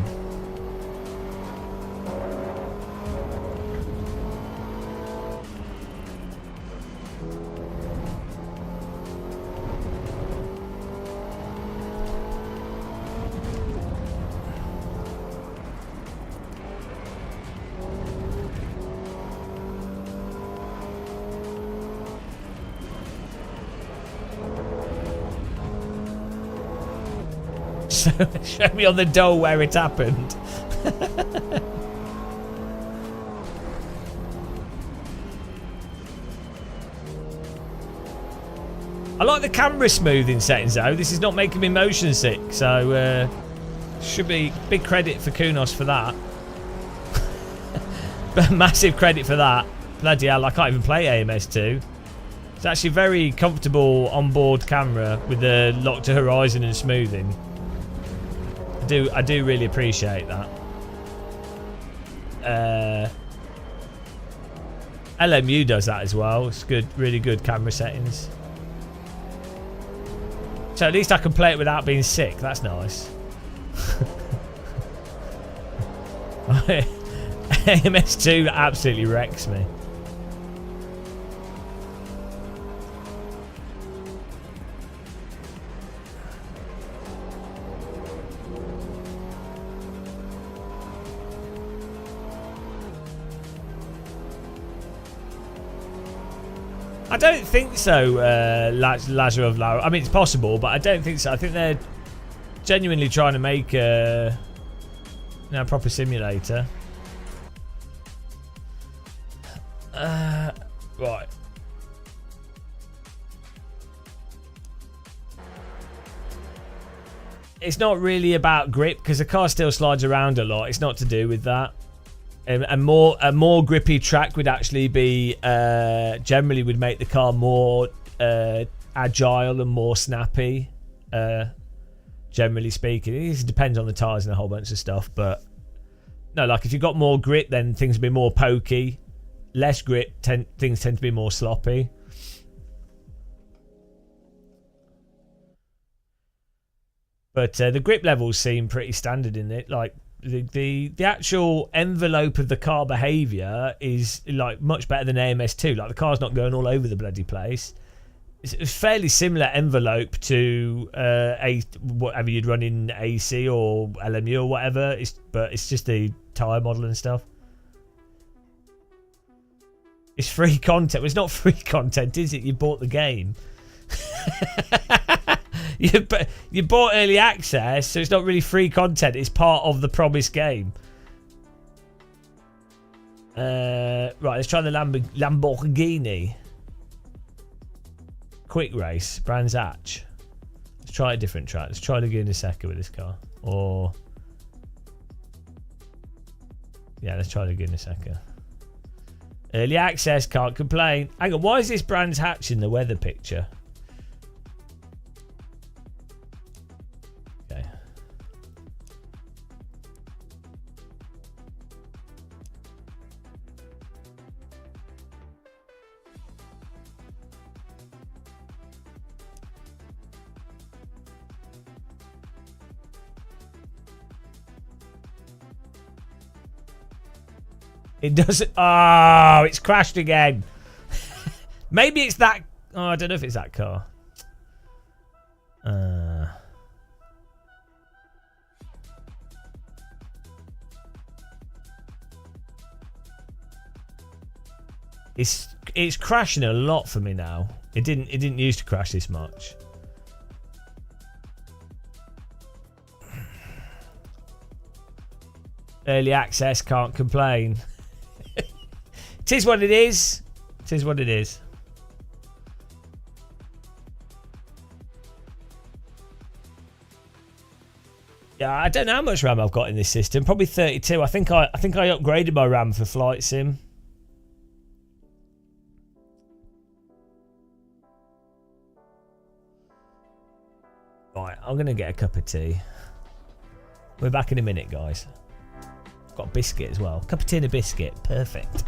Show me on the doll where it happened. I like the camera smoothing settings though. This is not making me motion sick, so should be big credit for Kunos for that. Massive credit for that. Bloody hell, I can't even play AMS2. It's actually very comfortable onboard camera with the lock to horizon and smoothing. I do really appreciate that. LMU does that as well. It's good, really good camera settings. So at least I can play it without being sick. That's nice. AMS2 absolutely wrecks me. I don't think so, Lazarov Lau. I mean, it's possible, but I don't think so. I think they're genuinely trying to make a proper simulator. Right. It's not really about grip because the car still slides around a lot. It's not to do with that. A more grippy track would actually be generally would make the car more agile and more snappy. Generally speaking, it depends on the tyres and a whole bunch of stuff. But no, like if you've got more grip, then things will be more pokey. Less grip, things tend to be more sloppy. But the grip levels seem pretty standard in it. Like the actual envelope of the car behaviour is like much better than AMS2. Like the car's not going all over the bloody place. It's a fairly similar envelope to whatever you'd run in AC or LMU or whatever. But it's just the tyre model and stuff. It's free content. Well, it's not free content, is it? You bought the game. You bought early access, so it's not really free content. It's part of the promised game. Right, let's try the Lamborghini. Quick race, Brands Hatch. Let's try a different track. Let's try Laguna Seca with this car. Or... yeah, let's try Laguna Seca. Early access, can't complain. Hang on, why is this Brands Hatch in the weather picture? Okay. It doesn't. Oh, it's crashed again. Maybe it's that. Oh, I don't know if it's that car. It's crashing a lot for me now. It didn't used to crash this much. Early access, can't complain. It is what it is. It is what it is. Yeah, I don't know how much RAM I've got in this system. Probably 32. I think I upgraded my RAM for Flight Sim. Right, I'm gonna get a cup of tea. We're back in a minute, guys. Got a biscuit as well. Cup of tea and a biscuit. Perfect.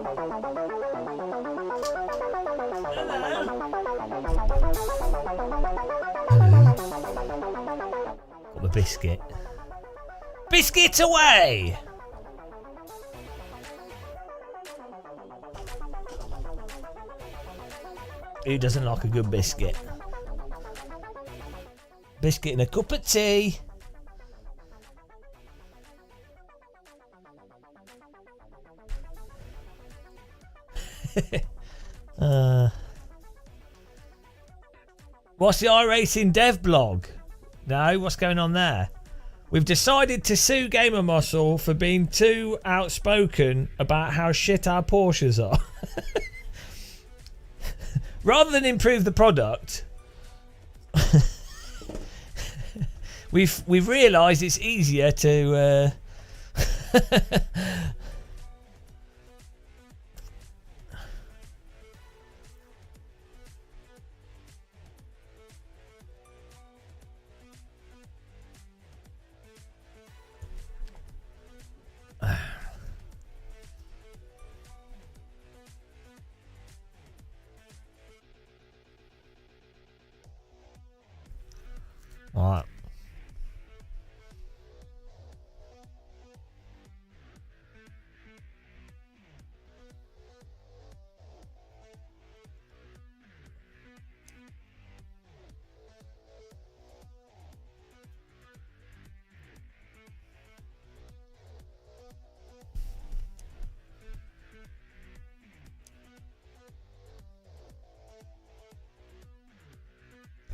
Got the biscuit. Biscuit away! Who doesn't like a good biscuit? Biscuit and a cup of tea. What's the iRacing dev blog? No, what's going on there? We've decided to sue Gamer Muscle for being too outspoken about how shit our Porsches are. Rather than improve the product, we've realised it's easier to Alright.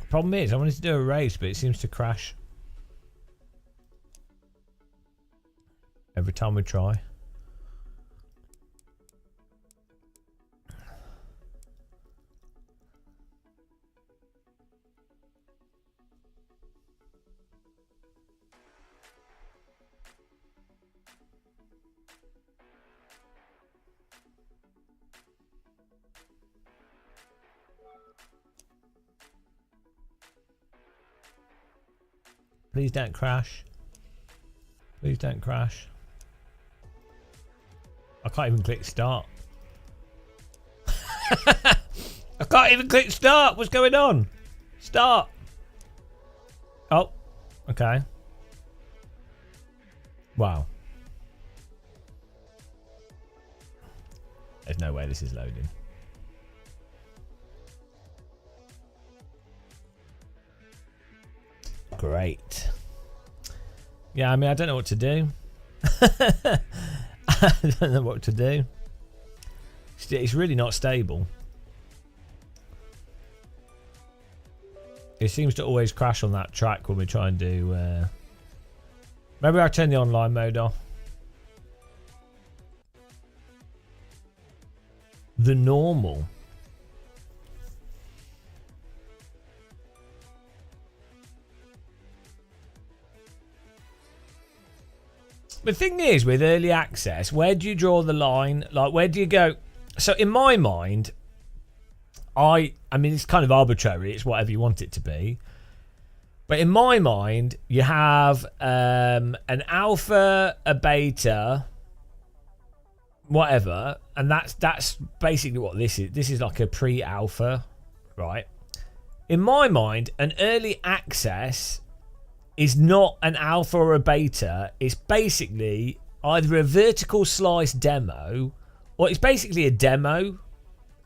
Problem is, I wanted to do a race, but it seems to crash every time we try. Please don't crash. Please don't crash. I can't even click start. I can't even click start. What's going on? Start. Oh, okay. Wow. There's no way this is loading. Great. Yeah, I mean, I don't know what to do. I don't know what to do. It's really not stable. It seems to always crash on that track when we try and do... Maybe I'll turn the online mode off. The normal. The thing is, with early access, where do you draw the line? Like, where do you go? So, in my mind, I mean, it's kind of arbitrary. It's whatever you want it to be. But in my mind, you have an alpha, a beta, whatever, and that's basically what this is. This is like a pre-alpha, right? In my mind, an early access is not an alpha or a beta. It's basically either a vertical slice demo, or it's basically a demo,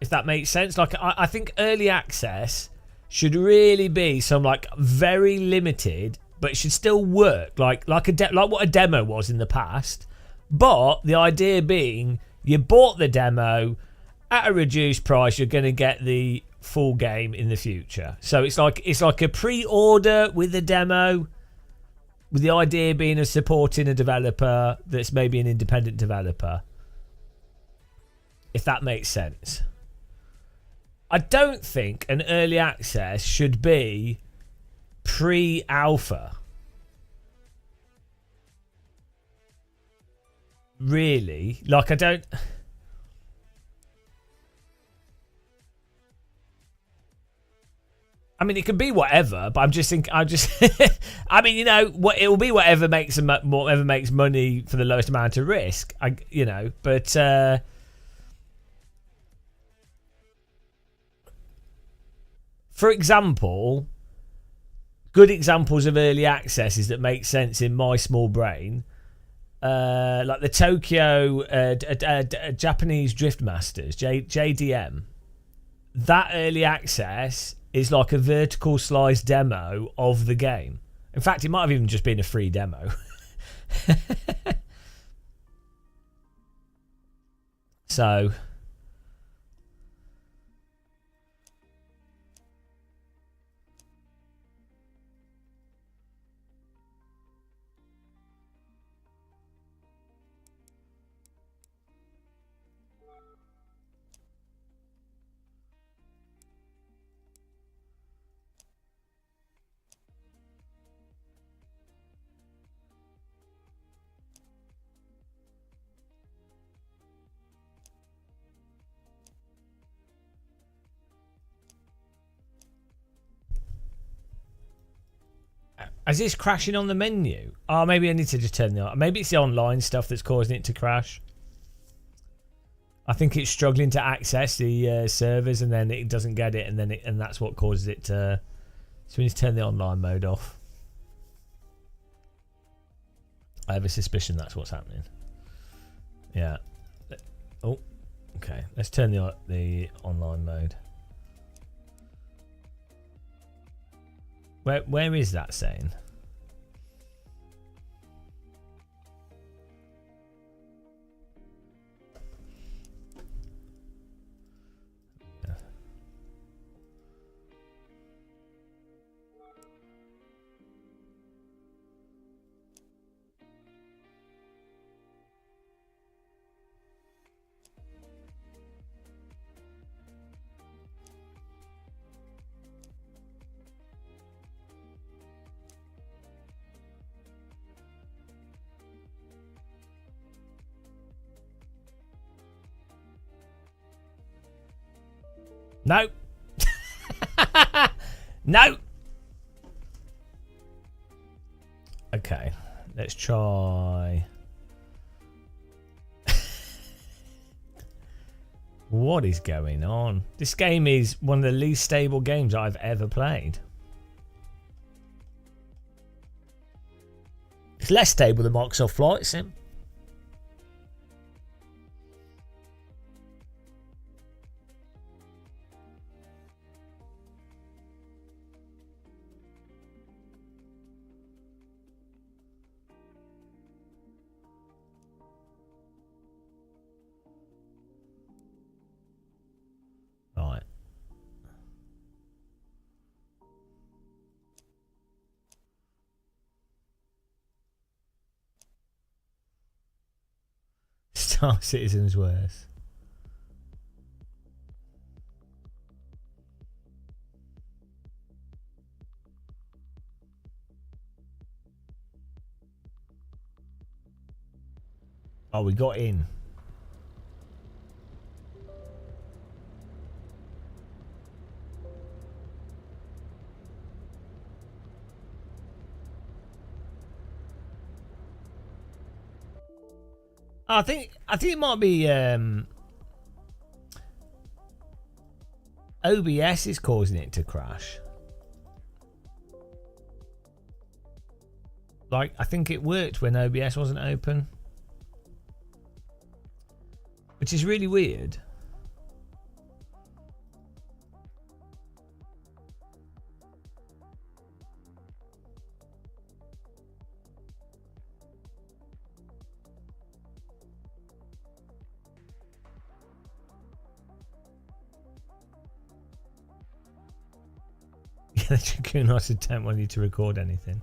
if that makes sense. Like, I think early access should really be some like very limited, but it should still work like what a demo was in the past. But the idea being, you bought the demo at a reduced price, you're going to get the full game in the future. So it's like a pre-order with a demo, with the idea being of supporting a developer that's maybe an independent developer. If that makes sense. I don't think an early access should be pre-alpha. Really? Like, I don't... I mean, it can be whatever, but I mean, you know, what it will be whatever makes money for the lowest amount of risk. But for example, good examples of early accesses that make sense in my small brain, like the Tokyo Japanese Drift Masters, JDM. That early access is like a vertical slice demo of the game. In fact, it might have even just been a free demo. So, is this crashing on the menu? Oh, maybe I need to just turn the... Maybe it's the online stuff that's causing it to crash. I think it's struggling to access the servers, and then it doesn't get it, and that's what causes it to... So we need to turn the online mode off. I have a suspicion that's what's happening. Yeah. Oh, okay. Let's turn the online mode. Where is that saying? No. No. Okay, let's try. What is going on? This game is one of the least stable games I've ever played. It's less stable than Microsoft Flight Sim. Right. Star Citizen's worse. Oh, we got in. I think it might be OBS is causing it to crash. Like, I think it worked when OBS wasn't open, which is really weird. The Jakunos don't want you to record anything.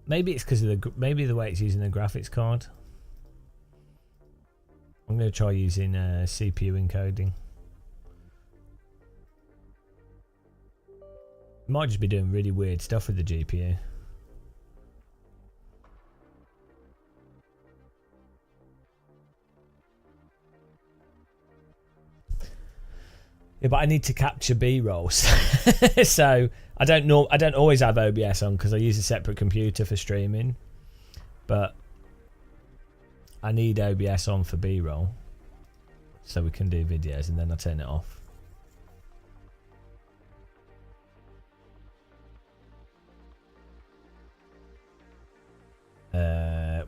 Maybe it's because of the way it's using the graphics card. I'm going to try using CPU encoding. Might just be doing really weird stuff with the GPU. Yeah, but I need to capture B-rolls, so I don't know. I don't always have OBS on because I use a separate computer for streaming. But I need OBS on for B-roll, so we can do videos, and then I turn it off.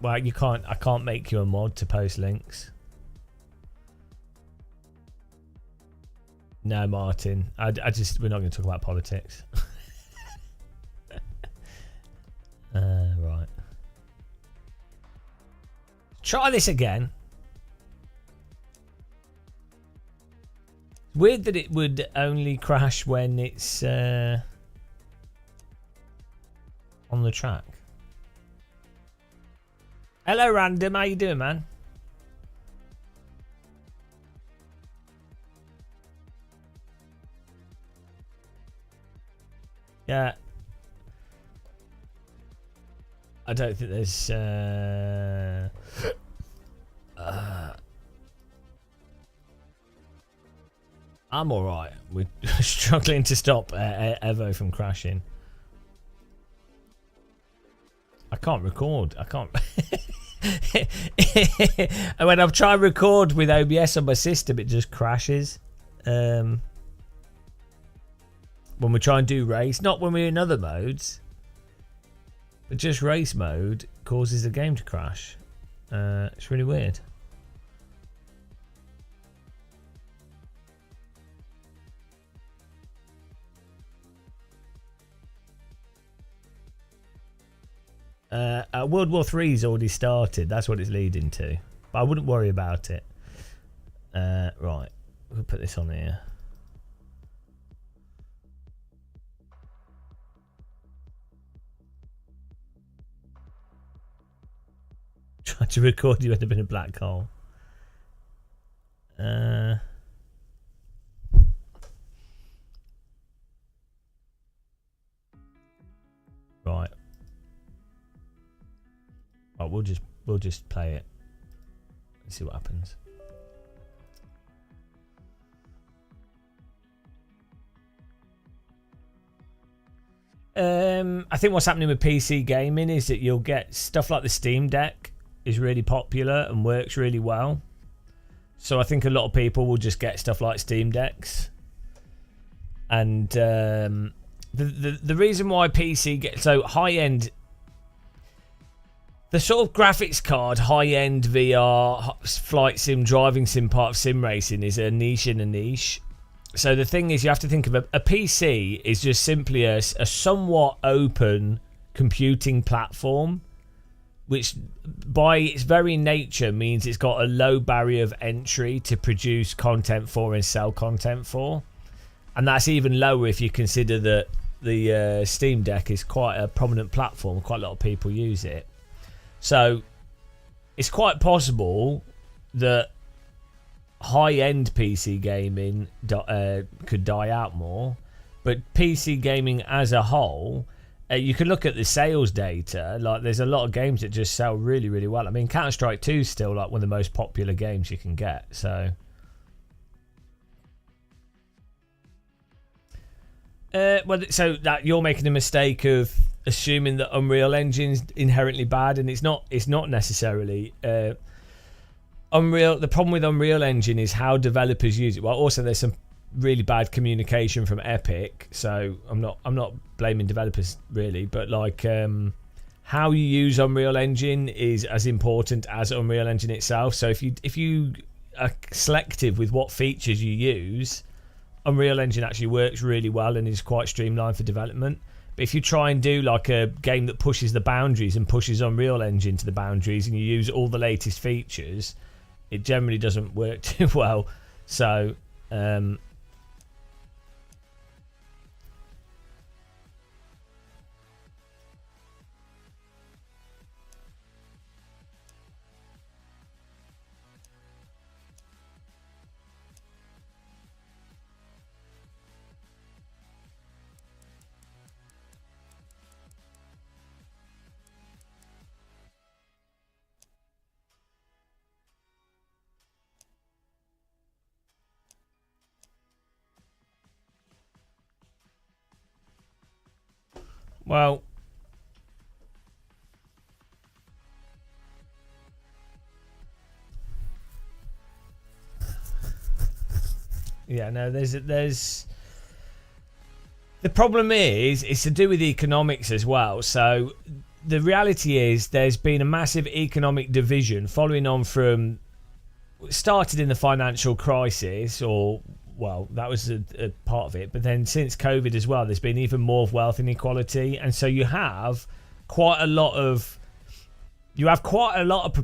Well, you can't. I can't make you a mod to post links. No, Martin. I just. We're not going to talk about politics. Right. Try this again. Weird that it would only crash when it's on the track. Hello, Random. How you doing, man? Yeah. I don't think there's I'm alright. We're struggling to stop Evo from crashing. I can't record. I can't. And when I try and record with OBS on my system, it just crashes. When we try and do race, not when we're in other modes, but just race mode causes the game to crash. It's really weird. World War III's already started. That's what it's leading to. But I wouldn't worry about it. Right. We'll put this on here. Tried to record you end up in a black hole. Right. Oh, we'll just play it. Let's see what happens. I think what's happening with PC gaming is that you'll get stuff like the Steam Deck is really popular and works really well. So I think a lot of people will just get stuff like Steam Decks. And the reason why PC gets so high end, the sort of graphics card, high end VR, flight sim, driving sim part of sim racing is a niche in a niche. So the thing is, you have to think of a PC is just simply a somewhat open computing platform, which by its very nature means it's got a low barrier of entry to produce content for and sell content for. And that's even lower if you consider that the Steam Deck is quite a prominent platform. Quite a lot of people use it. So it's quite possible that high-end PC gaming could die out more, but PC gaming as a whole, you can look at the sales data. Like, there's a lot of games that just sell really, really well. I mean, Counter-Strike 2 is still like one of the most popular games you can get. So, so that you're making a mistake of assuming that Unreal Engine's inherently bad, and it's not necessarily. The problem with Unreal Engine is how developers use it. Well, also there's some really bad communication from Epic, so I'm not blaming developers really, but like how you use Unreal Engine is as important as Unreal Engine itself. So if you are selective with what features you use, Unreal Engine actually works really well and is quite streamlined for development. But if you try and do like a game that pushes the boundaries and pushes Unreal Engine to the boundaries, and you use all the latest features, it generally doesn't work too well. So Well, yeah, no, there's the problem is it's to do with economics as well. So the reality is there's been a massive economic division following on from started in the financial crisis, or well, that was a part of it, but then since COVID as well, there's been even more wealth inequality, and so you have quite a lot of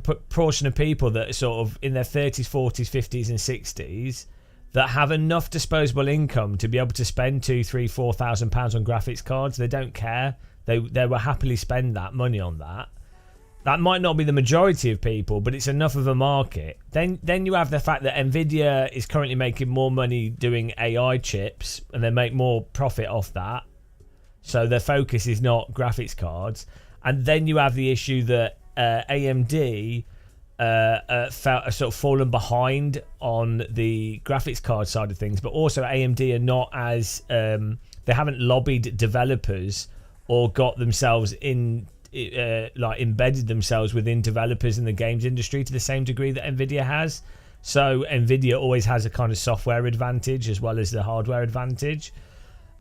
proportion of people that are sort of in their 30s, 40s, 50s and 60s that have enough disposable income to be able to spend £2,000, £3,000, £4,000 on graphics cards. They don't care. They will happily spend that money on that. That might not be the majority of people, but it's enough of a market. Then you have the fact that Nvidia is currently making more money doing AI chips, and they make more profit off that. So their focus is not graphics cards. And then you have the issue that AMD are sort of fallen behind on the graphics card side of things, but also AMD are not as they haven't lobbied developers or got themselves in like embedded themselves within developers in the games industry to the same degree that Nvidia has. So Nvidia always has a kind of software advantage as well as the hardware advantage,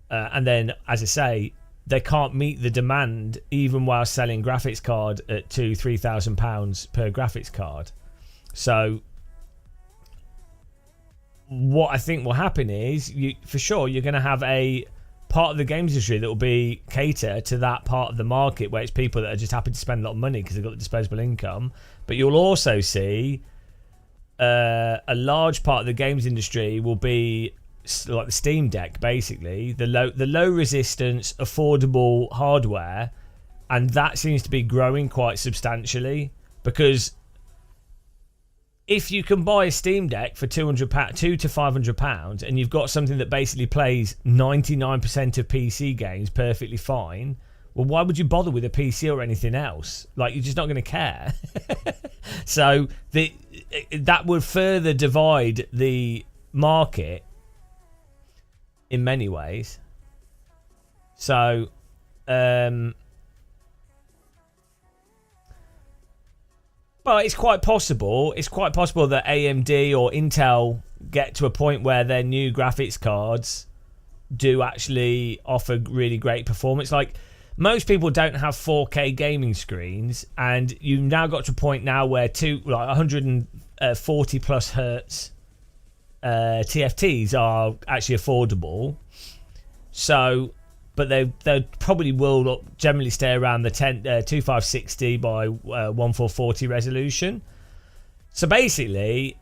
and then, as I say, they can't meet the demand even while selling graphics card at £2,000-3,000 per graphics card. So what I think will happen is, for sure, you're going to have a part of the games industry that will be cater to that part of the market where it's people that are just happy to spend a lot of money because they've got the disposable income. But you'll also see a large part of the games industry will be like the Steam Deck, basically the low resistance, affordable hardware, and that seems to be growing quite substantially, because if you can buy a Steam Deck for £200 to £500 and you've got something that basically plays 99% of PC games perfectly fine, well, why would you bother with a PC or anything else? Like, you're just not going to care. So that would further divide the market in many ways. So but it's quite possible that AMD or Intel get to a point where their new graphics cards do actually offer really great performance. Like, most people don't have 4K gaming screens, and you've now got to a point now where 140 plus hertz TFTs are actually affordable. So, but they probably will generally stay around the 2560 by 1440 resolution. So basically,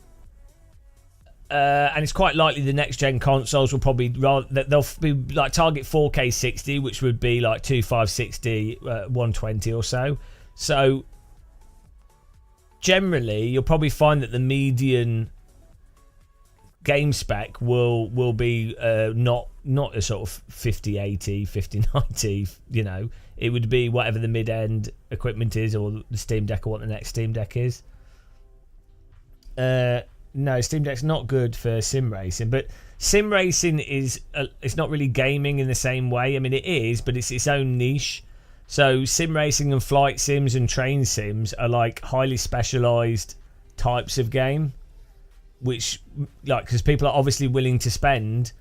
and it's quite likely the next gen consoles will probably they'll be like target 4K 60, which would be like 2560 120 or so. So generally, you'll probably find that the median game spec will be not a sort of 5080, 5090, you know. It would be whatever the mid-end equipment is, or the Steam Deck, or what the next Steam Deck is. No, Steam Deck's not good for sim racing, but sim racing is it's not really gaming in the same way. I mean, it is, but it's its own niche. So sim racing and flight sims and train sims are like highly specialized types of game, which, like, because people are obviously willing to spend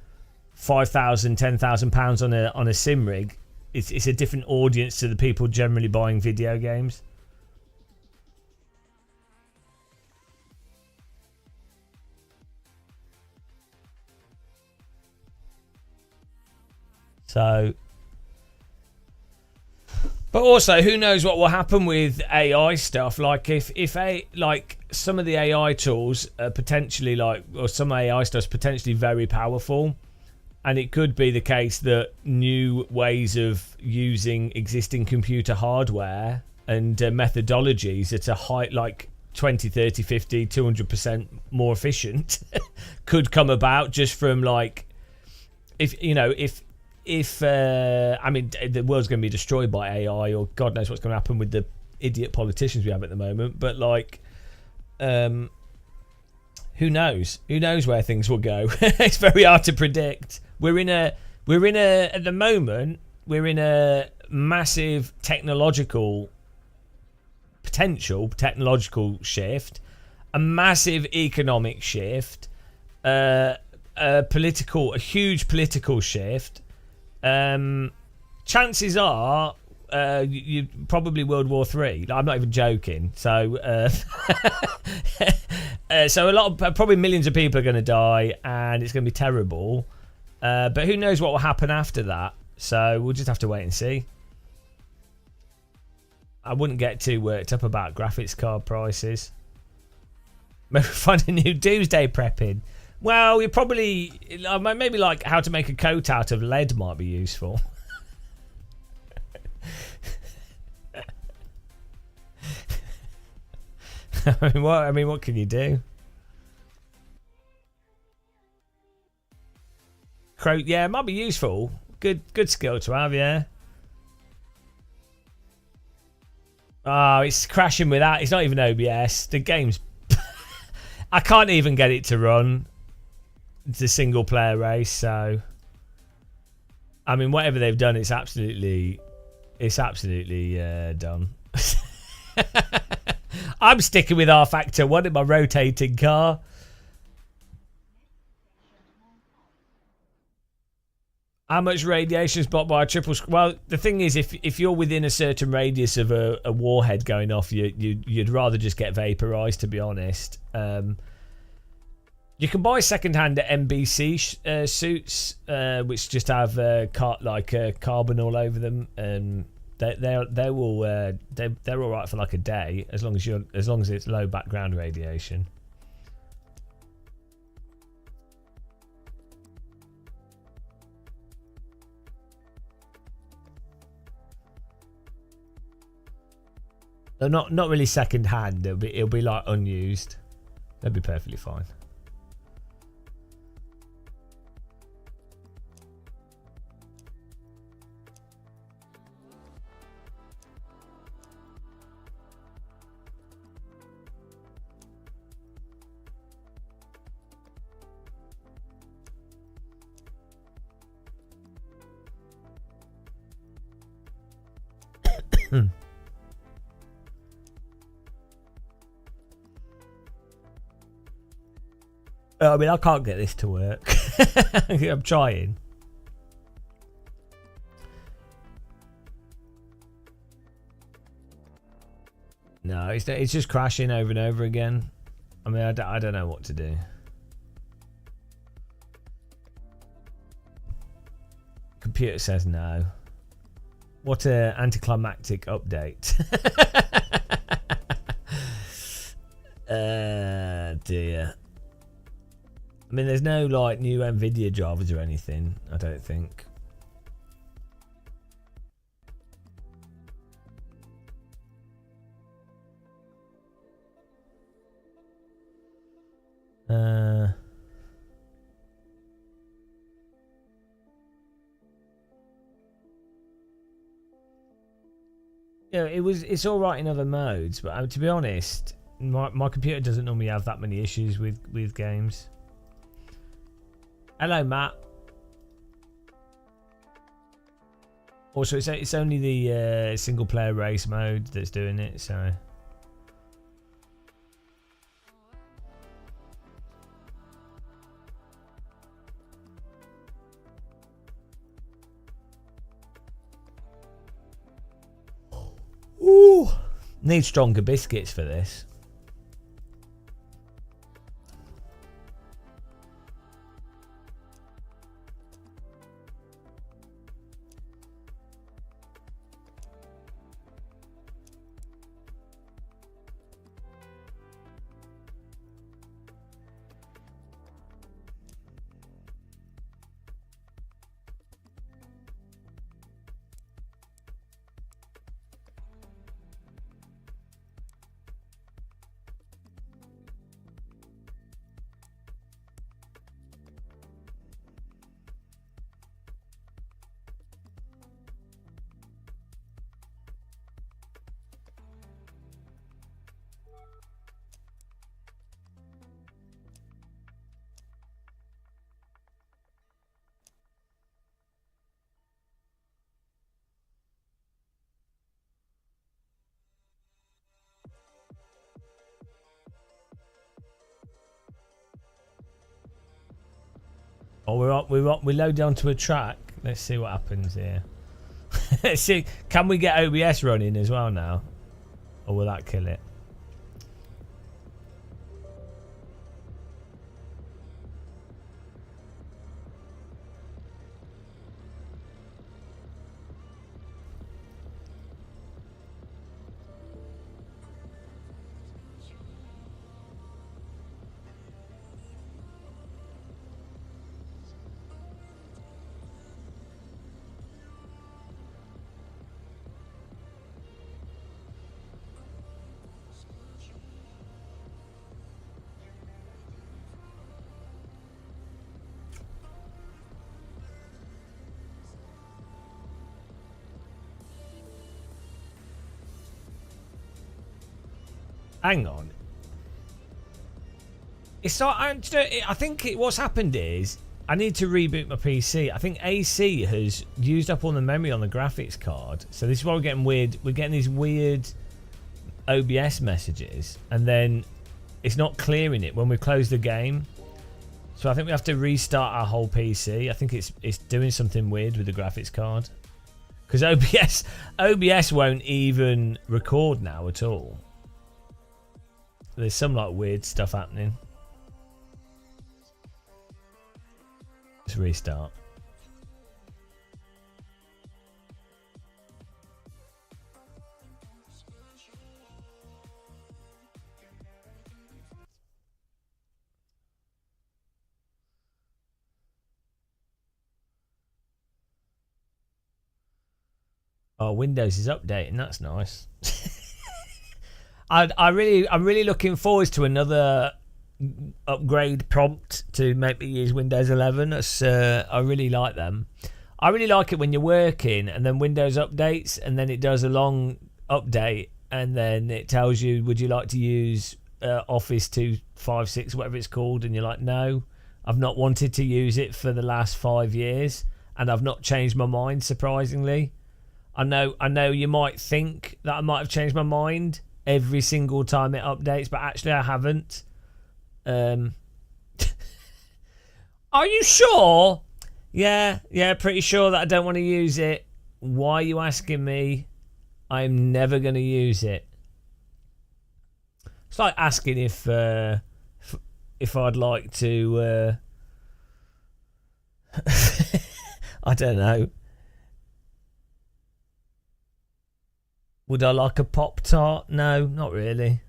£5,000, £10,000 on a sim rig. It's a different audience to the people generally buying video games. So, but also, who knows what will happen with AI stuff? Like, if some of the AI tools are potentially or some AI stuff's potentially very powerful, and it could be the case that new ways of using existing computer hardware and methodologies that are high, like 20, 30, 50, 200% more efficient could come about just from, like, if I mean, the world's going to be destroyed by AI, or God knows what's going to happen with the idiot politicians we have at the moment. But, like, who knows? Who knows where things will go? It's very hard to predict. We're in a at the moment, we're in a massive potential technological shift, a massive economic shift, a huge political shift. Chances are you probably World War III. I'm not even joking. So so a lot of probably millions of people are going to die, and it's going to be terrible. But who knows what will happen after that? So we'll just have to wait and see. I wouldn't get too worked up about graphics card prices. Maybe find a new doomsday prepping. Well, you probably maybe like how to make a coat out of lead might be useful. I mean, what can you do? Yeah, it might be useful. Good skill to have, yeah. Oh, it's crashing with that. It's not even OBS. The game's... I can't even get it to run. It's a single player race, so... I mean, whatever they've done, it's absolutely done. I'm sticking with R-Factor 1 in my rotating car. How much radiation is blocked by a triple... Well, the thing is, if you're within a certain radius of a warhead going off, you'd rather just get vaporized, to be honest. You can buy second-hand MBC suits, which just have carbon all over them, and they're all right for like a day, as long as it's low background radiation. They're not really second hand. It'll be like unused. They'll be perfectly fine. I mean, I can't get this to work. I'm trying. No, it's just crashing over and over again. I mean, I don't know what to do. Computer says no. What a anticlimactic update. Dear. I mean, there's no like new NVIDIA drivers or anything, I don't think. Yeah, it's all right in other modes, but to be honest, my computer doesn't normally have that many issues with games. Hello, Matt. Also, it's only the single player race mode that's doing it, so. Ooh, need stronger biscuits for this. Oh, we load onto a track. Let's see what happens here. Let's see. Can we get OBS running as well now? Or will that kill it? Hang on. It's not. I think what's happened is I need to reboot my PC. I think AC has used up all the memory on the graphics card, so this is why we're getting weird. We're getting these weird OBS messages, and then it's not clearing it when we close the game. So I think we have to restart our whole PC. I think it's doing something weird with the graphics card because OBS won't even record now at all. There's some like weird stuff happening. Let's restart. Oh, Windows is updating. That's nice. I'm really looking forward to another upgrade prompt to make me use Windows 11. I really like them. I really like it when you're working and then Windows updates and then it does a long update and then it tells you, would you like to use Office 256, whatever it's called, and you're like, no, I've not wanted to use it for the last 5 years and I've not changed my mind, surprisingly. I know you might think that I might have changed my mind every single time it updates, but actually I haven't. Are you sure? Yeah, pretty sure that I don't want to use it. Why are you asking me? I'm never going to use it. It's like asking if I'd like to I don't know. Would I like a Pop-Tart? No, not really.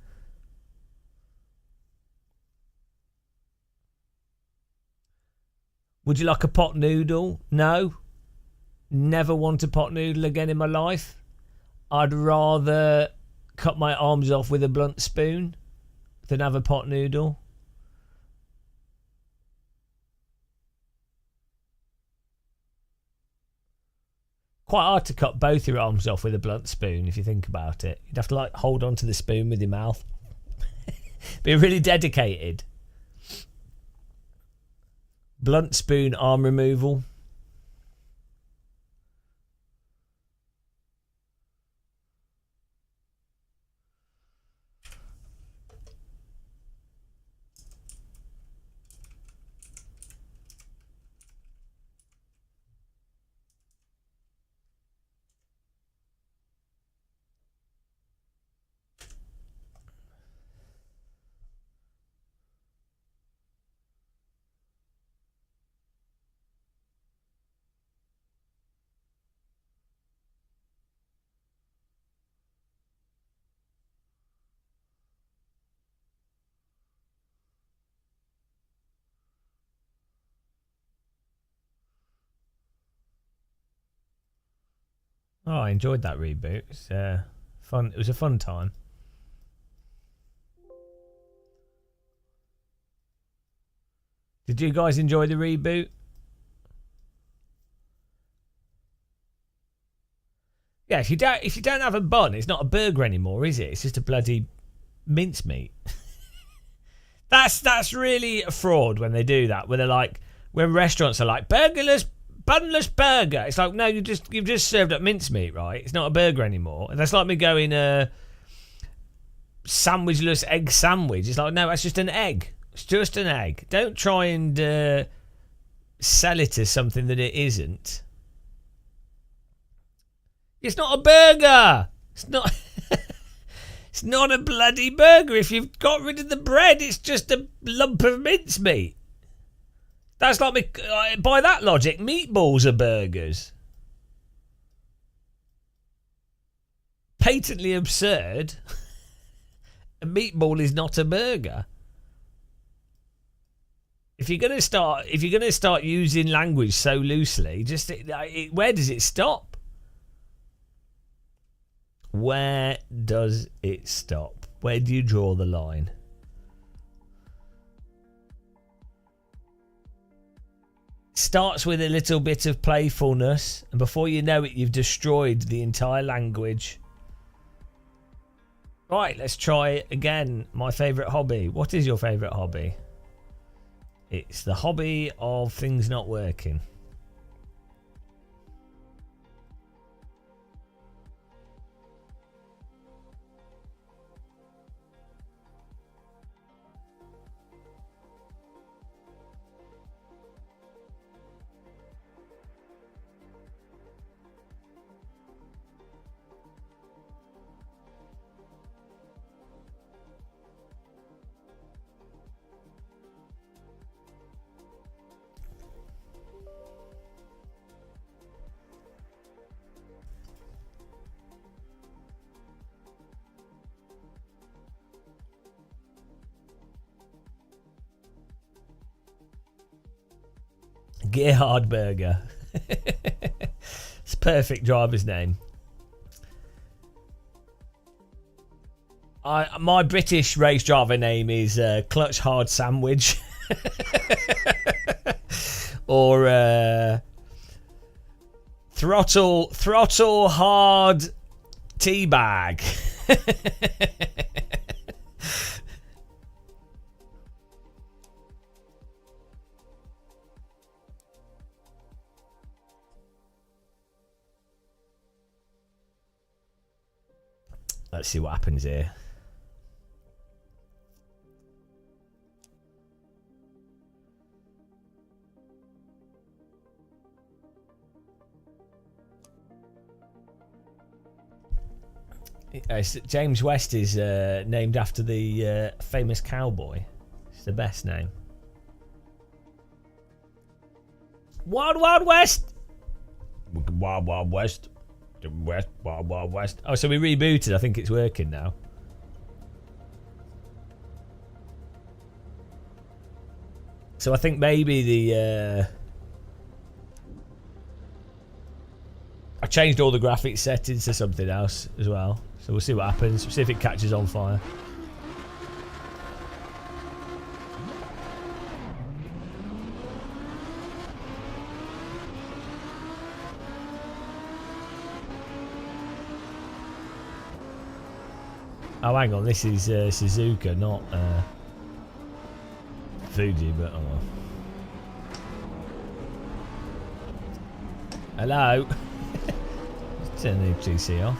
Would you like a pot noodle? No. Never want a pot noodle again in my life. I'd rather cut my arms off with a blunt spoon than have a pot noodle. Quite hard to cut both your arms off with a blunt spoon if you think about it. You'd have to like hold on to the spoon with your mouth. Be really dedicated. Blunt spoon arm removal. Oh, I enjoyed that reboot. It's fun. It was a fun time. Did you guys enjoy the reboot? Yeah, if you don't have a bun, it's not a burger anymore, is it? It's just a bloody mincemeat. That's really a fraud when they do that. When they're like, when restaurants are like bunless burger. It's like, no, you've just served up mincemeat, right? It's not a burger anymore. And that's like me going sandwichless egg sandwich. It's like, no, that's just an egg. It's just an egg. Don't try and sell it as something that it isn't. It's not a burger. It's not. It's not a bloody burger. If you've got rid of the bread, it's just a lump of mincemeat. That's like me. By that logic, meatballs are burgers. Patently absurd. A meatball is not a burger. If you're gonna start using language so loosely, just where does it stop? Where does it stop? Where do you draw the line? Starts with a little bit of playfulness, and before you know it, you've destroyed the entire language. Right, let's try it again. My favourite hobby. What is your favourite hobby? It's the hobby of things not working. Gerhard Burger. It's a perfect driver's name. My British race driver name is Clutch Hard Sandwich. Or Throttle Hard Teabag. Let's see what happens here. James West is named after the famous cowboy. It's the best name. Wild Wild West. Wild Wild West. Wild Wild West. Oh, so we rebooted. I think it's working now. So I think maybe the I changed all the graphics settings to something else as well. So we'll see what happens. We'll see if it catches on fire. Oh, hang on. This is Suzuka, not Fuji, but oh well. Hello. Let's turn the GC off.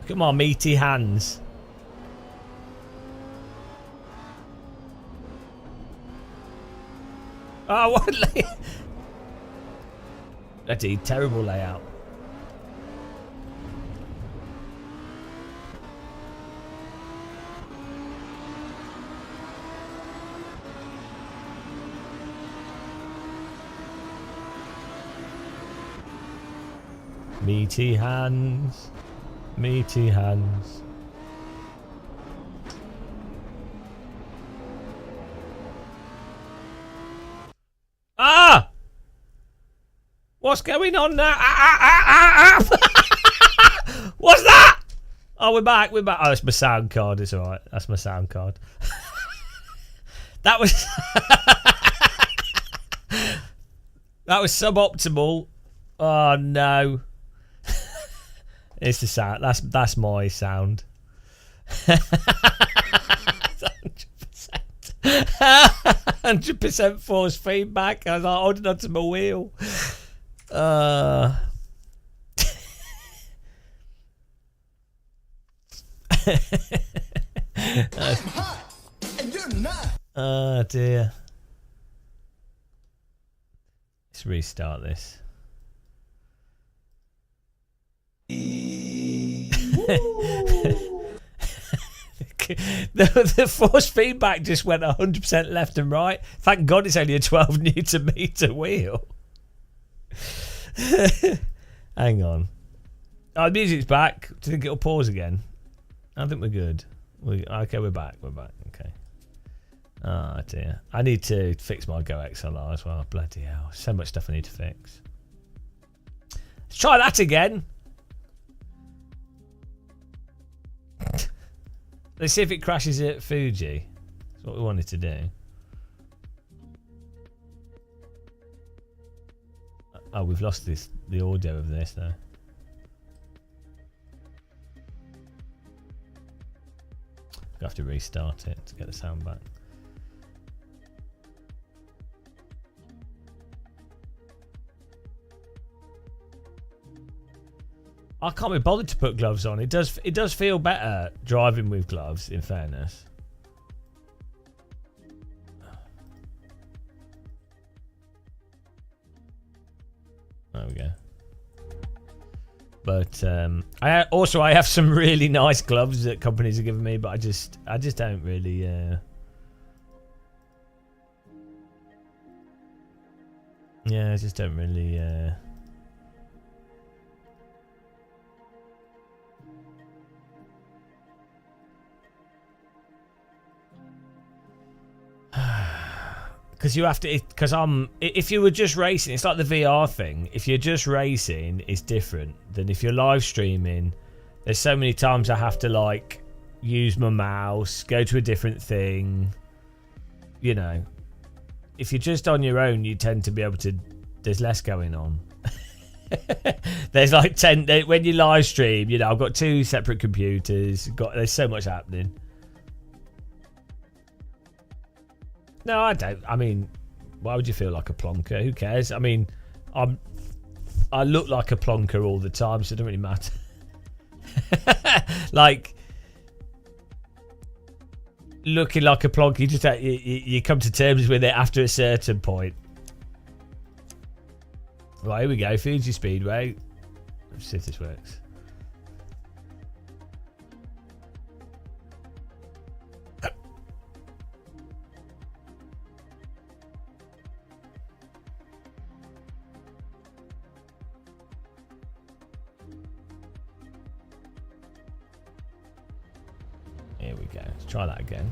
Look at my meaty hands. Oh, what layout? Bloody terrible layout. Meaty hands. Meaty hands. Ah! What's going on now? What's that? Oh, we're back. We're back. Oh, it's my sound card. It's alright. That's my sound card. That was that was suboptimal. Oh no. It's the sound. That's my sound. 100%. 100% force feedback. I was like holding onto my wheel. Oh dear. Let's restart this. The force feedback just went 100% left and right. Thank God it's only a 12 Newton meter wheel. Hang on. Oh, the music's back. Do you think it'll pause again? I think we're good. Okay, we're back. We're back. Okay. Oh dear. I need to fix my Go XLR as well. Bloody hell. So much stuff I need to fix. Let's try that again. Let's see if it crashes at Fuji. That's what we wanted to do. Oh, we've lost the audio of this though. I have to restart it to get the sound back. I can't be bothered to put gloves on. It does feel better driving with gloves, in fairness. There we go. But I have some really nice gloves that companies are giving me, but I just don't really yeah, I just don't really because you have to, because if you were just racing, it's like the VR thing. If you're just racing, it's different than if you're live streaming. There's so many times I have to like use my mouse, go to a different thing. You know, if you're just on your own, you tend to be able to. There's less going on. There's like 10 when you live stream. You know, I've got 2 separate computers. There's so much happening. No, I don't. I mean, why would you feel like a plonker? Who cares? I mean, I look like a plonker all the time, so it doesn't really matter. Like, looking like a plonker, you just you come to terms with it after a certain point. Right, here we go. Fuji Speedway. Let's see if this works. Here we go. Let's try that again.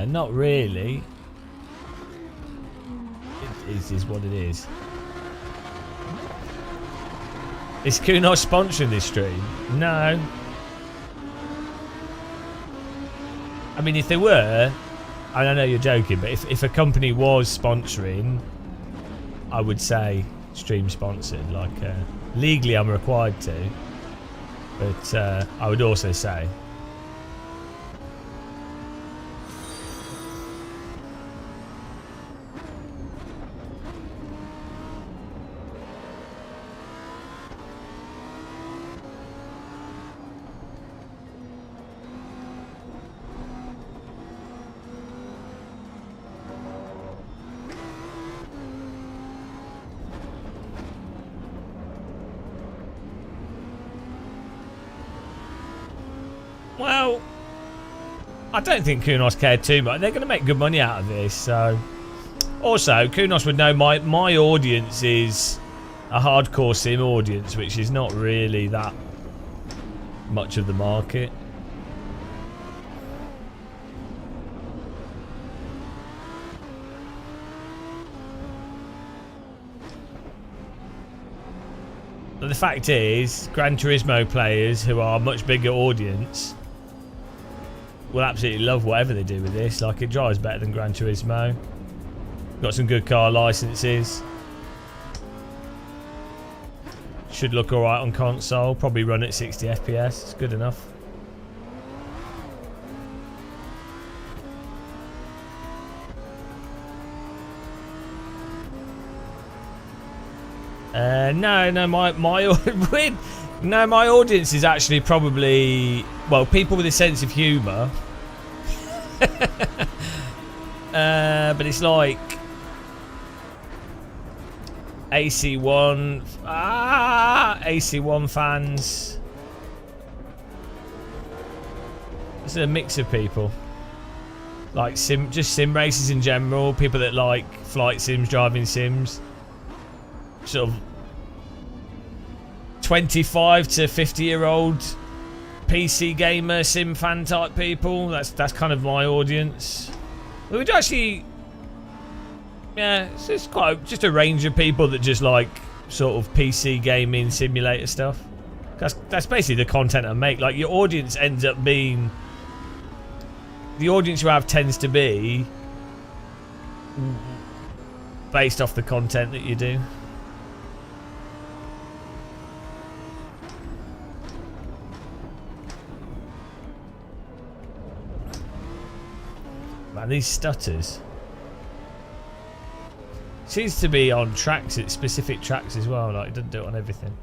Not really. It is what it is. Is Kunos sponsoring this stream? No. I mean, if they were, I know you're joking, but if a company was sponsoring, I would say stream sponsored. Like, legally I'm required to, but I would also say well, I don't think Kunos cared too much. They're going to make good money out of this. So, also, Kunos would know my audience is a hardcore sim audience, which is not really that much of the market. But the fact is, Gran Turismo players who are a much bigger audience will absolutely love whatever they do with this. Like, it drives better than Gran Turismo. Got some good car licenses. Should look alright on console. Probably run at 60 FPS. It's good enough. No, my weird. No, my audience is actually probably, well, people with a sense of humour. But it's like AC1, AC1 fans. It's a mix of people. Like just sim races in general. People that like flight sims, driving sims. Sort of 25 to 50-year-old PC gamer sim fan type people. That's kind of my audience. We would actually, yeah, it's just just a range of people that just like sort of PC gaming simulator stuff. That's basically the content I make. Like, your audience ends up being, the audience you have tends to be based off the content that you do. Man, these stutters. Seems to be on tracks, it's specific tracks as well, like it doesn't do it on everything.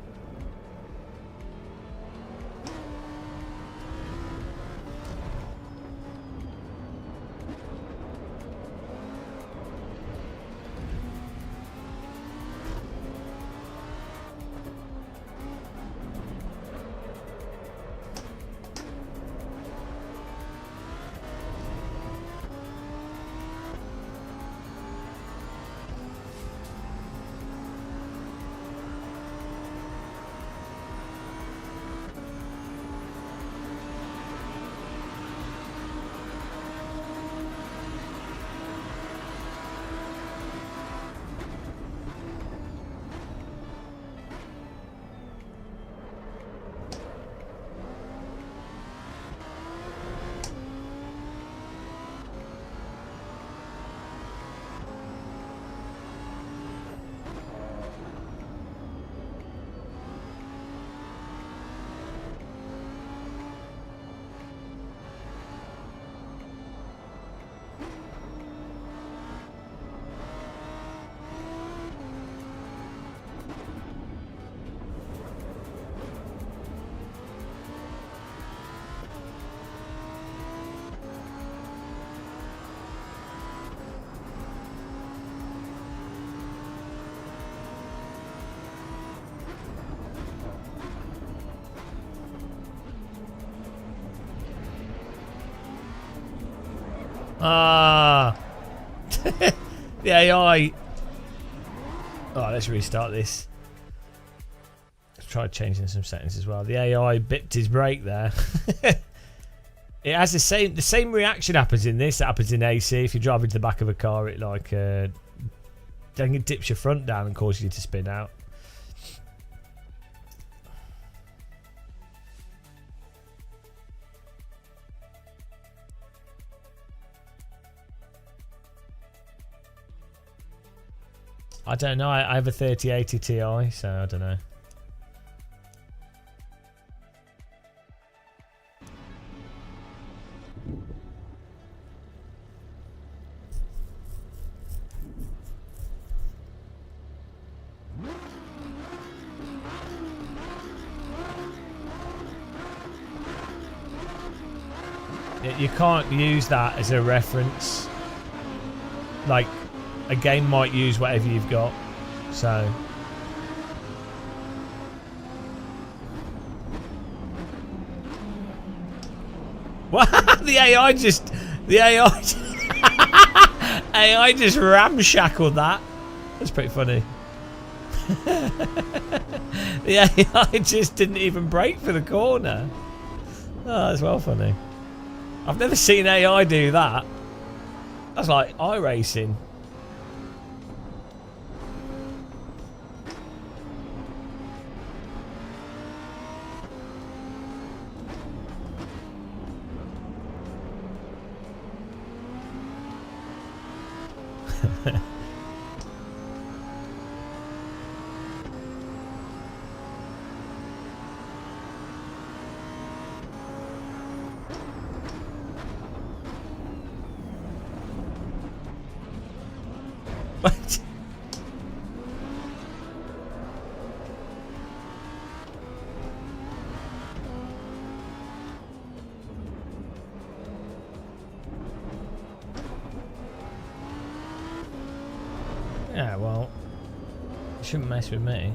The AI. Oh, let's restart this. Let's try changing some settings as well. The AI bipped his brake there. It has the same reaction happens in this that happens in AC. If you're driving to the back of a car, it like then it dips your front down and causes you to spin out. I don't know. I have a 3080 Ti, so I don't know. You can't use that as a reference. Like, a game might use whatever you've got, so. What? The AI just ramshackled that. That's pretty funny. The AI just didn't even brake for the corner. Oh, that's well funny. I've never seen AI do that. That's like iRacing. What? Yeah, well, you shouldn't mess with me.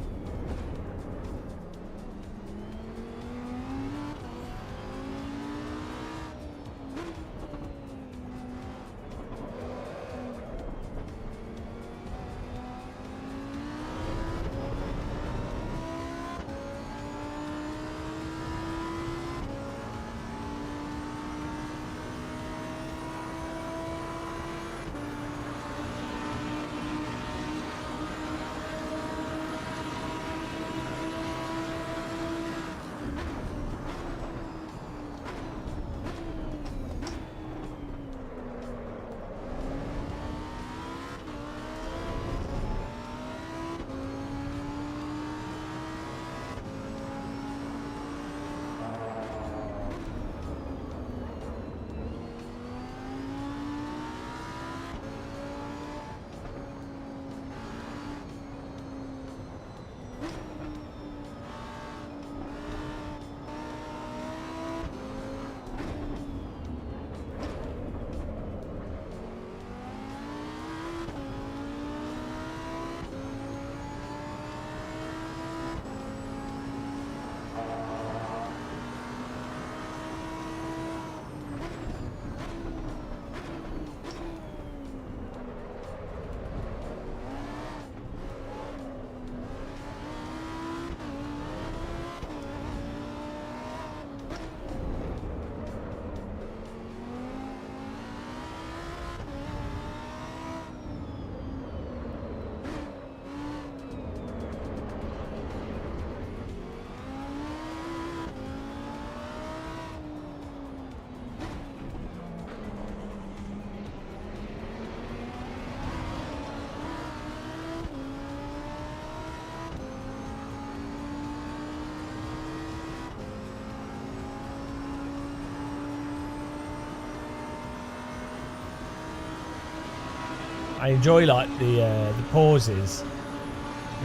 I enjoy like the pauses.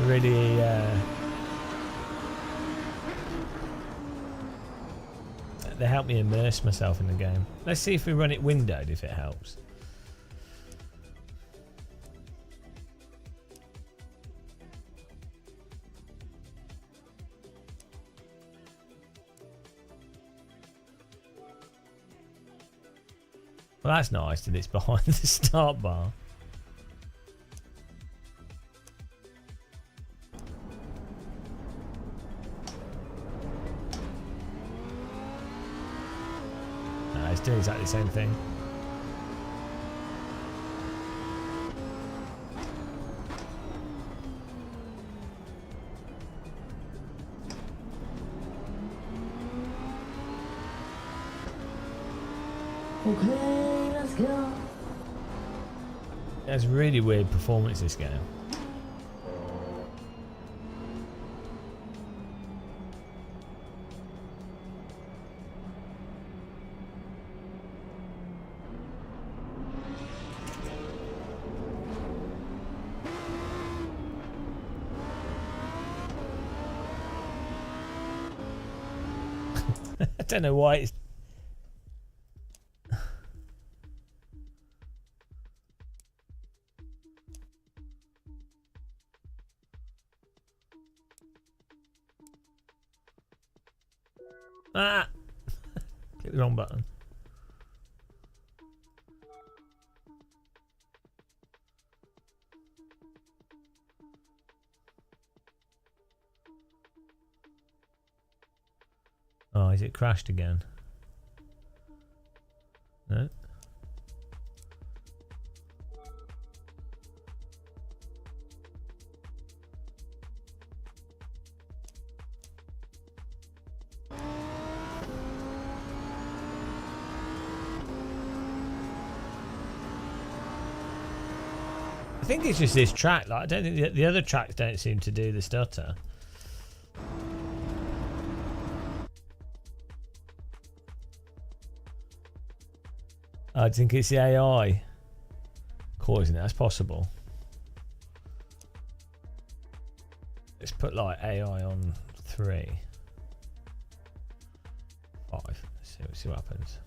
Really, they help me immerse myself in the game. Let's see if we run it windowed, if it helps. Well, that's nice that it's behind the start bar. No, it's doing exactly the same thing. Okay, let's go. It has really weird performance, this game. I don't know why it's... Ah! Click the wrong button. Oh, is it crashed again? No? I think it's just this track. Like, I don't think the other tracks don't seem to do the stutter. I think it's the AI causing it. That's possible. Let's put like AI on 3, 5. Let's see what happens.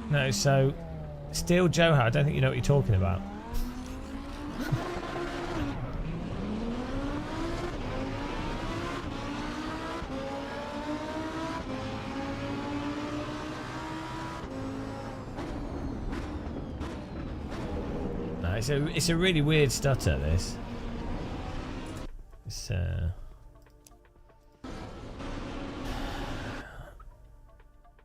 No, so Steel Joe, I don't think you know what you're talking about. No, it's a really weird stutter, this. It's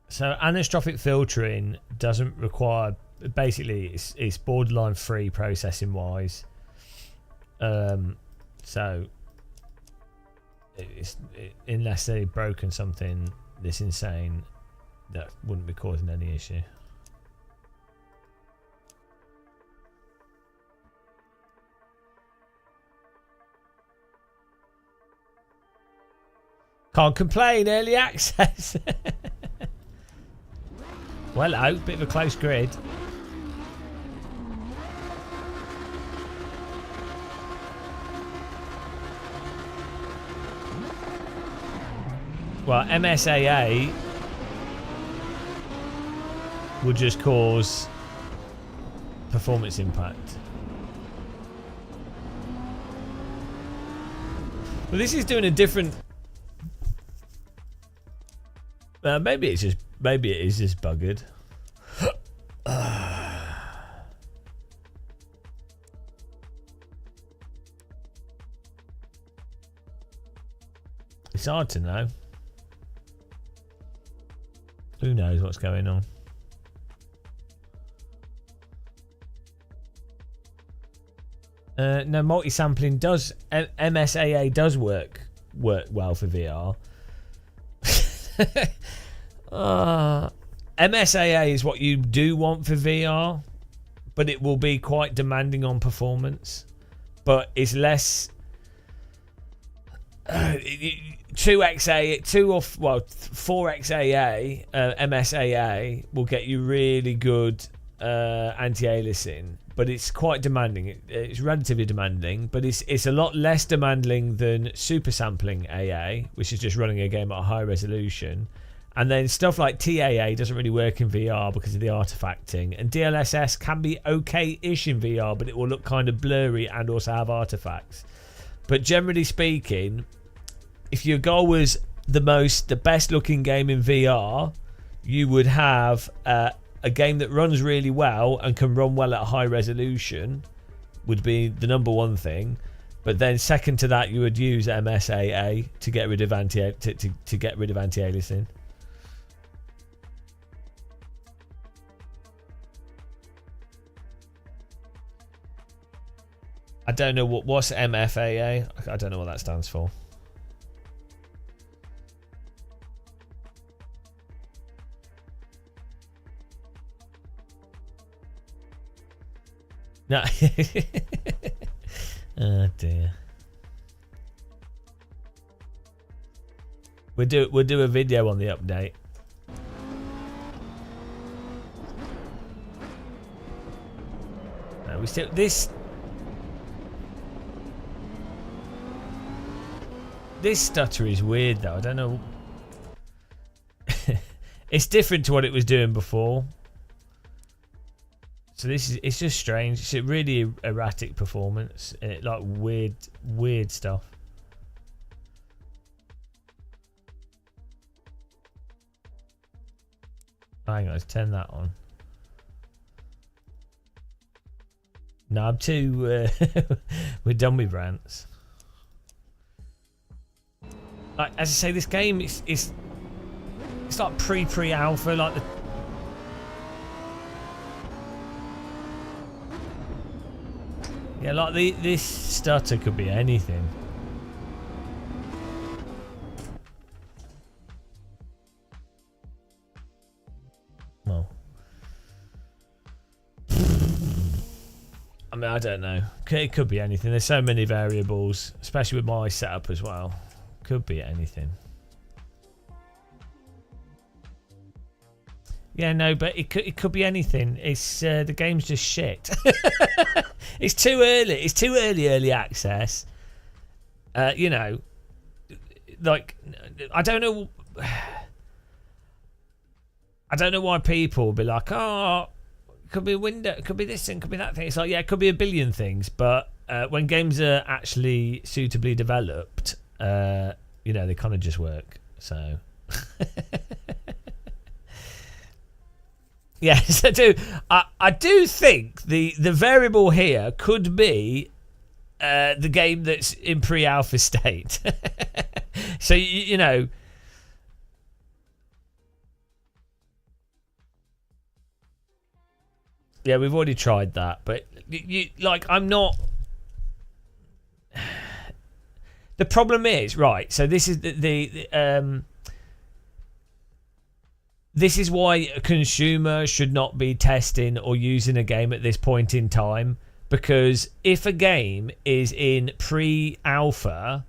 so anisotropic filtering doesn't require, basically it's borderline free processing wise. So unless they've broken something this insane, that wouldn't be causing any issue. Can't complain, early access. Well, out, bit of a close grid. Well, MSAA will just cause performance impact. Well, this is doing a different. Maybe it is just buggered. It's hard to know. Who knows what's going on? No, multi-sampling does. MSAA does work well for VR. MSAA is what you do want for VR, but it will be quite demanding on performance. But it's less. 4XAA MSAA will get you really good anti-aliasing, but it's quite demanding. It's relatively demanding, but it's a lot less demanding than super sampling AA, which is just running a game at a high resolution. And then stuff like TAA doesn't really work in VR because of the artifacting, and DLSS can be okay-ish in VR, but it will look kind of blurry and also have artifacts. But generally speaking, if your goal was the best looking game in VR, you would have a game that runs really well and can run well at a high resolution, would be the number one thing. But then second to that, you would use MSAA to get rid of anti-aliasing. I don't know what's MFAA. I don't know what that stands for. No. Oh dear. We'll do a video on the update. No, we still This stutter is weird though. I don't know. It's different to what it was doing before. So it's just strange. It's a really erratic performance. Like weird stuff. Hang on, let's turn that on. No, I'm too. We're done with rants. Like as I say, this game it's like pre-alpha, like the. Yeah, like this stutter could be anything. Well, I mean, I don't know. It could be anything. There's so many variables, especially with my setup as well. Could be anything. Yeah, no, but it could be anything. It's the game's just shit. It's too early. It's too early access. You know, like, I don't know. I don't know why people will be like, oh, it could be a window, it could be this thing, it could be that thing. It's like, yeah, it could be a billion things, but when games are actually suitably developed, you know, they kind of just work. So, yes, I do. I do think the variable here could be the game that's in pre-alpha state. So you know. Yeah, we've already tried that, but you like, I'm not. The problem is, right, so this is this is why a consumer should not be testing or using a game at this point in time, because if a game is in pre-alpha,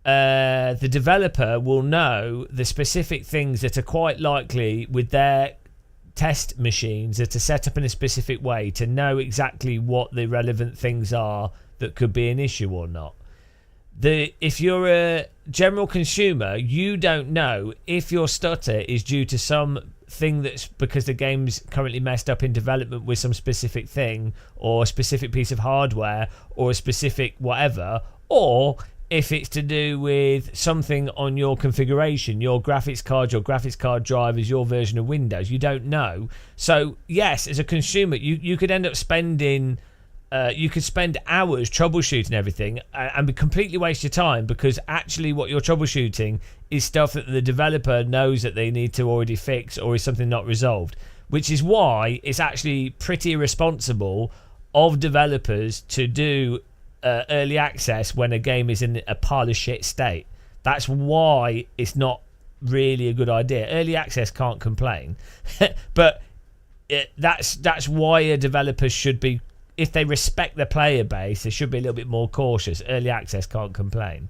the developer will know the specific things that are quite likely with their test machines that are set up in a specific way to know exactly what the relevant things are that could be an issue or not. If you're a general consumer, you don't know if your stutter is due to something that's because the game's currently messed up in development with some specific thing or a specific piece of hardware or a specific whatever, or if it's to do with something on your configuration, your graphics card drivers, your version of Windows. You don't know. So yes, as a consumer, you could end up spending you could spend hours troubleshooting everything and completely waste your time, because actually what you're troubleshooting is stuff that the developer knows that they need to already fix, or is something not resolved, which is why it's actually pretty irresponsible of developers to do early access when a game is in a pile of shit state. That's why it's not really a good idea. Early access can't complain, but that's why a developer should be, if they respect their player base, they should be a little bit more cautious. Early access can't complain.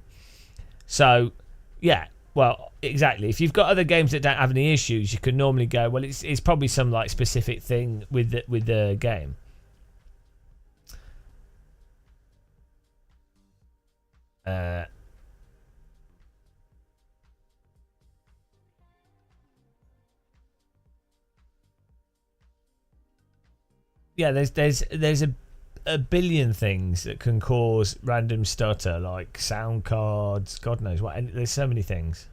So yeah, well, exactly. If you've got other games that don't have any issues, you can normally go, well, it's probably some like specific thing with the game. Yeah, there's a billion things that can cause random stutter, like sound cards, God knows what. And there's so many things.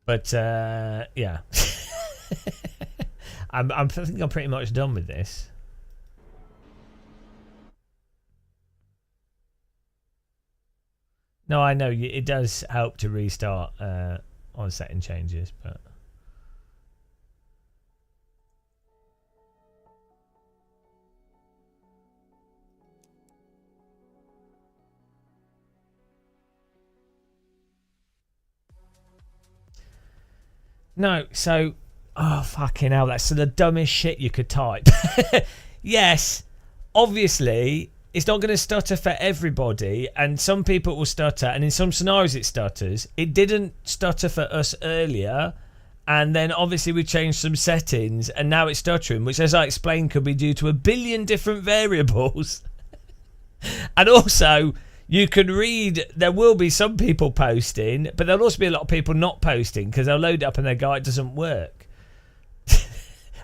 But yeah, I think I'm pretty much done with this. No, I know it does help to restart on setting changes, but no. So, oh fucking hell, that's the dumbest shit you could type. Yes, obviously. It's not going to stutter for everybody, and some people will stutter, and in some scenarios it stutters. It didn't stutter for us earlier, and then obviously we changed some settings, and now it's stuttering, which, as I explained, could be due to a billion different variables. And also, you can read, there will be some people posting, but there'll also be a lot of people not posting, because they'll load it up and they go, it doesn't work.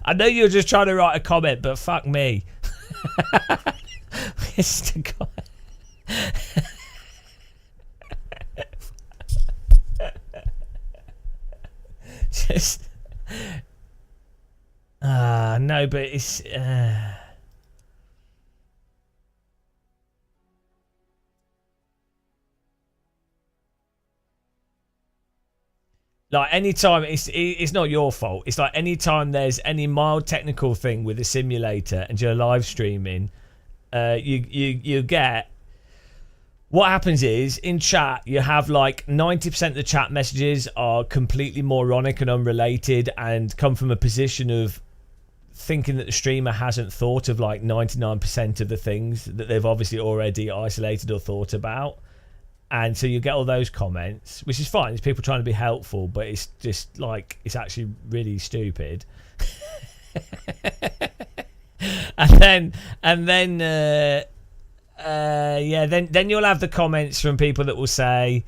I know you're just trying to write a comment, but fuck me. Mr. God. Just no, but it's like anytime it's not your fault. It's like anytime there's any mild technical thing with a simulator and you're live streaming, you get, what happens is in chat you have like 90% of the chat messages are completely moronic and unrelated and come from a position of thinking that the streamer hasn't thought of like 99% of the things that they've obviously already isolated or thought about. And so you get all those comments, which is fine. It's people trying to be helpful, but it's just like, it's actually really stupid. and then Yeah, then you'll have the comments from people that will say,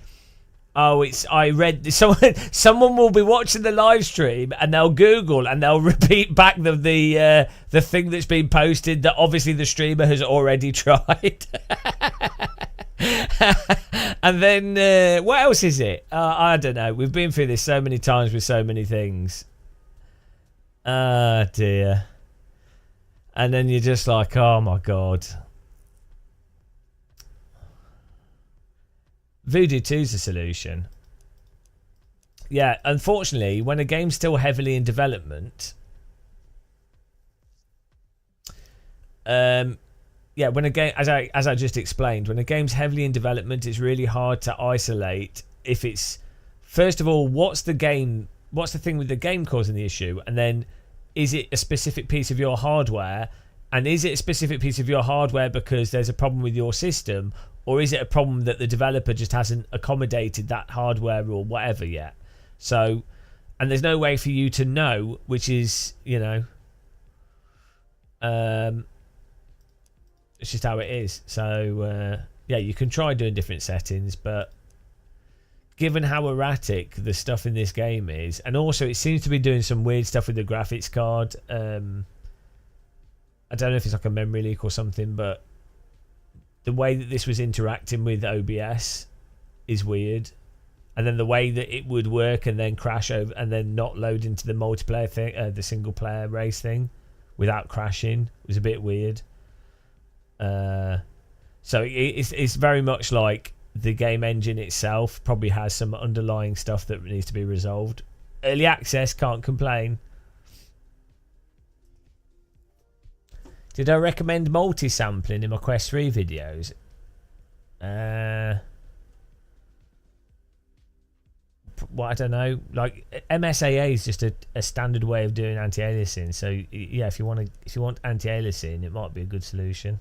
"Oh, I read someone will be watching the live stream and they'll Google and they'll repeat back the thing that's been posted that obviously the streamer has already tried." And then what else is it? I don't know. We've been through this so many times with so many things. Oh dear. And then you're just like, oh my god. Voodoo 2's the solution. Yeah, unfortunately, when a game's still heavily in development, when a game, as I just explained, when a game's heavily in development, it's really hard to isolate if it's, first of all, what's the thing with the game causing the issue, and then is it a specific piece of your hardware, and is it a specific piece of your hardware because there's a problem with your system, or is it a problem that the developer just hasn't accommodated that hardware or whatever yet? So, and there's no way for you to know, which is, it's just how it is. So, you can try doing different settings, but given how erratic the stuff in this game is, and also it seems to be doing some weird stuff with the graphics card. I don't know if it's like a memory leak or something, but the way that this was interacting with OBS is weird. And then the way that it would work and then crash over and then not load into the multiplayer thing, the single player race thing without crashing was a bit weird. So it's very much like the game engine itself probably has some underlying stuff that needs to be resolved. Early access, can't complain. Did I recommend multi-sampling in my Quest 3 videos? Well, I don't know. Like MSAA is just a standard way of doing anti-aliasing. So yeah, if you want anti-aliasing, it might be a good solution.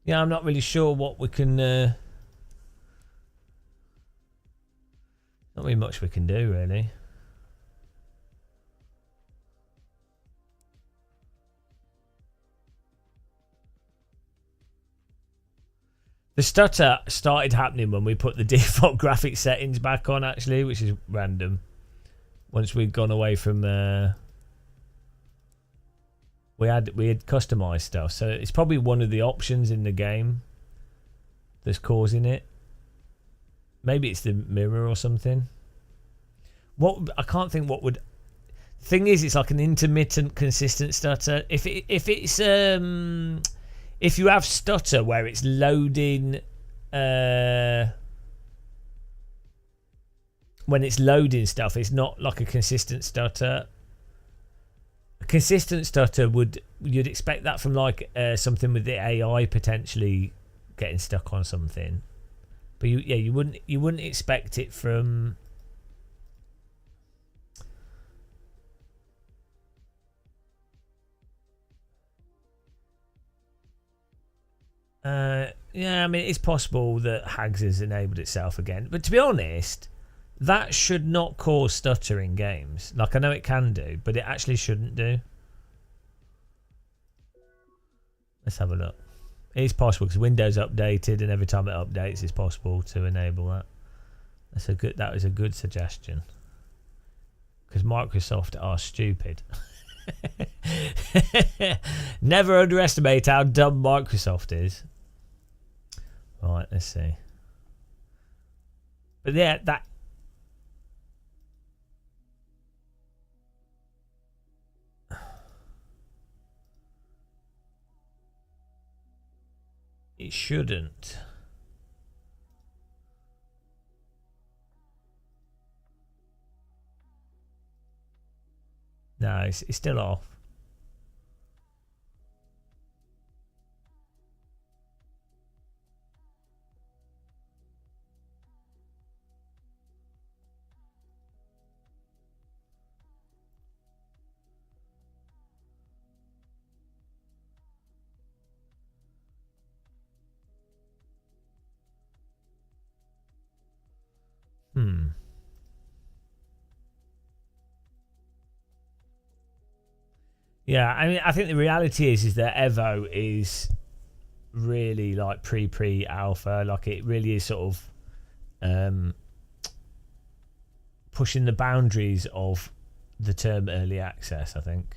Yeah, I'm not really sure what we can. Not really much we can do, really. The stutter started happening when we put the default graphic settings back on, actually, which is random. Once we'd gone away from we had customized stuff, so it's probably one of the options in the game that's causing it. Maybe it's the mirror or something. I can't think what would. Thing is, it's like an intermittent, consistent stutter. If you have stutter where it's loading, when it's loading stuff, it's not like a consistent stutter. A consistent stutter you'd expect that from like something with the AI potentially getting stuck on something. But you wouldn't expect it from. Yeah, I mean it's possible that Hags has enabled itself again, but to be honest, that should not cause stutter in games. Like I know it can do, but it actually shouldn't do. Let's have a look. It's possible because Windows updated, and every time it updates, it's possible to enable that. That was a good suggestion. Because Microsoft are stupid. Never underestimate how dumb Microsoft is. Right, let's see. But yeah, that. It shouldn't. No, it's still off. Yeah, I mean, I think the reality is that Evo is really like pre alpha. Like it really is sort of pushing the boundaries of the term early access, I think.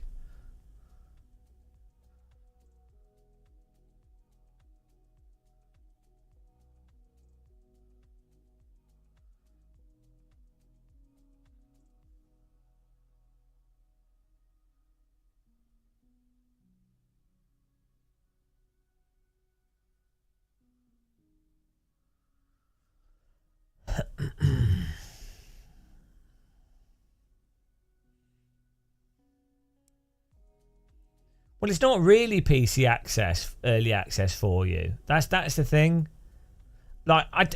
Well, it's not really PC access, early access for you. That's the thing. Like I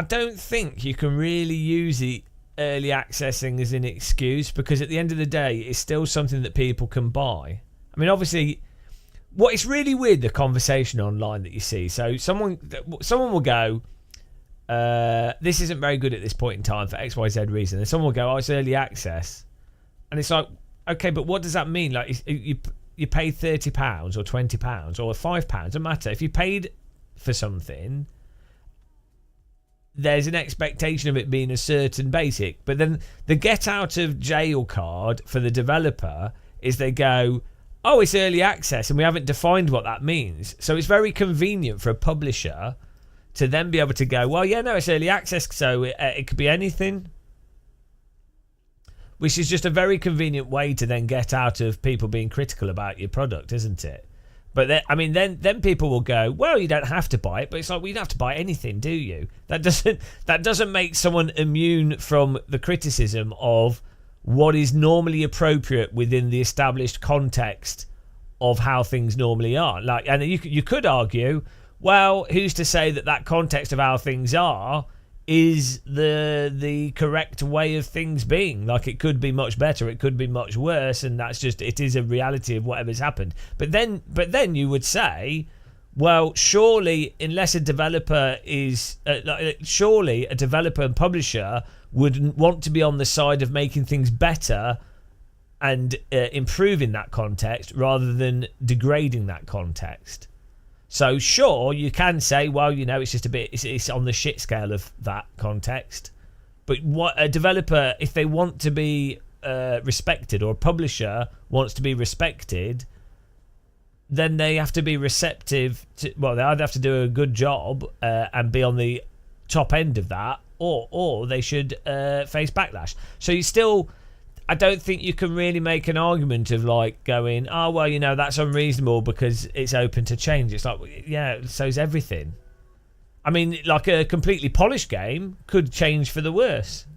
don't think you can really use the early accessing as an excuse, because at the end of the day, it's still something that people can buy. I mean, obviously, what it's really weird, the conversation online that you see. So someone will go, this isn't very good at this point in time for XYZ reason, and someone will go, oh, it's early access, and it's like, okay, but what does that mean? Like, you paid £30 or £20 or £5, doesn't matter. If you paid for something, there's an expectation of it being a certain basic. But then the get out of jail card for the developer is they go, oh, it's early access, and we haven't defined what that means. So it's very convenient for a publisher to then be able to go, well, yeah, no, it's early access, so it could be anything. Which is just a very convenient way to then get out of people being critical about your product, isn't it? But then people will go, well, you don't have to buy it, but it's like, well, you don't have to buy anything, do you? That doesn't make someone immune from the criticism of what is normally appropriate within the established context of how things normally are. Like, and you could argue, well, who's to say that context of how things are is the correct way of things being? Like, it could be much better, it could be much worse, and that's just, it is a reality of whatever's happened. But then you would say, well, surely unless a developer is surely a developer and publisher would want to be on the side of making things better and improving that context rather than degrading that context. So sure, you can say, well, you know, it's just a bit, it's on the shit scale of that context. But what a developer, if they want to be respected, or a publisher wants to be respected, then they have to be receptive to, well, they either have to do a good job and be on the top end of that, or they should face backlash. So you still, I don't think you can really make an argument of like going, oh, well, you know, that's unreasonable because it's open to change. It's like, yeah, so's everything. I mean, like a completely polished game could change for the worse.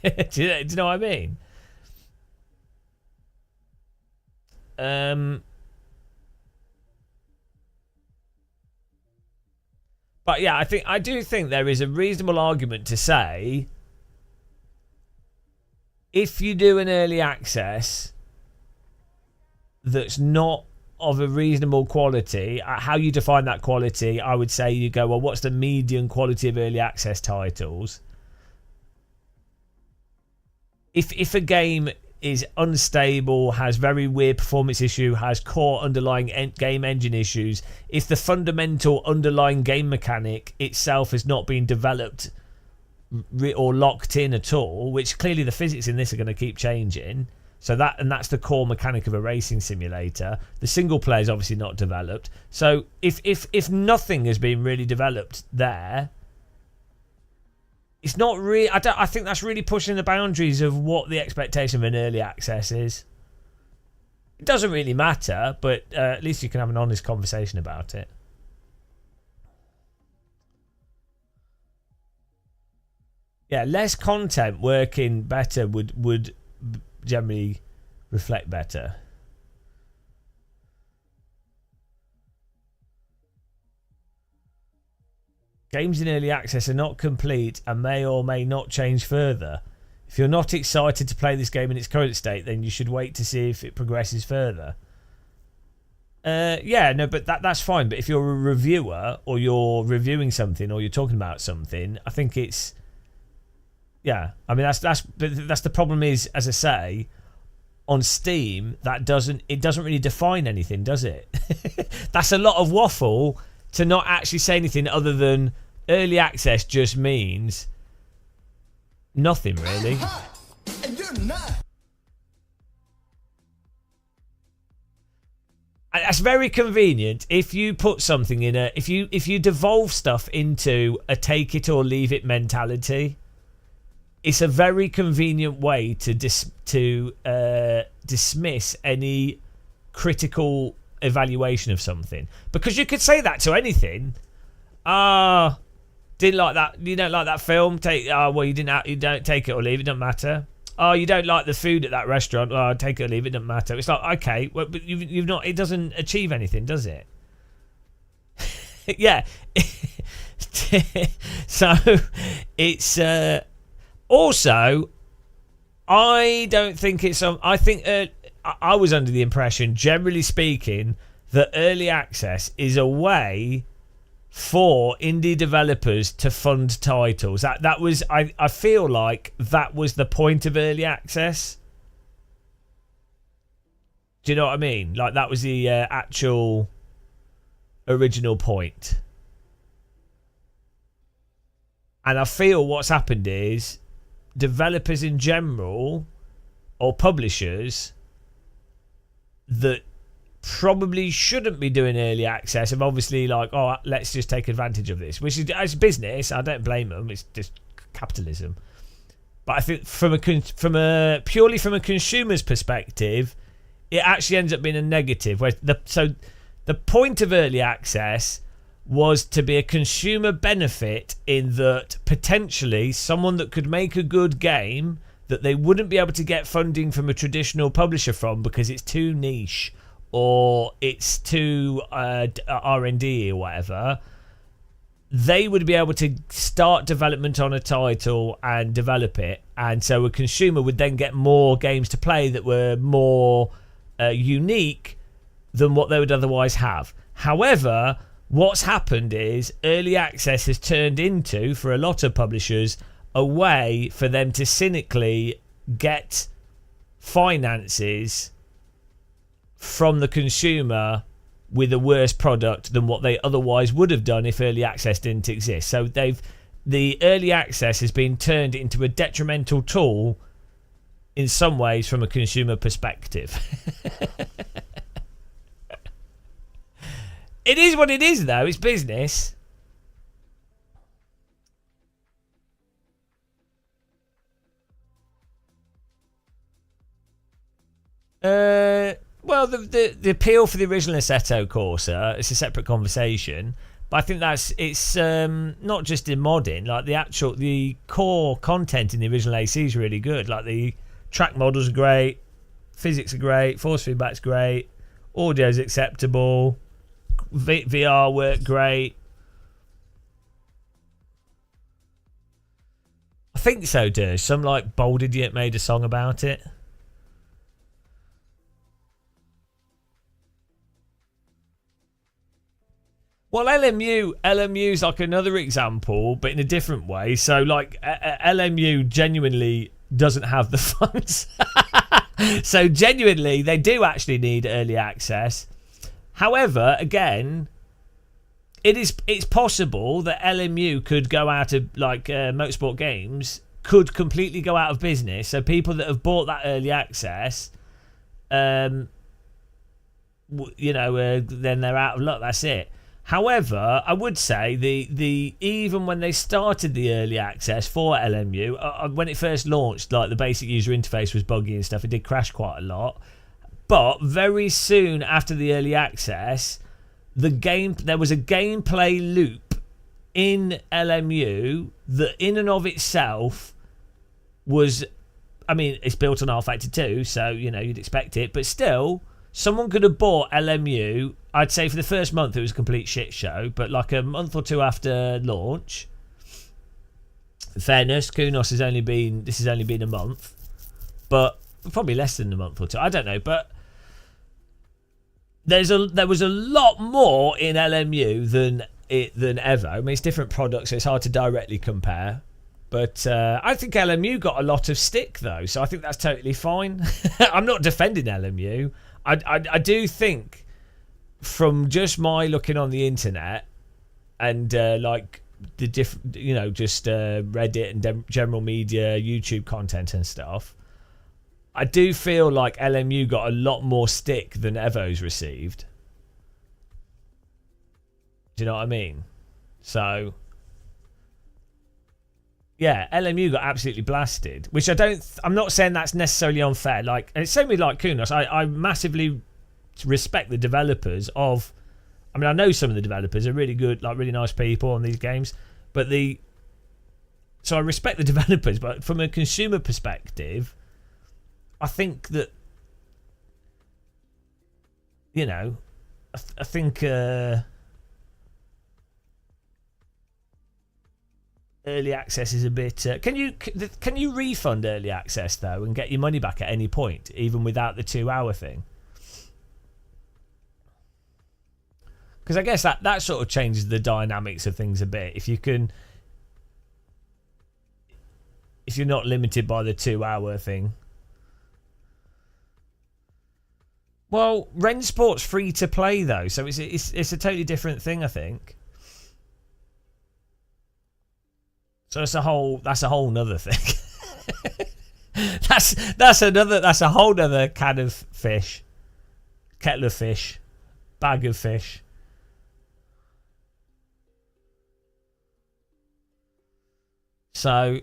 do you know what I mean? But yeah, I do think there is a reasonable argument to say, if you do an early access that's not of a reasonable quality, how you define that quality, I would say you go, well, what's the median quality of early access titles? If a game is unstable, has very weird performance issue, has core underlying game engine issues, if the fundamental underlying game mechanic itself has not been developed or locked in at all, which clearly the physics in this are going to keep changing, so that's the core mechanic of a racing simulator. The single player is obviously not developed, so if nothing has been really developed there, it's not really, I think that's really pushing the boundaries of what the expectation of an early access is. It doesn't really matter, but at least you can have an honest conversation about it. Yeah, less content working better would generally reflect better. Games in early access are not complete and may or may not change further. If you're not excited to play this game in its current state, then you should wait to see if it progresses further. Yeah, no, but that's fine. But if you're a reviewer, or you're reviewing something, or you're talking about something, I think it's Yeah, I mean that's the problem is, as I say, on Steam it doesn't really define anything, does it? That's a lot of waffle to not actually say anything other than early access just means nothing really. That's very convenient if you put something in if you devolve stuff into a take it or leave it mentality. It's a very convenient way to dismiss any critical evaluation of something, because you could say that to anything. Didn't like that. You don't like that film. Well, you don't take it or leave it. Doesn't matter. Oh, you don't like the food at that restaurant. Well, take it or leave it. Doesn't matter. It's like, okay, well, but you've not. It doesn't achieve anything, does it? Yeah. So it's also. I don't think it's. I think I was under the impression, generally speaking, that early access is a way for indie developers to fund titles. That was I feel like that was the point of early access. Do you know what I mean? Like that was the actual original point. And I feel what's happened is developers in general or publishers that probably shouldn't be doing early access have obviously like, oh, let's just take advantage of this, which is as business. I don't blame them. It's just capitalism. But I think from a purely from a consumer's perspective, it actually ends up being a negative. Where the point of early access was to be a consumer benefit in that potentially someone that could make a good game that they wouldn't be able to get funding from a traditional publisher from because it's too niche or it's too R&D or whatever, they would be able to start development on a title and develop it, and so a consumer would then get more games to play that were more unique than what they would otherwise have. However, what's happened is early access has turned into, for a lot of publishers, a way for them to cynically get finances from the consumer with a worse product than what they otherwise would have done if early access didn't exist. So the early access has been turned into a detrimental tool in some ways from a consumer perspective. It is what it is, though. It's business. Well, the appeal for the original Assetto Corsa, it's a separate conversation, but I think it's not just in modding. Like the core content in the original AC is really good. Like the track models are great, physics are great, force feedback's great, audio's acceptable, VR worked great. I think so, dude. Some like bold idiot made a song about it. Well, LMU's like another example, but in a different way. So, like, LMU genuinely doesn't have the funds. So, genuinely, they do actually need early access. However, again, it's possible that LMU could go out of, like, Motorsport Games could completely go out of business. So, people that have bought that early access, then they're out of luck. That's it. However, I would say the even when they started the early access for LMU, when it first launched, like the basic user interface was buggy and stuff. It did crash quite a lot. But very soon after the early access, there was a gameplay loop in LMU that in and of itself was, I mean, it's built on R-Factor 2, so you'd expect it, but still, someone could have bought LMU. I'd say for the first month it was a complete shit show, but like a month or two after launch, in fairness, Kunos has only been a month, but probably less than a month or two. I don't know, but there was a lot more in LMU than EVO. I mean, it's different products, so it's hard to directly compare. But I think LMU got a lot of stick though, so I think that's totally fine. I'm not defending LMU. I do think, from just my looking on the internet and like the different, you know, just Reddit and general media, YouTube content and stuff, I do feel like LMU got a lot more stick than Evo's received. Do you know what I mean? So yeah, LMU got absolutely blasted, which I'm not saying that's necessarily unfair. Like, and it's same with like Kunos. I massively respect the developers of. I mean, I know some of the developers are really good, like really nice people on these games, but so I respect the developers, but from a consumer perspective, I think that, you know, I think early access is a bit. Can you refund early access though and get your money back at any point, even without the 2-hour thing? Because I guess that sort of changes the dynamics of things a bit. If you're not limited by the 2-hour thing. Well, Rensport's free to play though, so it's a totally different thing, I think. So that's a whole nother thing. that's a whole nother can of fish, kettle of fish, bag of fish. So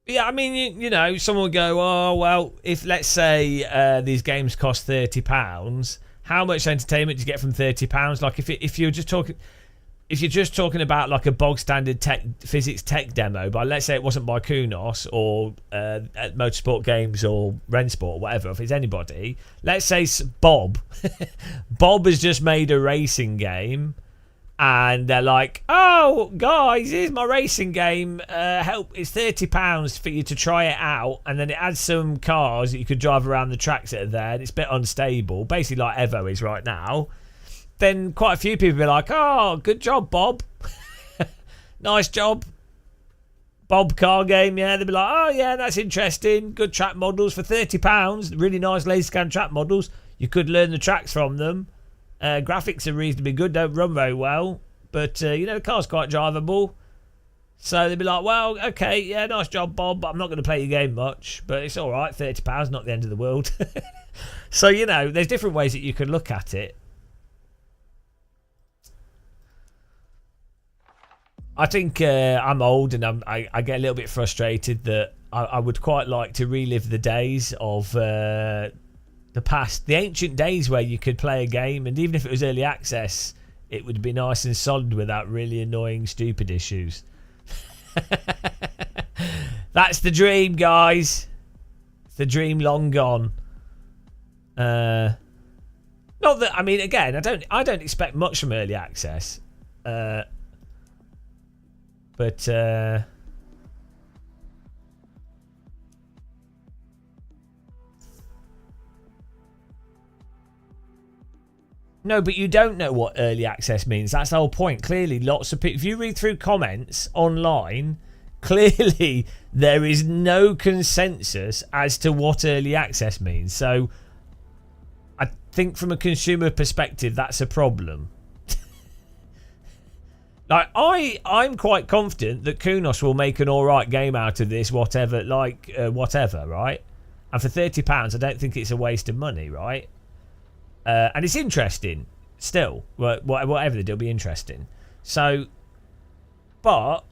yeah, I mean, you know, someone would go, oh, well, if let's say these games cost £30, how much entertainment do you get from £30? Like, if you're just talking about like a bog standard physics tech demo, but let's say it wasn't by Kunos or Motorsport Games or Rensport or whatever, if it's anybody, let's say Bob, Bob has just made a racing game. And they're like, oh, guys, here's my racing game. Help, it's £30 for you to try it out. And then it adds some cars that you could drive around the tracks that are there. And it's a bit unstable, basically like Evo is right now. Then quite a few people will be like, oh, good job, Bob. Nice job. Bob car game, yeah. They'll be like, oh, yeah, that's interesting. Good track models for £30. Really nice laser scan track models. You could learn the tracks from them. Graphics are reasonably good, don't run very well, but you know, the car's quite drivable. So they'd be like, well, okay, yeah, nice job, Bob, but I'm not going to play your game much, but it's all right, £30, not the end of the world. So, you know, there's different ways that you could look at it. I think I'm old and I get a little bit frustrated that I would quite like to relive the days of the past, the ancient days where you could play a game, and even if it was early access, it would be nice and solid without really annoying, stupid issues. That's the dream, guys. It's the dream long gone. Not that, I mean, again, I don't expect much from early access, but no, but you don't know what early access means. That's the whole point. Clearly, lots of people, if you read through comments online, clearly there is no consensus as to what early access means. So I think from a consumer perspective, that's a problem. Like, I'm quite confident that Kunos will make an alright game out of this, whatever, right? And for £30, I don't think it's a waste of money, right? And it's interesting still. Whatever they do, it'll be interesting. So, but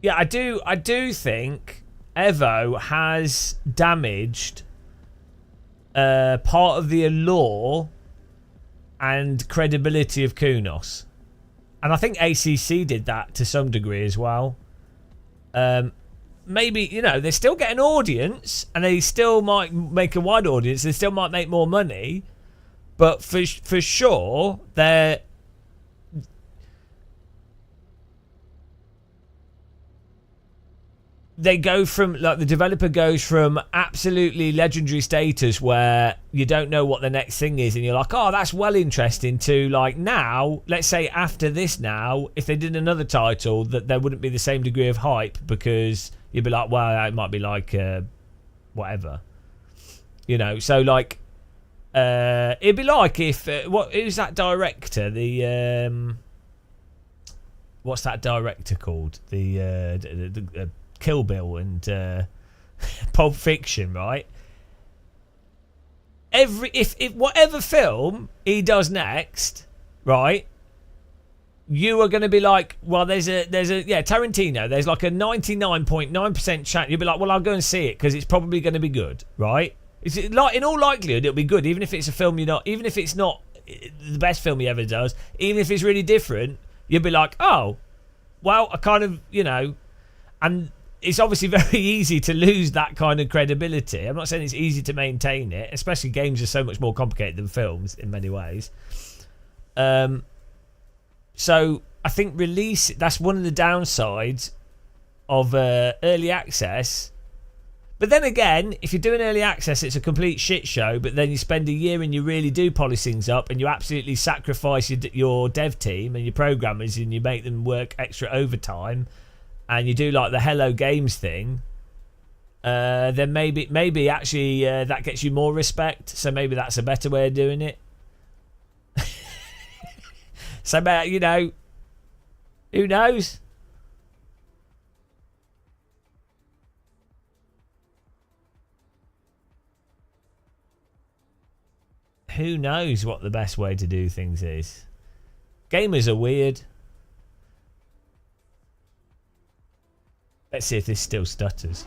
yeah, I do think Evo has damaged part of the allure and credibility of Kunos, and I think ACC did that to some degree as well. maybe, you know, they still get an audience and they still might make a wide audience. They still might make more money. But for sure, they go from, like, the developer goes from absolutely legendary status where you don't know what the next thing is and you're like, oh, that's well interesting, to, like, now, let's say after this now, if they did another title, that there wouldn't be the same degree of hype because you'd be like, well, it might be like whatever, you know. So, like, it'd be like if who's that director, the what's that director called, the Kill Bill and Pulp Fiction, right? If whatever film he does next, right, you are going to be like, well, there's a Tarantino, there's like a 99.9% chance you'll be like, well, I'll go and see it because it's probably going to be good, right? It's like, in all likelihood it'll be good, even if it's a film even if it's not the best film he ever does, even if it's really different, you'll be like, oh, well, I kind of, you know. And it's obviously very easy to lose that kind of credibility. I'm not saying it's easy to maintain it, especially games are so much more complicated than films in many ways. So I think that's one of the downsides of early access. But then again, if you're doing early access, it's a complete shit show, but then you spend a year and you really do polish things up and you absolutely sacrifice your dev team and your programmers and you make them work extra overtime, and you do like the Hello Games thing, then maybe actually that gets you more respect. So maybe that's a better way of doing it. So, you know, who knows? Who knows what the best way to do things is? Gamers are weird. Let's see if this still stutters.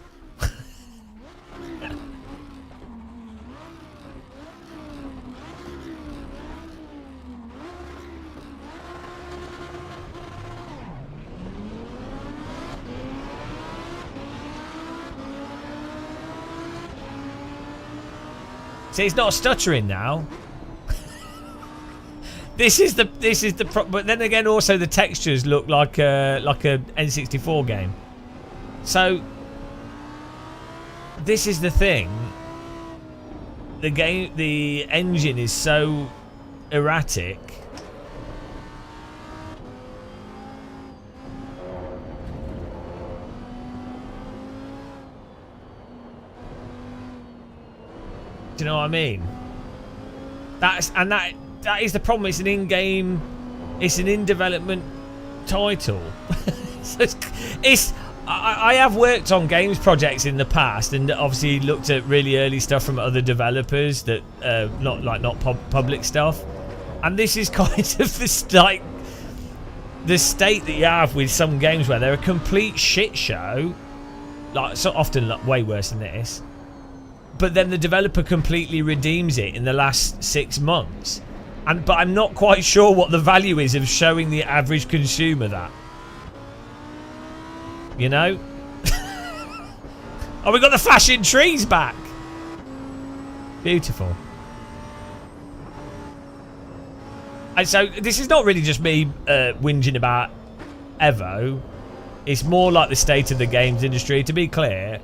See, it's not stuttering now. This is the but then again, also the textures look like a N64 game. So this is the thing. The engine is so erratic. Do you know what I mean? That is the problem. It's an in-game, it's an in-development title. So I have worked on games projects in the past, and obviously looked at really early stuff from other developers that not public stuff. And this is kind of the state that you have with some games where they're a complete shit show, like so often way worse than this. But then the developer completely redeems it in the last 6 months. But I'm not quite sure what the value is of showing the average consumer that. You know? Oh, we got the flashing trees back. Beautiful. And so this is not really just me whinging about EVO. It's more like the state of the games industry, to be clear.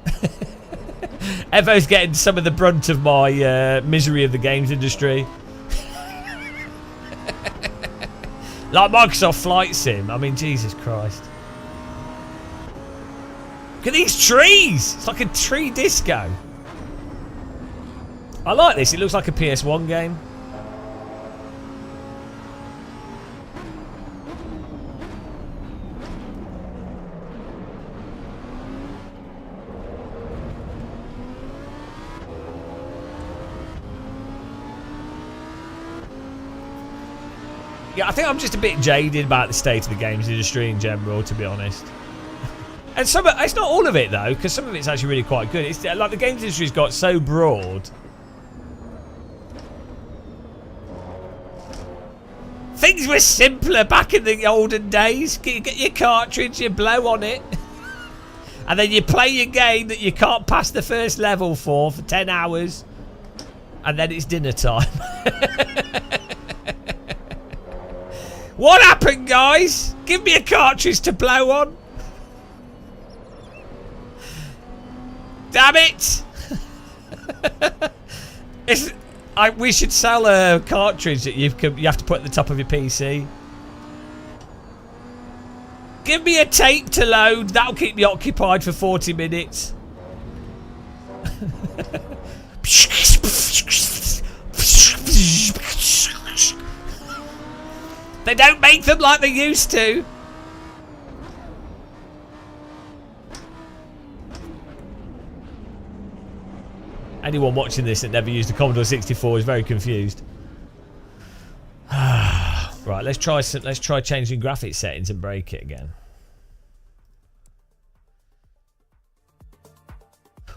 EVO's getting some of the brunt of my misery of the games industry. Like Microsoft Flight Sim. I mean, Jesus Christ. Look at these trees. It's like a tree disco. I like this. It looks like a PS1 game. Yeah, I think I'm just a bit jaded about the state of the games industry in general, to be honest. And it's not all of it though, because some of it's actually really quite good. It's like the games industry's got so broad. Things were simpler back in the olden days. You get your cartridge, you blow on it. And then you play your game that you can't pass the first level for 10 hours. And then it's dinner time. What happened, guys? Give me a cartridge to blow on. Damn it! We should sell a cartridge that you have to put at the top of your PC. Give me a tape to load. That'll keep me occupied for 40 minutes. They don't make them like they used to. Anyone watching this that never used a Commodore 64 is very confused. Right, let's try changing graphics settings and break it again.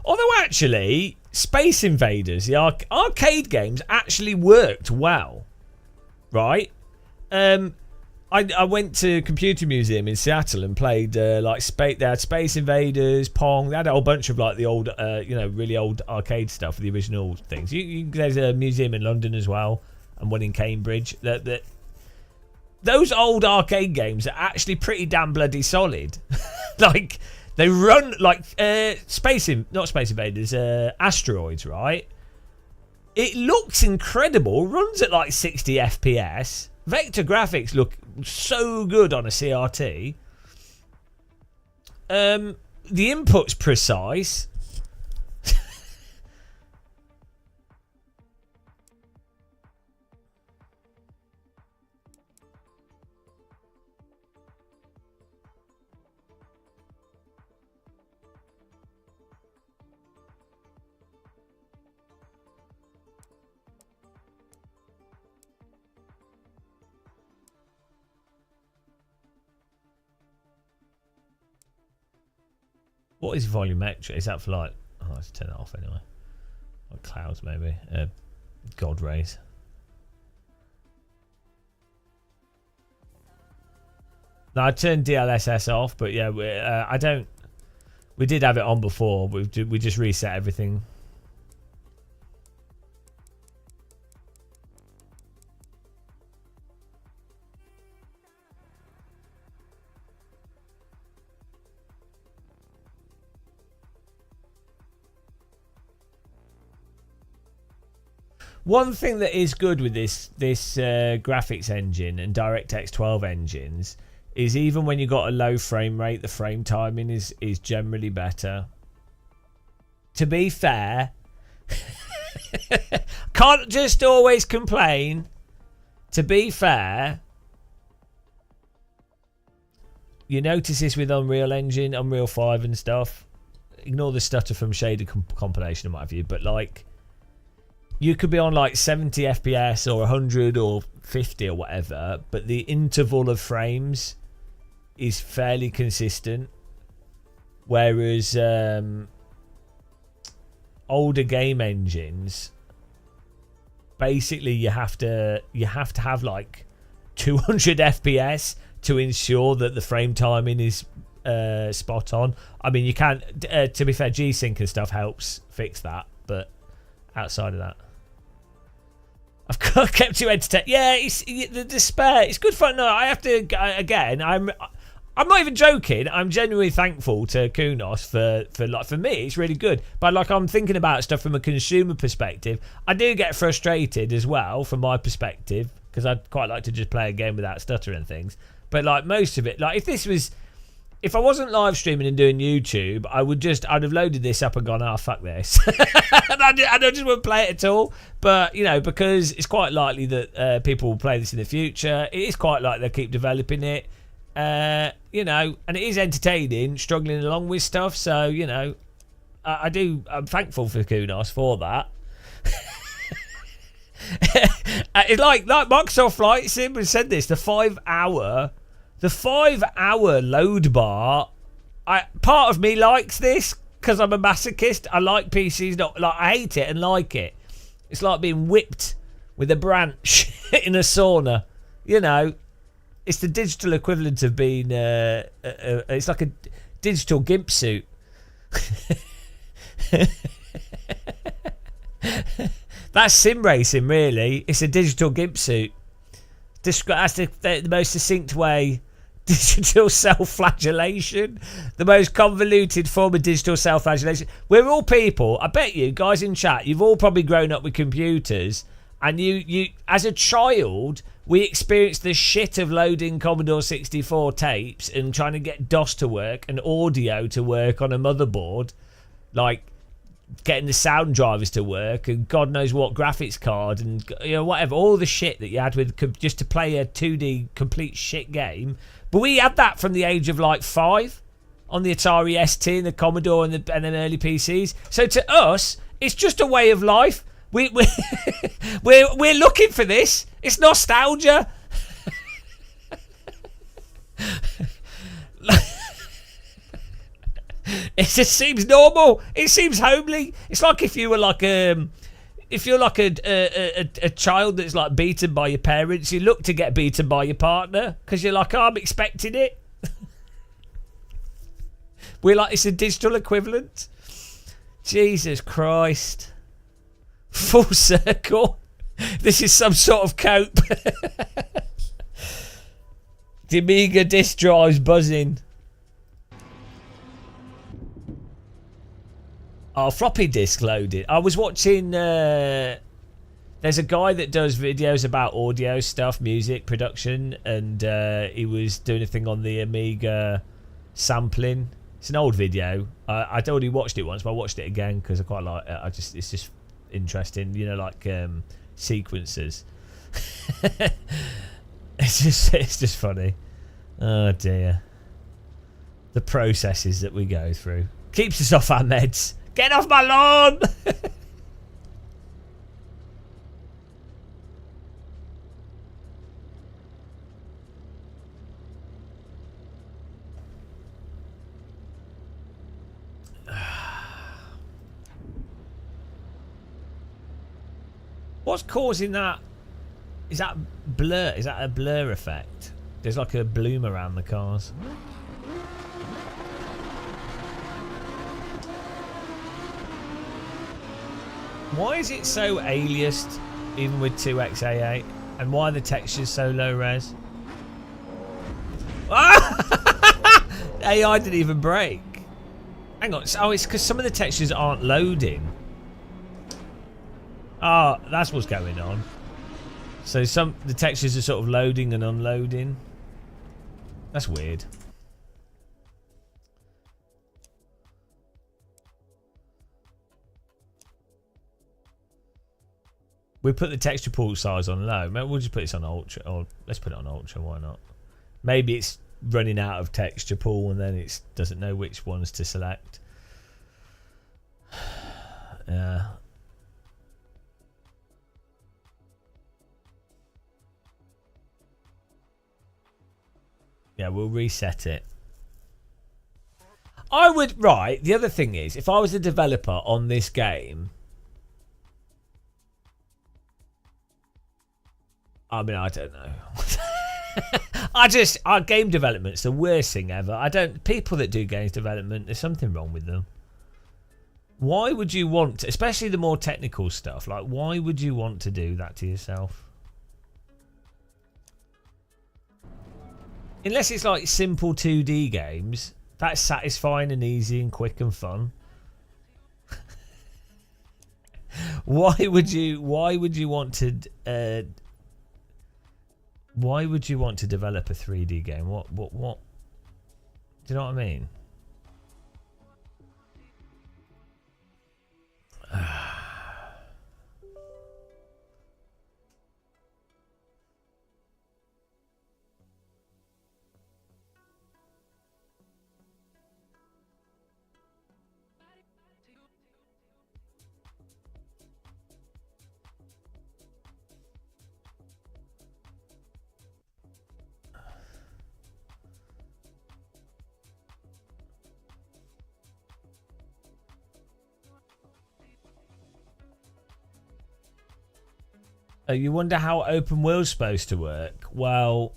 Although actually, Space Invaders, the arcade games actually worked well, right? I went to Computer Museum in Seattle and played they had Space Invaders, Pong. They had a whole bunch of like the old, really old arcade stuff, the original things. There's a museum in London as well, and one in Cambridge. Those old arcade games are actually pretty damn bloody solid. Like they run like not Space Invaders, Asteroids, right? It looks incredible. Runs at like 60 FPS. Vector graphics look so good on a CRT. The input's precise. What is volumetric? Is that for like... Oh, let's turn it off anyway. Like clouds, maybe. God rays. No, I turned DLSS off, but yeah, I don't... We did have it on before. We just reset everything. One thing that is good with this graphics engine and DirectX 12 engines is even when you've got a low frame rate, the frame timing is generally better. To be fair, can't just always complain. To be fair, you notice this with Unreal Engine, Unreal 5 and stuff. Ignore the stutter from shader compilation in my view, but like... You could be on like 70 FPS or 100 or 50 or whatever, but the interval of frames is fairly consistent. Whereas older game engines, basically you have to have like 200 FPS to ensure that the frame timing is spot on. I mean, you can to be fair, G-Sync and stuff helps fix that, but outside of that, I've kept you entertained. Yeah, it's the despair. It's good fun. No, I have to again. I'm not even joking. I'm genuinely thankful to Kunos for me. It's really good. But like I'm thinking about stuff from a consumer perspective. I do get frustrated as well from my perspective because I'd quite like to just play a game without stuttering and things. But like most of it, like if I wasn't live streaming and doing YouTube, I'd have loaded this up and gone, oh, fuck this. and I just wouldn't play it at all. But, you know, because it's quite likely that people will play this in the future. It is quite likely they'll keep developing it. You know, and it is entertaining, struggling along with stuff. So, you know, I'm thankful for Kunos for that. It's like Microsoft Flight Sim said this, the 5-hour load bar. Part of me likes this because I'm a masochist. I like PCs, not like I hate it and like it. It's like being whipped with a branch in a sauna. You know, it's the digital equivalent of being. It's like a digital gimp suit. That's sim racing, really. It's a digital gimp suit. That's the most succinct way. Digital self-flagellation. The most convoluted form of digital self-flagellation. We're all people. I bet you, guys in chat, you've all probably grown up with computers. And you as a child, we experienced the shit of loading Commodore 64 tapes and trying to get DOS to work and audio to work on a motherboard. Like, getting the sound drivers to work and God knows what graphics card and whatever, all the shit that you had with just to play a 2D complete shit game. But we had that from the age of like 5 on the Atari ST and the Commodore and then early PCs. So to us, it's just a way of life. We're looking for this. It's nostalgia. It just seems normal. It seems homely. It's like if you were like if you're like a child that's like beaten by your parents, you look to get beaten by your partner because you're like, oh, I'm expecting it. We're like, it's a digital equivalent. Jesus Christ. Full circle. This is some sort of cope. The Amiga disk drive's buzzing. Oh, floppy disk loaded. I was watching... there's a guy that does videos about audio stuff, music production, and he was doing a thing on the Amiga sampling. It's an old video. I'd already watched it once, but I watched it again because I quite like it. It's just interesting, like sequences. It's just funny. Oh dear. The processes that we go through. Keeps us off our meds. Get off my lawn! What's causing that? Is that blur? Is that a blur effect? There's like a bloom around the cars. Why is it so aliased even with 2xA8? And why are the textures so low res? AI didn't even break. Hang on. Oh, it's because some of the textures aren't loading. Oh, that's what's going on. So the textures are sort of loading and unloading. That's weird. We put the texture pool size on low. Maybe we'll just put this on ultra, or let's put it on ultra. Why not? Maybe it's running out of texture pool and then it doesn't know which ones to select. Yeah. Yeah, we'll reset it. I would, right, the other thing is, if I was a developer on this game, I mean, I don't know. Our game development's the worst thing ever. People that do games development, there's something wrong with them. Why would you want to, especially the more technical stuff, like why would you want to do that to yourself? Unless it's like simple 2D games, that's satisfying and easy and quick and fun. Why would you want to develop a 3D game? What do you know what I mean? You wonder how open world's supposed to work? Well,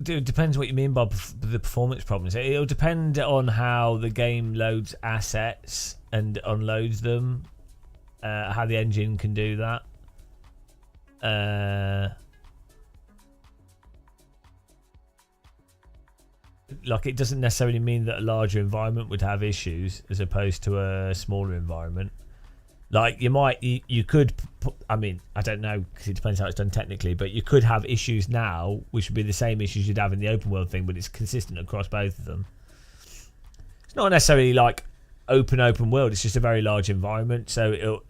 It depends what you mean by the performance problems. It'll depend on how the game loads assets and unloads them, how the engine can do that. Like, it doesn't necessarily mean that a larger environment would have issues as opposed to a smaller environment. Like, you could, I mean, I don't know because it depends how it's done technically, but you could have issues now which would be the same issues you'd have in the open world thing, but it's consistent across both of them. It's not necessarily like open world, it's just a very large environment. So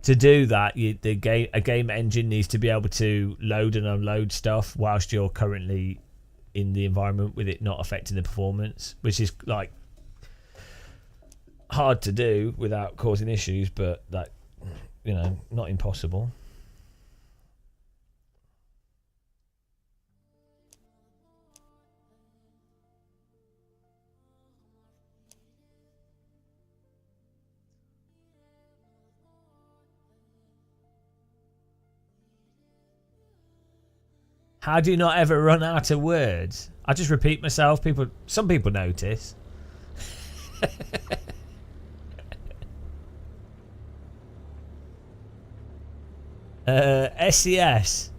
to do that, a game engine needs to be able to load and unload stuff whilst you're currently in the environment with it not affecting the performance, which is like hard to do without causing issues, but that, you know, not impossible. How do you not ever run out of words? I just repeat myself. Some people notice. SES.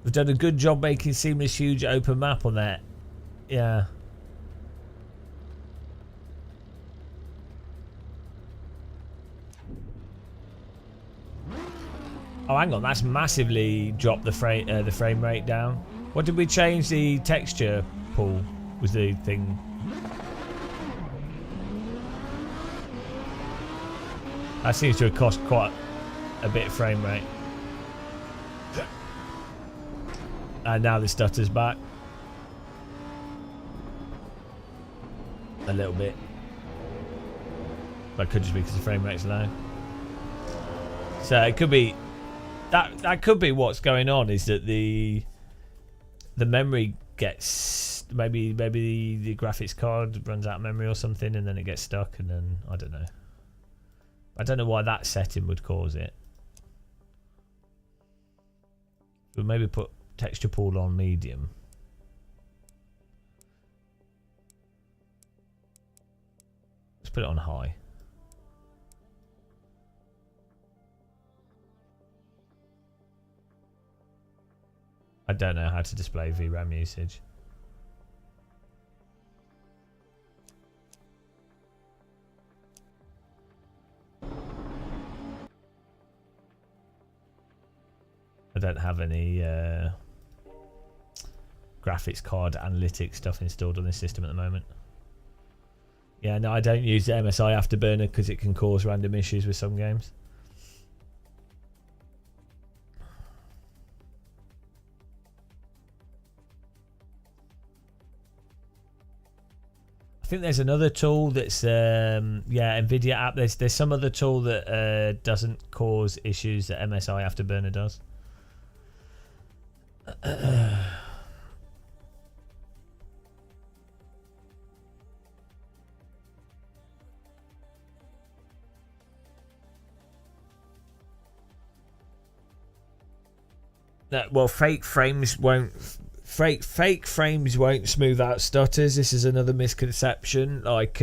We've done a good job making seamless huge open map on that. Yeah. Oh, hang on, that's massively dropped the frame rate down. What did we change? The texture pool was the thing. That seems to have cost quite a bit of frame rate. And now the stutter's back. A little bit. That could just be because the frame rate's low. So it could be that could be what's going on, is that the memory gets maybe the graphics card runs out of memory or something, and then it gets stuck, and then I don't know. I don't know why that setting would cause it. We'll maybe put texture pool on medium. Let's put it on high. I don't know how to display VRAM usage. I don't have any graphics card analytics stuff installed on this system at the moment. Yeah, no, I don't use the MSI Afterburner because it can cause random issues with some games. I think there's another tool that's NVIDIA app. There's some other tool that doesn't cause issues that MSI Afterburner does. Well, fake frames won't smooth out stutters. This is another misconception. Like,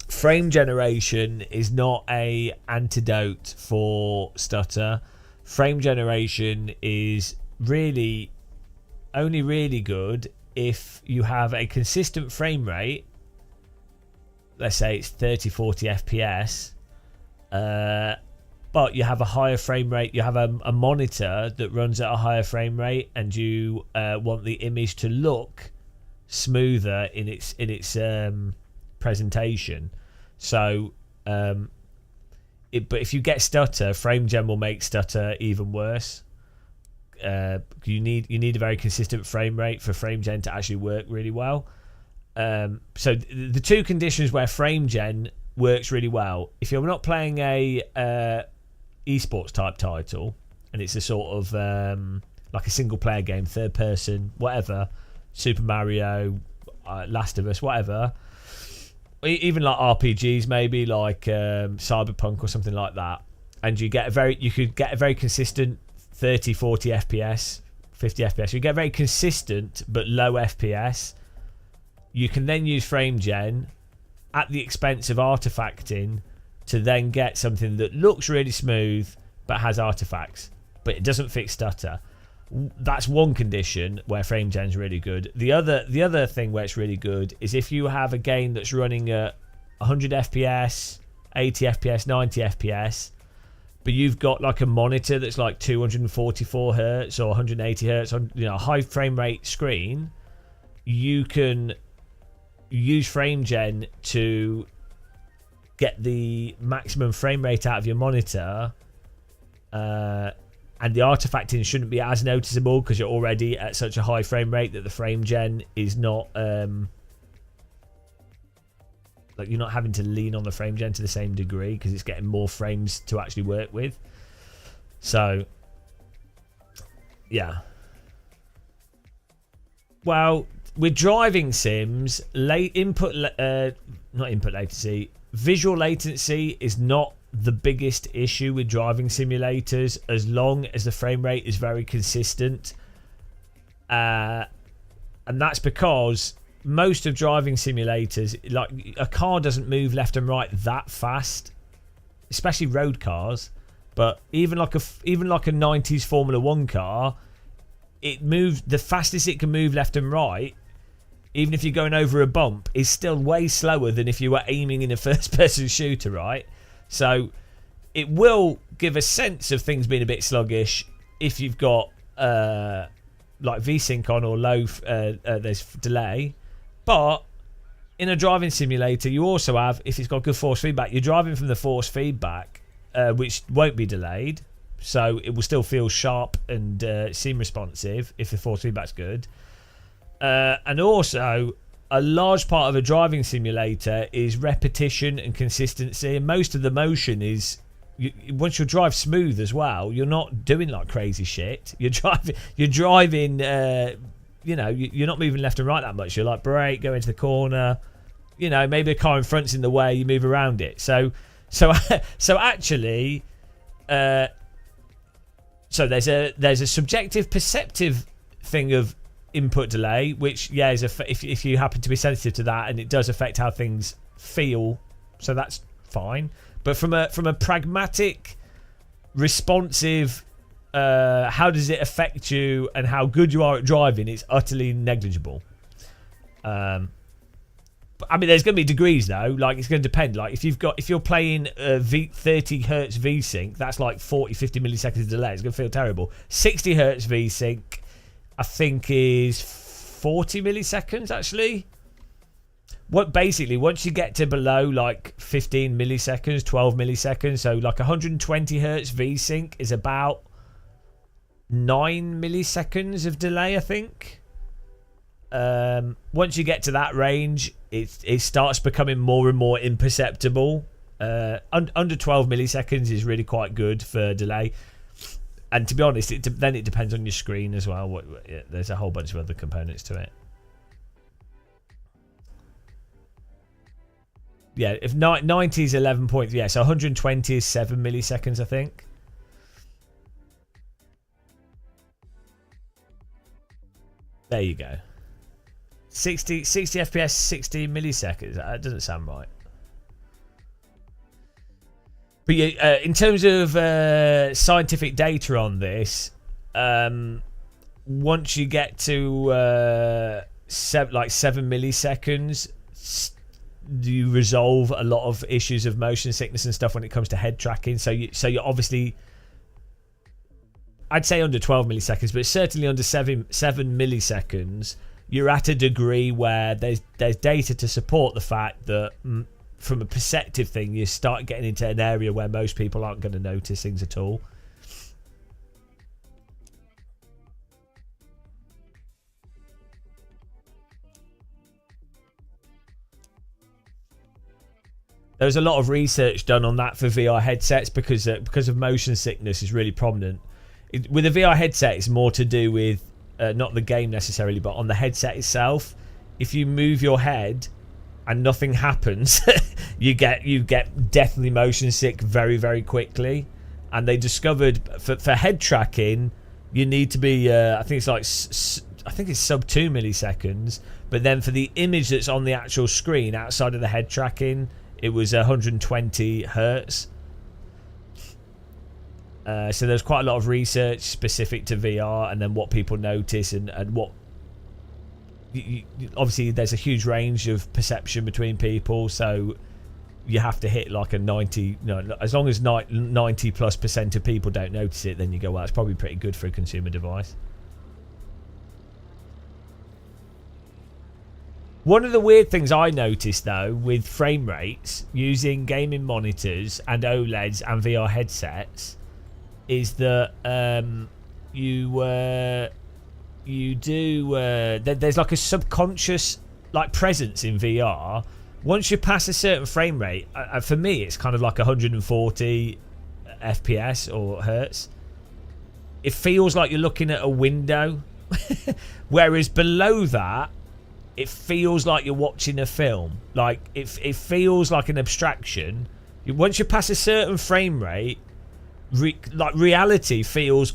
frame generation is not a antidote for stutter. Frame generation is really only really good if you have a consistent frame rate. Let's say it's 30-40 FPS, but you have a higher frame rate. You have a monitor that runs at a higher frame rate, and you want the image to look smoother in its presentation. So, but if you get stutter, frame gen will make stutter even worse. You need a very consistent frame rate for frame gen to actually work really well. So the two conditions where frame gen works really well, if you're not playing a esports type title and it's a sort of like a single player game, third person, whatever, Super Mario, Last of Us, whatever, even like RPGs, maybe like Cyberpunk or something like that, and you could get a very consistent 30-40 FPS 50 FPS. You get very consistent but low FPS. You can then use frame gen at the expense of artifacting to then get something that looks really smooth but has artifacts, but it doesn't fix stutter. That's one condition where frame gen's really good. The other thing where it's really good is if you have a game that's running at 100 FPS, 80 FPS, 90 FPS, but you've got like a monitor that's like 244 hertz or 180 hertz on, you know, a high frame rate screen, you can use frame gen to get the maximum frame rate out of your monitor, and the artifacting shouldn't be as noticeable because you're already at such a high frame rate that the frame gen is not like you're not having to lean on the frame gen to the same degree because it's getting more frames to actually work with. So yeah, well, with driving sims, visual latency is not the biggest issue with driving simulators as long as the frame rate is very consistent, and that's because most of driving simulators, like a car doesn't move left and right that fast, especially road cars, but even like a 90s Formula 1 car, it moves, the fastest it can move left and right, even if you're going over a bump, is still way slower than if you were aiming in a first-person shooter, right? So it will give a sense of things being a bit sluggish if you've got like VSync on or low, there's delay. But in a driving simulator, you also have, if it's got good force feedback, you're driving from the force feedback, which won't be delayed. So it will still feel sharp and seem responsive if the force feedback's good. And also, a large part of a driving simulator is repetition and consistency, and most of the motion is once you drive smooth as well, you're not doing like crazy shit. You're driving you know, you're not moving left and right that much. You're like, brake, go into the corner, you know, maybe a car in front's in the way, you move around it. So actually so there's a subjective perceptive thing of input delay, which is if you happen to be sensitive to that, and it does affect how things feel, so that's fine. But from a pragmatic, responsive, how does it affect you and how good you are at driving, it's utterly negligible. I mean, there's going to be degrees though. Like, it's going to depend. Like, if you're playing 30 hertz VSync, that's like 40-50 milliseconds delay. It's going to feel terrible. 60 hertz VSync, I think, is 40 milliseconds actually. Basically, once you get to below like 15 milliseconds, 12 milliseconds, so like 120 hertz VSync is about 9 milliseconds of delay, I think. Once you get to that range, it starts becoming more and more imperceptible. Under 12 milliseconds is really quite good for delay. And to be honest, then it depends on your screen as well. There's a whole bunch of other components to it. Yeah, if 90 is 11 points, yeah, so 120 is 7 milliseconds, I think. There you go. 60 FPS, 60 milliseconds. That doesn't sound right. But yeah, in terms of scientific data on this, once you get to 7 milliseconds, you resolve a lot of issues of motion sickness and stuff when it comes to head tracking. So you're obviously, I'd say under 12 milliseconds, but certainly under 7 milliseconds, you're at a degree where there's data to support the fact that from a perceptive thing, you start getting into an area where most people aren't going to notice things at all. There's a lot of research done on that for VR headsets because of motion sickness is really prominent. With a VR headset, it's more to do with not the game necessarily, but on the headset itself. If you move your head and nothing happens, you get deathly motion sick very, very quickly. And they discovered for head tracking, you need to be. I think it's like I think it's sub 2 milliseconds. But then for the image that's on the actual screen outside of the head tracking, it was 120 hertz. So there's quite a lot of research specific to VR, and then what people notice and what. Obviously, there's a huge range of perception between people, so you have to hit like a 90. No, as long as 90+% of people don't notice it, then you go, well, it's probably pretty good for a consumer device. One of the weird things I noticed though with frame rates using gaming monitors and OLEDs and VR headsets is that there's like a subconscious like presence in VR. Once you pass a certain frame rate, for me it's kind of like 140 FPS or hertz. It feels like you're looking at a window, whereas below that it feels like you're watching a film. Like it feels like an abstraction. Once you pass a certain frame rate, like reality feels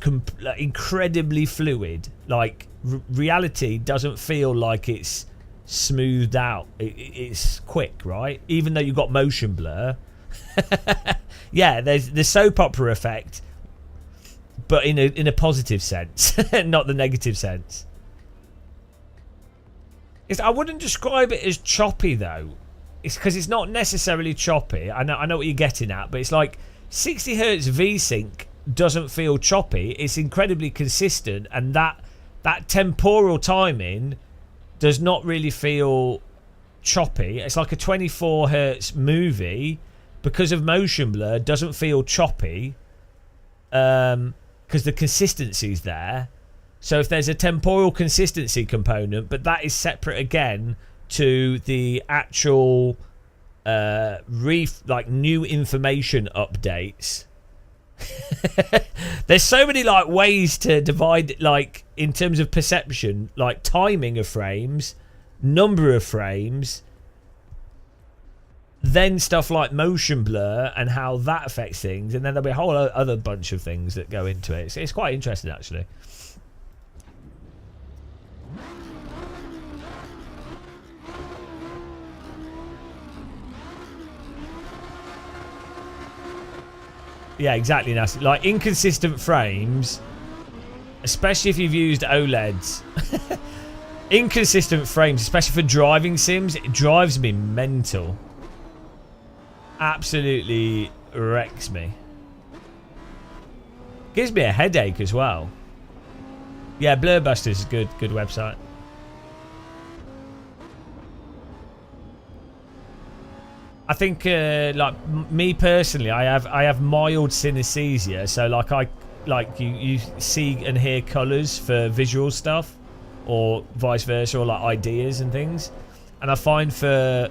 incredibly fluid. Like reality doesn't feel like it's smoothed out. It's quick, right? Even though you've got motion blur. Yeah, there's the soap opera effect, but in a positive sense, not the negative sense. I wouldn't describe it as choppy though. It's because it's not necessarily choppy. I know what you're getting at, but it's like 60 hertz V-Sync doesn't feel choppy. It's incredibly consistent, and that temporal timing does not really feel choppy. It's like a 24 hertz movie because of motion blur doesn't feel choppy because the consistency's there. So if there's a temporal consistency component, but that is separate again to the actual like new information updates. There's so many like ways to divide, like in terms of perception, like timing of frames, number of frames, then stuff like motion blur and how that affects things, and then there'll be a whole other bunch of things that go into it. It's quite interesting actually. Yeah, exactly. Nasty. Like inconsistent frames, especially if you've used OLEDs. Inconsistent frames, especially for driving sims, it drives me mental. Absolutely wrecks me. Gives me a headache as well. Yeah, Blurbuster is a good website. I think, like me personally, I have mild synesthesia, so like you see and hear colours for visual stuff, or vice versa, or like ideas and things. And I find for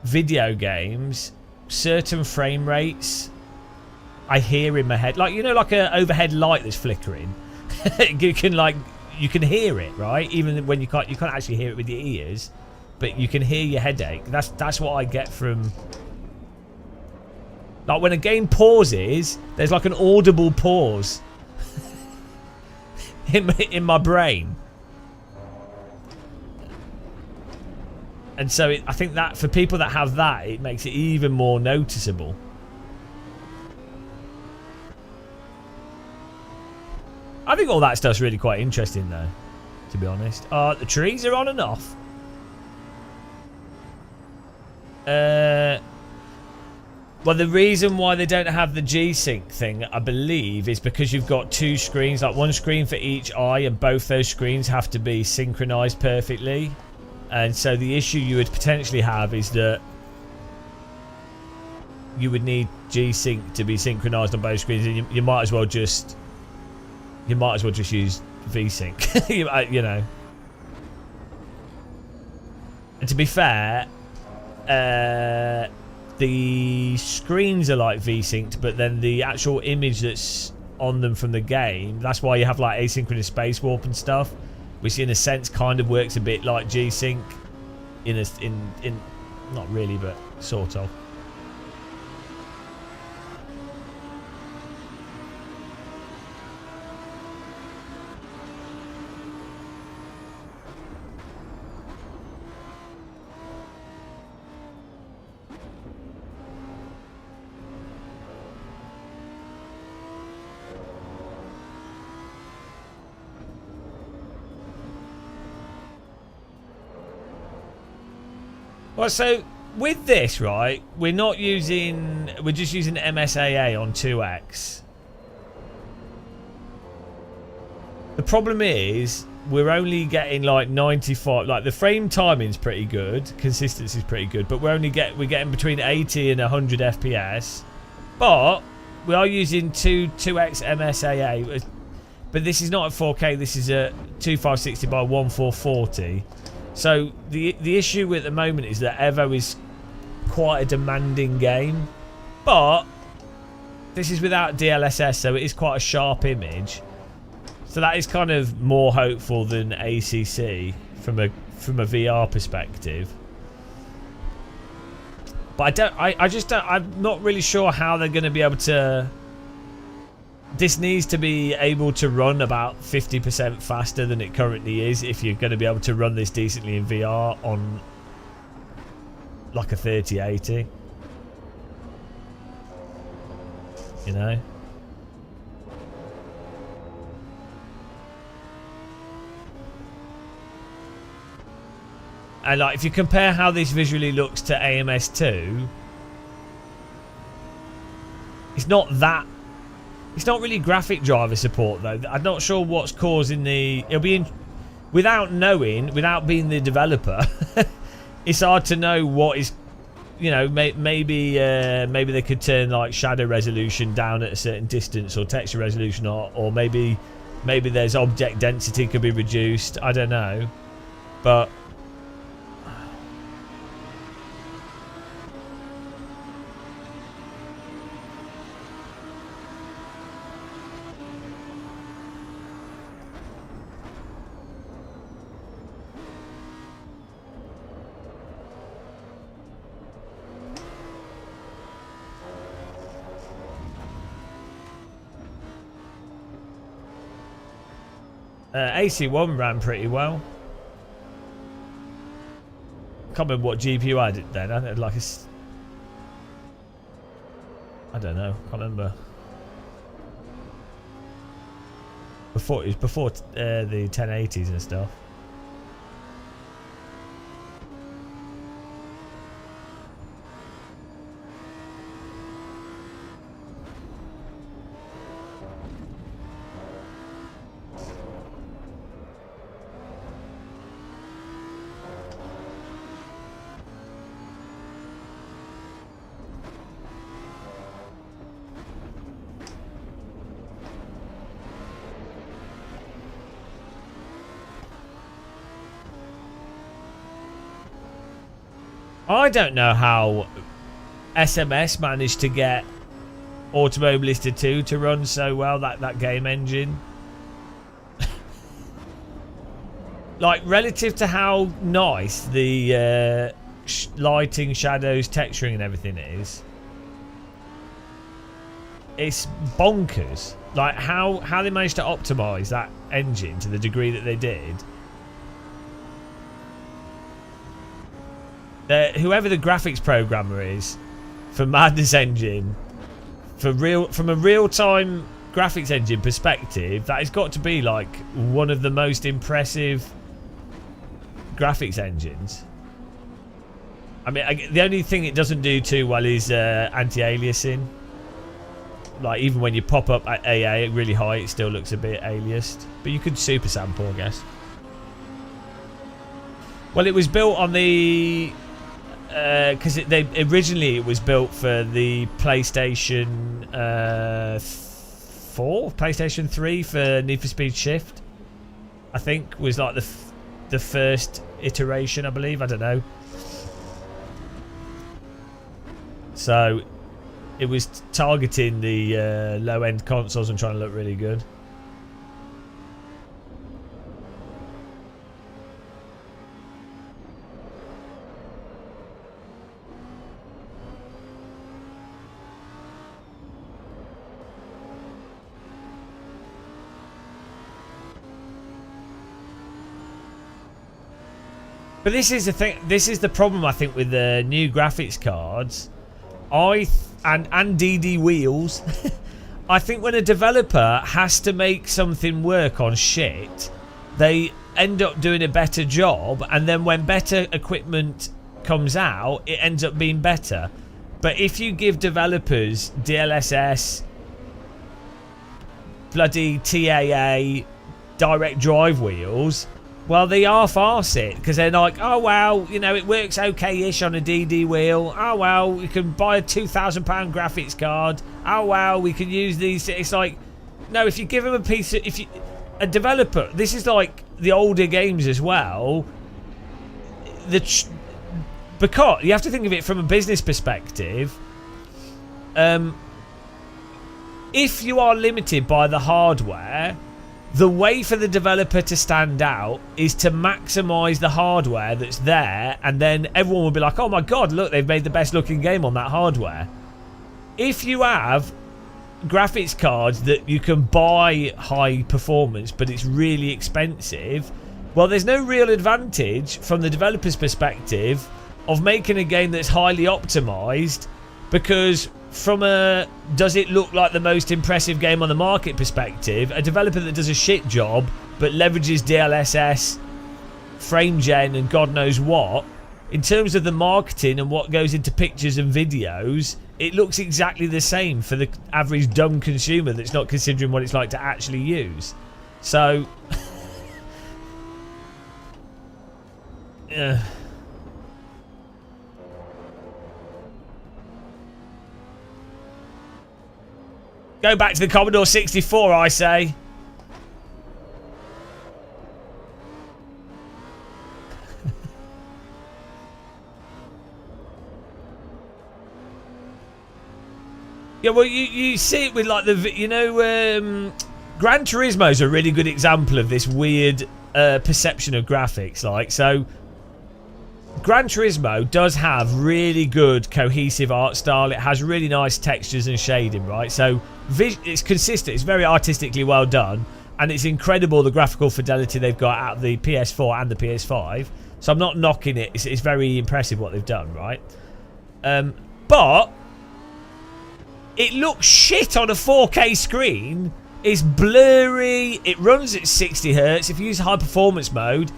video games, certain frame rates, I hear in my head, like like a overhead light that's flickering. you can hear it, right? Even when you can't actually hear it with your ears. But you can hear your headache. That's what I get from... Like when a game pauses, there's like an audible pause in my brain. And so I think that for people that have that, it makes it even more noticeable. I think all that stuff's really quite interesting though, to be honest. The trees are on and off. Well, the reason why they don't have the G-Sync thing, I believe, is because you've got two screens, like one screen for each eye, and both those screens have to be synchronized perfectly. And so the issue you would potentially have is that you would need G-Sync to be synchronized on both screens, and you might as well just use V-Sync. you know. And to be fair, the screens are like V-synced, but then the actual image that's on them from the game, that's why you have like asynchronous space warp and stuff, which in a sense kind of works a bit like G-Sync in not really, but sort of. Well, so with this, right, we're just using MSAA on 2X. The problem is we're only getting like 95, like the frame timing's pretty good, consistency's pretty good, but we're getting between 80 and 100 FPS. But we are using 2X MSAA, but this is not at 4K, this is at 2560 by 1440. So the issue at the moment is that EVO is quite a demanding game, but this is without DLSS, so it is quite a sharp image. So that is kind of more hopeful than ACC from a VR perspective. But I'm not really sure how they're going to be able to. This needs to be able to run about 50% faster than it currently is if you're going to be able to run this decently in VR on like a 3080. You know? And like, if you compare how this visually looks to AMS2, it's not really graphic driver support though. I'm not sure what's causing the. It'll be without being the developer. It's hard to know what is. You know, maybe they could turn like shadow resolution down at a certain distance, or texture resolution, or maybe there's object density could be reduced. I don't know, but. AC1 ran pretty well. Can't remember what GPU I did then. I had like a. I don't know. Can't remember. It was before the 1080s and stuff. I don't know how SMS managed to get Automobilista 2 to run so well, that game engine. Like, relative to how nice the lighting, shadows, texturing and everything is, it's bonkers. Like, how they managed to optimize that engine to the degree that they did. Whoever the graphics programmer is for Madness Engine, from a real-time graphics engine perspective, that has got to be like one of the most impressive graphics engines. I mean, the only thing it doesn't do too well is anti-aliasing. Like, even when you pop up at AA really high, it still looks a bit aliased. But you could super sample, I guess. Well, it was built on the. Because originally it was built for the PlayStation 4, PlayStation 3 for Need for Speed Shift. I think was like the first iteration, I believe. I don't know. So it was targeting the low-end consoles and trying to look really good. But this is the thing. This is the problem, I think, with the new graphics cards. And DD wheels. I think when a developer has to make something work on shit, they end up doing a better job. And then when better equipment comes out, it ends up being better. But if you give developers DLSS, bloody TAA, direct drive wheels, well, they half-arse it because they're like, oh, well, you know, it works okay-ish on a DD wheel. Oh, well, we can buy a £2,000 graphics card. Oh, well, we can use these. It's like, no, if you give them a piece of... a developer, this is like the older games as well. Because you have to think of it from a business perspective. If you are limited by the hardware, the way for the developer to stand out is to maximize the hardware that's there, and then everyone will be like, oh my god, look, they've made the best looking game on that hardware. If you have graphics cards that you can buy high performance but it's really expensive, well, there's no real advantage from the developer's perspective of making a game that's highly optimized, because from a does it look like the most impressive game on the market perspective, a developer that does a shit job but leverages DLSS, frame gen and God knows what, in terms of the marketing and what goes into pictures and videos, it looks exactly the same for the average dumb consumer that's not considering what it's like to actually use. So go back to the Commodore 64, I say. Yeah, well, you see it with like the, you know, Gran Turismo is a really good example of this weird perception of graphics. Like, so Gran Turismo does have really good cohesive art style. It has really nice textures and shading, right? So it's consistent. It's very artistically well done, and it's incredible the graphical fidelity they've got out of the PS4 and the PS5. So I'm not knocking it. It's very impressive what they've done, right? But it looks shit on a 4K screen. It's blurry. It runs at 60 Hz. If you use high performance mode,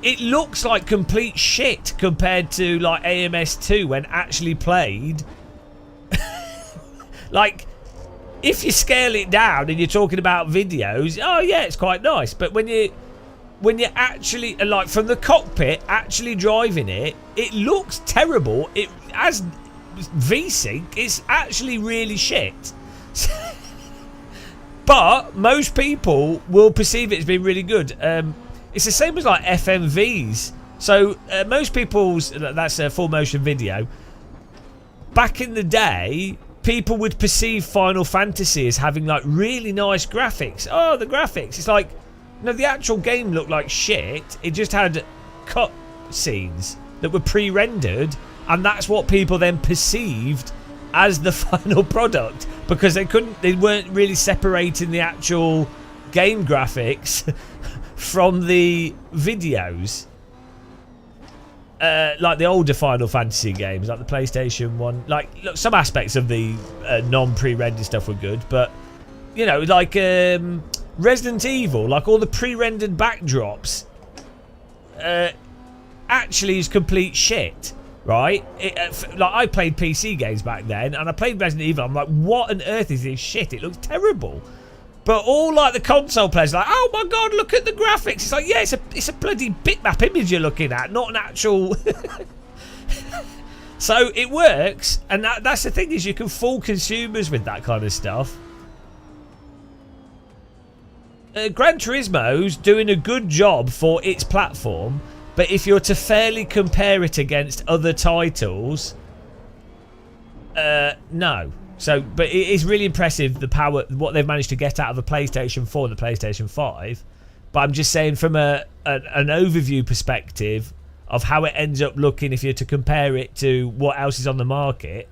it looks like complete shit compared to like AMS2 when actually played. Like, if you scale it down and you're talking about videos, oh yeah, it's quite nice. But when you actually, like, from the cockpit, actually driving it, it looks terrible. It as VSync, it's actually really shit. But most people will perceive it as being really good. It's the same as like FMVs. So most people's, that's a full motion video. Back in the day, people would perceive Final Fantasy as having like really nice graphics. Oh, the graphics. It's like, no, the actual game looked like shit. It just had cut scenes that were pre-rendered, and that's what people then perceived as the final product, because they weren't really separating the actual game graphics from the videos. Like the older Final Fantasy games, like the PlayStation 1. Like, look, some aspects of the non-pre-rendered stuff were good, but, you know, like Resident Evil, like all the pre-rendered backdrops actually is complete shit, right? Like, I played PC games back then, and I played Resident Evil. I'm like, what on earth is this shit? It looks terrible. But all like the console players are like, oh my god, look at the graphics. It's like, yeah, it's a bloody bitmap image you're looking at, not an actual. So it works, and that's the thing, is you can fool consumers with that kind of stuff. Gran Turismo's doing a good job for its platform, but if you're to fairly compare it against other titles, no. So, but it is really impressive, the power, what they've managed to get out of the PlayStation 4 and the PlayStation 5. But I'm just saying, from an overview perspective of how it ends up looking, if you're to compare it to what else is on the market,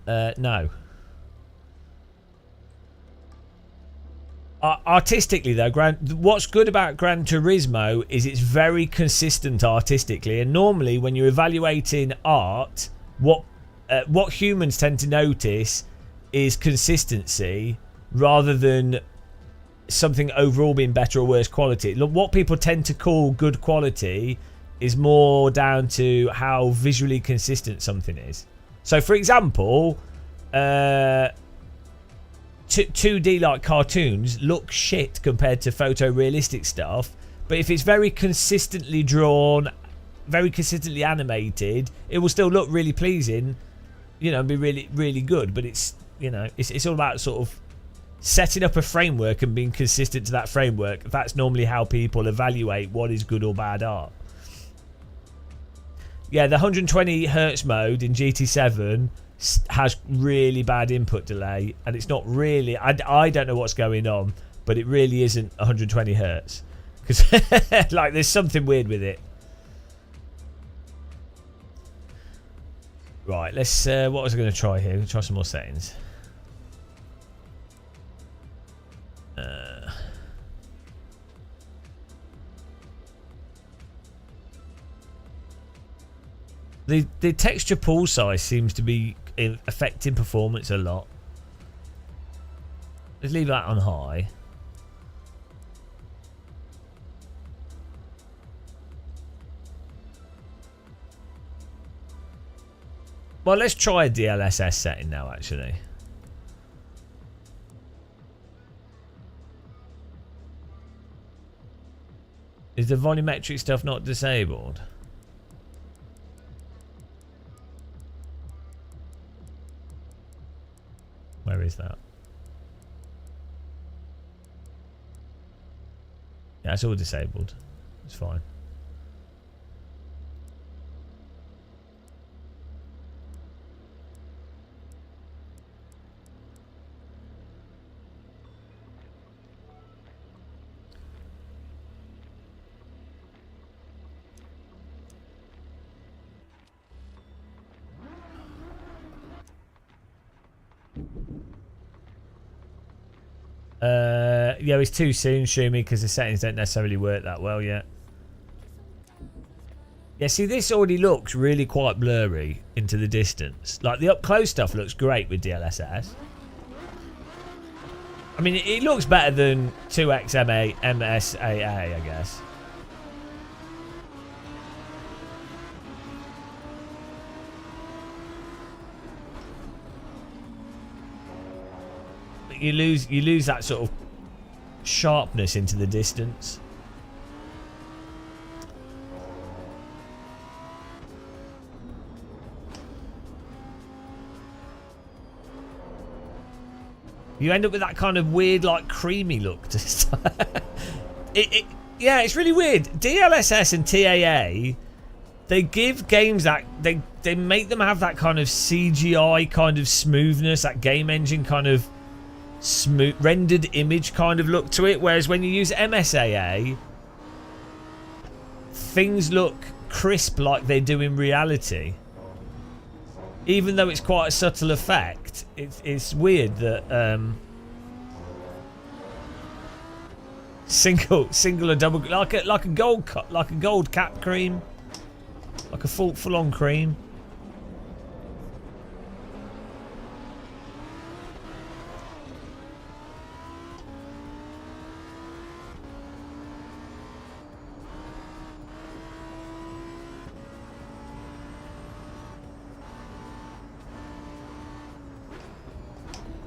no. Artistically, though, what's good about Gran Turismo is it's very consistent artistically, and normally when you're evaluating art, what humans tend to notice is consistency rather than something overall being better or worse quality. Look, what people tend to call good quality is more down to how visually consistent something is. So, for example, 2D like cartoons look shit compared to photorealistic stuff, but if it's very consistently drawn, very consistently animated, it will still look really pleasing, you know, and be really, really good. But it's, you know, it's all about sort of setting up a framework and being consistent to that framework. That's normally how people evaluate what is good or bad art. Yeah, the 120 hertz mode in GT7 has really bad input delay, and it's not really, I don't know what's going on, but it really isn't 120 hertz, because like there's something weird with it. Right, let's what was I going to try here? Try some more settings. The texture pool size seems to be affecting performance a lot. Let's leave that on high. Well, let's try a DLSS setting now, actually. Is the volumetric stuff not disabled? Where is that? Yeah, it's all disabled. It's fine. Yeah, it's too soon, Shumi, because the settings don't necessarily work that well yet. Yeah, see, this already looks really quite blurry into the distance. Like, the up-close stuff looks great with DLSS. I mean, it looks better than 2x MSAA, I guess. But you lose that sort of sharpness into the distance. You end up with that kind of weird, like, creamy look. Yeah, it's really weird. DLSS and TAA, they give games that they make them have that kind of CGI kind of smoothness, that game engine kind of smooth rendered image kind of look to it, whereas when you use MSAA, things look crisp like they do in reality, even though it's quite a subtle effect. It's weird that single and double, like a gold cap cream, like a full on cream.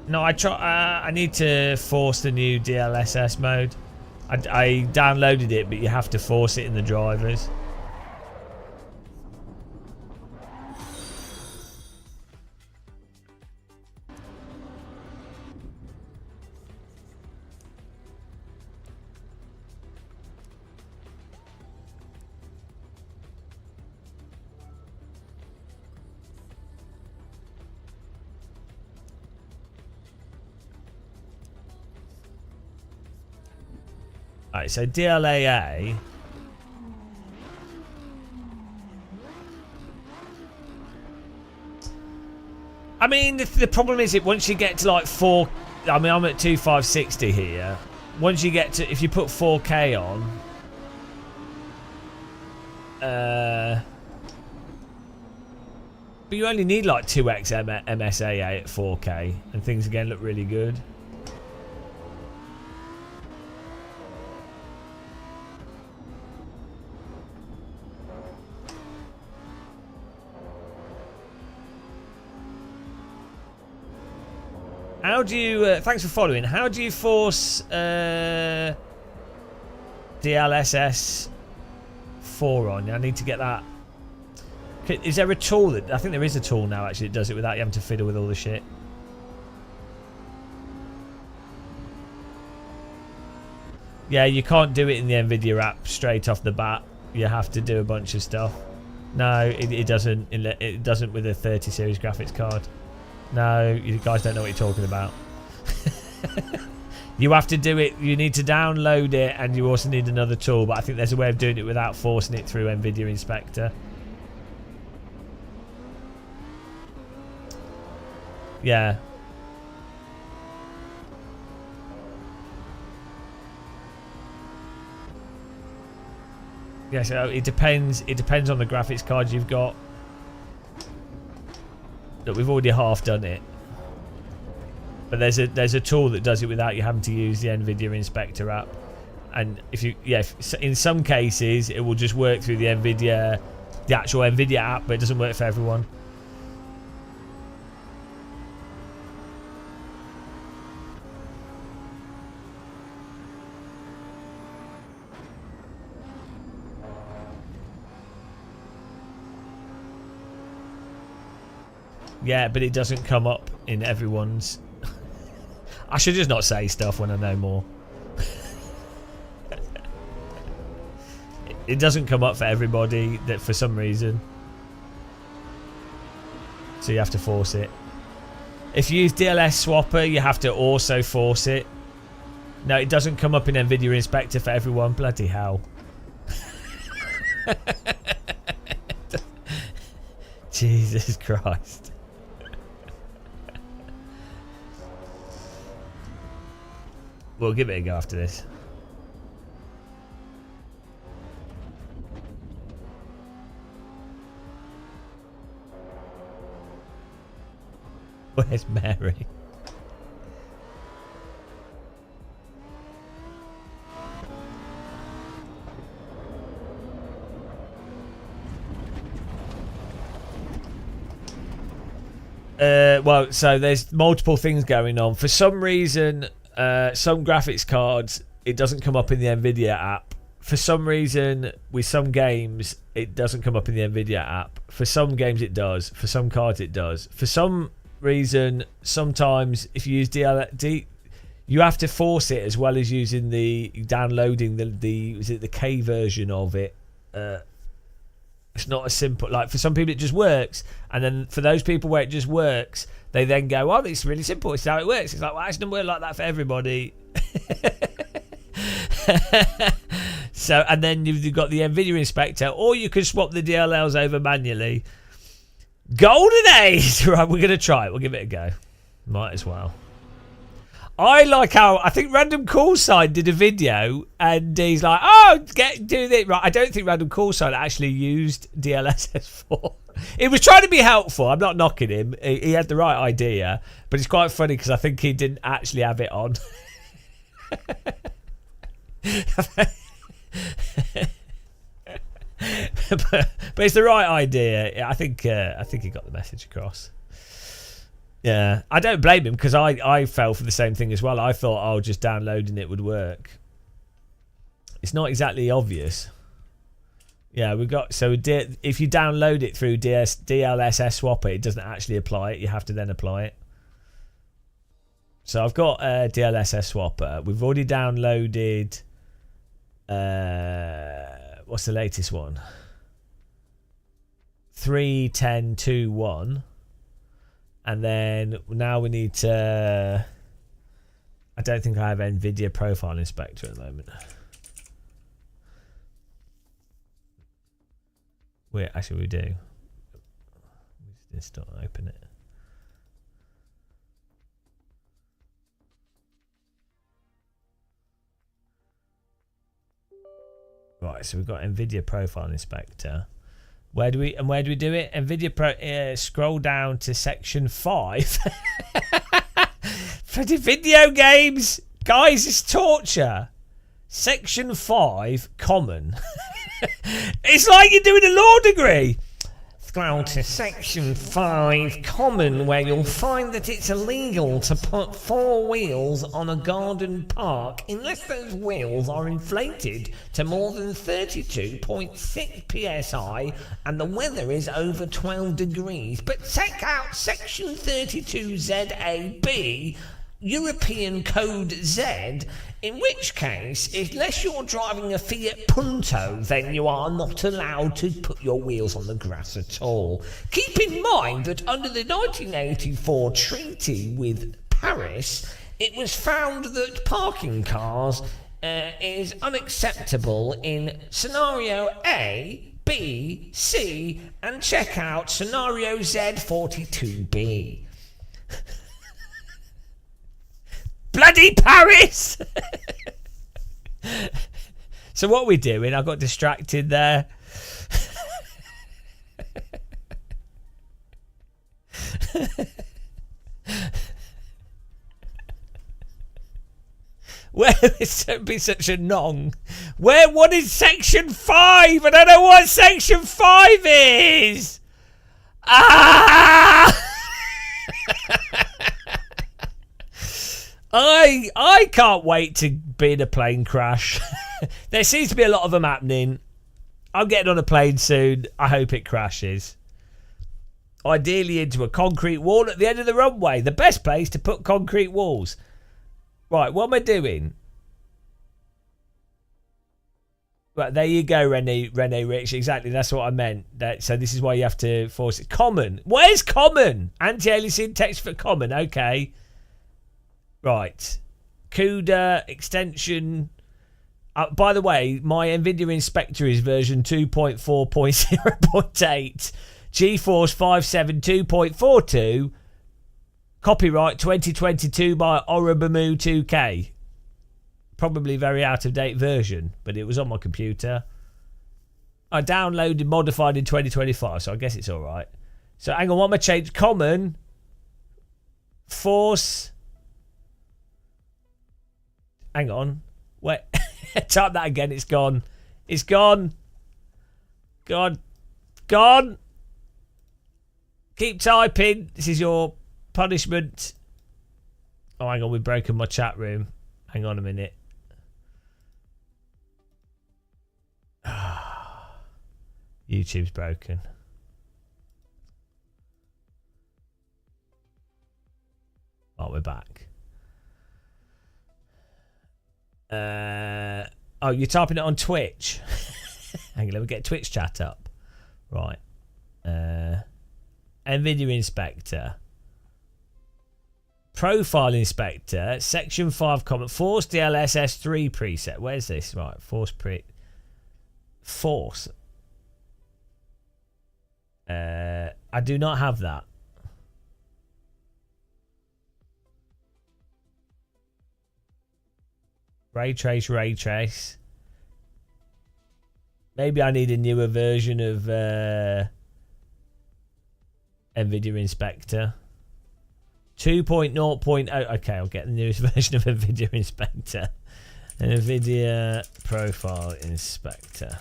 No, I need to force the new DLSS mode. I downloaded it, but you have to force it in the drivers. Alright, so DLAA. I mean, the problem is that once you get to like 4... I mean, I'm at 2560 here. Once you get to... If you put 4K on... but you only need like 2x MSAA at 4K. And things again look really good. How do you... thanks for following. How do you force DLSS 4 on? I need to get that. Is there a tool that... I think there is a tool now, actually, that does it without you having to fiddle with all the shit. Yeah, you can't do it in the NVIDIA app straight off the bat. You have to do a bunch of stuff. No, it doesn't. It doesn't with a 30 series graphics card. No, you guys don't know what you're talking about. You have to do it. You need to download it, and you also need another tool. But I think there's a way of doing it without forcing it through NVIDIA Inspector. Yeah. Yeah, so it depends. It depends on the graphics card you've got. Look, we've already half done it, but there's a tool that does it without you having to use the NVIDIA Inspector app. And if you, in some cases it will just work through the actual NVIDIA app, but it doesn't work for everyone. Yeah, but it doesn't come up in everyone's. I should just not say stuff when I know more. It doesn't come up for everybody that for some reason. So you have to force it. If you use DLS Swapper, you have to also force it. No, it doesn't come up in NVIDIA Inspector for everyone. Bloody hell. Jesus Christ. We'll give it a go after this. Where's Mary? Well, so there's multiple things going on. For some reason, some graphics cards, it doesn't come up in the NVIDIA app. For some reason, with some games, it doesn't come up in the NVIDIA app. For some games, it does. For some cards, it does. For some reason, sometimes if you use DLD, you have to force it as well as using downloading the is it the K version of it. It's not as simple. Like for some people, it just works, and then for those people where it just works, they then go, "Oh, it's really simple. It's how it works." It's like, well, it doesn't work like that for everybody. So, and then you've got the NVIDIA Inspector, or you can swap the DLLs over manually. Golden age, right? We're gonna try it. We'll give it a go. Might as well. I like how I think Random Call Sign did a video and he's like, "Oh, do this right." I don't think Random Call Sign actually used DLSS4. It was trying to be helpful. I'm not knocking him. He had the right idea, but it's quite funny because I think he didn't actually have it on. but it's the right idea. I think he got the message across. Yeah, I don't blame him because I fell for the same thing as well. I thought, just downloading it would work. It's not exactly obvious. Yeah, we got if you download it through DLSS Swapper, it doesn't actually apply it. You have to then apply it. So I've got DLSS Swapper. We've already downloaded. What's the latest one? 3.10.2.1. And then now we need to. I don't think I have NVIDIA Profile Inspector at the moment. We do. We just don't open it. Right, so we've got NVIDIA Profile Inspector. Where do we do it? NVIDIA scroll down to section 5. For the video games, guys, it's torture. Section 5, common. It's like you're doing a law degree. Scroll to section 5, common, where you'll find that it's illegal to put 4 wheels on a garden park unless those wheels are inflated to more than 32.6 psi and the weather is over 12 degrees. But check out section 32ZAB, European Code Z, in which case, unless you're driving a Fiat Punto, then you are not allowed to put your wheels on the grass at all. Keep in mind that under the 1984 treaty with Paris, it was found that parking cars is unacceptable in scenario A, B, C, and check out scenario Z42B. Bloody Paris! So what are we doing? I got distracted there. Where this would be such a nong. What is section 5? I don't know what section 5 is. Ah! I can't wait to be in a plane crash. There seems to be a lot of them happening. I'm getting on a plane soon. I hope it crashes. Ideally into a concrete wall at the end of the runway. The best place to put concrete walls. Right, what am I doing? Right, there you go, Rene Rich. Exactly, that's what I meant. So this is why you have to force it. Common. Where's common? Anti-aliasing text for common. Okay. Right. CUDA extension. By the way, my NVIDIA Inspector is version 2.4.0.8. GeForce 572.42. Copyright 2022 by Orobamu 2K. Probably very out of date version, but it was on my computer. I downloaded modified in 2025, so I guess it's alright. So hang on, what am I change? Common. Force. Hang on. Wait. Type that again. It's gone. It's gone. Gone. Gone. Keep typing. This is your punishment. Oh, hang on. We've broken my chat room. Hang on a minute. YouTube's broken. Oh, we're back. Oh, you're typing it on Twitch. Hang on, let me get Twitch chat up. Right. NVIDIA Inspector. Profile Inspector. Section 5 comment. Force DLSS3 preset. Where's this? Right. Force. I do not have that. Ray trace. Maybe I need a newer version of NVIDIA Inspector. 2.0.0. Okay, I'll get the newest version of NVIDIA Inspector. NVIDIA Profile Inspector.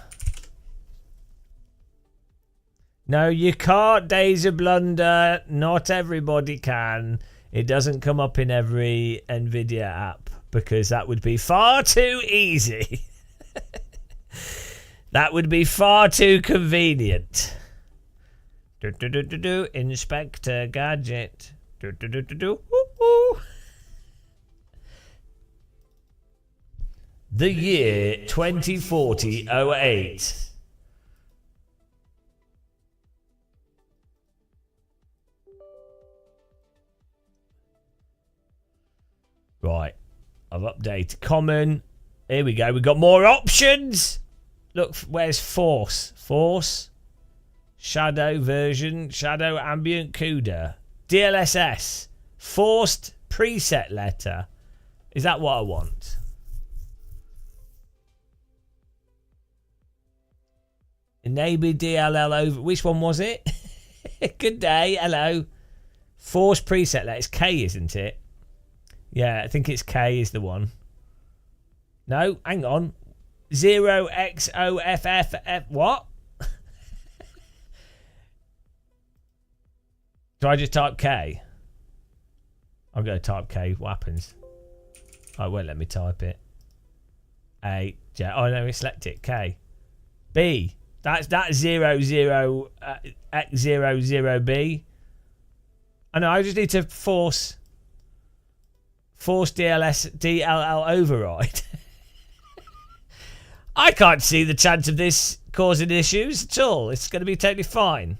No, you can't, Days of Blunder. Not everybody can. It doesn't come up in every NVIDIA app because that would be far too easy. That would be far too convenient. Inspector Gadget. The year 2040-08. Right, I've updated common. Here we go. We've got more options. Look, where's Force? Force. Shadow version. Shadow ambient CUDA. DLSS. Forced preset letter. Is that what I want? Enable DLL over. Which one was it? Good day. Hello. Forced preset letter. It's K, isn't it? Yeah, I think it's K is the one. No, hang on. 0XOFFF. What? Do I just type K? I'm going to type K. What happens? Oh, it won't let me type it. A, J. Oh, no, we select it. K. B. That's 0, 0, X 0, 0, B. I know, I just need to force DLL override. I can't see the chance of this causing issues at all. It's going to be totally fine.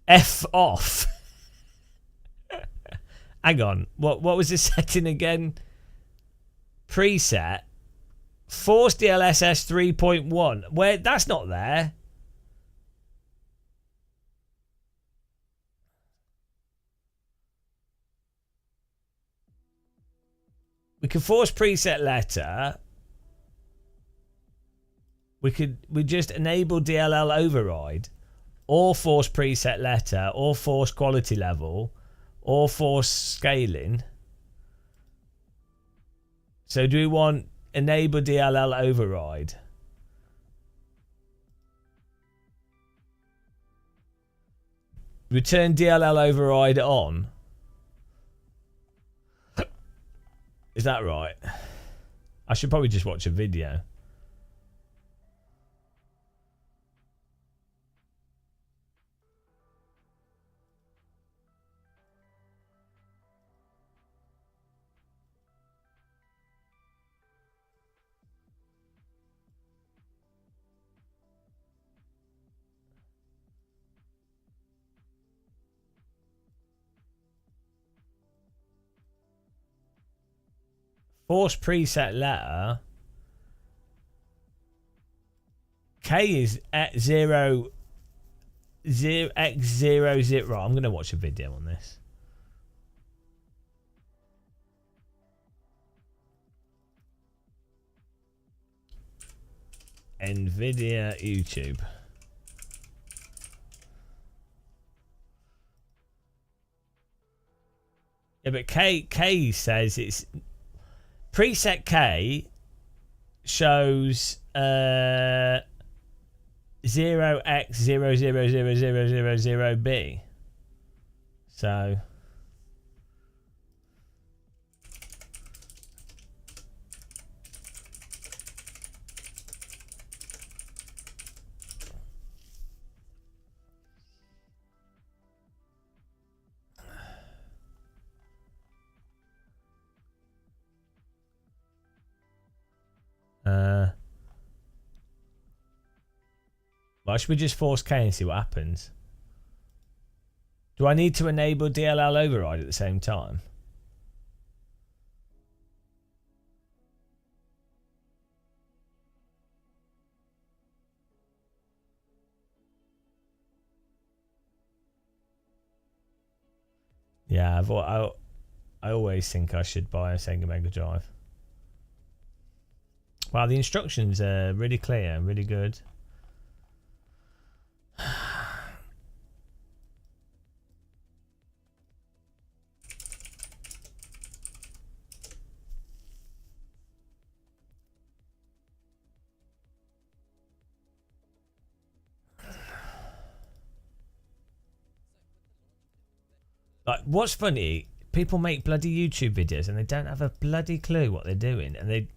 F off. Hang on. What was this setting again? Preset. Force DLSS 3.1. Where that's not there. We can force preset letter. We just enable DLL override, or force preset letter, or force quality level, or force scaling. So do we want enable DLL override? Return DLL override on. Is that right? I should probably just watch a video. Force preset letter. K is at 0, 0 x 0 0. Right, I'm going to watch a video on this. NVIDIA YouTube. Yeah, but K says it's preset K shows 0x000000B. So well, should we just force K and see what happens? Do I need to enable DLL override at the same time? Yeah, I always think I should buy a Sega Mega Drive. Wow, the instructions are really clear, really good. Like, what's funny, people make bloody YouTube videos and they don't have a bloody clue what they're doing, and they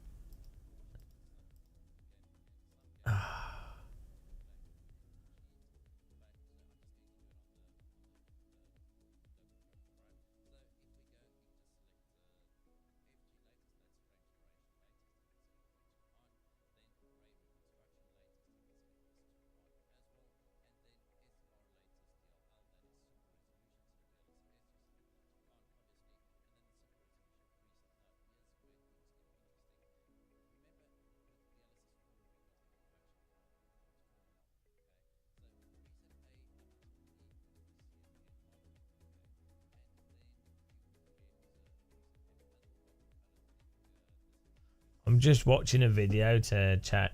I'm just watching a video to check.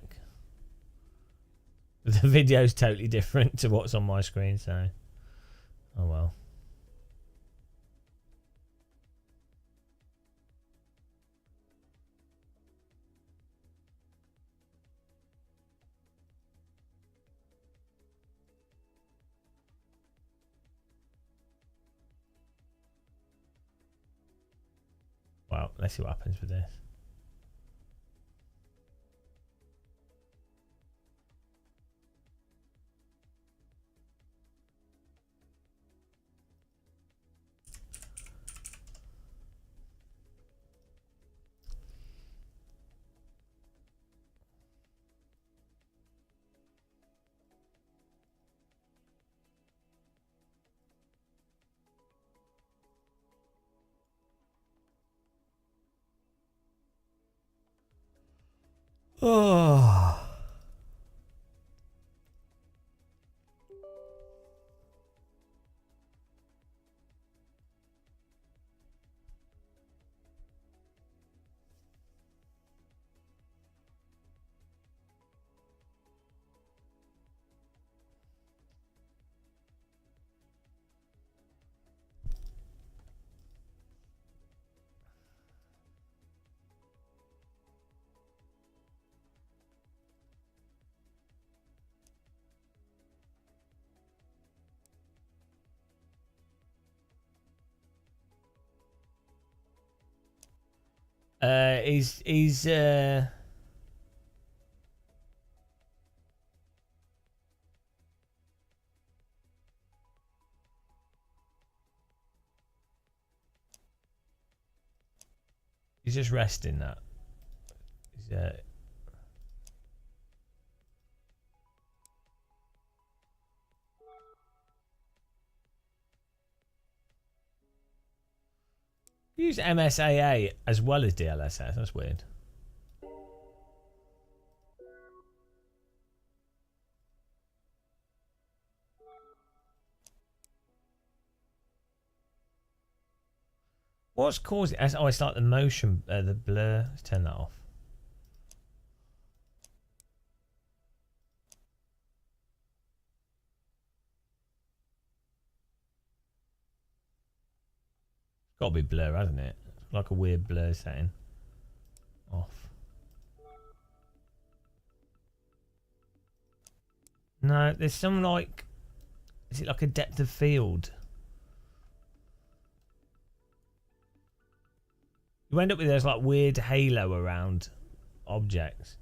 The video's totally different to what's on my screen, so oh well. Well, let's see what happens with this. Oh. He's just resting that. He's, use MSAA as well as DLSS. That's weird. What's causing? Oh, it's like the motion, the blur. Let's turn that off. It's got to be blur, hasn't it? Like a weird blur setting. Off. No, there's some like. Is it like a depth of field? You end up with this like weird halo around objects.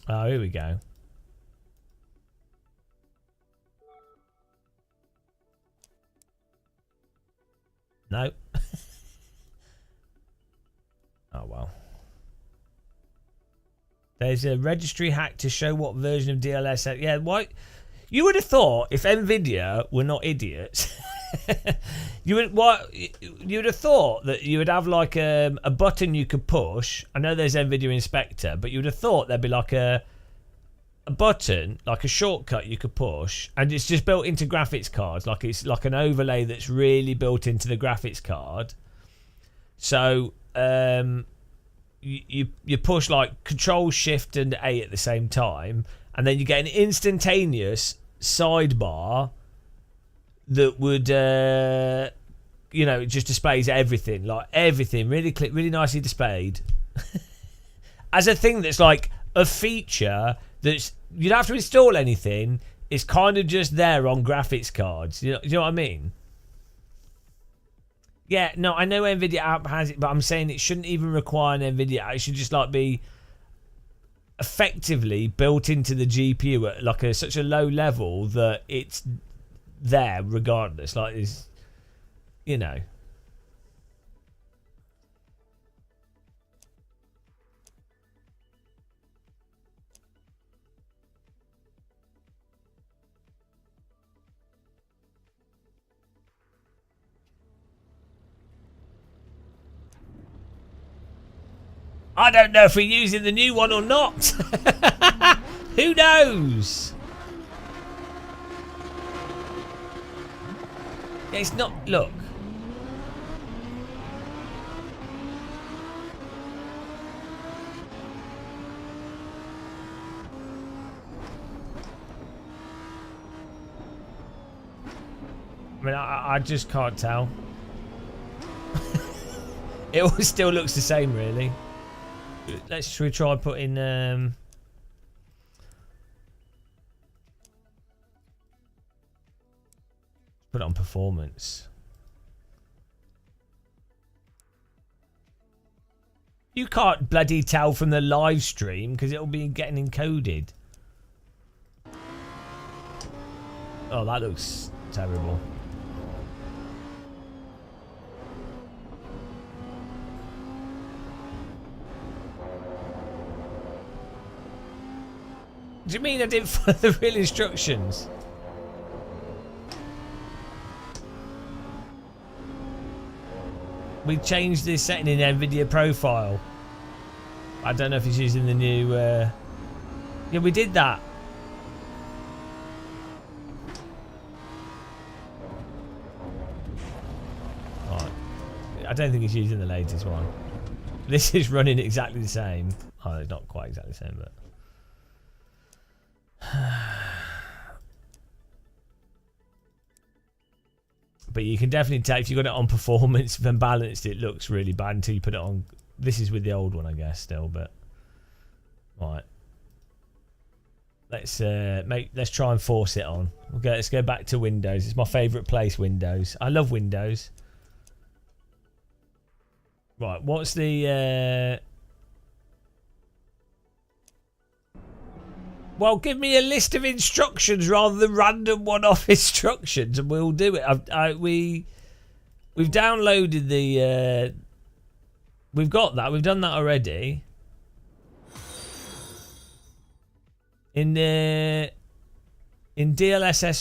Oh, here we go. No. Oh well. There's a registry hack to show what version of DLSS. Yeah, why? You would have thought if Nvidia were not idiots, you would have thought that you would have like a button you could push. I know there's Nvidia Inspector, but you would have thought there'd be like a button, like a shortcut you could push, and it's just built into graphics cards. Like it's like an overlay that's really built into the graphics card. So you push like Control Shift and A at the same time, and then you get an instantaneous sidebar that would you know, it just displays everything, like everything really nicely displayed. As a thing that's like a feature that's, you don't have to install anything, it's kind of just there on graphics cards. You know what I mean? Yeah, no, I know Nvidia app has it, but I'm saying it shouldn't even require an Nvidia. It should just like be effectively built into the GPU at like such a low level that it's there regardless. Like, it's, you know. I don't know if we're using the new one or not. Who knows? Yeah, it's not. Look. I mean, I just can't tell. It all still looks the same, really. Should we try putting Put it on performance. You can't bloody tell from the live stream because it'll be getting encoded. Oh, that looks terrible. Do you mean I didn't follow the real instructions? We changed this setting in NVIDIA profile. I don't know if he's using the new... Yeah, we did that. Right. I don't think he's using the latest one. This is running exactly the same. Oh, it's not quite exactly the same, but... But you can definitely tell if you got it on performance and balanced, it looks really bad until you put it on. This is with the old one, I guess, still, but right. Let's try and force it on. Okay, let's go back to Windows. It's my favourite place, Windows. I love Windows. Right, what's the well, give me a list of instructions rather than random one-off instructions, and we'll do it. We've downloaded the. We've got that. We've done that already. In DLSS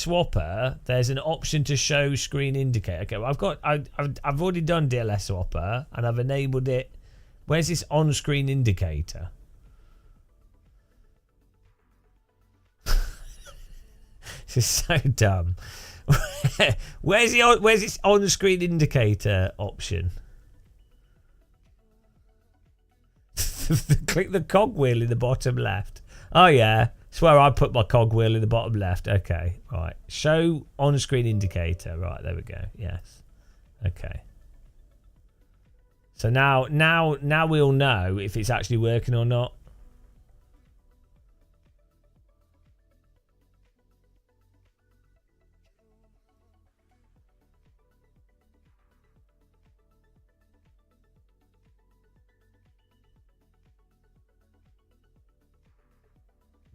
Swapper, there's an option to show screen indicator. Okay, well, I've already done DLSS Swapper and I've enabled it. Where's this on-screen indicator? This is so dumb. Where's this on-screen indicator option? Click the cogwheel in the bottom left. Oh yeah, it's where I put my cogwheel in the bottom left. Okay, right. Show on-screen indicator. Right, there we go. Yes. Okay. So now we'll know if it's actually working or not.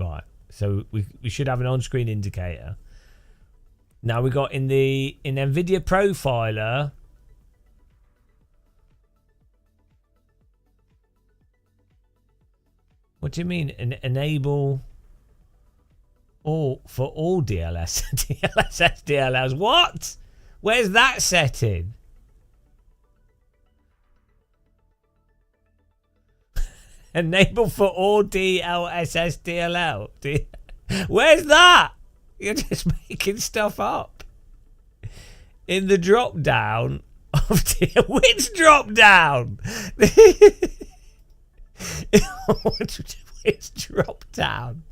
Right, so we should have an on-screen indicator. Now we got in NVIDIA Profiler. What do you mean? Enable all for all DLS, DLSS, DLLs. What? Where's that setting? Enable for all DLSS, DLL. Where's that? You're just making stuff up. In the drop down of which drop down? Which drop down?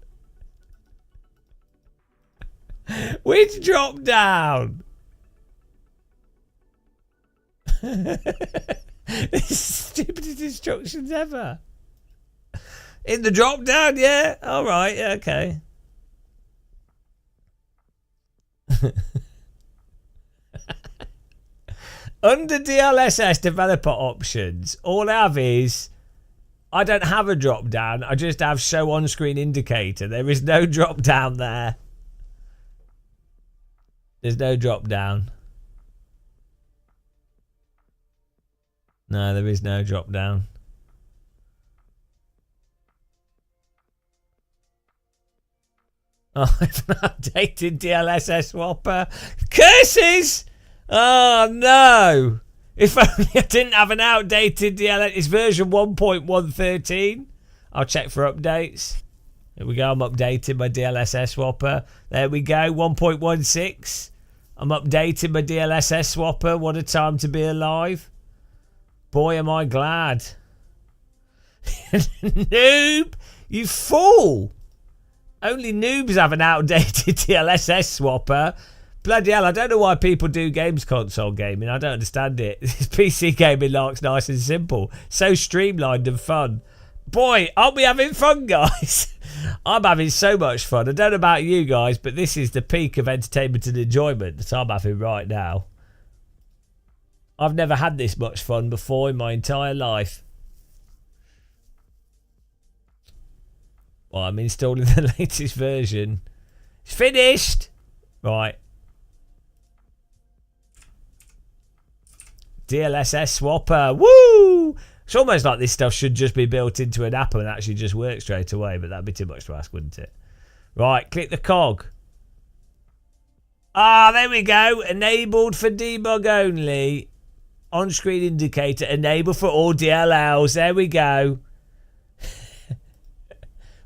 Which drop down? This is stupidest instructions ever. In the drop down, yeah. All right, yeah, okay. Under DLSS developer options, all I have is I don't have a drop down. I just have show on screen indicator. There is no drop down there. There's no drop down. No, there is no drop down. Oh, I've updated DLSS Swapper. Curses! Oh no! If only I didn't have an outdated DLSS. It's version 1.113. I'll check for updates. Here we go. I'm updating my DLSS Swapper. There we go. 1.16. I'm updating my DLSS Swapper. What a time to be alive. Boy, am I glad. Noob! You fool! Only noobs have an outdated DLSS Swapper. Bloody hell, I don't know why people do games console gaming. I don't understand it. This PC gaming looks nice and simple. So streamlined and fun. Boy, aren't we having fun, guys? I'm having so much fun. I don't know about you guys, but this is the peak of entertainment and enjoyment that I'm having right now. I've never had this much fun before in my entire life. Well, I'm installing the latest version. It's finished! Right. DLSS swapper. Woo! It's almost like this stuff should just be built into an app and actually just work straight away, but that'd be too much to ask, wouldn't it? Right, click the cog. Ah, there we go. Enabled for debug only. On-screen indicator. Enabled for all DLLs. There we go.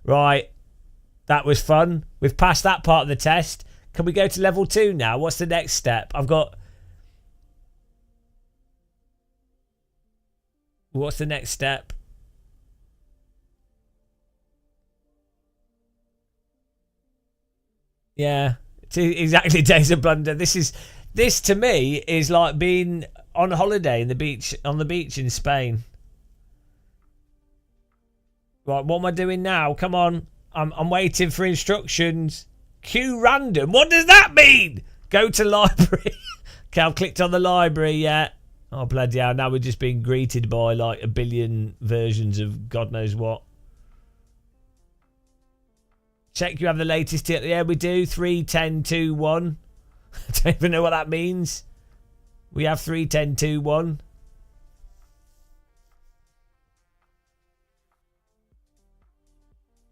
Right. That was fun. We've passed that part of the test. Can we go to level 2 now? What's the next step? What's the next step? Yeah, it's exactly Days of Blunder. This to me is like being on holiday on the beach in Spain. Right, what am I doing now? Come on, I'm waiting for instructions. Q random. What does that mean? Go to library. Okay, I've clicked on the library. Yeah. Oh, bloody hell. Now we're just being greeted by like a billion versions of God knows what. Check you have the latest. Yeah, we do. 3.10.2.1. I don't even know what that means. We have 3.10.2.1.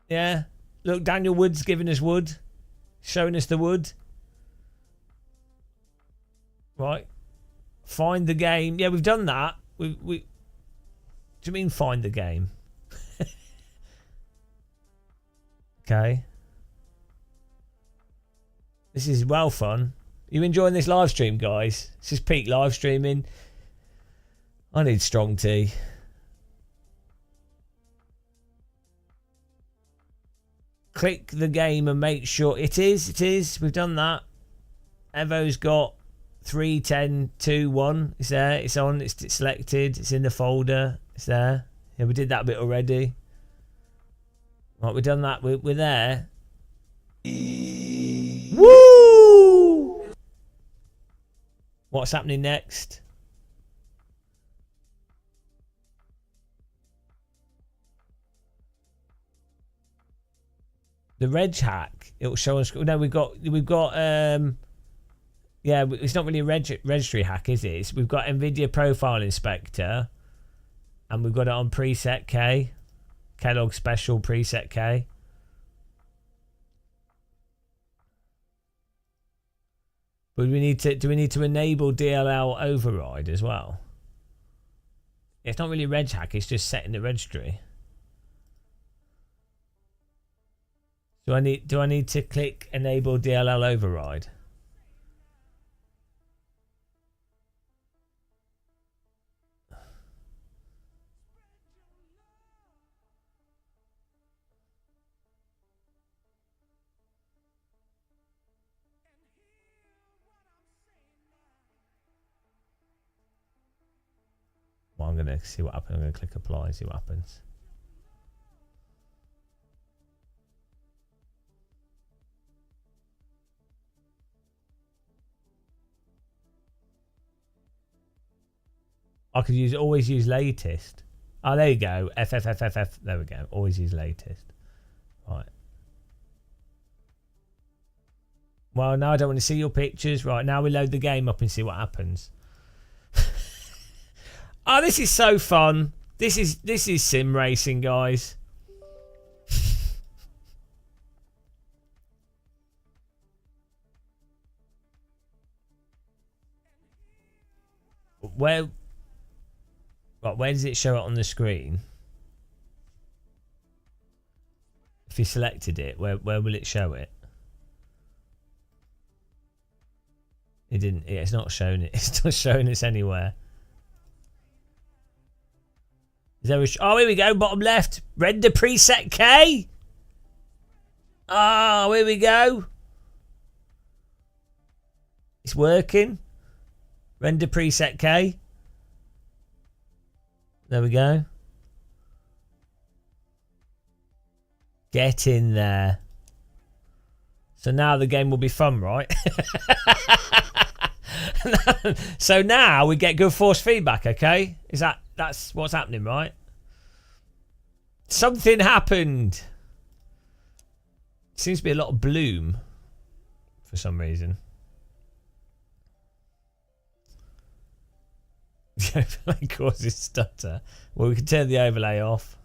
Yeah. Look, Daniel Wood's giving us wood. Showing us the wood. Right. Find the game. Yeah, we've done that. We. Do you mean find the game? Okay. This is well fun. You enjoying this live stream, guys? This is peak live streaming. I need strong tea. Click the game and make sure it is. It is. We've done that. Evo's got 3.10.2.1. It's there. It's on. It's selected. It's in the folder. It's there. Yeah, we did that bit already. Right, we've done that. We're there. Woo! What's happening next? The reg hack. It'll show on screen. No, we've got yeah, it's not really a registry hack, is it? We've got NVIDIA Profile Inspector, and we've got it on preset K, Kellogg Special preset K. But do we need to enable DLL override as well? It's not really a reg hack. It's just setting the registry. Do I need to click enable DLL override? Well, I'm gonna see what happens. I'm gonna click apply and see what happens. I could always use latest. Oh, there you go. FFFFF. There we go. Always use latest. Right. Well, now I don't want to see your pictures. Right, now we load the game up and see what happens. Oh, this is so fun. This is sim racing, guys. Where does it show it on the screen? If you selected it, where will it show it? It didn't. Yeah, it's not showing it. It's not showing us anywhere. Is there oh, here we go. Bottom left. Render preset K. Oh, here we go. It's working. Render preset K. There we go. Get in there. So now the game will be fun, right? So now we get good force feedback, okay? That's what's happening, right? Something happened. Seems to be a lot of bloom for some reason. The overlay causes stutter. Well, we can turn the overlay off.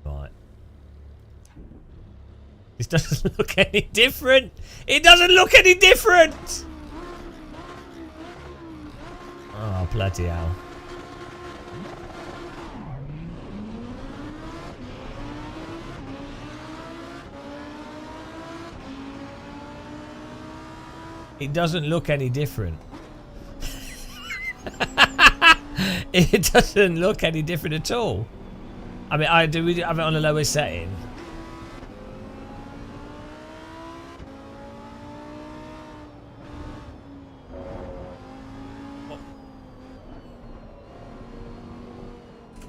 Right. This doesn't look any different. It doesn't look any different. Oh, bloody hell. It doesn't look any different. It doesn't look any different at all. I mean, do we have it on a lower setting?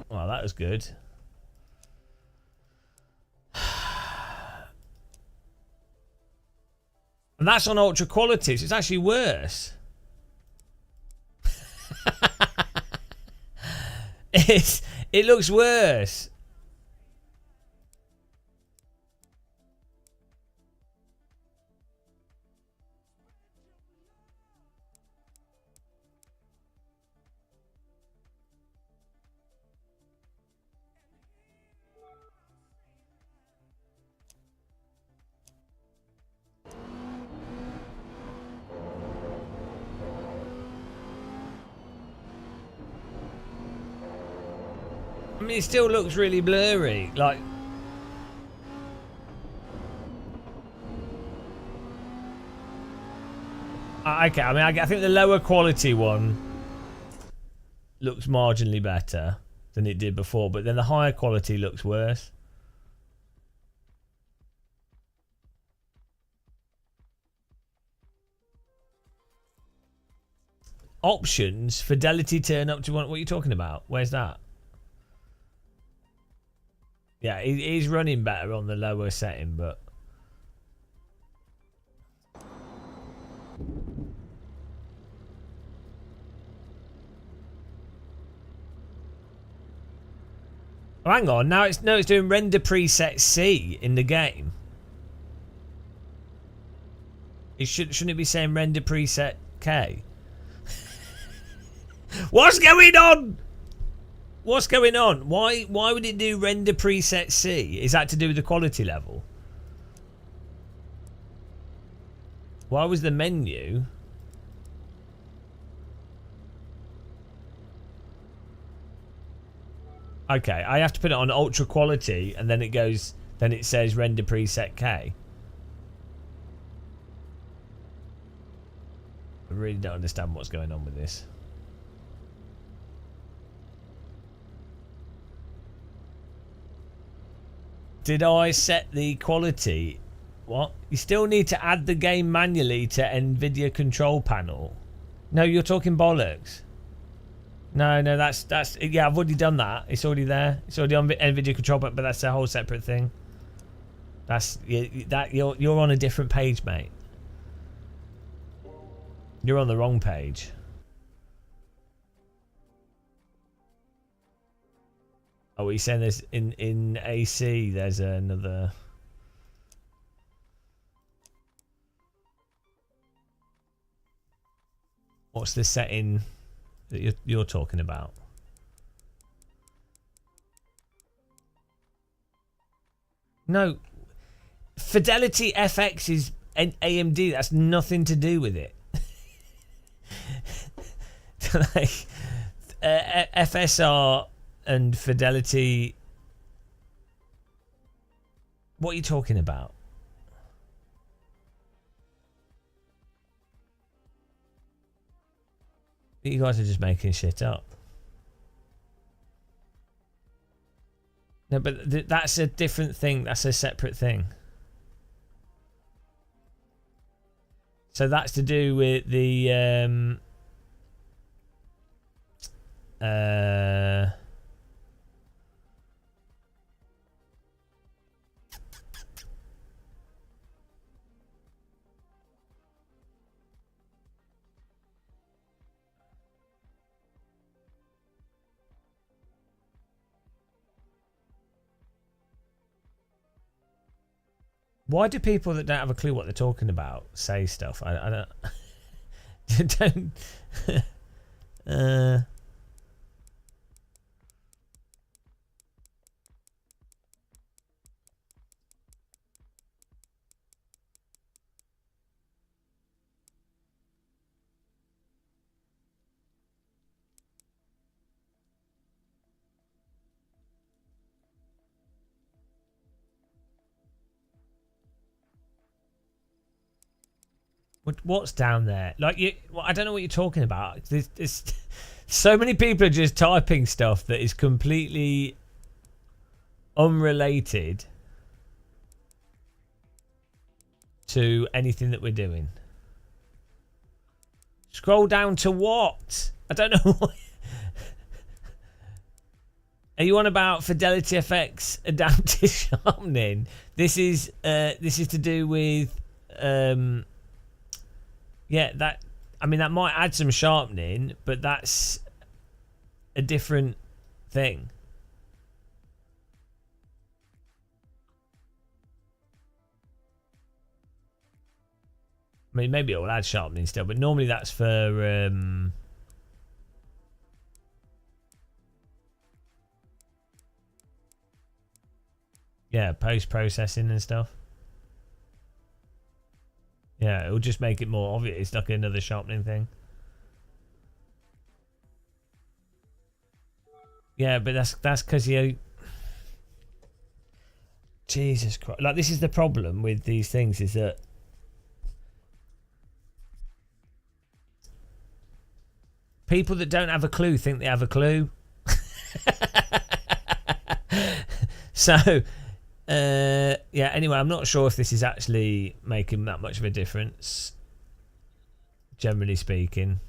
Well, that was good. And that's on ultra quality, so it's actually worse. It looks worse. I mean, it still looks really blurry. Like, okay. I mean, I think the lower quality one looks marginally better than it did before, but then the higher quality looks worse. Options, fidelity turn up to one. What are you talking about? Where's that? Yeah, it is running better on the lower setting, but oh, hang on. Now it's doing render preset C in the game. It shouldn't it be saying render preset K? What's going on? What's going on? Why would it do render preset C? Is that to do with the quality level? Why was the menu? Okay, I have to put it on ultra quality and then it says render preset K. I really don't understand what's going on with this. Did I set the quality? What? You still need to add the game manually to NVIDIA control panel. No, you're talking bollocks. No, that's yeah, I've already done that. It's already there. It's already on NVIDIA control, but that's a whole separate thing. You're on a different page, mate. You're on the wrong page. Oh, he's saying there's in AC there's another. What's the setting that you're talking about? No, Fidelity FX is an AMD. That's nothing to do with it. Like FSR and Fidelity. What are you talking about? You guys are just making shit up. No, but that's a different thing. That's a separate thing. So that's to do with the Why do people that don't have a clue what they're talking about say stuff? I don't. don't. What's down there? Like I don't know what you're talking about. There's so many people are just typing stuff that is completely unrelated to anything that we're doing. Scroll down to what? I don't know. Are you on about Fidelity FX adaptive sharpening? This is to do with yeah, that, I mean, that might add some sharpening, but that's a different thing. I mean, maybe it will add sharpening still, but normally that's for yeah, post-processing and stuff. Yeah, it'll just make it more obvious. It's like another sharpening thing. Yeah, but that's because you... Jesus Christ. Like, this is the problem with these things, is that people that don't have a clue think they have a clue. So... yeah, anyway, I'm not sure if this is actually making that much of a difference, generally speaking.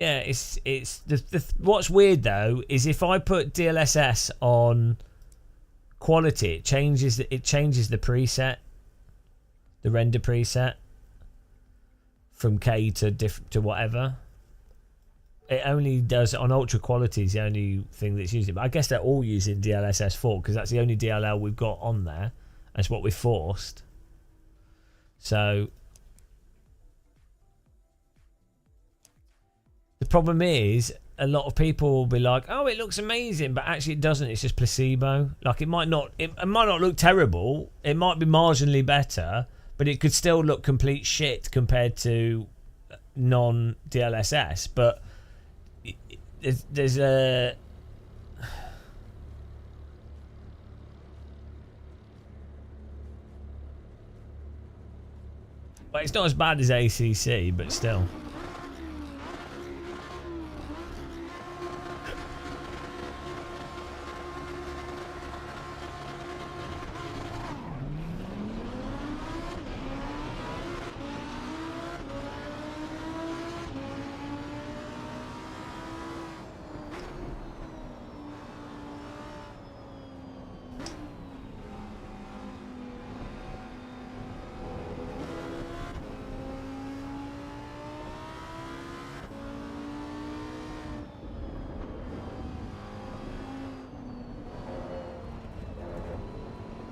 Yeah, it's what's weird though is if I put DLSS on quality, it changes the preset, the render preset. From K to whatever. It only does on ultra quality is the only thing that's using it. But I guess they're all using DLSS 4 because that's the only DLL we've got on there. That's what we've forced. So the problem is a lot of people will be like, "Oh, it looks amazing," but actually it doesn't. It's just placebo. Like it might not look terrible. It might be marginally better. But it could still look complete shit compared to non-DLSS. But there's a... Well, it's not as bad as ACC, but still.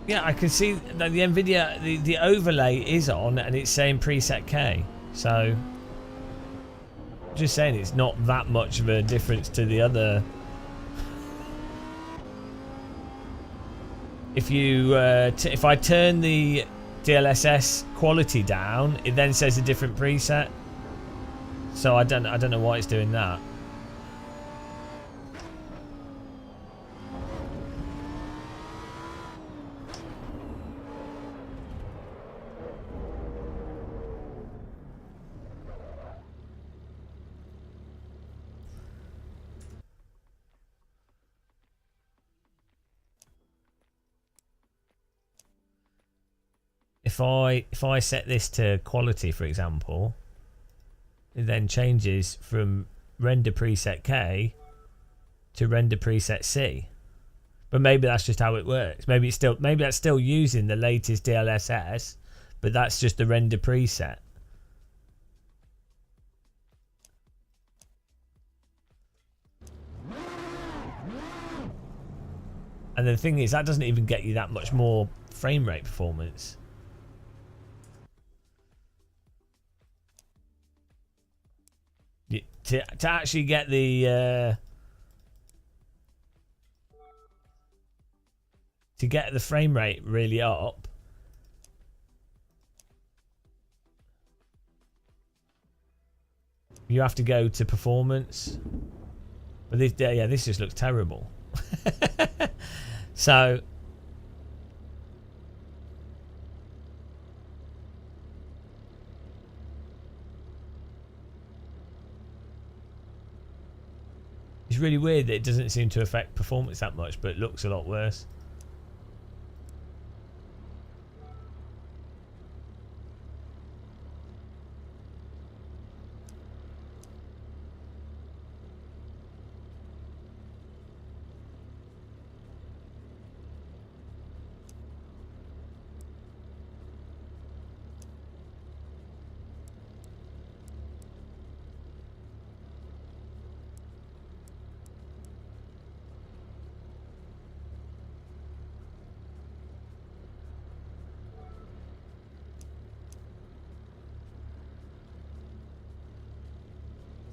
Yeah, I can see that the NVIDIA, the overlay is on and it's saying preset K. So, just saying it's not that much of a difference to the other. If you, if I turn the DLSS quality down, it then says a different preset. So I don't know why it's doing that. If I set this to quality, for example, it then changes from render preset K to render preset C. But maybe that's just how it works. Maybe that's still using the latest DLSS, but that's just the render preset. And the thing is, that doesn't even get you that much more frame rate performance. To actually get the frame rate really up, you have to go to performance. But this, yeah, this just looks terrible. So it's really weird that it doesn't seem to affect performance that much, but it looks a lot worse.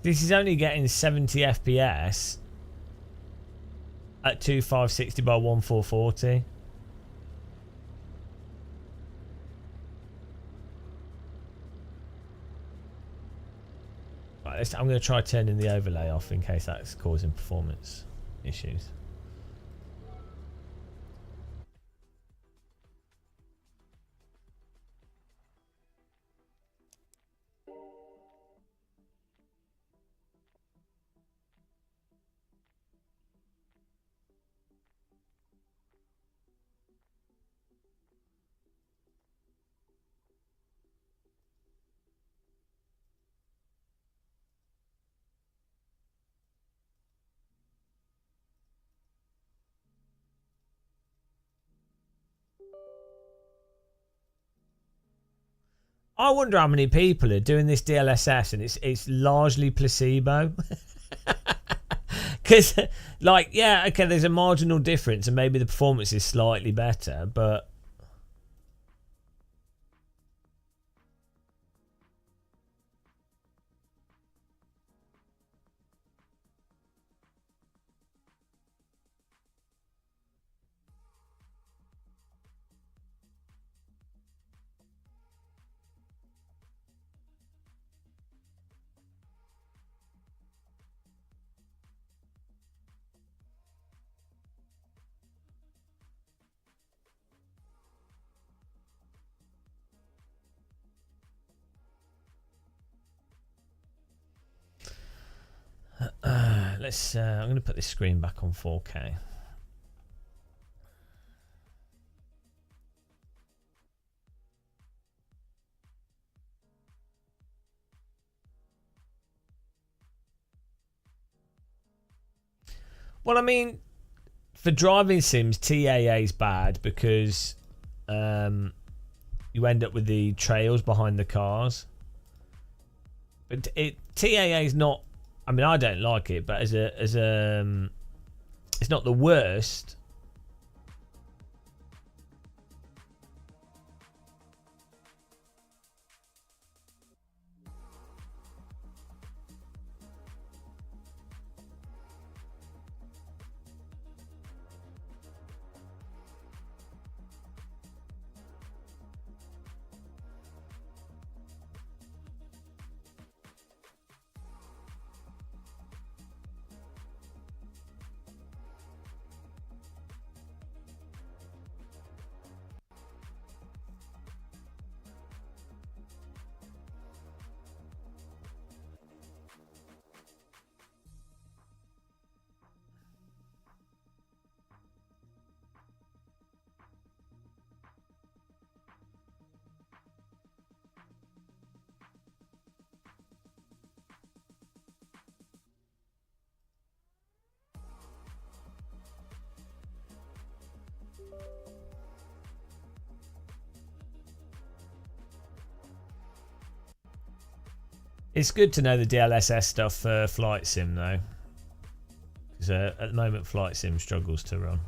This is only getting 70 FPS at 2560 by 1440. Right, I'm going to try turning the overlay off in case that's causing performance issues. I wonder how many people are doing this DLSS and it's largely placebo. Because, like, yeah, okay, there's a marginal difference and maybe the performance is slightly better, but let's. I'm going to put this screen back on 4K. Well, I mean, for driving sims, TAA is bad because you end up with the trails behind the cars. But TAA is not. I mean, I don't like it, but it's not the worst. It's good to know the DLSS stuff for Flight Sim though, because at the moment Flight Sim struggles to run.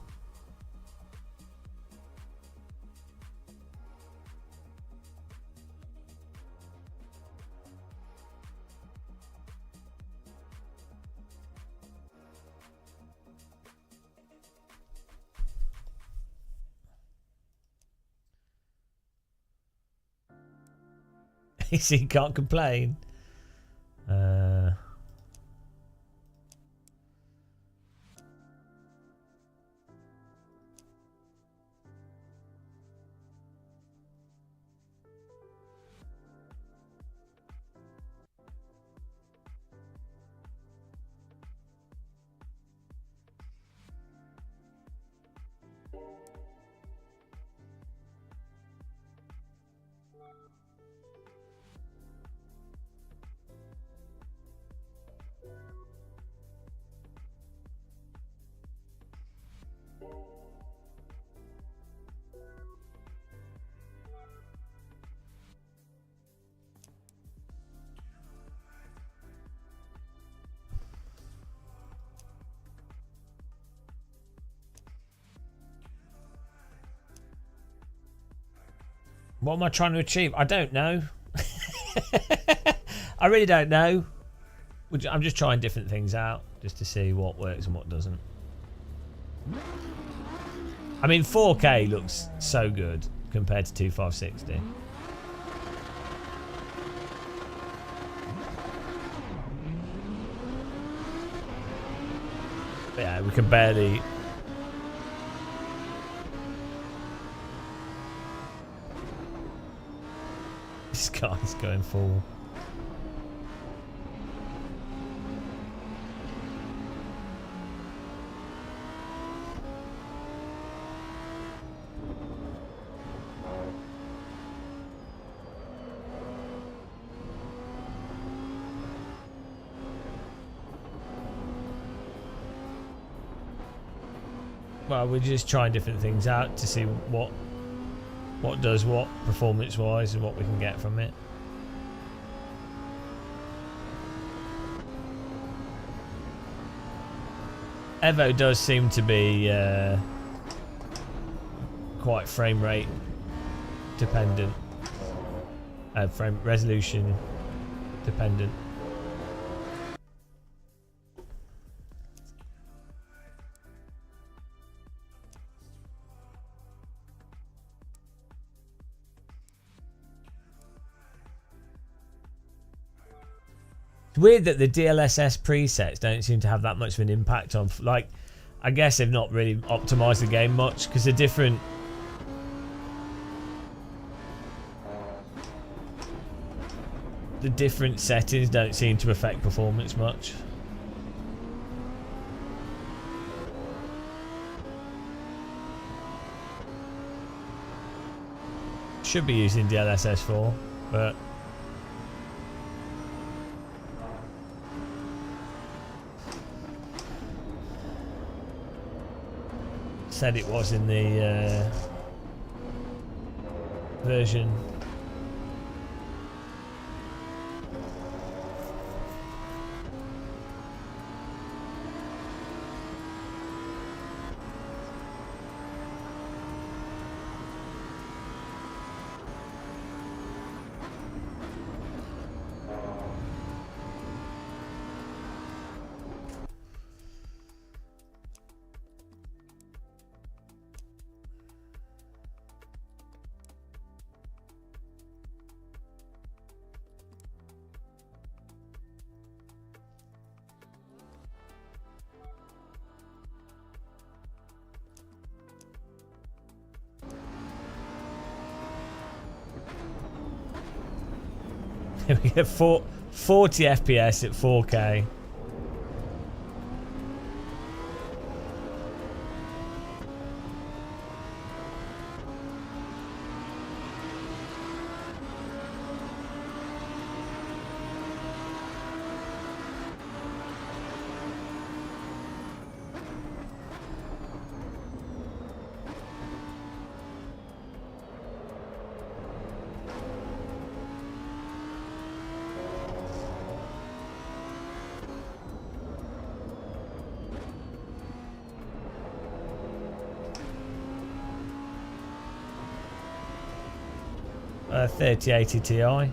so you can't complain. What am I trying to achieve? I don't know. I really don't know. I'm just trying different things out just to see what works and what doesn't. I mean, 4K looks so good compared to 2560. But yeah, we can barely... This guy's going full. Well, we're just trying different things out to see what does what performance wise and what we can get from it. EVO does seem to be quite frame rate dependent, frame resolution dependent. Weird that the DLSS presets don't seem to have that much of an impact on, like, I guess they've not really optimized the game much because the different settings don't seem to affect performance much. Should be using DLSS 4, but said it was in the version. We get 40 FPS at 4K. A 3080 Ti.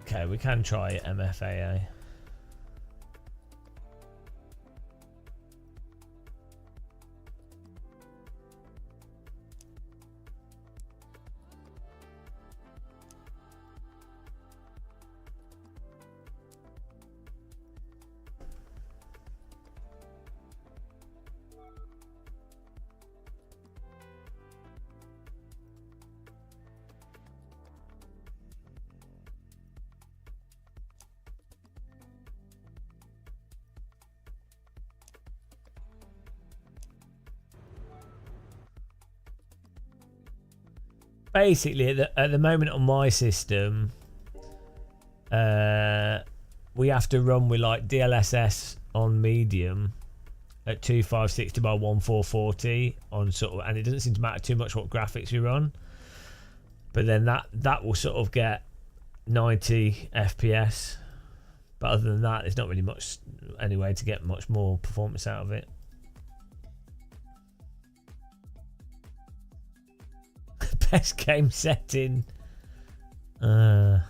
Okay, we can try MFAA. Basically, at the moment on my system, we have to run with like DLSS on medium at 2560 by 1440 on sort of, and it doesn't seem to matter too much what graphics we run. But then that will sort of get 90 FPS. But other than that, there's not really much anyway to get much more performance out of it. Best game setting. Right,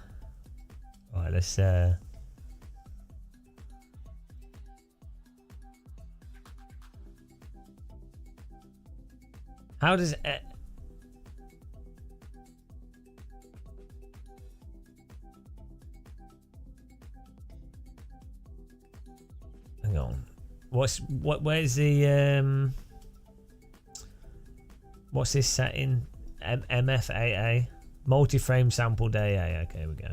let's how does it... Hang on. Where's the what's this setting? MFAA, multi-frame sampled AA. Okay, here we go.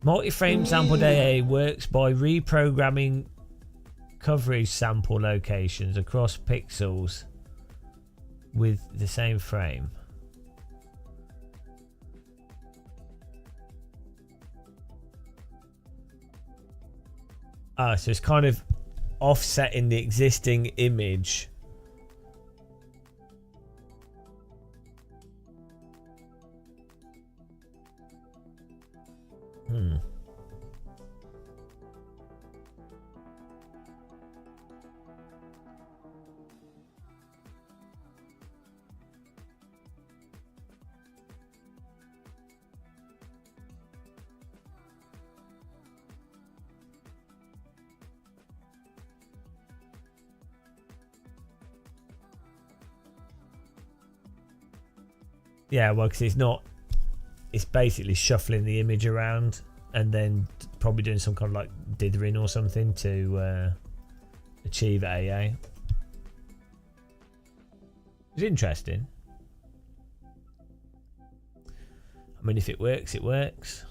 Multi-frame sampled AA works by reprogramming coverage sample locations across pixels with the same frame. So it's kind of offsetting the existing image. Yeah, well, because it's not, it's basically shuffling the image around and then probably doing some kind of like dithering or something to achieve AA. It's interesting. I mean, if it works, it works.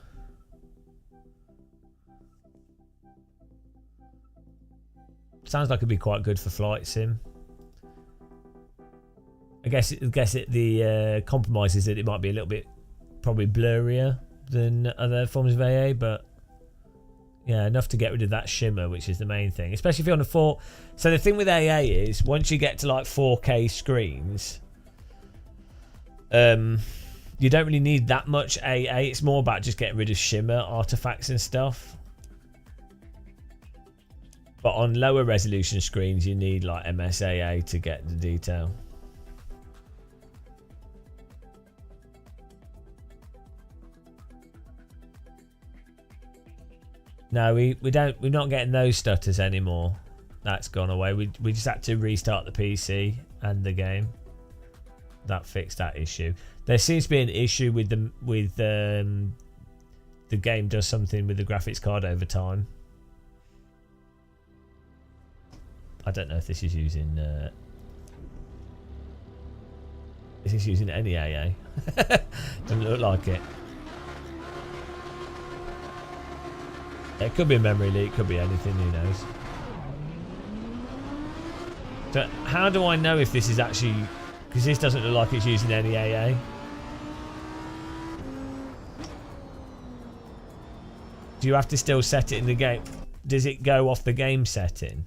Sounds like it'd be quite good for flight sim. I guess the compromise is that it might be a little bit probably blurrier than other forms of AA, but yeah, enough to get rid of that shimmer, which is the main thing, especially if you're on a 4. So the thing with AA is once you get to like 4K screens, you don't really need that much AA. It's more about just getting rid of shimmer artifacts and stuff. But on lower resolution screens, you need like MSAA to get the detail. No, we're not getting those stutters anymore. That's gone away. We just had to restart the PC and the game. That fixed that issue. There seems to be an issue with the game does something with the graphics card over time. I don't know if this is using is this using any AA? Doesn't look like it. It could be a memory leak, could be anything, who knows. So how do I know if this is actually, because this doesn't look like it's using any AA. Do you have to still set it in the game? Does it go off the game setting?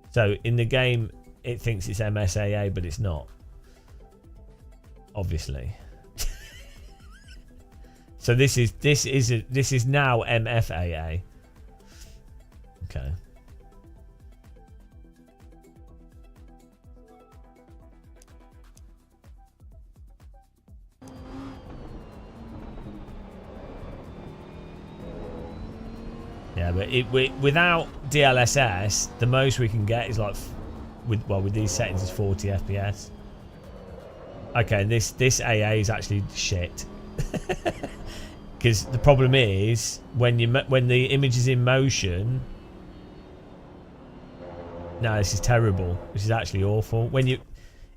So in the game it thinks it's MSAA, but it's not. Obviously. So this is now MFAA. Okay. Yeah, but without DLSS, the most we can get is like, with these settings is 40 FPS. Okay, this AA is actually shit. Because the problem is when the image is in motion. No, this is terrible. This is actually awful.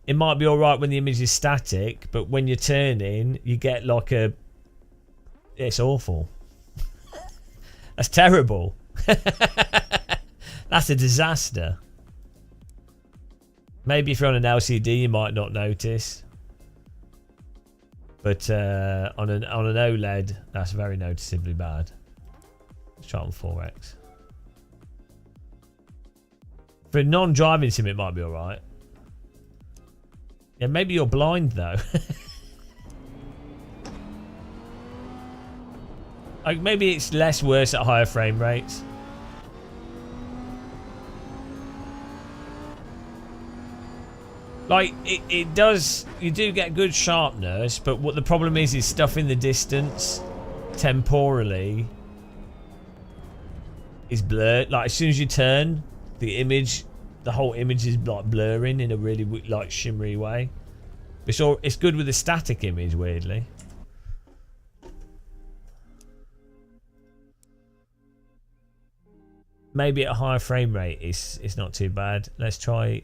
It might be all right when the image is static, but when you're turning, you get like a. It's awful. That's terrible. That's a disaster. Maybe if you're on an LCD, you might not notice. But on an OLED, that's very noticeably bad. Let's try it on 4X. For a non-driving sim, it might be alright. Yeah, maybe you're blind though. Like maybe it's less worse at higher frame rates. Like it does, you do get good sharpness, but what the problem is stuff in the distance temporally is blurred. Like as soon as you turn, the whole image is like blurring in a really like shimmery way. It's good with a static image, weirdly. Maybe at a higher frame rate it's not too bad. Let's try.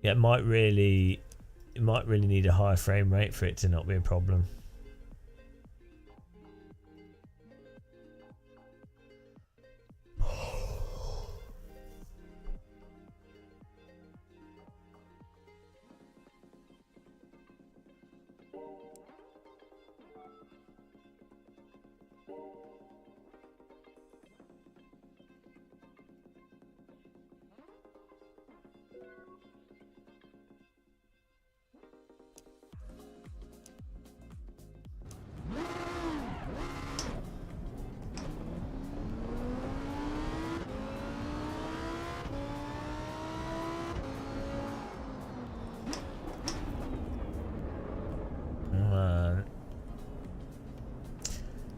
Yeah, it might really need a higher frame rate for it to not be a problem.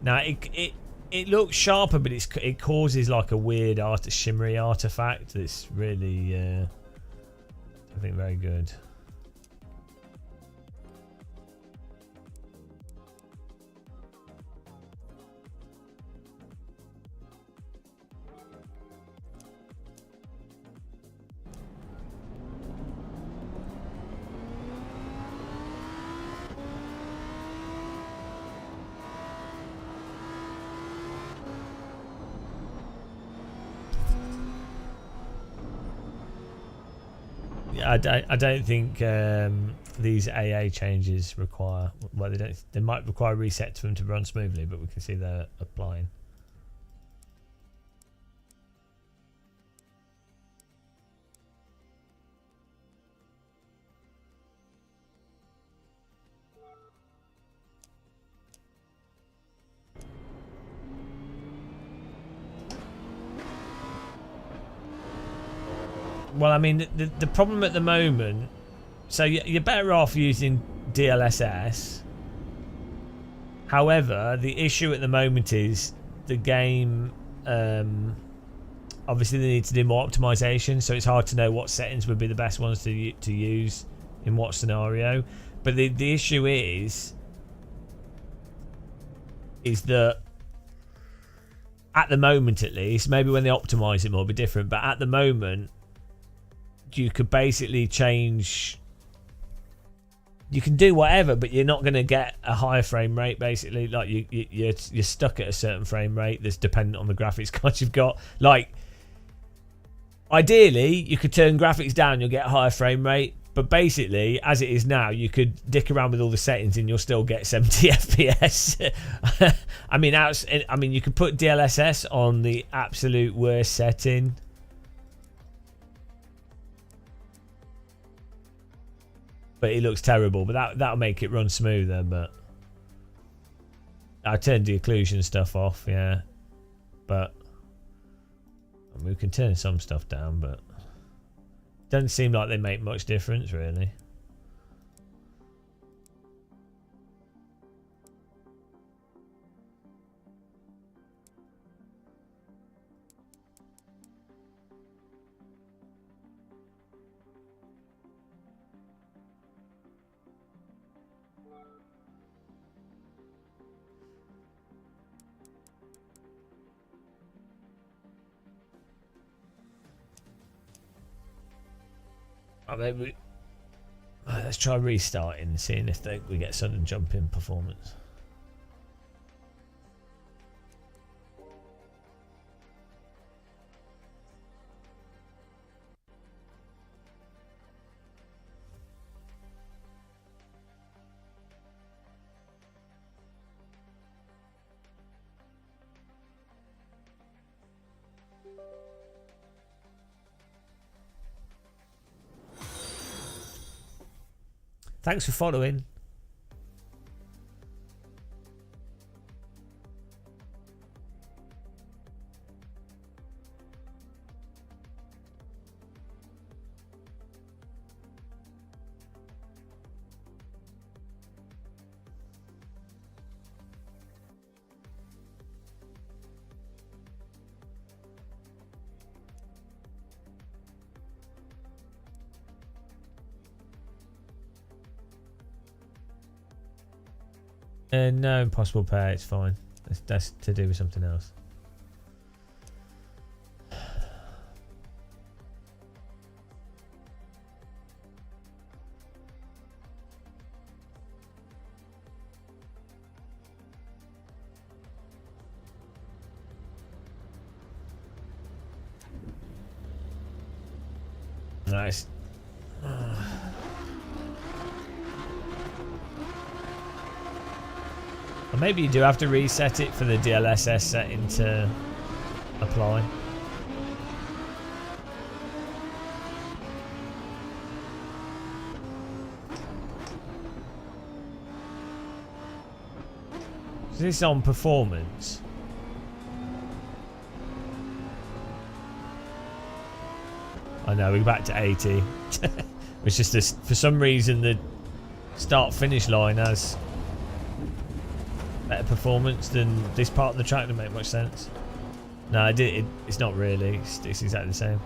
Now it looks sharper, but it causes like a weird shimmery artifact that's really I think very good. I don't think these AA changes require. Well, they don't. They might require reset for them to run smoothly, but we can see they're applying. Well, I mean, the problem at the moment, so you're better off using DLSS. However, the issue at the moment is the game, obviously they need to do more optimization, so it's hard to know what settings would be the best ones to use in what scenario. But the issue is that at the moment, at least, maybe when they optimize it more, it'll be different, but at the moment, you could basically change. You can do whatever, but you're not going to get a higher frame rate. Basically, like you're stuck at a certain frame rate that's dependent on the graphics card you've got. Like, ideally, you could turn graphics down, you'll get a higher frame rate. But basically, as it is now, you could dick around with all the settings and you'll still get 70 FPS. I mean, you could put DLSS on the absolute worst setting. But it looks terrible, but that'll make it run smoother. But I turned the occlusion stuff off, yeah. But I mean, we can turn some stuff down, but it doesn't seem like they make much difference, really. Maybe let's try restarting and seeing if we get sudden jump in performance. Thanks for following. No, impossible pair, it's fine. That's to do with something else. Nice. Or maybe you do have to reset it for the DLSS setting to apply. Is this on performance? I know, we're back to 80. It's just this, for some reason the start-finish line has better performance than this part of the track. Doesn't make much sense. No, it's not really. It's exactly the same.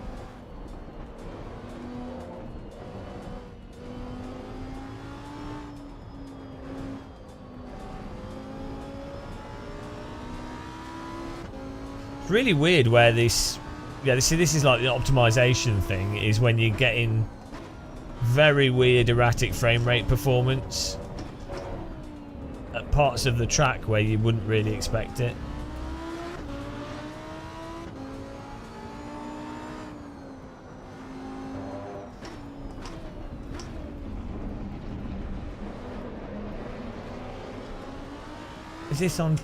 It's really weird where this... Yeah, this is like the optimization thing, is when you're getting very weird erratic frame rate performance at parts of the track where you wouldn't really expect it. Is this on...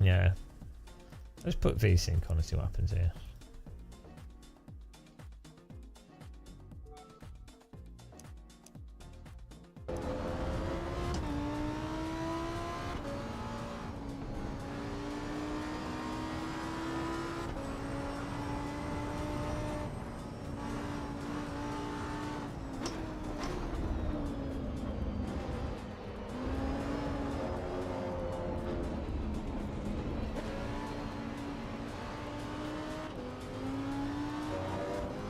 Yeah. Let's put VSync on and see what happens here.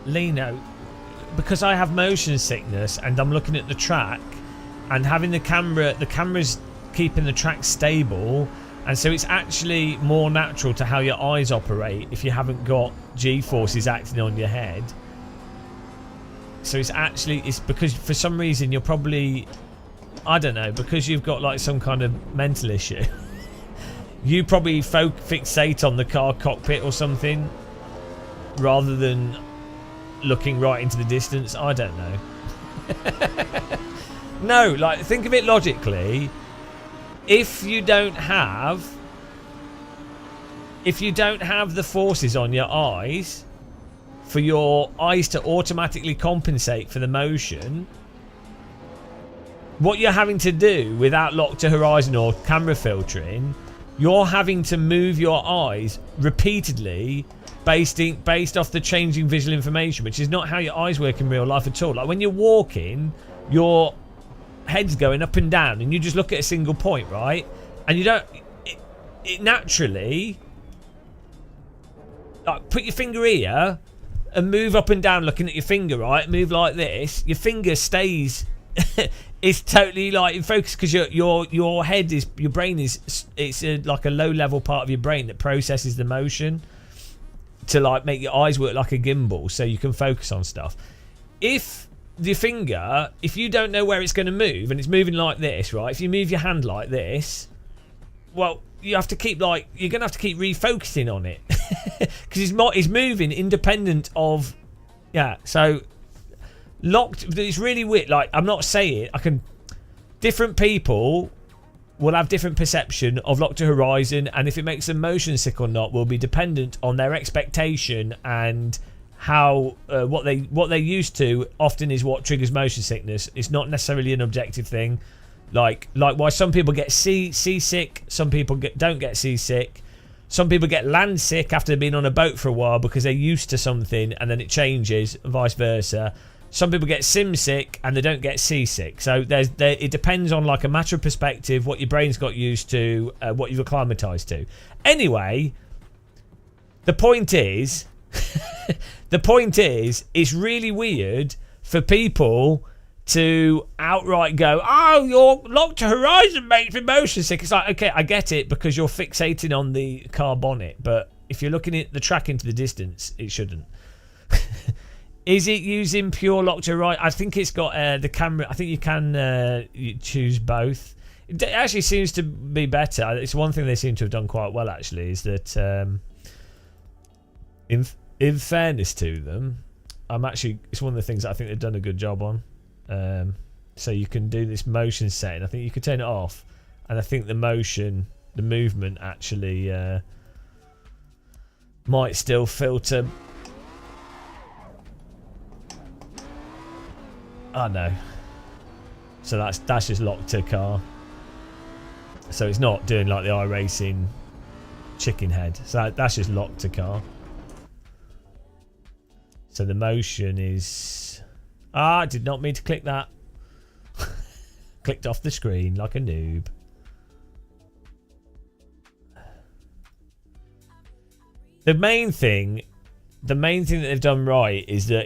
Lino, because I have motion sickness and I'm looking at the track and having the camera's keeping the track stable, and so it's actually more natural to how your eyes operate if you haven't got G-forces acting on your head. So it's because for some reason you're probably, I don't know, because you've got like some kind of mental issue. You probably fixate on the car cockpit or something rather than looking right into the distance. I don't know. No, like, think of it logically. If you don't have the forces on your eyes for your eyes to automatically compensate for the motion, what you're having to do without lock to horizon or camera filtering, you're having to move your eyes repeatedly based off the changing visual information, which is not how your eyes work in real life at all. Like when you're walking, your head's going up and down and you just look at a single point, right? And you don't, it naturally, like, put your finger here and move up and down looking at your finger, right? Move like this, your finger stays it's totally like in focus, because your head is, your brain is, it's like a low level part of your brain that processes the motion. to like make your eyes work like a gimbal so you can focus on stuff. If the finger, if you don't know where it's going to move and it's moving like this, right? If you move your hand like this, well, you have to keep like, you're going to have to keep refocusing on it because it's moving independent of, yeah. So locked, it's really weird. Like, I'm not saying different people will have different perception of lock to horizon, and if it makes them motion sick or not will be dependent on their expectation and how what they're used to. Often is what triggers motion sickness. It's not necessarily an objective thing. Like why some people get seasick, some people don't get seasick. Some people get land sick after being on a boat for a while because they're used to something and then it changes, and vice versa. Some people get sim sick and they don't get seasick. So it depends on like a matter of perspective, what your brain's got used to, what you've acclimatized to. Anyway, the point is, it's really weird for people to outright go, oh, your lock to horizon makes me motion sick. It's like, okay, I get it because you're fixating on the car bonnet, but if you're looking at the track into the distance, it shouldn't. Is it using pure lock to horizon? I think it's got the camera. I think you can choose both. It actually seems to be better. It's one thing they seem to have done quite well, actually, is that in fairness to them, it's one of the things that I think they've done a good job on. So you can do this motion setting. I think you can turn it off, and I think the movement actually might still filter. Oh no. So that's just locked to car. So it's not doing like the iRacing chicken head. So that's just locked to car. So the motion is... I did not mean to click that. Clicked off the screen like a noob. The main thing that they've done right is that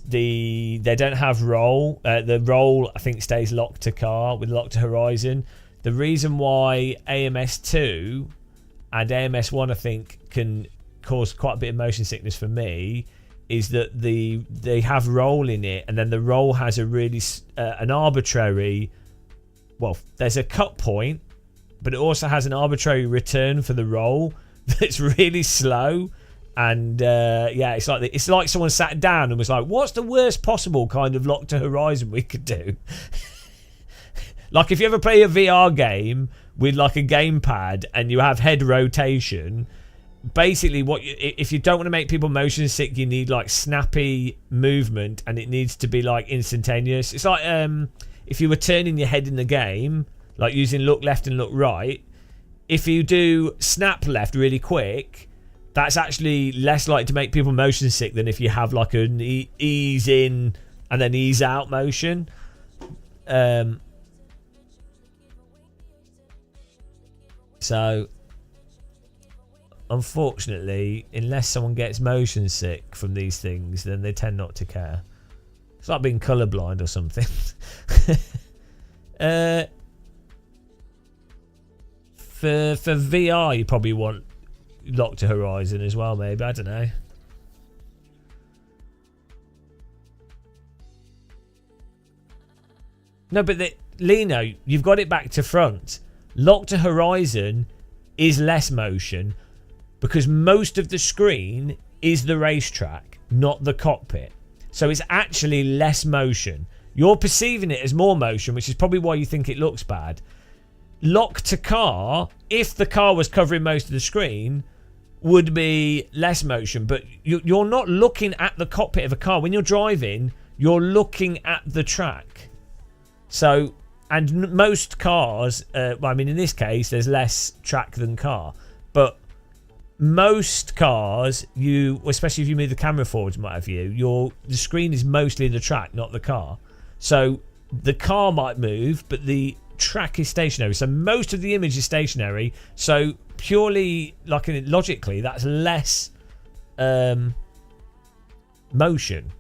they don't have roll. The roll, I think, stays locked to car with locked to horizon. The reason why AMS2 and AMS1, I think, can cause quite a bit of motion sickness for me is that they have roll in it, and then the roll has a really an arbitrary. Well, there's a cut point, but it also has an arbitrary return for the roll that's really slow. And yeah, it's like someone sat down and was like, "What's the worst possible kind of lock to horizon we could do?" Like if you ever play a VR game with like a gamepad and you have head rotation, basically if you don't want to make people motion sick, you need like snappy movement, and it needs to be like instantaneous. It's like if you were turning your head in the game, like using look left and look right. If you do snap left really quick, that's actually less likely to make people motion sick than if you have like an ease in and then ease out motion. So unfortunately, unless someone gets motion sick from these things, then they tend not to care. It's like being colourblind or something. For VR, you probably want lock to horizon as well, maybe. I don't know. No, but Lino, you've got it back to front. Lock to horizon is less motion because most of the screen is the racetrack, not the cockpit. So it's actually less motion. You're perceiving it as more motion, which is probably why you think it looks bad. Lock to car, if the car was covering most of the screen, would be less motion. But you're not looking at the cockpit of a car. When you're driving, you're looking at the track. So... And most cars, well, I mean, in this case, there's less track than car. But most cars, especially if you move the camera forwards and what have you, the screen is mostly the track, not the car. So the car might move, but the track is stationary. So most of the image is stationary. So purely, like logically, that's less motion.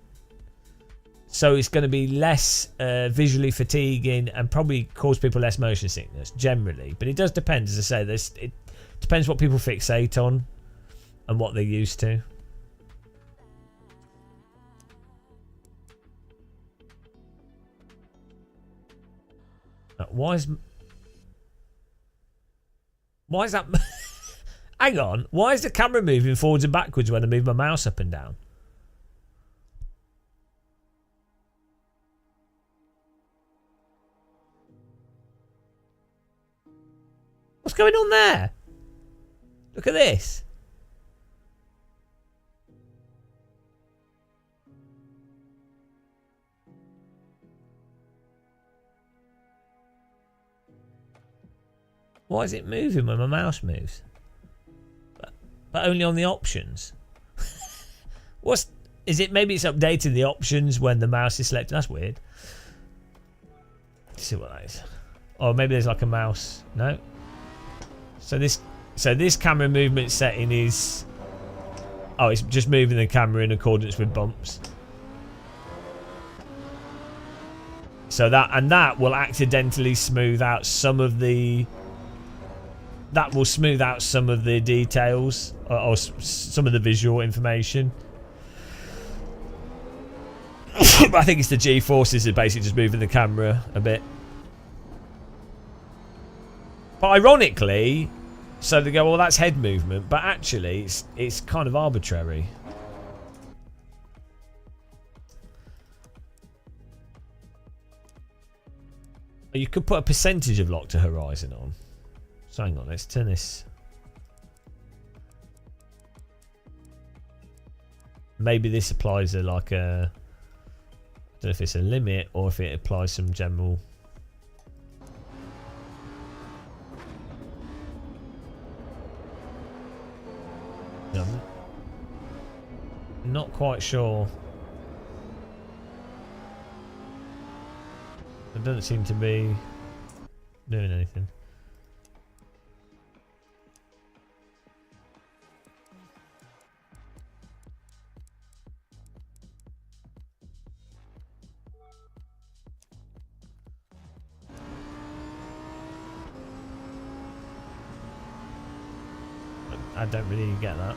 So it's going to be less visually fatiguing and probably cause people less motion sickness generally. But it does depend, as I say. It depends what people fixate on and what they're used to. Why is that? Hang on. Why is the camera moving forwards and backwards when I move my mouse up and down? What's going on there? Look at this. Why is it moving when my mouse moves? But only on the options. Is it? Maybe it's updating the options when the mouse is selected. That's weird. Let's see what that is. Or maybe there's like a mouse. No. So this camera movement setting is. Oh, it's just moving the camera in accordance with bumps. So that will accidentally smooth out some of the. That will smooth out some of the details or some of the visual information. I think it's the G-forces are basically just moving the camera a bit. But ironically, so they go, well, that's head movement, but actually it's kind of arbitrary. You could put a percentage of lock to horizon on. So hang on, let's turn this. Maybe this applies a like a. I don't know if it's a limit or if it applies some general. No, I'm not quite sure. It doesn't seem to be doing anything. I don't really get that.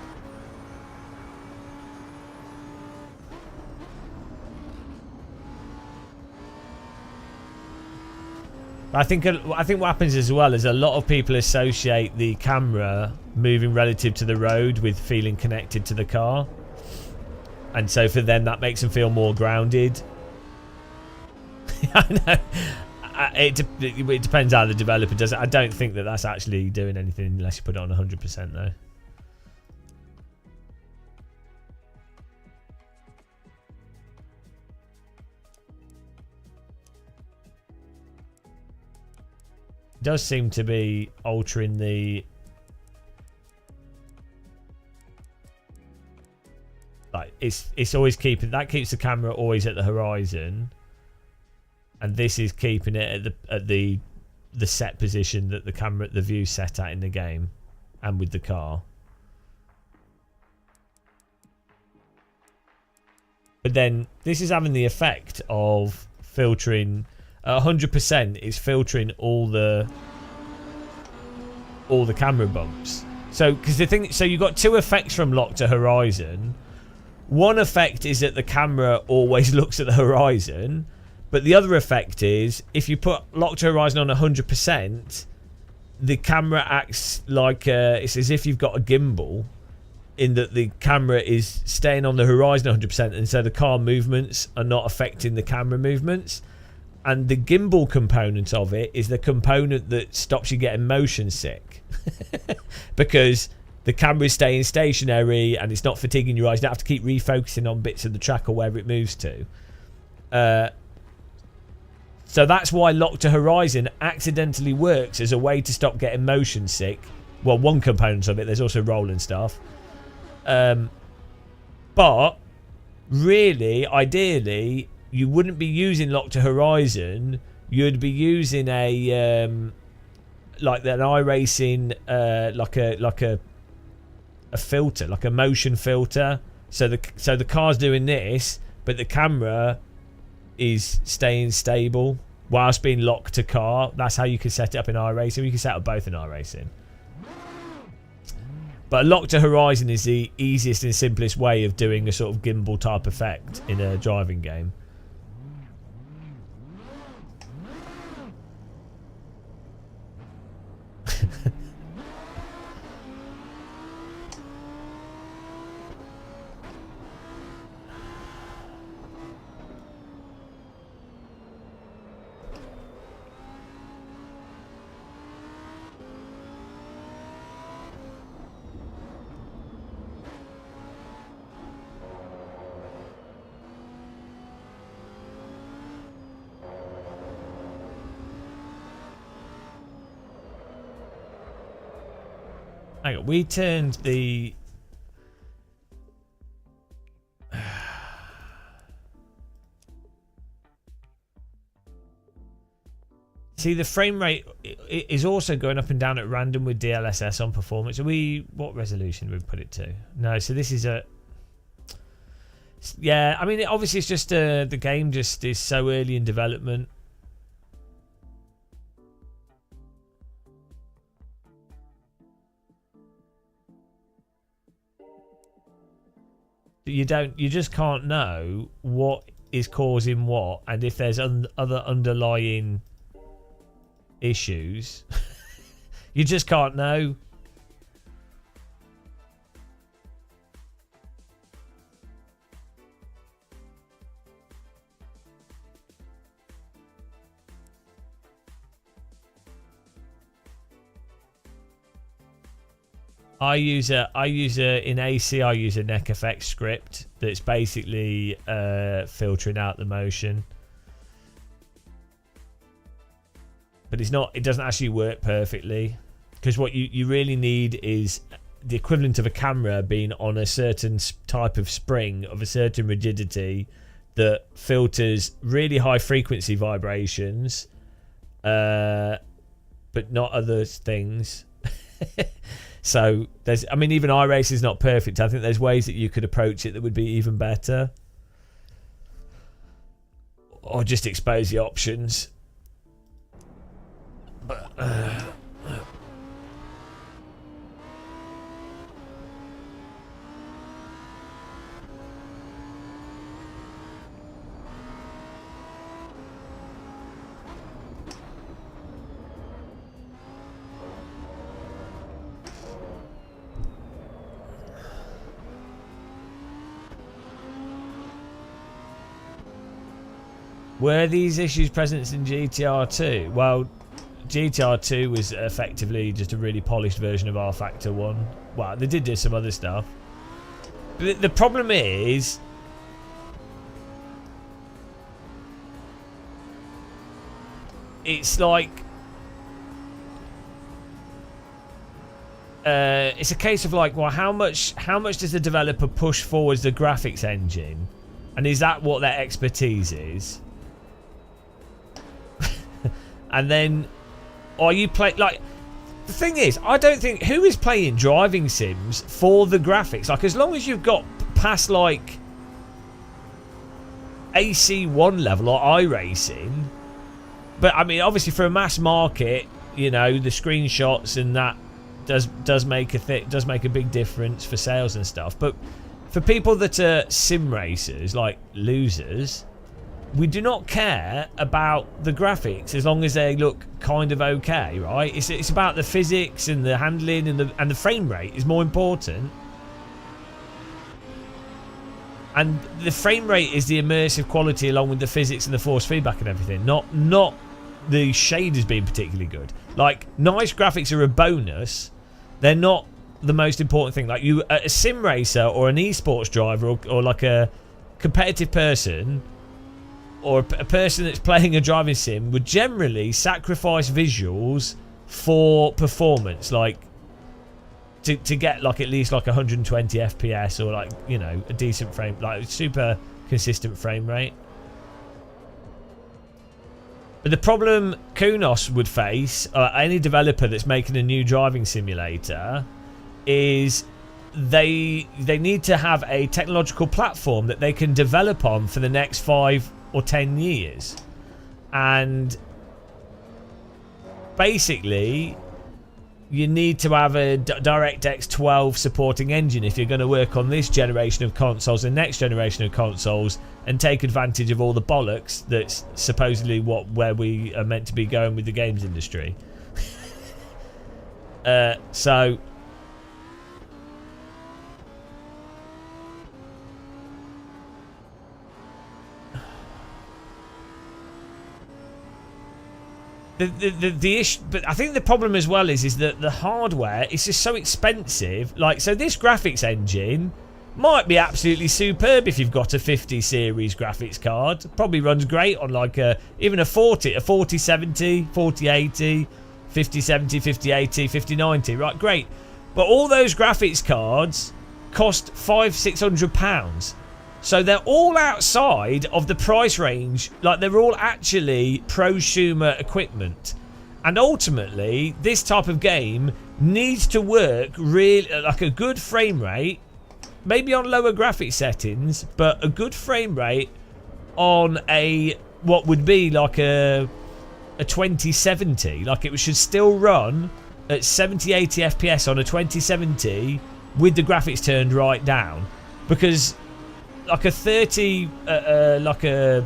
I think what happens as well is a lot of people associate the camera moving relative to the road with feeling connected to the car, and so for them that makes them feel more grounded. I know. It depends how the developer does it. I don't think that that's actually doing anything unless you put it on 100% though. It does seem to be altering the like it's always keeping that keeps the camera always at the horizon. And this is keeping it at the set position that the view set at in the game, and with the car. But then this is having the effect of filtering. 100% is filtering all the camera bumps. So you've got two effects from lock to horizon. One effect is that the camera always looks at the horizon. But the other effect is, if you put lock to horizon on 100%, the camera acts like it's as if you've got a gimbal, in that the camera is staying on the horizon 100%, and so the car movements are not affecting the camera movements. And the gimbal component of it is the component that stops you getting motion sick, because the camera is staying stationary and it's not fatiguing your eyes. You don't have to keep refocusing on bits of the track or wherever it moves to. So that's why lock to horizon accidentally works as a way to stop getting motion sick. Well, one component of it. There's also rolling stuff. But really, ideally, you wouldn't be using lock to horizon. You'd be using a like an iRacing like a filter, like a motion filter. So the car's doing this, but the camera is staying stable whilst being locked to car. That's how you can set it up in iRacing. You can set up both in iRacing. But lock to horizon is the easiest and simplest way of doing a sort of gimbal type effect in a driving game. Hang on, we turned the... See, the frame rate is also going up and down at random with DLSS on performance. Are we... What resolution do we put it to? No, so this is a... Yeah, I mean, obviously it's just the game just is so early in development. You just can't know what is causing what, and if there's other underlying issues. You just can't know. I use a in AC. I use a neck effect script that's basically filtering out the motion, but it's not. It doesn't actually work perfectly, because what you really need is the equivalent of a camera being on a certain type of spring of a certain rigidity that filters really high frequency vibrations, but not other things. So there's, I mean, even iRace is not perfect. I think there's ways that you could approach it that would be even better, or just expose the options. But were these issues present in GTR 2? Well, GTR 2 was effectively just a really polished version of R Factor 1. Well, they did do some other stuff. But the problem is, it's like, it's a case of like, well, how much does the developer push forwards the graphics engine, and is that what their expertise is? And then, are you play like? The thing is, I don't think who is playing driving sims for the graphics. Like, as long as you've got past like AC1 level or iRacing, but I mean, obviously for a mass market, you know, the screenshots and that does make a big difference for sales and stuff. But for people that are sim racers, like losers, we do not care about the graphics as long as they look kind of okay, right? It's about the physics and the handling and the frame rate is more important. And the frame rate is the immersive quality along with the physics and the force feedback and everything, not the shaders being particularly good. Like, nice graphics are a bonus. They're not the most important thing. Like, a sim racer or an esports driver or like a competitive person, or a person that's playing a driving sim, would generally sacrifice visuals for performance, like to get like at least like 120 FPS or like, you know, a decent frame, like super consistent frame rate. But the problem Kunos would face, any developer that's making a new driving simulator, is they need to have a technological platform that they can develop on for the next 5 or 10 years. And basically you need to have a DirectX 12 supporting engine if you're going to work on this generation of consoles and next generation of consoles and take advantage of all the bollocks that's supposedly where we are meant to be going with the games industry. So the issue, but I think the problem as well is that the hardware is just so expensive. Like, so this graphics engine might be absolutely superb if you've got a 50 series graphics card. Probably runs great on like even a 4070, 4080, 5070, 5080, 5090, right? Great. But all those graphics cards cost £500-600. So they're all outside of the price range. Like, they're all actually prosumer equipment. And ultimately, this type of game needs to work really, like a good frame rate, maybe on lower graphic settings, but a good frame rate on a what would be like a 2070. Like, it should still run at 70-80 FPS on a 2070 with the graphics turned right down, because like a 30, like a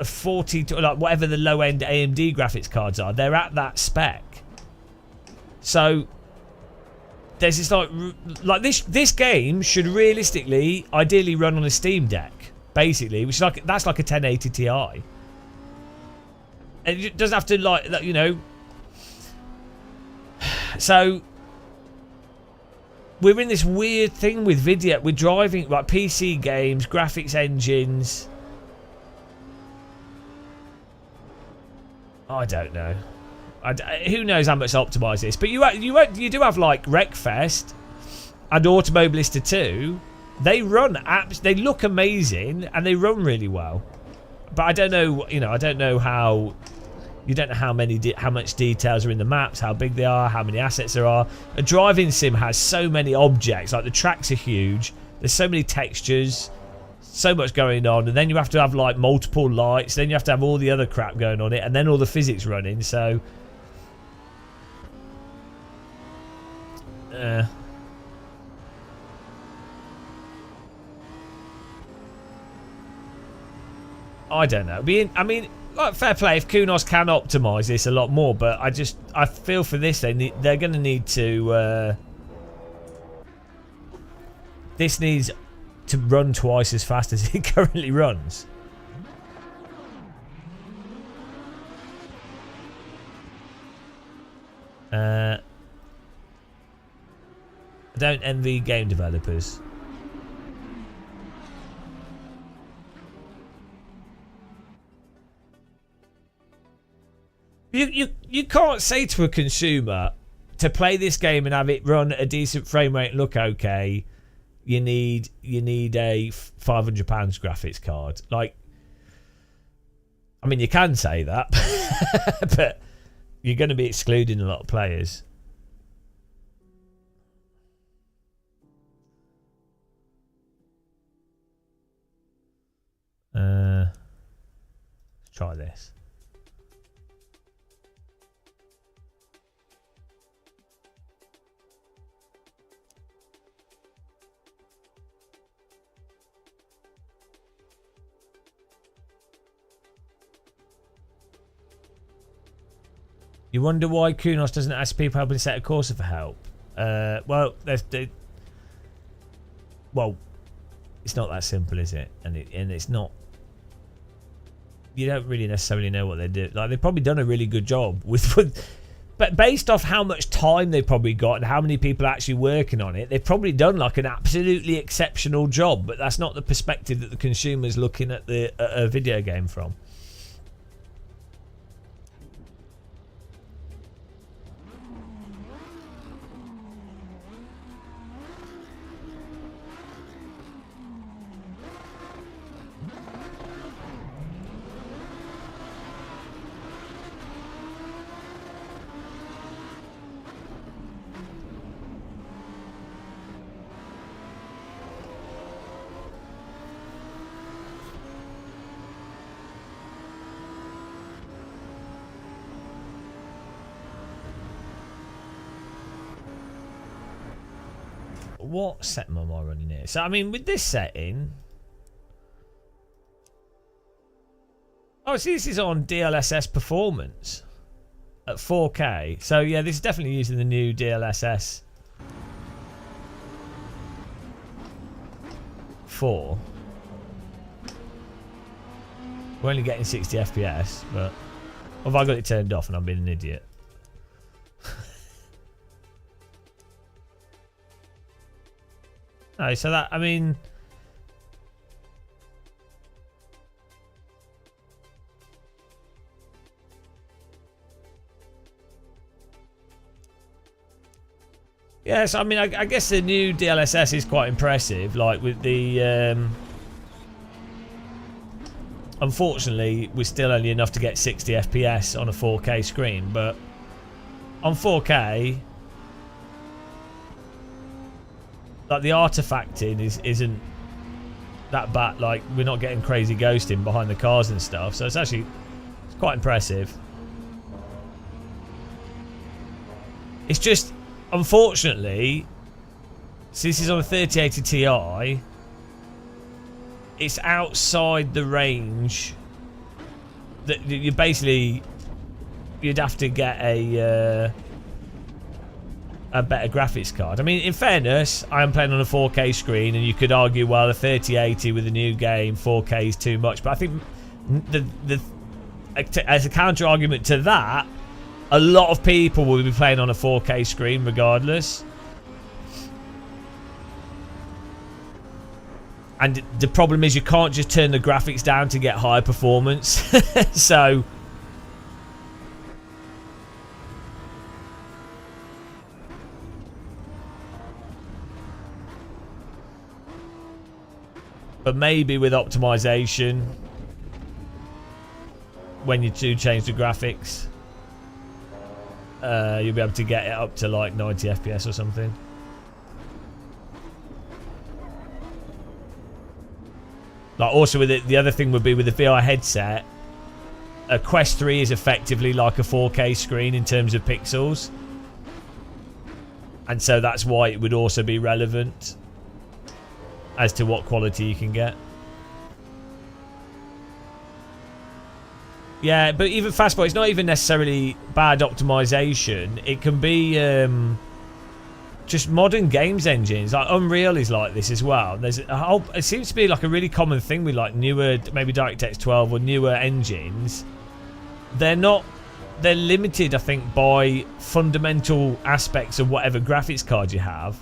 40, like whatever the low end AMD graphics cards are, they're at that spec. So there's this like this game should realistically, ideally run on a Steam Deck, basically, which is like, that's like a 1080 Ti. And it doesn't have to, like, you know. So we're in this weird thing with video. We're driving like PC games, graphics engines. I don't know. Who knows how much to optimize this? But you do have like Wreckfest and Automobilista 2. They run apps. They look amazing and they run really well. But I don't know. You know, I don't know how. You don't know how much details are in the maps, how big they are, how many assets there are. A driving sim has so many objects. Like, the tracks are huge. There's so many textures, so much going on, and then you have to have like multiple lights. Then you have to have all the other crap going on it, and then all the physics running. So, I don't know. I mean, like, fair play if Kunos can optimize this a lot more, but I feel for this they're going to need to. This needs to run twice as fast as it currently runs. I don't envy game developers. You can't say to a consumer to play this game and have it run at a decent frame rate and look okay. You need a £500 graphics card. Like, I mean, you can say that, but you're going to be excluding a lot of players. Let's try this. You wonder why Kunos doesn't ask people helping set a Corsa for help. Well, well, it's not that simple, is it? And it's not. You don't really necessarily know what they do. Like, they've probably done a really good job but based off how much time they've probably got and how many people are actually working on it, they've probably done like an absolutely exceptional job. But that's not the perspective that the consumer's looking at a video game from. What setting am I running here? So, I mean, with this setting... Oh, see, this is on DLSS performance at 4K. So, yeah, this is definitely using the new DLSS 4. We're only getting 60 FPS, but... Have I got it turned off and I'm being an idiot? No, so that, I mean... Yes, I mean, I guess the new DLSS is quite impressive. Like with the, unfortunately, we're still only enough to get 60 FPS on a 4K screen, but on 4K, like the artifacting isn't that bad. Like we're not getting crazy ghosting behind the cars and stuff, so it's quite impressive. It's just, unfortunately, so this is on a 3080 Ti, it's outside the range that you basically, you'd have to get a better graphics card. I mean, in fairness, I am playing on a 4K screen, and you could argue, well, a 3080 with a new game, 4K is too much. But I think as a counter argument to that, a lot of people will be playing on a 4K screen regardless. And the problem is you can't just turn the graphics down to get high performance. So but maybe with optimization, when you do change the graphics, you'll be able to get it up to like 90 FPS or something. Like also with it, the other thing would be with the VR headset, a Quest 3 is effectively like a 4K screen in terms of pixels, and so that's why it would also be relevant as to what quality you can get. Yeah, but even Fastball, it's not even necessarily bad optimization. It can be just modern games engines. Like Unreal is like this as well. There's a whole, it seems to be like a really common thing with like newer, maybe DirectX 12 or newer engines. They're limited, I think, by fundamental aspects of whatever graphics card you have,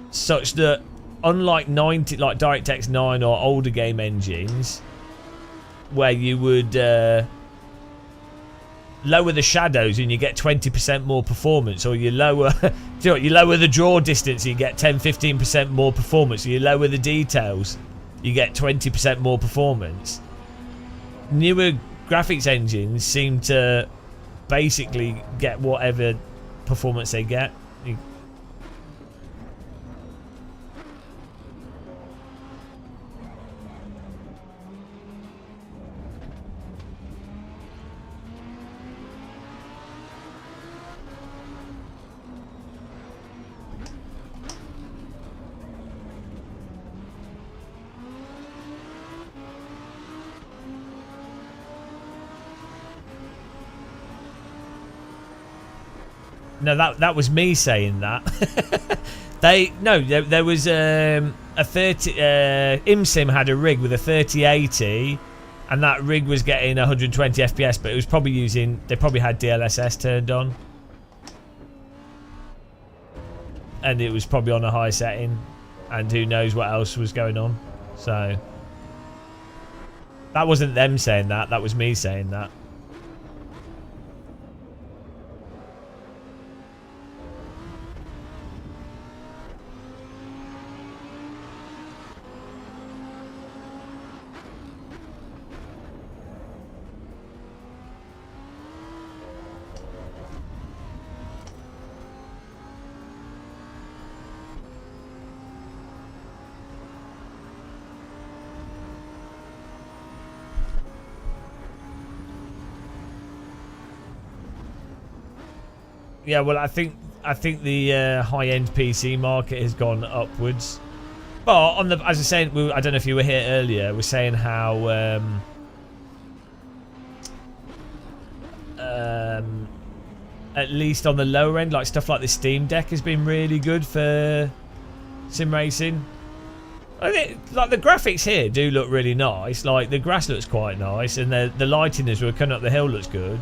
such that unlike like DirectX 9 or older game engines, where you would lower the shadows and you get 20% more performance, or you lower you lower the draw distance and you get 10-15% more performance, or you lower the details, you get 20% more performance. Newer graphics engines seem to basically get whatever performance they get. No, that was me saying that. There was a 30 ImSim had a rig with a 3080, and that rig was getting 120 FPS, but it was probably using, they probably had DLSS turned on, and it was probably on a high setting, and who knows what else was going on. So that wasn't them saying that, that was me saying that. Yeah, well, I think the high-end PC market has gone upwards. But on the, as I was saying, I don't know if you were here earlier, we're saying how at least on the lower end, like stuff like the Steam Deck has been really good for sim racing. I think, like, the graphics here do look really nice. Like the grass looks quite nice, and the lighting as we're coming up the hill looks good.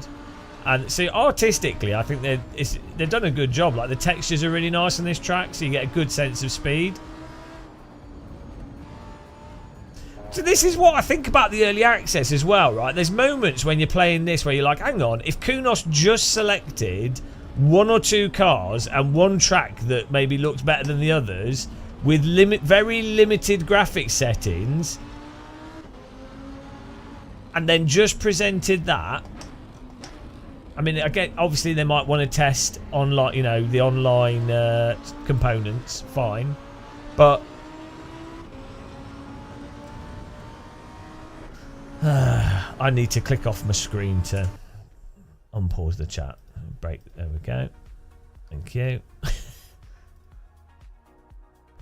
And so artistically, I think they've done a good job. Like the textures are really nice on this track, so you get a good sense of speed. So this is what I think about the early access as well, right? There's moments when you're playing this where you're like, hang on, if Kunos just selected one or two cars and one track that maybe looks better than the others with very limited graphic settings, and then just presented that. I mean, again, obviously they might want to test online, you know, the online components, fine, but I need to click off my screen to unpause the chat. Break. There we go. Thank you. Put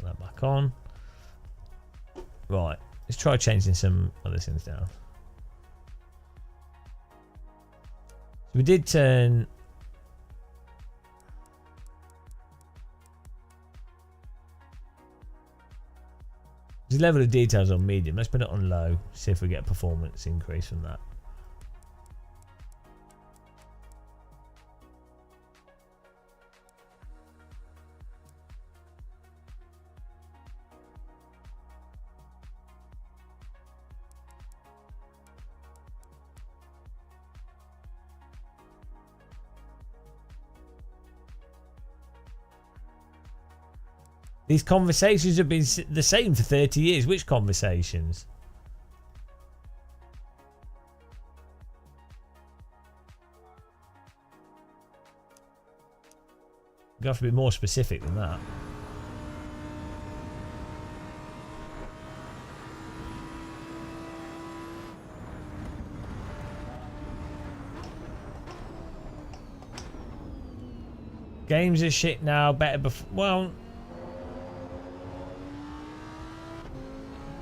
that back on. Right. Let's try changing some other things down. So we did turn. There's a level of details on medium. Let's put it on low. See if we get a performance increase from that. These conversations have been the same for 30 years. Which conversations? You have to be more specific than that. Games are shit now. Better before. Well.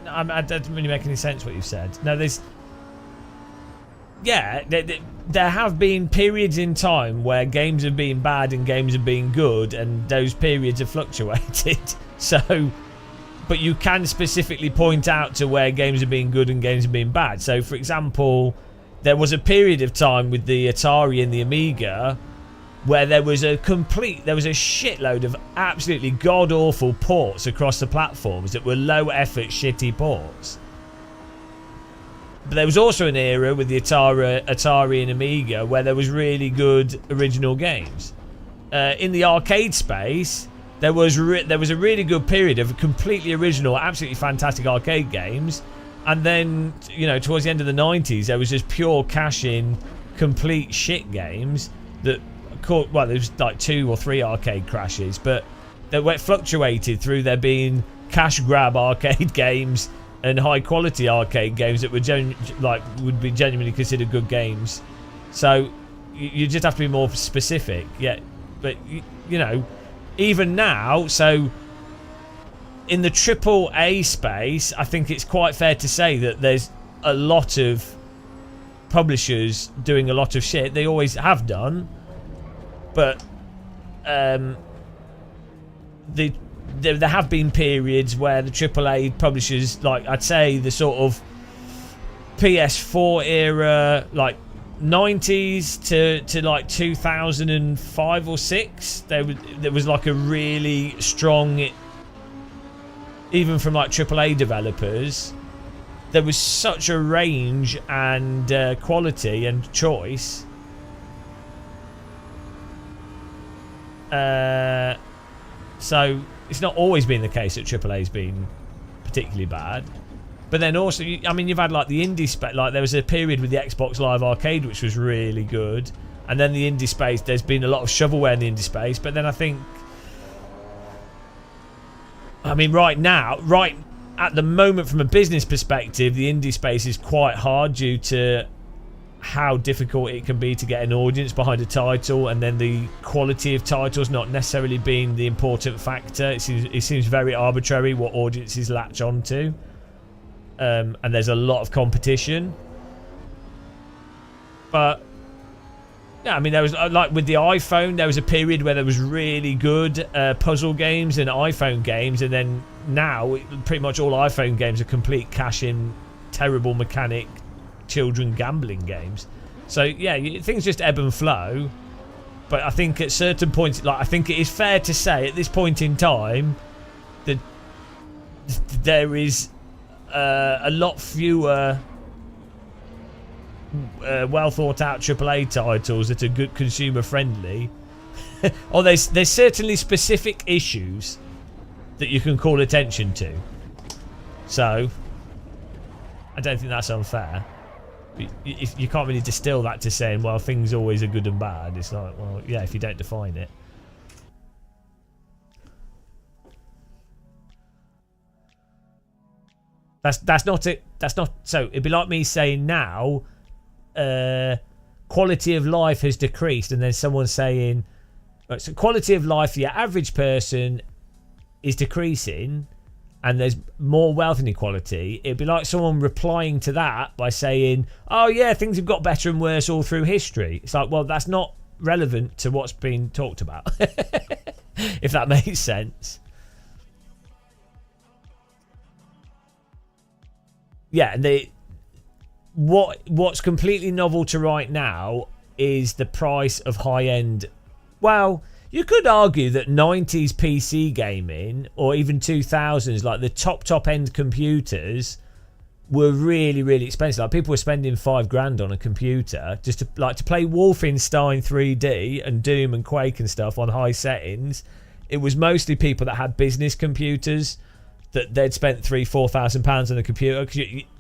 I doesn't really make any sense what you said. No, there's... Yeah, there have been periods in time where games have been bad and games have been good, and those periods have fluctuated. So, but you can specifically point out to where games have been good and games have been bad. So, for example, there was a period of time with the Atari and the Amiga where there was a shitload of absolutely god-awful ports across the platforms that were low-effort, shitty ports. But there was also an era with the Atari and Amiga where there was really good original games. In the arcade space, there was a really good period of completely original, absolutely fantastic arcade games. And then, you know, towards the end of the 90s, there was just pure cash-in, complete shit games that... Well, there was like 2 or 3 arcade crashes, but they fluctuated through there being cash grab arcade games and high quality arcade games that would be genuinely considered good games. So you just have to be more specific. Yeah, but you know, even now, so in the AAA space, I think it's quite fair to say that there's a lot of publishers doing a lot of shit. They always have done. But there have been periods where the AAA publishers, like I'd say the sort of PS4 era, like 90s to like 2005 or 6, there was like a really strong, even from like AAA developers, there was such a range and quality and choice. So it's not always been the case that AAA's been particularly bad, but then also, I mean, you've had like the indie space. Like there was a period with the Xbox Live Arcade which was really good, and then the indie space. There's been a lot of shovelware in the indie space, but then I think, I mean, right at the moment, from a business perspective, the indie space is quite hard due to how difficult it can be to get an audience behind a title, and then the quality of titles not necessarily being the important factor. It seems very arbitrary what audiences latch onto, and there's a lot of competition. But yeah, I mean, there was like with the iPhone, there was a period where there was really good puzzle games and iPhone games, and then now pretty much all iPhone games are complete cash-in, terrible mechanic, children gambling games. So yeah, things just ebb and flow. But I think at certain points, like I think it is fair to say at this point in time that there is a lot fewer well thought out AAA titles that are good, consumer friendly, Or there's certainly specific issues that you can call attention to. So I don't think that's unfair. You can't really distill that to saying, well, things always are good and bad. It's like, well, yeah, if you don't define it. That's not it. That's not. So it'd be like me saying now, quality of life has decreased, and then someone saying, right, so quality of life for your average person is decreasing, and there's more wealth inequality. It'd be like someone replying to that by saying, oh yeah, things have got better and worse all through history. It's like, well, that's not relevant to what's being talked about. If that makes sense. Yeah, what's completely novel to right now is the price of high-end. Well, you could argue that 90s PC gaming, or even 2000s, like the top end computers, were really, really expensive. Like people were spending $5,000 on a computer just to play Wolfenstein 3D and Doom and Quake and stuff on high settings. It was mostly people that had business computers that they'd spent £3,000-4,000 on a computer.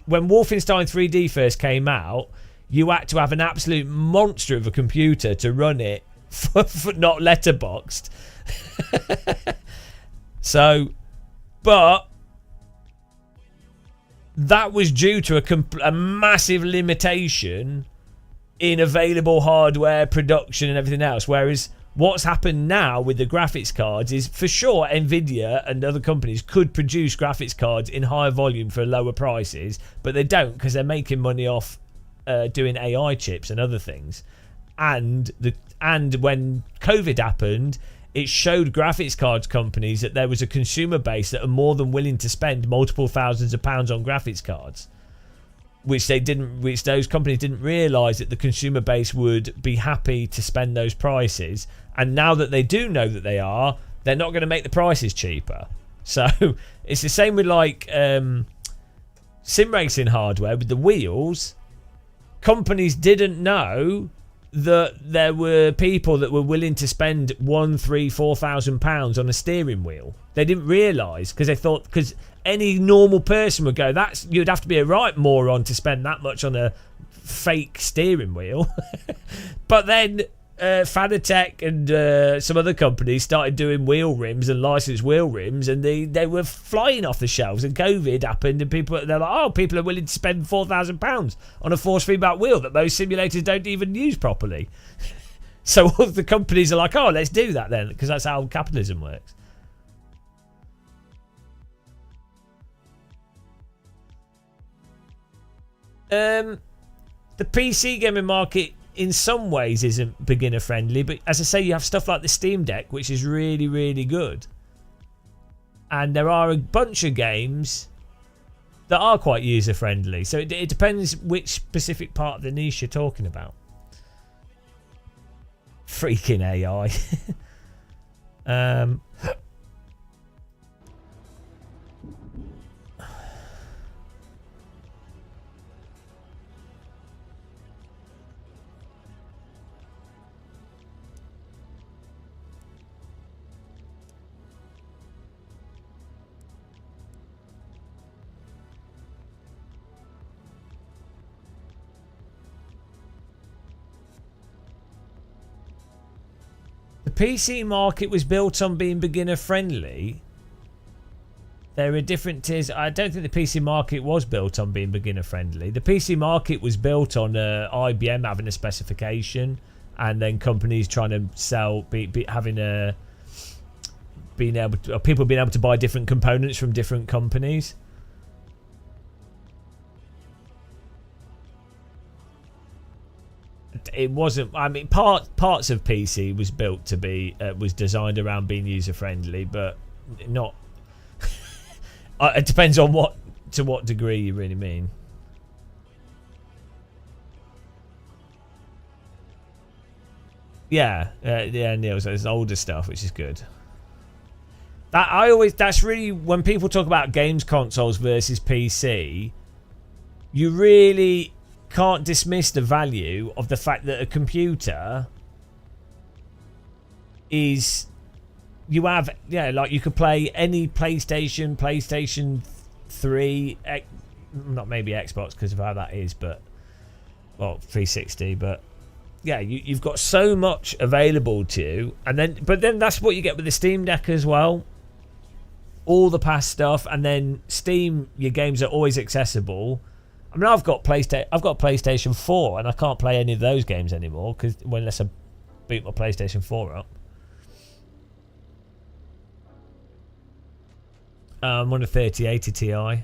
When Wolfenstein 3D first came out, you had to have an absolute monster of a computer to run it for not letterboxed. So, but that was due to a massive limitation in available hardware, production and everything else. Whereas what's happened now with the graphics cards is, for sure, Nvidia and other companies could produce graphics cards in higher volume for lower prices, but they don't because they're making money off doing AI chips and other things. And when COVID happened, it showed graphics cards companies that there was a consumer base that are more than willing to spend multiple thousands of pounds on graphics cards, which those companies didn't realise that the consumer base would be happy to spend those prices. And now that they do know that they are, they're not going to make the prices cheaper. So it's the same with like sim racing hardware with the wheels. Companies didn't know that there were people that were willing to spend £1,000-4,000 on a steering wheel. They didn't realise because they thought, because any normal person would go, you'd have to be a right moron to spend that much on a fake steering wheel. But then Fanatec and some other companies started doing wheel rims and licensed wheel rims, and they were flying off the shelves. And COVID happened, and they're like, oh, people are willing to spend £4,000 on a force feedback wheel that most simulators don't even use properly. So all the companies are like, oh, let's do that then, because that's how capitalism works. The PC gaming market in some ways isn't beginner friendly, but as I say, you have stuff like the Steam Deck, which is really, really good. And there are a bunch of games that are quite user friendly. So it depends which specific part of the niche you're talking about. Freaking AI. The PC market was built on being beginner friendly. There are different tiers. I don't think the PC market was built on being beginner friendly. The PC market was built on IBM having a specification, and then companies trying to sell, people being able to buy different components from different companies. It wasn't. I mean, parts of PC was built to be was designed around being user friendly, but not. It depends on what degree you really mean. Yeah, Neil. So there's older stuff, which is good. That's really when people talk about games consoles versus PC. You really can't dismiss the value of the fact that a computer is you have, yeah, like you could play any PlayStation 3, not maybe Xbox because of how that is, but well, 360, but yeah, you've got so much available to you, and then that's what you get with the Steam Deck as well. All the past stuff, and then Steam, your games are always accessible. I mean, I've got PlayStation 4, and I can't play any of those games anymore because unless I boot my PlayStation 4 up. I'm on a 3080 Ti.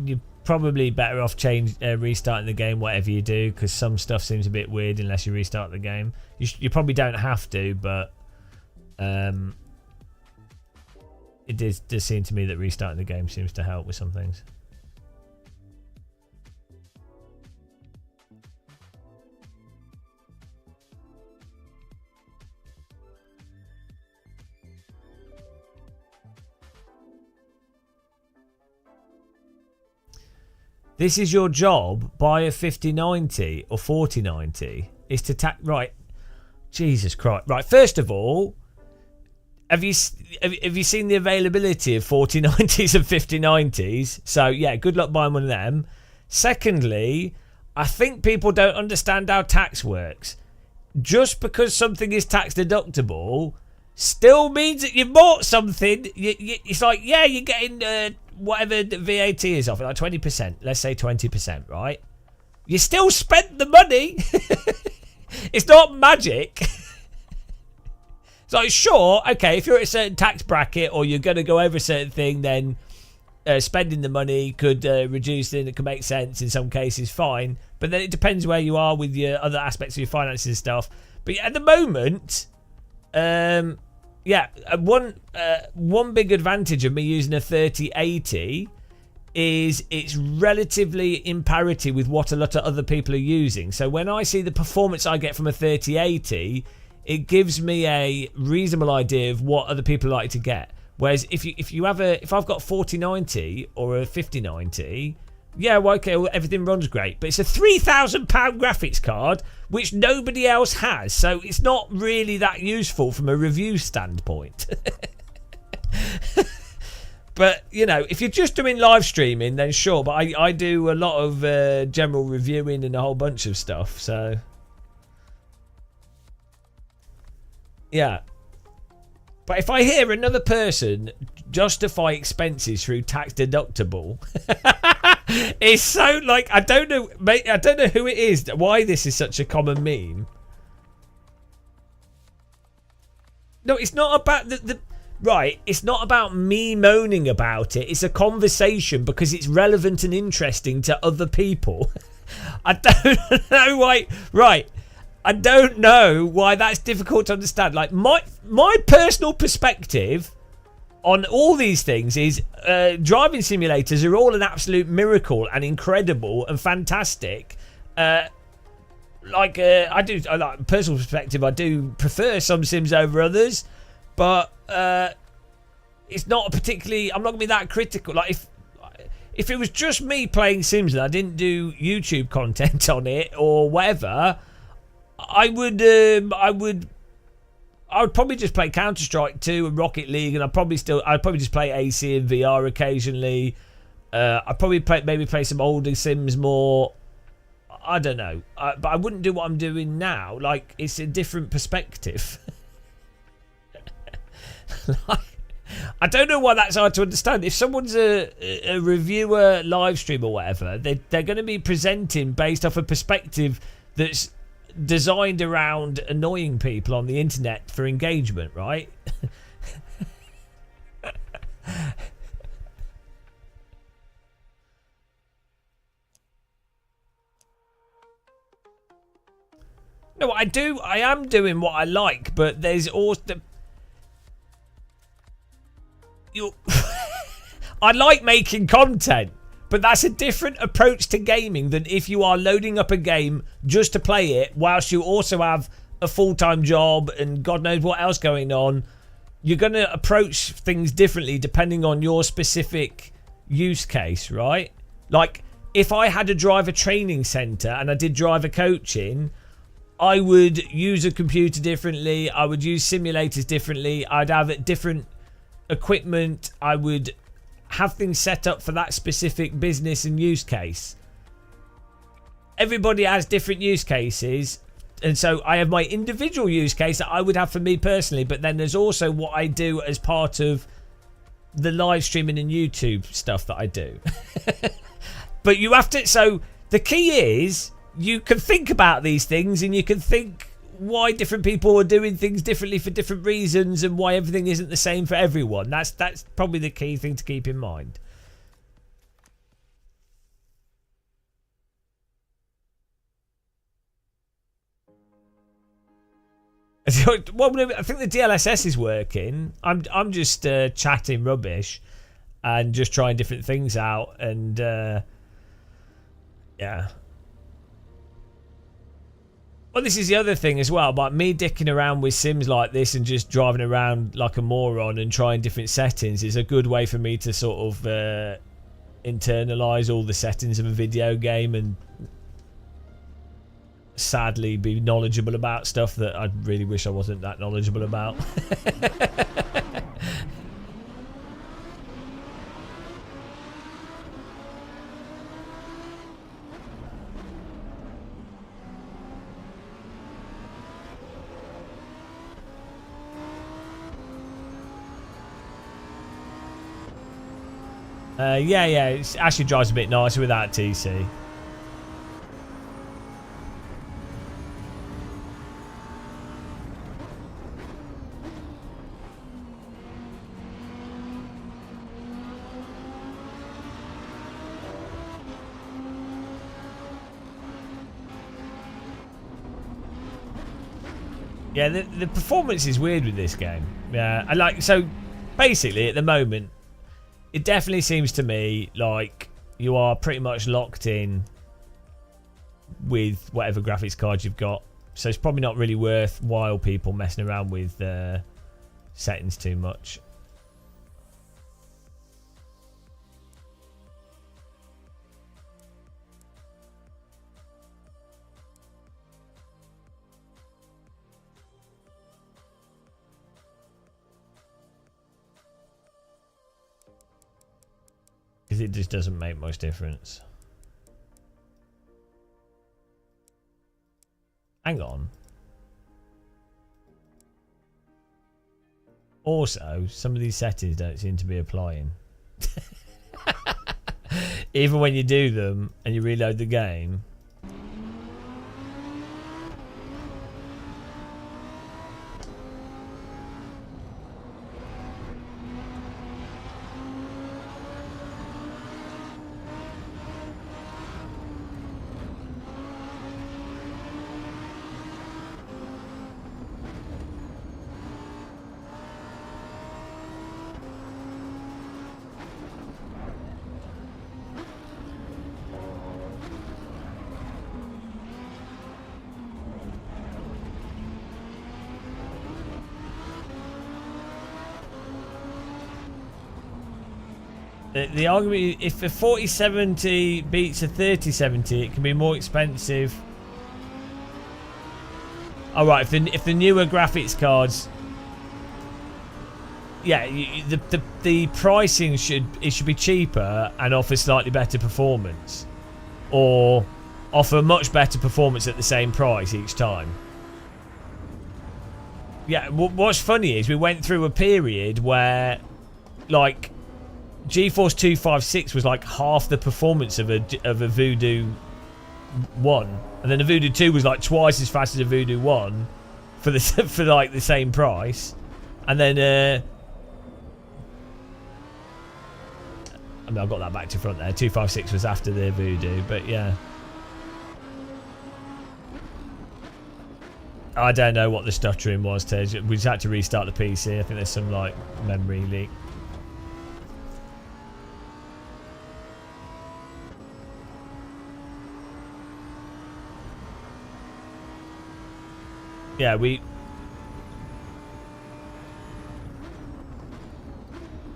You're probably better off restarting the game, whatever you do, because some stuff seems a bit weird unless you restart the game. You probably don't have to, but it does seem to me that restarting the game seems to help with some things. This is your job. Buy a 5090 or 4090. Is to right. Jesus Christ. Right. First of all, have you seen the availability of 4090s and 5090s? So yeah, good luck buying one of them. Secondly, I think people don't understand how tax works. Just because something is tax deductible still means that you bought something. It's like, yeah, you're getting whatever the VAT is off it, like 20%. Let's say 20%, right? You still spent the money. It's not magic. It's like, sure, okay, if you're at a certain tax bracket or you're going to go over a certain thing, then spending the money could reduce it. It could make sense in some cases, fine. But then it depends where you are with your other aspects of your finances and stuff. But at the moment, one big advantage of me using a 3080 is it's relatively in parity with what a lot of other people are using. So when I see the performance I get from a 3080, it gives me a reasonable idea of what other people like to get. Whereas if I've got 4090 or a 5090, yeah, well, okay, well, everything runs great, but it's a £3,000 graphics card which nobody else has, so it's not really that useful from a review standpoint. But you know, if you're just doing live streaming, then sure. But I do a lot of general reviewing and a whole bunch of stuff, so yeah. But if I hear another person justify expenses through tax deductible, it's so like, I don't know, mate, I don't know who it is, why this is such a common meme. No, it's not about the right, it's not about me moaning about it. It's a conversation because it's relevant and interesting to other people. I don't know why. Right. I don't know why that's difficult to understand. Like my personal perspective on all these things is driving simulators are all an absolute miracle and incredible and fantastic. I do, like personal perspective, I do prefer some sims over others, but it's not particularly. I'm not gonna be that critical. Like if it was just me playing Sims and I didn't do YouTube content on it or whatever, I would probably just play Counter-Strike 2 and Rocket League, and I'd probably just play AC and VR occasionally. I'd probably play some older Sims more. I don't know, but I wouldn't do what I'm doing now. Like, it's a different perspective. I don't know why that's hard to understand. If someone's a reviewer, live stream or whatever, they're going to be presenting based off a perspective that's designed around annoying people on the internet for engagement, right? No, I am doing what I like, but there's also I like making content, but that's a different approach to gaming than if you are loading up a game just to play it whilst you also have a full-time job and God knows what else going on. You're going to approach things differently depending on your specific use case, right? Like, if I had a driver training centre and I did driver coaching, I would use a computer differently. I would use simulators differently. I'd have different equipment. I would have things set up for that specific business and use case. Everybody has different use cases. And so I have my individual use case that I would have for me personally. But then there's also what I do as part of the live streaming and YouTube stuff that I do. But you have to... So the key is... You can think about these things and you can think why different people are doing things differently for different reasons and why everything isn't the same for everyone. That's probably the key thing to keep in mind. Well, I think the DLSS is working. I'm just chatting rubbish and just trying different things out and yeah. Well, this is the other thing as well, about me dicking around with sims like this and just driving around like a moron and trying different settings is a good way for me to sort of internalize all the settings of a video game and sadly be knowledgeable about stuff that I really wish I wasn't that knowledgeable about. Yeah, it actually drives a bit nicer without TC. Yeah, the performance is weird with this game. Yeah, so basically at the moment, it definitely seems to me like you are pretty much locked in with whatever graphics card you've got. So it's probably not really worthwhile people messing around with settings too much. Because it just doesn't make much difference. Hang on. Also, some of these settings don't seem to be applying. Even when you do them and you reload the game. The argument, if a 4070 beats a 3070, it can be more expensive. All right, if the newer graphics cards, yeah, the pricing should be cheaper and offer slightly better performance, or offer much better performance at the same price each time. Yeah, what's funny is we went through a period where like GeForce 256 was like half the performance of a Voodoo 1, and then the Voodoo 2 was like twice as fast as a Voodoo 1 for the for like the same price, and then I mean, I got that back to front there. 256 was after the Voodoo, but yeah. I don't know what the stuttering was, Tej. We just had to restart the PC. I think there's some like memory leak. Yeah, it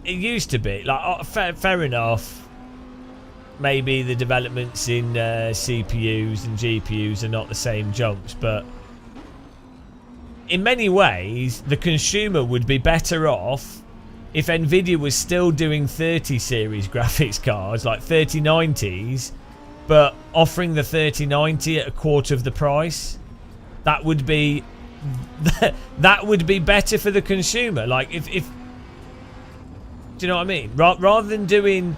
used to be like fair enough. Maybe the developments in CPUs and GPUs are not the same jumps, but in many ways, the consumer would be better off if Nvidia was still doing 30 series graphics cards, like 3090s, but offering the 3090 at a quarter of the price. That would be better for the consumer. Like if do you know what I mean? Rather than doing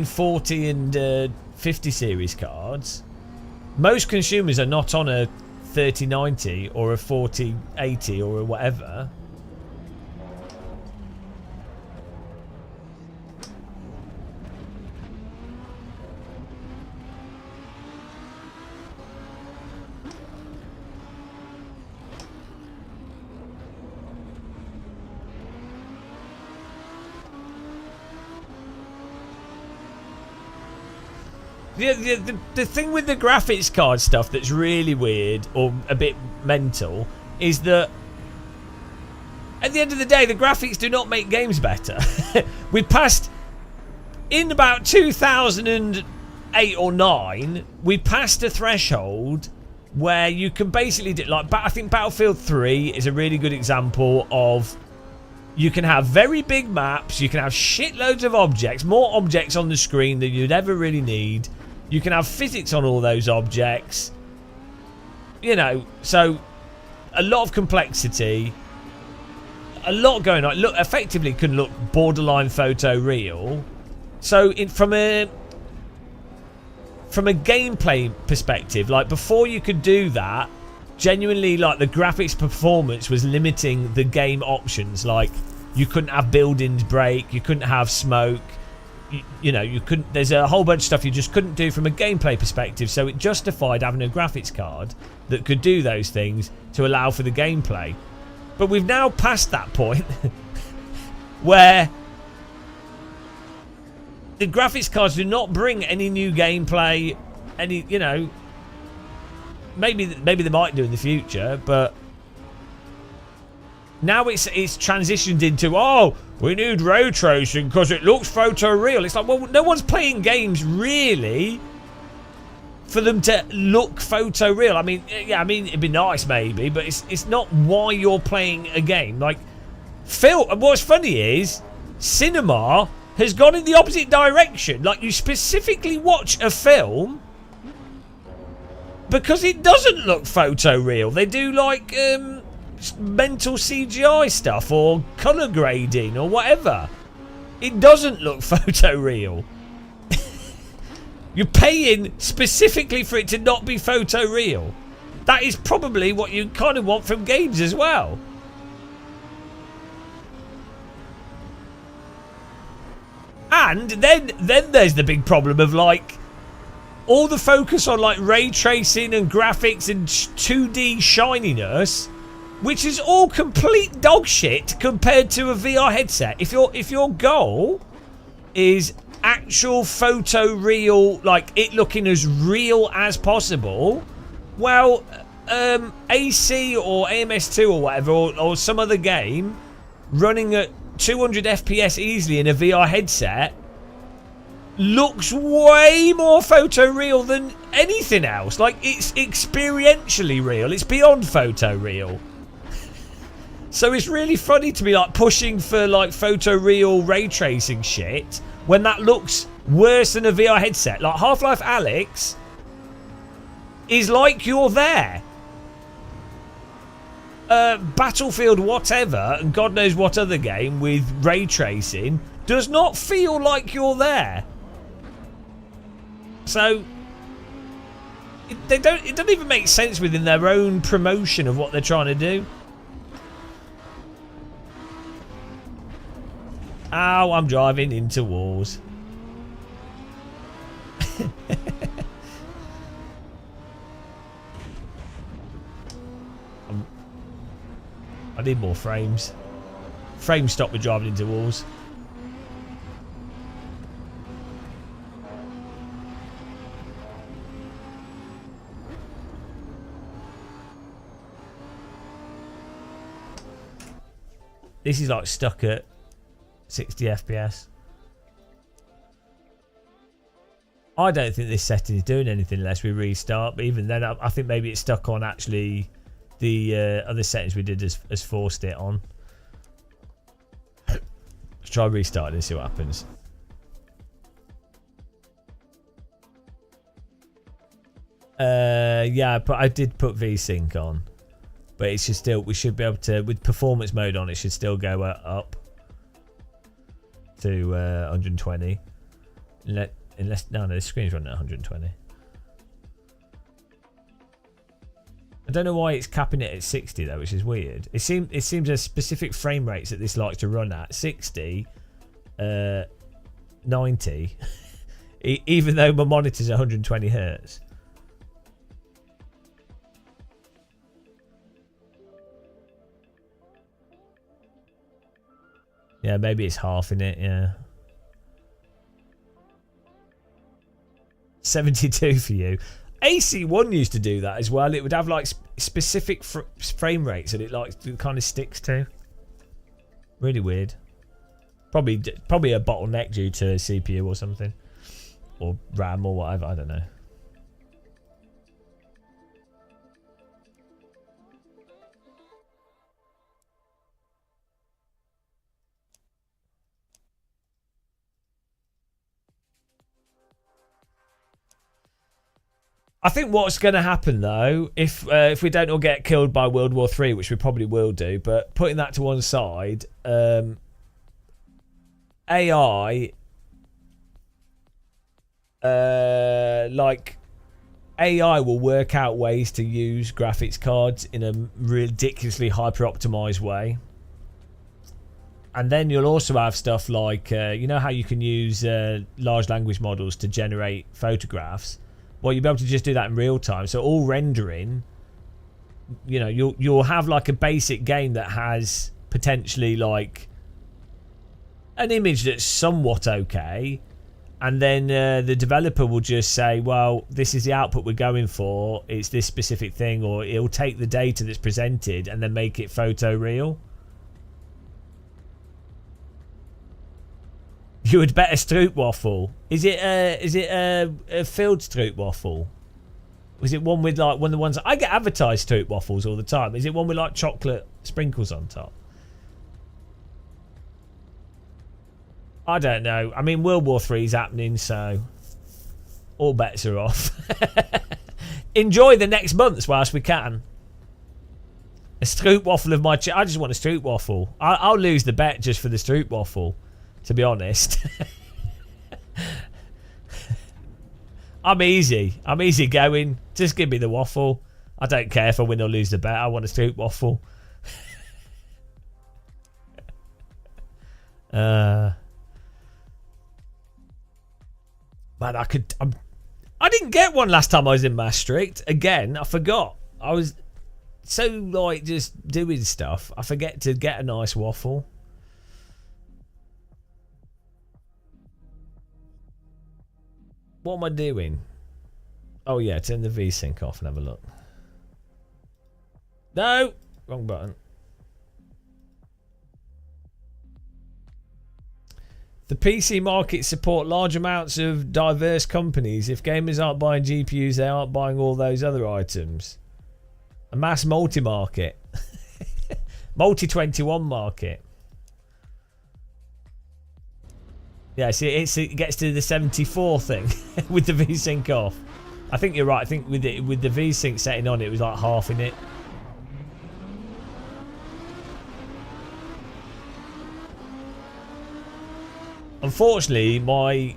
40 and 50 series cards, most consumers are not on a 3090 or a 4080 or a whatever. The thing with the graphics card stuff that's really weird or a bit mental is that at the end of the day, the graphics do not make games better. We passed, in about 2008 or 9, we passed a threshold where you can basically do, like, I think Battlefield 3 is a really good example of, you can have very big maps, you can have shitloads of objects, more objects on the screen than you'd ever really need. You can have physics on all those objects. You know, so a lot of complexity, a lot going on. Look, effectively can look borderline photoreal. So from a gameplay perspective, like before you could do that, genuinely like the graphics performance was limiting the game options. Like you couldn't have buildings break, you couldn't have smoke. You know, you couldn't. There's a whole bunch of stuff you just couldn't do from a gameplay perspective. So it justified having a graphics card that could do those things to allow for the gameplay. But we've now passed that point where the graphics cards do not bring any new gameplay. Any, you know, maybe they might do in the future, but now it's transitioned into, oh, we need ray tracing because it looks photoreal. It's like, well, no one's playing games really for them to look photoreal. I mean, yeah, I mean it'd be nice maybe, but it's not why you're playing a game. Like, film. What's funny is cinema has gone in the opposite direction. Like, you specifically watch a film because it doesn't look photoreal. They do like mental CGI stuff or colour grading or whatever. It doesn't look photoreal. You're paying specifically for it to not be photoreal. That is probably what you kind of want from games as well. And then there's the big problem of like all the focus on like ray tracing and graphics and 2D shininess, which is all complete dog shit compared to a VR headset. If your goal is actual photoreal, like it looking as real as possible, well, AC or AMS2 or whatever, or some other game running at 200 FPS easily in a VR headset looks way more photoreal than anything else. Like, it's experientially real. It's beyond photoreal. So it's really funny to be like pushing for like photoreal ray tracing shit when that looks worse than a VR headset. Like Half-Life Alyx is like you're there. Battlefield whatever and God knows what other game with ray tracing does not feel like you're there. So it doesn't even make sense within their own promotion of what they're trying to do. Ow, I'm driving into walls. I need more frames. Frames stop me driving into walls. This is like stuck at 60 FPS. I don't think this setting is doing anything unless we restart, but even then I think maybe it's stuck on actually the other settings we did as forced it on. Let's try restarting and see what happens. Yeah, but I did put VSync on, but it should still, we should be able to, with performance mode on, it should still go up to 120. Unless no, the screen's running at 120. I don't know why it's capping it at 60 though, which is weird. It seems there's specific frame rates that this likes to run at. 60, 90, even though my monitor's 120 hertz. Yeah, maybe it's half in it. Yeah, 72 for you. AC1 used to do that as well. It would have like specific frame rates that it like kind of sticks to. Really weird. Probably a bottleneck due to CPU or something, or RAM or whatever. I don't know. I think what's going to happen though, if we don't all get killed by World War III, which we probably will do, but putting that to one side, AI, like AI will work out ways to use graphics cards in a ridiculously hyper optimized way. And then you'll also have stuff like, you know how you can use large language models to generate photographs? Well, you'll be able to just do that in real time. So all rendering, you know, you'll have like a basic game that has potentially like an image that's somewhat okay, and then the developer will just say, well, this is the output we're going for, it's this specific thing, or it'll take the data that's presented and then make it photo real. You would bet a stroopwafel. Is it a filled stroopwafel? Was it one with like one of the ones I get advertised stroopwafels all the time? Is it one with like chocolate sprinkles on top? I don't know. I mean, World War III is happening, so all bets are off. Enjoy the next months whilst we can. A stroopwafel of my... I just want a stroopwafel. I'll lose the bet just for the stroopwafel, to be honest. I'm easy going. Just give me the waffle. I don't care if I win or lose the bet. I want a stroopwafel. Man, I didn't get one last time I was in Maastricht. Again, I forgot. I was so like just doing stuff. I forget to get a nice waffle. What am I doing? Oh yeah, turn the VSync off and have a look. No! Wrong button. The PC market support large amounts of diverse companies. If gamers aren't buying GPUs, they aren't buying all those other items. A mass multi-market. Multi-21 market. Yeah, see, it gets to the 74 thing with the VSync off. I think you're right. I think with the VSync setting on, it was like half in it. Unfortunately, my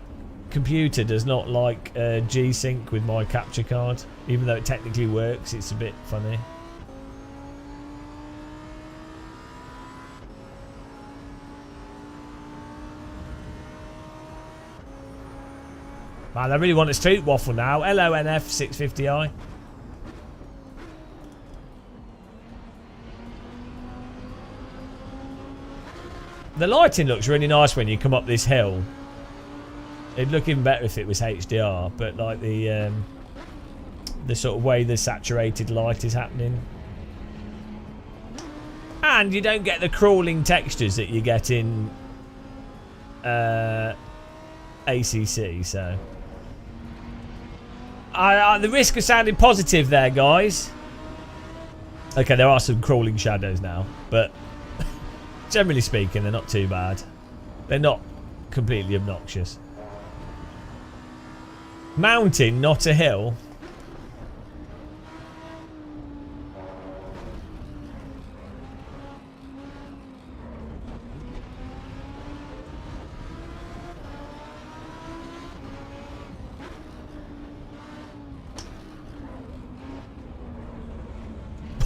computer does not like G-Sync with my capture card. Even though it technically works, it's a bit funny. Man, I really want a street waffle now. Hello, NF650i. The lighting looks really nice when you come up this hill. It'd look even better if it was HDR, but like the sort of way the saturated light is happening. And you don't get the crawling textures that you get in ACC, so... the risk of sounding positive there, guys. Okay, there are some crawling shadows now, but generally speaking, they're not too bad. They're not completely obnoxious. Mountain, not a hill.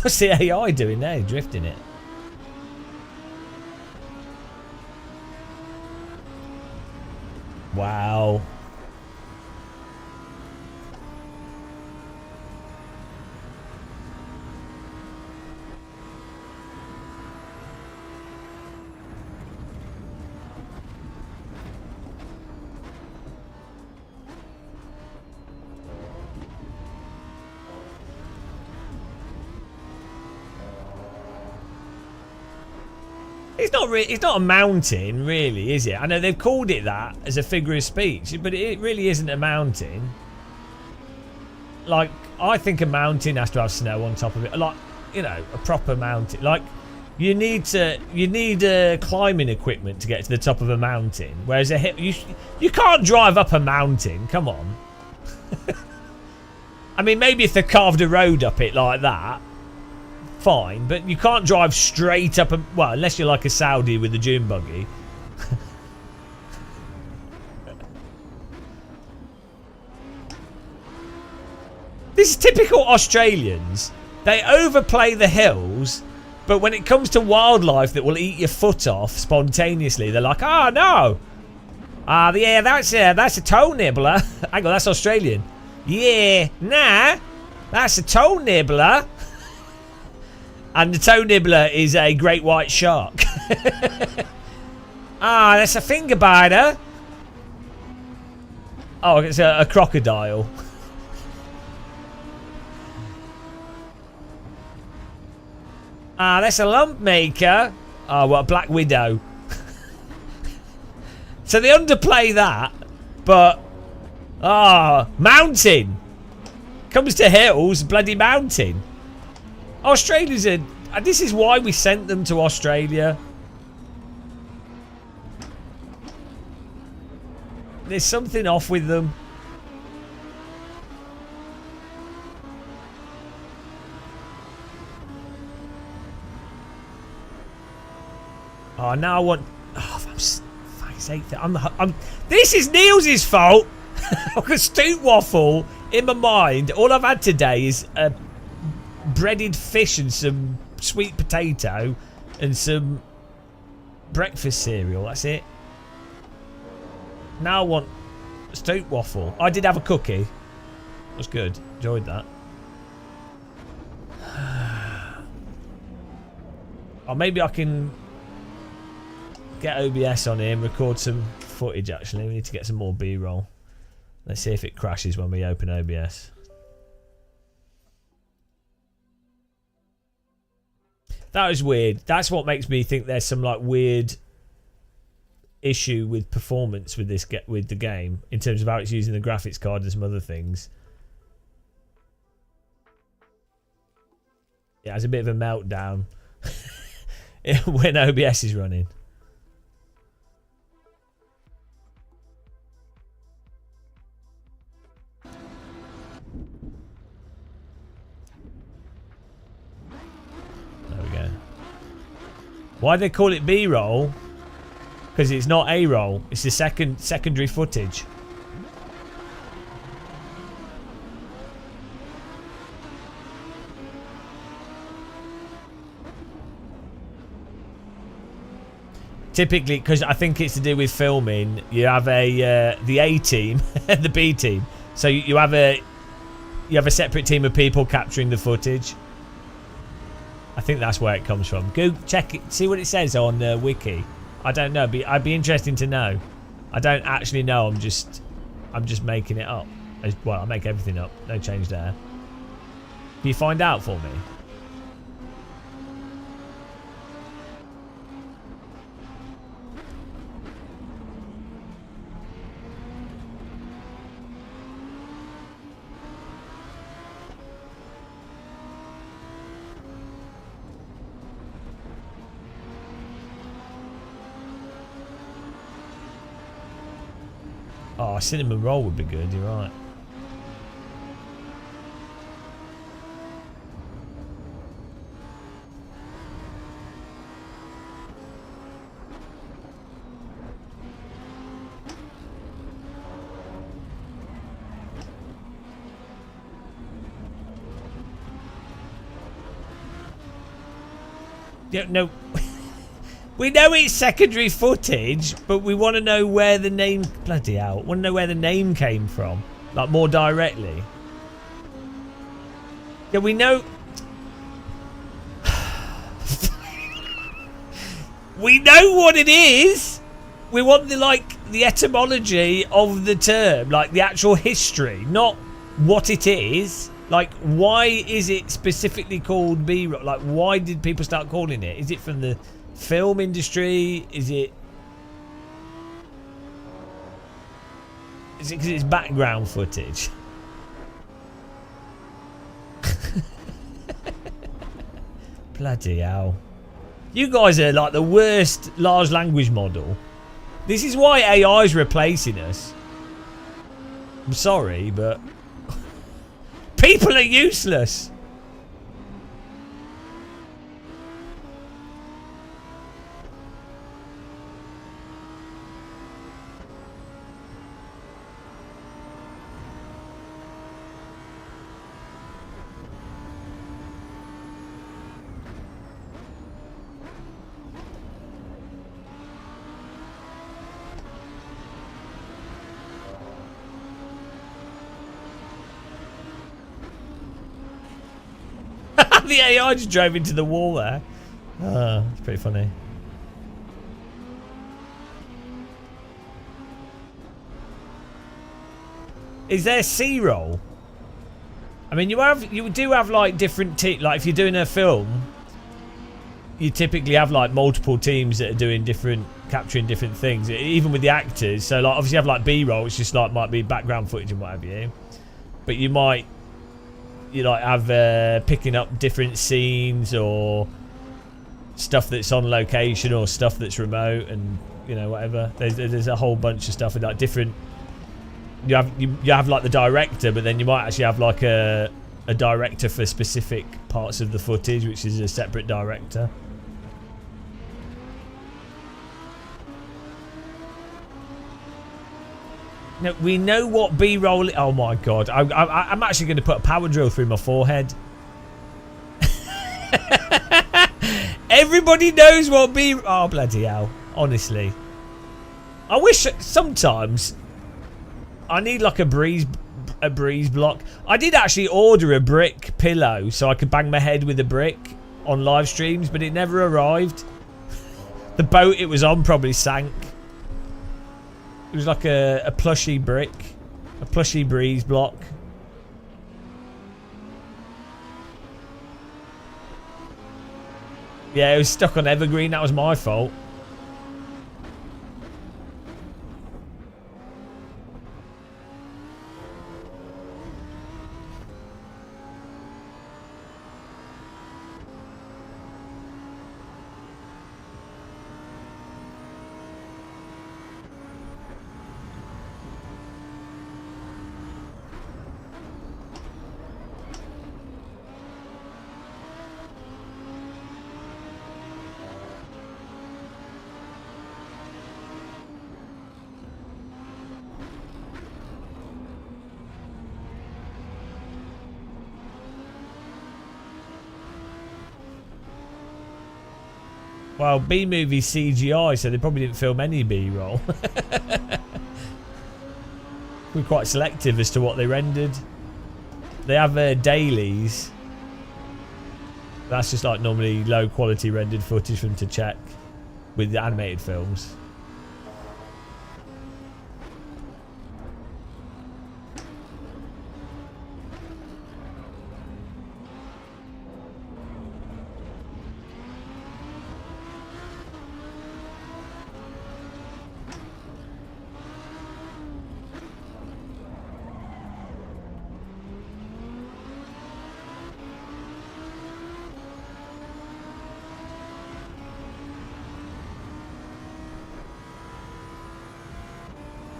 What's the AI doing there? Drifting it. Wow. It's not a mountain, really, is it? I know they've called it that as a figure of speech, but it really isn't a mountain. Like, I think a mountain has to have snow on top of it. Like, you know, a proper mountain. Like, you need climbing equipment to get to the top of a mountain, whereas a hill, you can't drive up a mountain. Come on. I mean, maybe if they carved a road up it like that, fine, but you can't drive straight up a... Well, unless you're like a Saudi with a dune buggy. This is typical Australians. They overplay the hills, but when it comes to wildlife that will eat your foot off spontaneously, they're like, oh, no. Yeah, that's a toe nibbler. Hang on, that's Australian. Yeah, nah, that's a toe nibbler. And the toe nibbler is a great white shark. That's a finger biter. Oh, it's a crocodile. That's a lump maker. Oh, what a black widow. So they underplay that, but mountain. Comes to hills, bloody mountain. Australia's this is why we sent them to Australia. There's something off with them. Oh, now I want... Oh, for fuck's sake. This is Niels' fault. I've got stewed waffle in my mind. All I've had today is a breaded fish and some sweet potato and some breakfast cereal. That's it. Now I want stewed waffle. I did have a cookie. It was good. Enjoyed that. Or maybe I can get OBS on here and record some footage, actually. We need to get some more B-roll. Let's see if it crashes when we open OBS. That was weird. That's what makes me think there's some like weird issue with performance with the game in terms of how it's using the graphics card and some other things. Yeah, it's a bit of a meltdown when OBS is running. Why do they call it B-roll? Because it's not A-roll. It's the secondary footage. Typically, because I think it's to do with filming, you have the A team and the B team. So you have a separate team of people capturing the footage. I think that's where it comes from. Go check it, see what it says on Wiki. I don't know, but I'd be interesting to know. I don't actually know. I'm just making it up. Well, I make everything up. No change there. Can you find out for me? Oh, a cinnamon roll would be good, you're right. Yeah, no. We know it's secondary footage, but we want to know where the name... Bloody hell. Want to know where the name came from. Like, more directly. Yeah, we know... We know what it is! We want the etymology of the term. Like, the actual history. Not what it is. Like, why is it specifically called B-roll? Like, why did people start calling it? Is it from the... film industry? Is it because it's background footage? Bloody hell. You guys are like the worst large language model. This is why AI is replacing us. I'm sorry, but people are useless. The AI just drove into the wall there. Oh, it's pretty funny. Is there C-roll? I mean, you do have like different like if you're doing a film, you typically have like multiple teams that are doing capturing different things, even with the actors. So like obviously you have like B-roll, which just like might be background footage and what have you. But you might have picking up different scenes or stuff that's on location or stuff that's remote and whatever. There's a whole bunch of stuff with like different. You have like the director, but then you might actually have like a director for specific parts of the footage, which is a separate director. No, we know what B-roll... Oh my god. I'm actually going to put a power drill through my forehead. Everybody knows what B... Oh, bloody hell. Honestly. I wish sometimes... I need like a breeze block. I did actually order a brick pillow so I could bang my head with a brick on live streams, but it never arrived. The boat it was on probably sank. It was like a plushy brick. A plushy breeze block. Yeah, it was stuck on Evergreen. That was my fault. Well, B-movie CGI, so they probably didn't film any B-roll. We're quite selective as to what they rendered. They have dailies. That's just like normally low quality rendered footage for them to check with the animated films.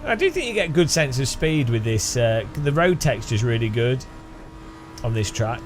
I do think you get a good sense of speed with this. The road texture is really good on this track.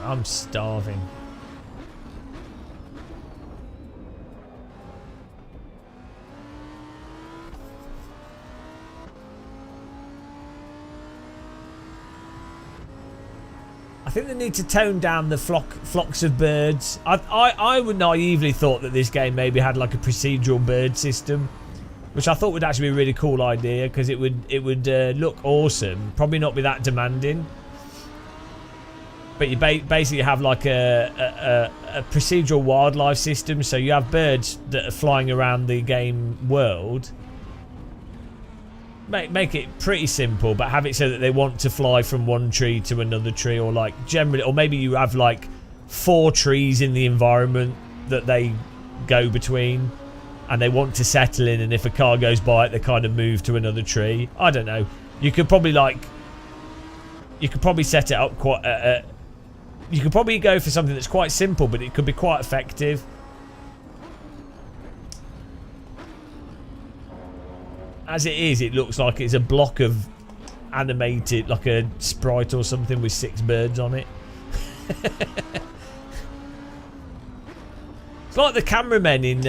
I'm starving. I think they need to tone down the flocks of birds. I would naively thought that this game maybe had like a procedural bird system, which I thought would actually be a really cool idea because it would look awesome. Probably not be that demanding. But you basically have like a procedural wildlife system, so you have birds that are flying around the game world. Make it pretty simple, but have it so that they want to fly from one tree to another tree, or like generally, or maybe you have like 4 trees in the environment that they go between, and they want to settle in, and if a car goes by it, they kind of move to another tree. I don't know. You could probably set it up quite. You could probably go for something that's quite simple, but it could be quite effective. As it is, it looks like it's a block of animated, like a sprite or something with 6 birds on it. It's like the cameramen in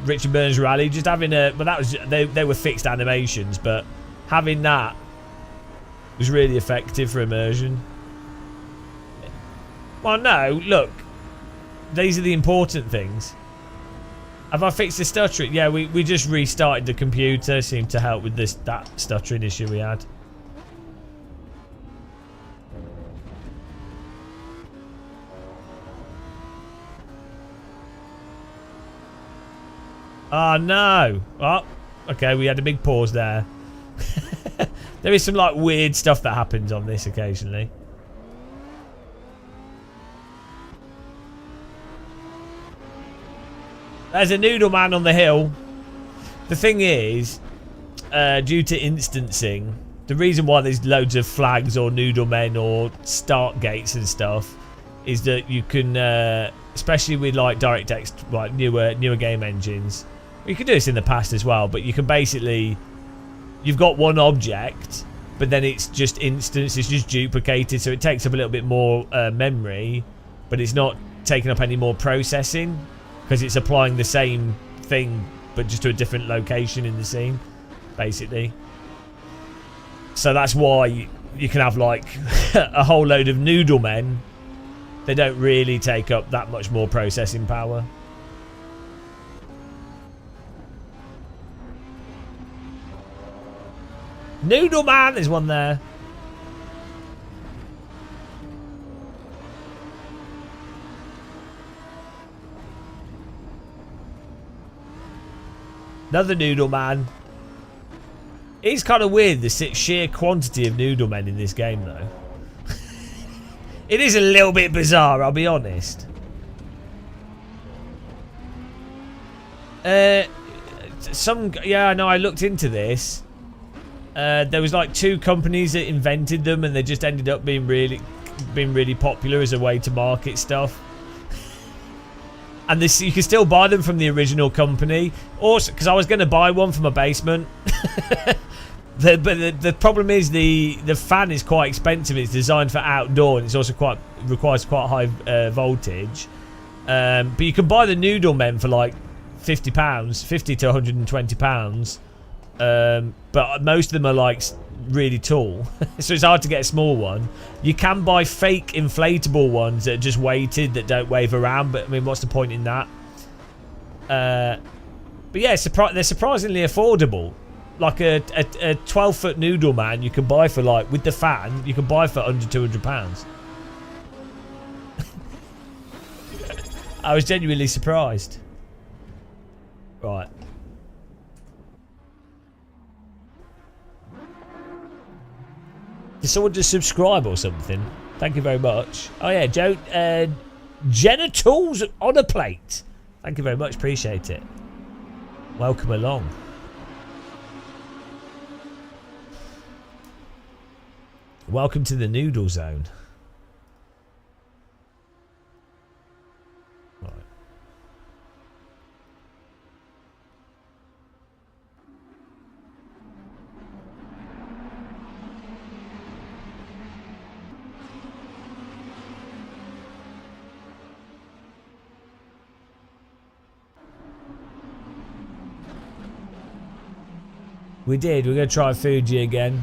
Richard Burns Rally, just having a, but that was they were fixed animations, but having that was really effective for immersion. Well, no, look, these are the important things. Have I fixed the stuttering? Yeah, we just restarted the computer. Seemed to help with that stuttering issue we had. Oh no! Oh, okay, we had a big pause there. There is some like weird stuff that happens on this occasionally. There's a noodle man on the hill. The thing is, due to instancing, the reason why there's loads of flags or noodle men or start gates and stuff is that you can, especially with like DirectX, like newer game engines. You could do this in the past as well, but you can basically, you've got one object, but then it's just instanced, it's just duplicated, so it takes up a little bit more memory, but it's not taking up any more processing because it's applying the same thing but just to a different location in the scene, basically. So that's why you can have like a whole load of noodle men. They don't really take up that much more processing power. Noodle man, there's one there. Another noodle man. It's kind of weird, the sheer quantity of noodle men in this game, though. It is a little bit bizarre, I'll be honest. Yeah, no, I looked into this. There was like 2 companies that invented them, and they just ended up being really popular as a way to market stuff. And this, you can still buy them from the original company. Also, because I was going to buy one for my basement. But the problem is the fan is quite expensive. It's designed for outdoor, and it's also requires quite high voltage. But you can buy the Noodle Men for like £50, 50 to £120. But most of them are like really tall, so it's hard to get a small one. You can buy fake inflatable ones that are just weighted, that don't wave around, but I mean, what's the point in that? But yeah, they're surprisingly affordable. Like a 12-foot Noodle Man you can buy for, like, with the fan, you can buy for under £200. I was genuinely surprised. Right. Did someone just subscribe or something? Thank you very much. Oh yeah, Joe, genitals on a plate. Thank you very much, appreciate it. Welcome along. Welcome to the Noodle Zone. Right. We did. We're going to try Fuji again.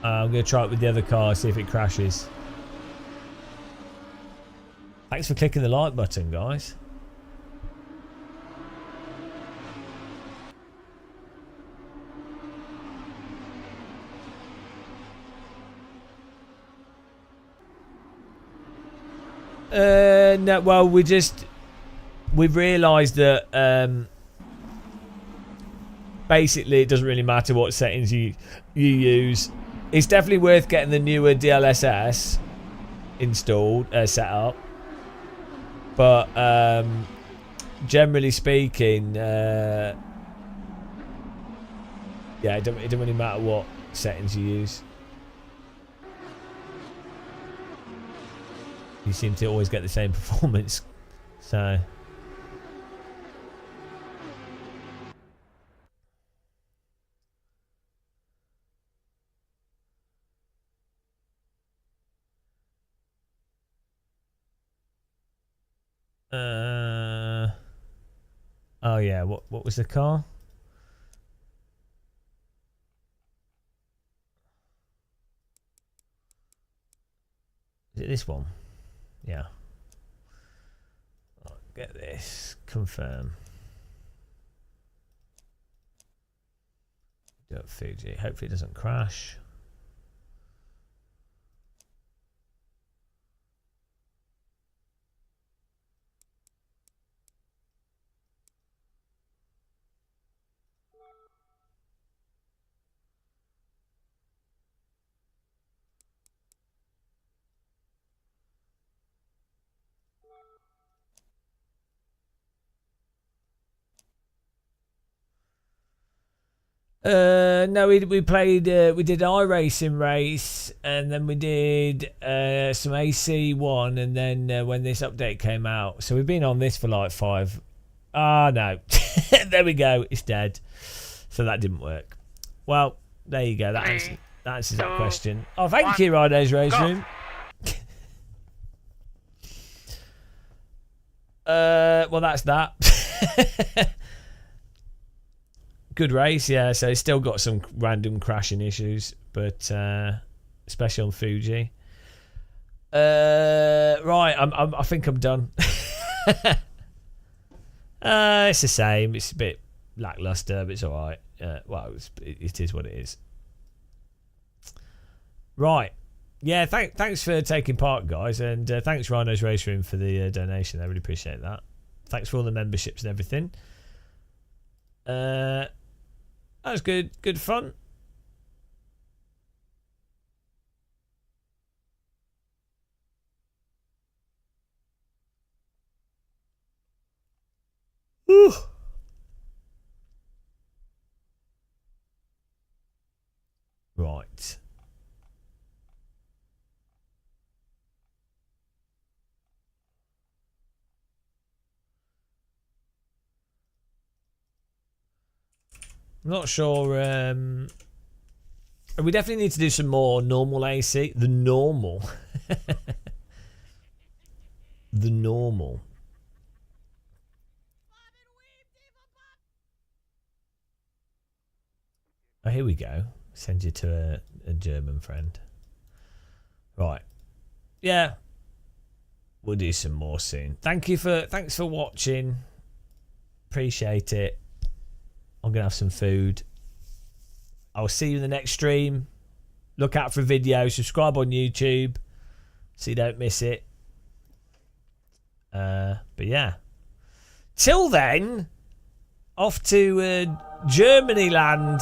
I'm going to try it with the other car, see if it crashes. Thanks for clicking the like button, guys. No, well, we've realised that basically it doesn't really matter what settings you use. It's definitely worth getting the newer DLSS installed, set up. But generally speaking, yeah, it don't really matter what settings you use. You seem to always get the same performance, so. Oh yeah, what was the car? Is it this one? Yeah. I'll get this. Confirm. Do it Fuji. Hopefully it doesn't crash. No, we played. We did iRacing race, and then we did some AC1, and then when this update came out, so we've been on this for like 5. Ah, no, there we go. It's dead. So that didn't work. Well, there you go. That answers that question. Oh, thank you, Rido's Race Room. Well, that's that. Good race, yeah. So it's still got some random crashing issues, but especially on Fuji. Right, I think I'm done. It's the same. It's a bit lackluster, but it's all right. Well, it is what it is. Right. Yeah, thanks for taking part, guys, and thanks Rhino's Race Room for the donation. I really appreciate that. Thanks for all the memberships and everything. That was good fun. Whew. Right. not sure. We definitely need to do some more normal AC. The normal. The normal. Oh, here we go. Send you to a German friend. Right. Yeah. We'll do some more soon. Thanks for watching. Appreciate it. I'm gonna have some food. I'll see you in the next stream. Look out for a video. Subscribe on YouTube so you don't miss it. But yeah. Till then, off to Germany land.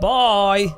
Bye.